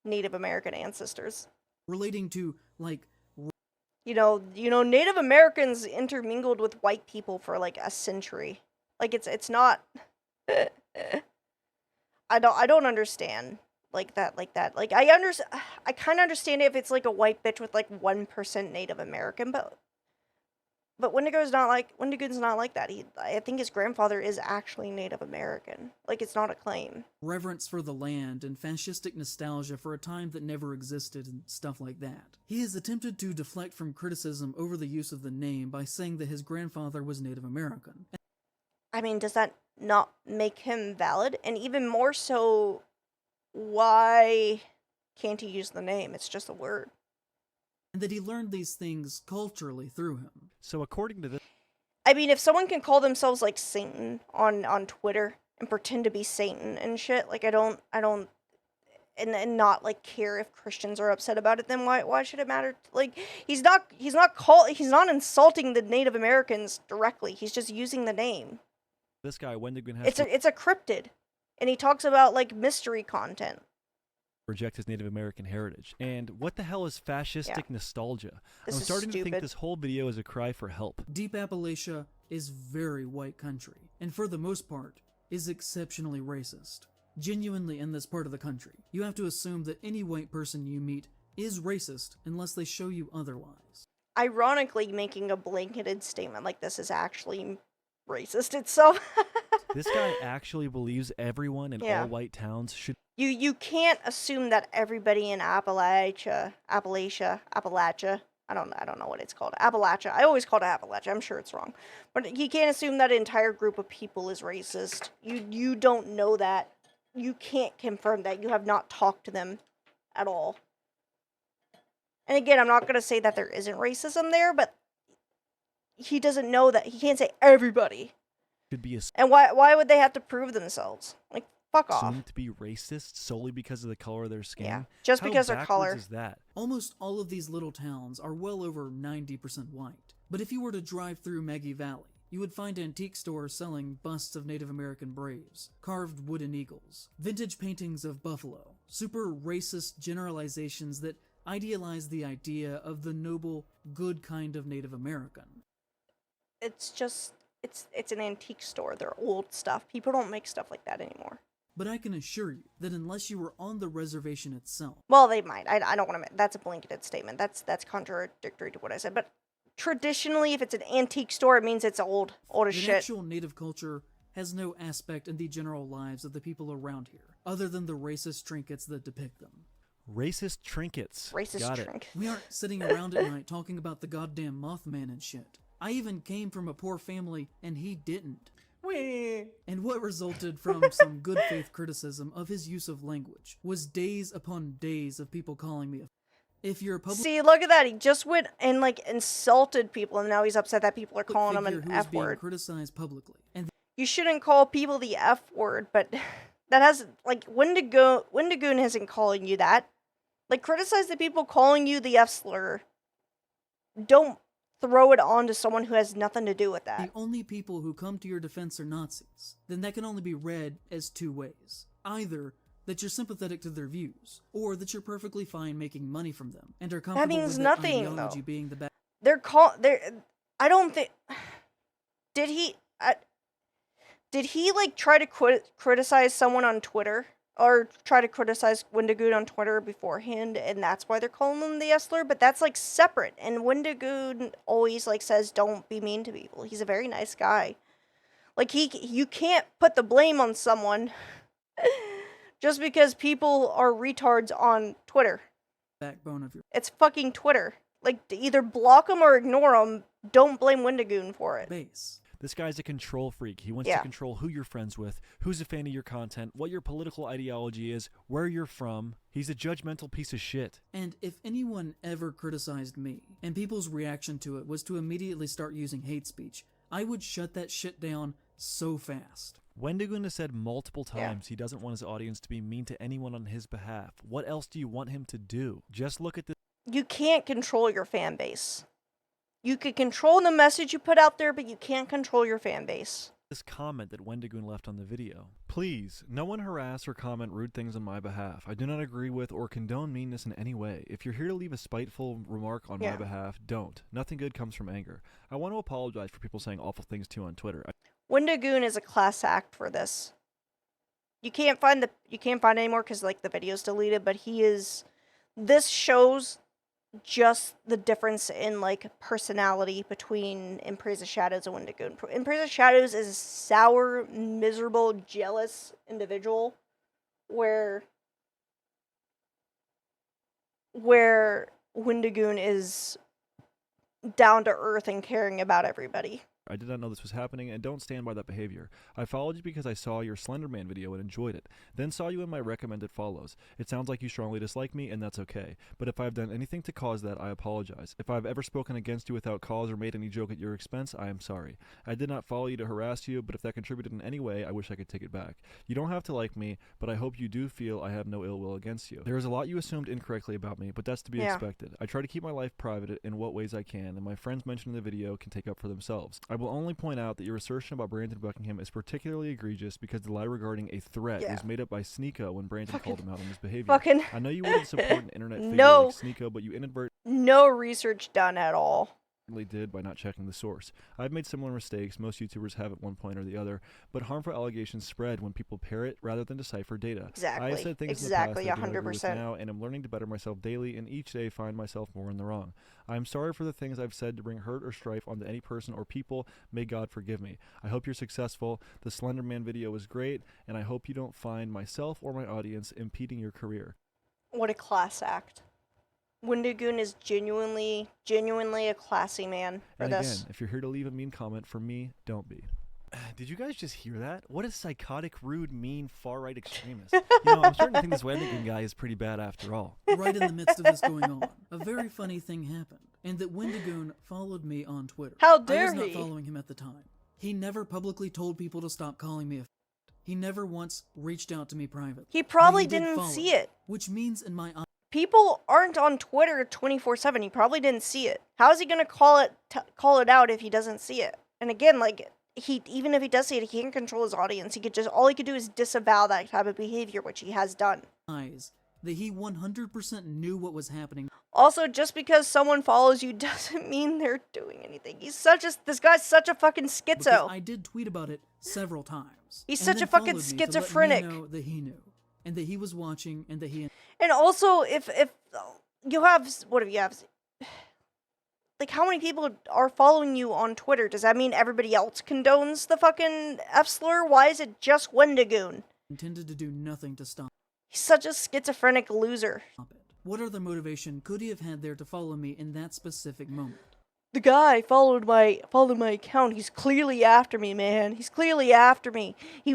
Native American ancestors. Relating to, like... You know, Native Americans intermingled with white people for like a century. Like it's not... I don't understand like that. Like I kind of understand it if it's like a white bitch with like 1% Native American, but Wendigo's not like that. I think his grandfather is actually Native American. Like it's not a claim. Reverence for the land and fascistic nostalgia for a time that never existed and stuff like that. He has attempted to deflect from criticism over the use of the name by saying that his grandfather was Native American. I mean, does that not make him valid? And even more so, why can't he use the name? It's just a word. And that he learned these things culturally through him. So according to this... I mean, if someone can call themselves, like, Satan on Twitter and pretend to be Satan and shit, like, I don't, and not, like, care if Christians are upset about it, then why should it matter? Like, he's not insulting the Native Americans directly. He's just using the name. This guy, Wendigo, has it's a cryptid, and he talks about like mystery content. Reject his Native American heritage. And what the hell is fascistic nostalgia? I'm starting to think this whole video is a cry for help. Deep Appalachia is very white country, and for the most part, is exceptionally racist. Genuinely in this part of the country, you have to assume that any white person you meet is racist unless they show you otherwise. Ironically, making a blanketed statement like this is actually racist itself. This guy actually believes everyone in all white towns should... You can't assume that everybody in Appalachia, I don't know what it's called. Appalachia. I always call it Appalachia. I'm sure it's wrong. But you can't assume that entire group of people is racist. You don't know that. You can't confirm that. You have not talked to them at all. And again, I'm not going to say that there isn't racism there, but he doesn't know that. He can't say everybody. Should be and why would they have to prove themselves? Like, fuck off. Assumed to be racist solely because of the color of their skin? Yeah, just because their color. Is that? Almost all of these little towns are well over 90% white. But if you were to drive through Maggie Valley, you would find antique stores selling busts of Native American braves, carved wooden eagles, vintage paintings of buffalo, super racist generalizations that idealize the idea of the noble, good kind of Native American. It's just, it's an antique store. They're old stuff. People don't make stuff like that anymore. But I can assure you that unless you were on the reservation itself... Well, they might. I don't want to... That's a blanketed statement. That's contradictory to what I said. But traditionally, if it's an antique store, it means it's old as shit. The actual native culture has no aspect in the general lives of the people around here, other than the racist trinkets that depict them. Racist trinkets. Racist trinkets. We aren't sitting around at night talking about the goddamn Mothman and shit. I even came from a poor family, and he didn't. And what resulted from some good faith criticism of his use of language was days upon days of people calling me a... If you're a public... See, look at that. He just went and, like, insulted people, and now he's upset that people are calling him an F word. Criticized publicly. And you shouldn't call people the F word, but that has, like, Wendigoon isn't calling you that. Like, criticize the people calling you the F slur. Don't throw it on to someone who has nothing to do with that. The only people who come to your defense are Nazis. Then that can only be read as two ways. Either that you're sympathetic to their views, or that you're perfectly fine making money from them, and are comfortable that means with nothing, their ideology though. being the bad. I don't think... Did he, like, try to criticize someone on Twitter? Or try to criticize Wendigoon on Twitter beforehand, and that's why they're calling him the S-slur? But that's, like, separate. And Wendigoon always, like, says, don't be mean to people. He's a very nice guy. Like, you can't put the blame on someone just because people are retards on Twitter. Backbone of your... It's fucking Twitter. Like, to either block them or ignore them. Don't blame Wendigoon for it. Base. This guy's a control freak. He wants to control who you're friends with, who's a fan of your content, what your political ideology is, where you're from. He's a judgmental piece of shit. And if anyone ever criticized me, and people's reaction to it was to immediately start using hate speech, I would shut that shit down so fast. Wendigoon has said multiple times he doesn't want his audience to be mean to anyone on his behalf. What else do you want him to do? Just look at this. You can't control your fan base. You could control the message you put out there, but you can't control your fan base. This comment that Wendigoon left on the video. Please, no one harass or comment rude things on my behalf. I do not agree with or condone meanness in any way. If you're here to leave a spiteful remark on my behalf, don't. Nothing good comes from anger. I want to apologize for people saying awful things too on Twitter. Wendigoon is a class act for this. You can't find it anymore because like the video's deleted, but he is. This shows just the difference in like personality between In Praise of Shadows and Wendigoon. In Praise of Shadows is a sour, miserable, jealous individual, where Wendigoon is down to earth and caring about everybody. I did not know this was happening and don't stand by that behavior. I followed you because I saw your Slenderman video and enjoyed it, then saw you in my recommended follows. It sounds like you strongly dislike me and that's okay, but if I have done anything to cause that, I apologize. If I have ever spoken against you without cause or made any joke at your expense, I am sorry. I did not follow you to harass you, but if that contributed in any way, I wish I could take it back. You don't have to like me, but I hope you do feel I have no ill will against you. There is a lot you assumed incorrectly about me, but that's to be expected. I try to keep my life private in what ways I can, and my friends mentioned in the video can take up for themselves. I will only point out that your assertion about Brandon Buckingham is particularly egregious because the lie regarding a threat was made up by Sneeko when Brandon called him out on his behavior. I know you wouldn't support an internet figure like Sneeko, but you inadvertently no research done at all. Did by not checking the source. I've made similar mistakes, most YouTubers have at one point or the other, but harmful allegations spread when people parrot rather than decipher data. Exactly. I have said things in the past that I don't agree with now, and I'm learning to better myself daily, and each day find myself more in the wrong. I am sorry for the things I've said to bring hurt or strife onto any person or people. May God forgive me. I hope you're successful. The Slenderman video was great, and I hope you don't find myself or my audience impeding your career. What a class act. Wendigoon is genuinely a classy man for and this. Again, if you're here to leave a mean comment, for me, don't be. Did you guys just hear that? What a psychotic, rude, mean, far-right extremist. I'm starting to think this Wendigoon guy is pretty bad after all. Right in the midst of this going on, a very funny thing happened, and that Wendigoon followed me on Twitter. How dare I was not following him at the time. He never publicly told people to stop calling me a He never once reached out to me privately. He probably didn't see it. Which means in my people aren't on Twitter 24/7. He probably didn't see it. How is he going to call it out if he doesn't see it? And again, like even if he does see it, he can't control his audience. All he could do is disavow that type of behavior, which he has done. That he 100% knew what was happening. Also, just because someone follows you doesn't mean they're doing anything. This guy's such a fucking schizo. Because I did tweet about it several times. He's such a fucking schizophrenic. To let me know that he knew, and that he was watching, and that he. And also, if you have, what if you have? Like, how many people are following you on Twitter? Does that mean everybody else condones the fucking F-slur? Why is it just Wendigoon? Intended to do nothing to stop. He's such a schizophrenic loser. What other motivation could he have had there to follow me in that specific moment? The guy followed my account. He's clearly after me, man. He's clearly after me. He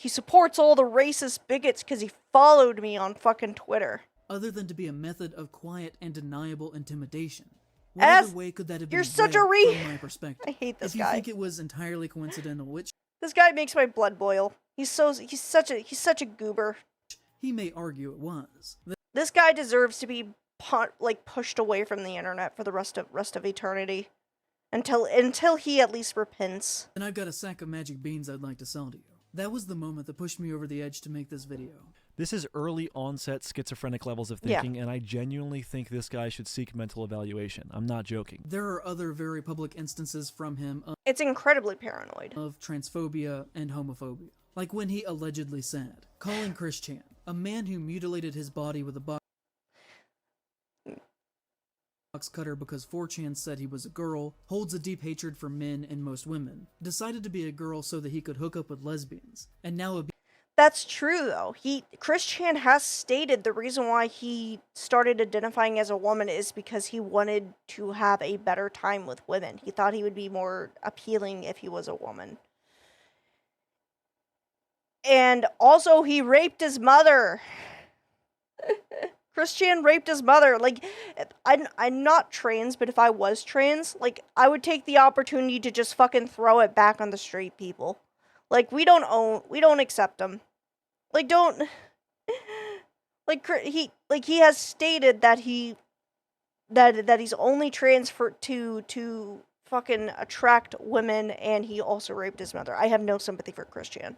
supports all the racist bigots because he followed me on fucking Twitter. Other than to be a method of quiet and deniable intimidation. What other way could that have been from my perspective? I hate this guy. If you think it was entirely coincidental, which this guy makes my blood boil. He's such a goober. He may argue it was. This guy deserves to be pushed away from the internet for the rest of eternity, until he at least repents. And I've got a sack of magic beans I'd like to sell to you. That was the moment that pushed me over the edge to make this video. This is early onset schizophrenic levels of thinking, and I genuinely think this guy should seek mental evaluation. I'm not joking. There are other very public instances from him. It's incredibly paranoid. Of transphobia and homophobia. Like when he allegedly said, calling Chris Chan, a man who mutilated his body with a box cutter because 4chan said he was a girl, holds a deep hatred for men and most women, decided to be a girl so that he could hook up with lesbians, and now That's true, though. Chris Chan has stated the reason why he started identifying as a woman is because he wanted to have a better time with women. He thought he would be more appealing if he was a woman. And also, he raped his mother. Chris Chan raped his mother. Like, I'm not trans, but if I was trans, like, I would take the opportunity to just fucking throw it back on the straight people. Like, we don't accept them. Like, He has stated that he's only transferred to fucking attract women, and he also raped his mother. I have no sympathy for Christian.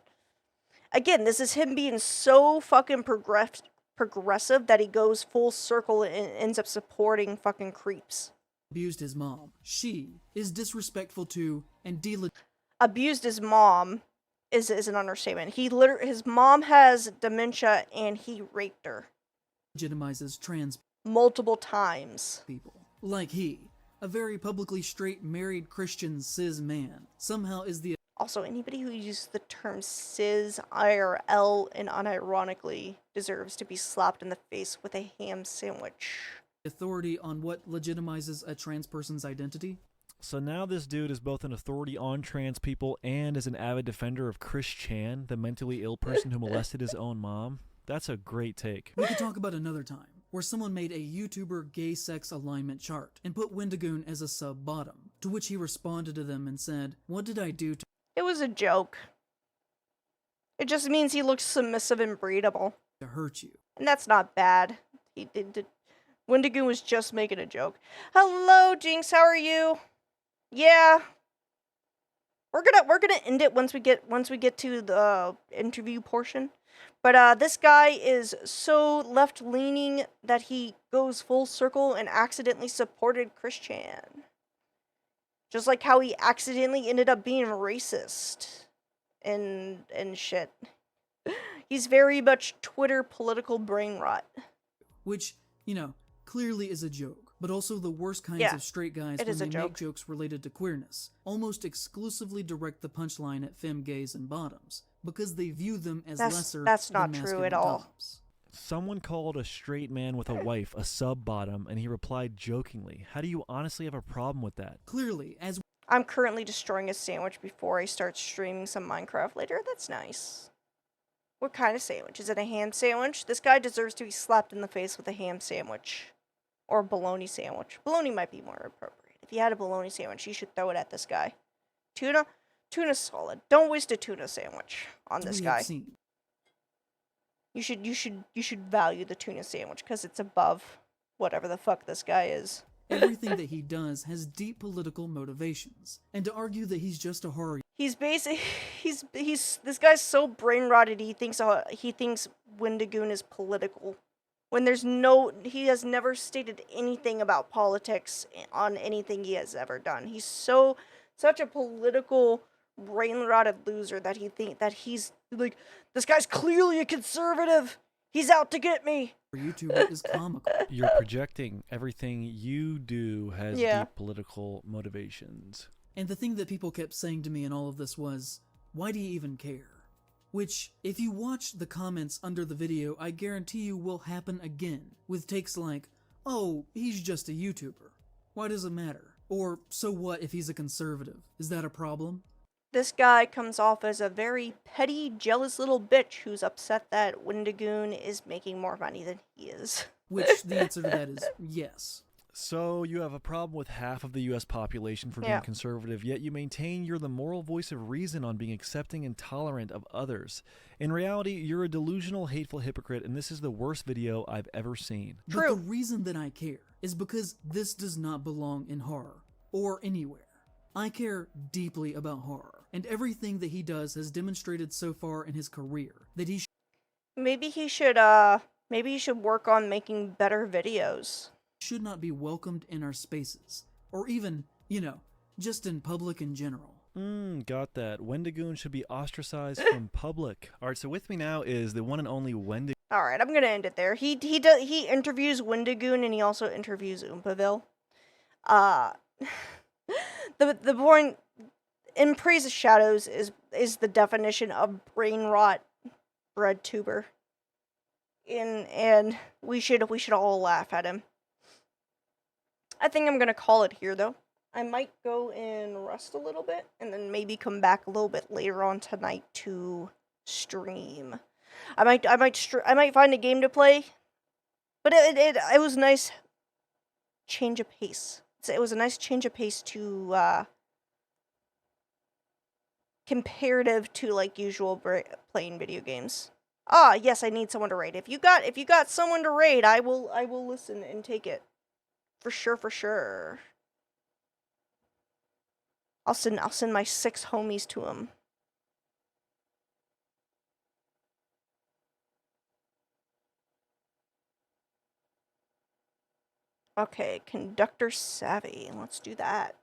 Again, this is him being so fucking progressive that he goes full circle and ends up supporting fucking creeps. Abused his mom. She is disrespectful to and abused his mom is an understatement. His mom has dementia and he raped her. Legitimizes trans multiple times. People. Like he, a very publicly straight married Christian cis man, somehow is the also anybody who uses the term cis IRL and unironically deserves to be slapped in the face with a ham sandwich. Authority on what legitimizes a trans person's identity. So now this dude is both an authority on trans people and is an avid defender of Chris Chan, the mentally ill person who molested his own mom. That's a great take. We could talk about another time, where someone made a YouTuber gay sex alignment chart and put Wendigoon as a sub-bottom, to which he responded to them and said, "What did I do to..." It was a joke. It just means he looks submissive and breedable. "To hurt you." And that's not bad. Wendigoon was just making a joke. Hello, Jinx, how are you? Yeah. We're gonna end it once we get to the interview portion. But this guy is so left-leaning that he goes full circle and accidentally supported Chris Chan. Just like how he accidentally ended up being racist and shit. He's very much Twitter political brain rot. Which, clearly is a joke, but also the worst kinds of straight guys when they make jokes related to queerness almost exclusively direct the punchline at femme gays and bottoms, because they view them as lesser That's than not true at all. tops. Someone called a straight man with a wife a sub-bottom, and he replied jokingly. How do you honestly have a problem with that? Clearly, as I'm currently destroying a sandwich before I start streaming some Minecraft later. That's nice. What kind of sandwich? Is it a ham sandwich? This guy deserves to be slapped in the face with a ham sandwich. Or a bologna sandwich. Bologna might be more appropriate. If you had a bologna sandwich, you should throw it at this guy. Tuna's solid. Don't waste a tuna sandwich on this guy. You should value the tuna sandwich because it's above whatever the fuck this guy is. Everything that he does has deep political motivations, and to argue that he's just a horror. He's this guy's so brain rotted. He thinks Wendigoon is political, when he has never stated anything about politics on anything he has ever done. He's such a political brain rotted loser that he's like, this guy's clearly a conservative. He's out to get me. YouTuber is comical. You're projecting everything you do has deep political motivations. And the thing that people kept saying to me in all of this was, why do you even care? Which, if you watch the comments under the video, I guarantee you will happen again, with takes like, oh, he's just a YouTuber. Why does it matter? Or, so what if he's a conservative? Is that a problem? This guy comes off as a very petty, jealous little bitch who's upset that Wendigoon is making more money than he is. Which, the answer to that is yes. So you have a problem with half of the U.S. population for being conservative, yet you maintain you're the moral voice of reason on being accepting and tolerant of others. In reality, you're a delusional, hateful hypocrite, and this is the worst video I've ever seen. But the reason that I care is because this does not belong in horror, or anywhere. I care deeply about horror, and everything that he does has demonstrated so far in his career that he maybe he should work on making better videos. Should not be welcomed in our spaces, or even, just in public in general. Got that. Wendigoon should be ostracized from public. Alright, so with me now is the one and only Wendigoon. Alright, I'm gonna end it there. He interviews Wendigoon and he also interviews Oompaville. The point in Praise of Shadows is the definition of brain rot bread tuber. And we should all laugh at him. I think I'm gonna call it here though. I might go and rest a little bit and then maybe come back a little bit later on tonight to stream. I might find a game to play. But it was nice change of pace. It was a nice change of pace to comparative to like usual playing video games. Ah, yes, I need someone to raid. If you got someone to raid, I will listen and take it. For sure, for sure. I'll send my 6 homies to him. Okay, conductor savvy. Let's do that.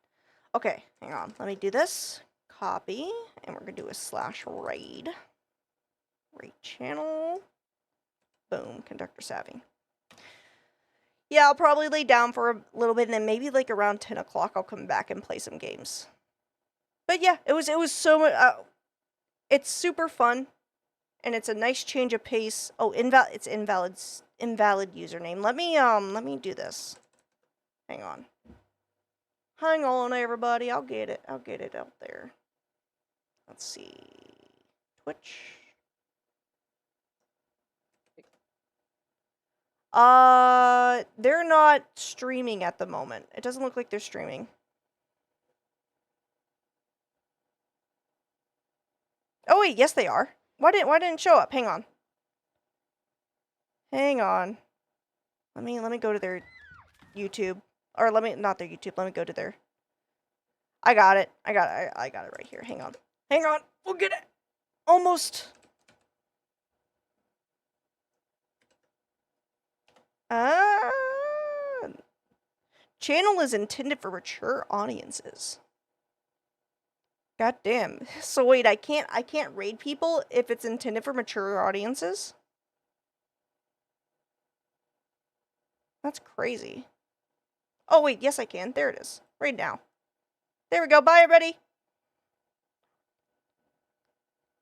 Okay, hang on. Let me do this. Copy, and we're gonna do a /raid. Raid channel. Boom, conductor savvy. Yeah, I'll probably lay down for a little bit, and then maybe like around 10 o'clock I'll come back and play some games. But yeah, it was so much. It's super fun, and it's a nice change of pace. Oh, it's invalid username. Let me do this. Hang on. Hang on, everybody. I'll get it out there. Let's see. Twitch. They're not streaming at the moment. It doesn't look like they're streaming. Oh wait, yes they are. Why didn't it show up? Hang on. Hang on. Let me go to their YouTube. Or not their YouTube. Let me go to their. I got it. I got it right here. Hang on. Hang on. We'll get it. Almost. Channel is intended for mature audiences. God damn. So wait, I can't raid people if it's intended for mature audiences? That's crazy. Oh wait, yes I can. There it is. Raid now. There we go. Bye everybody.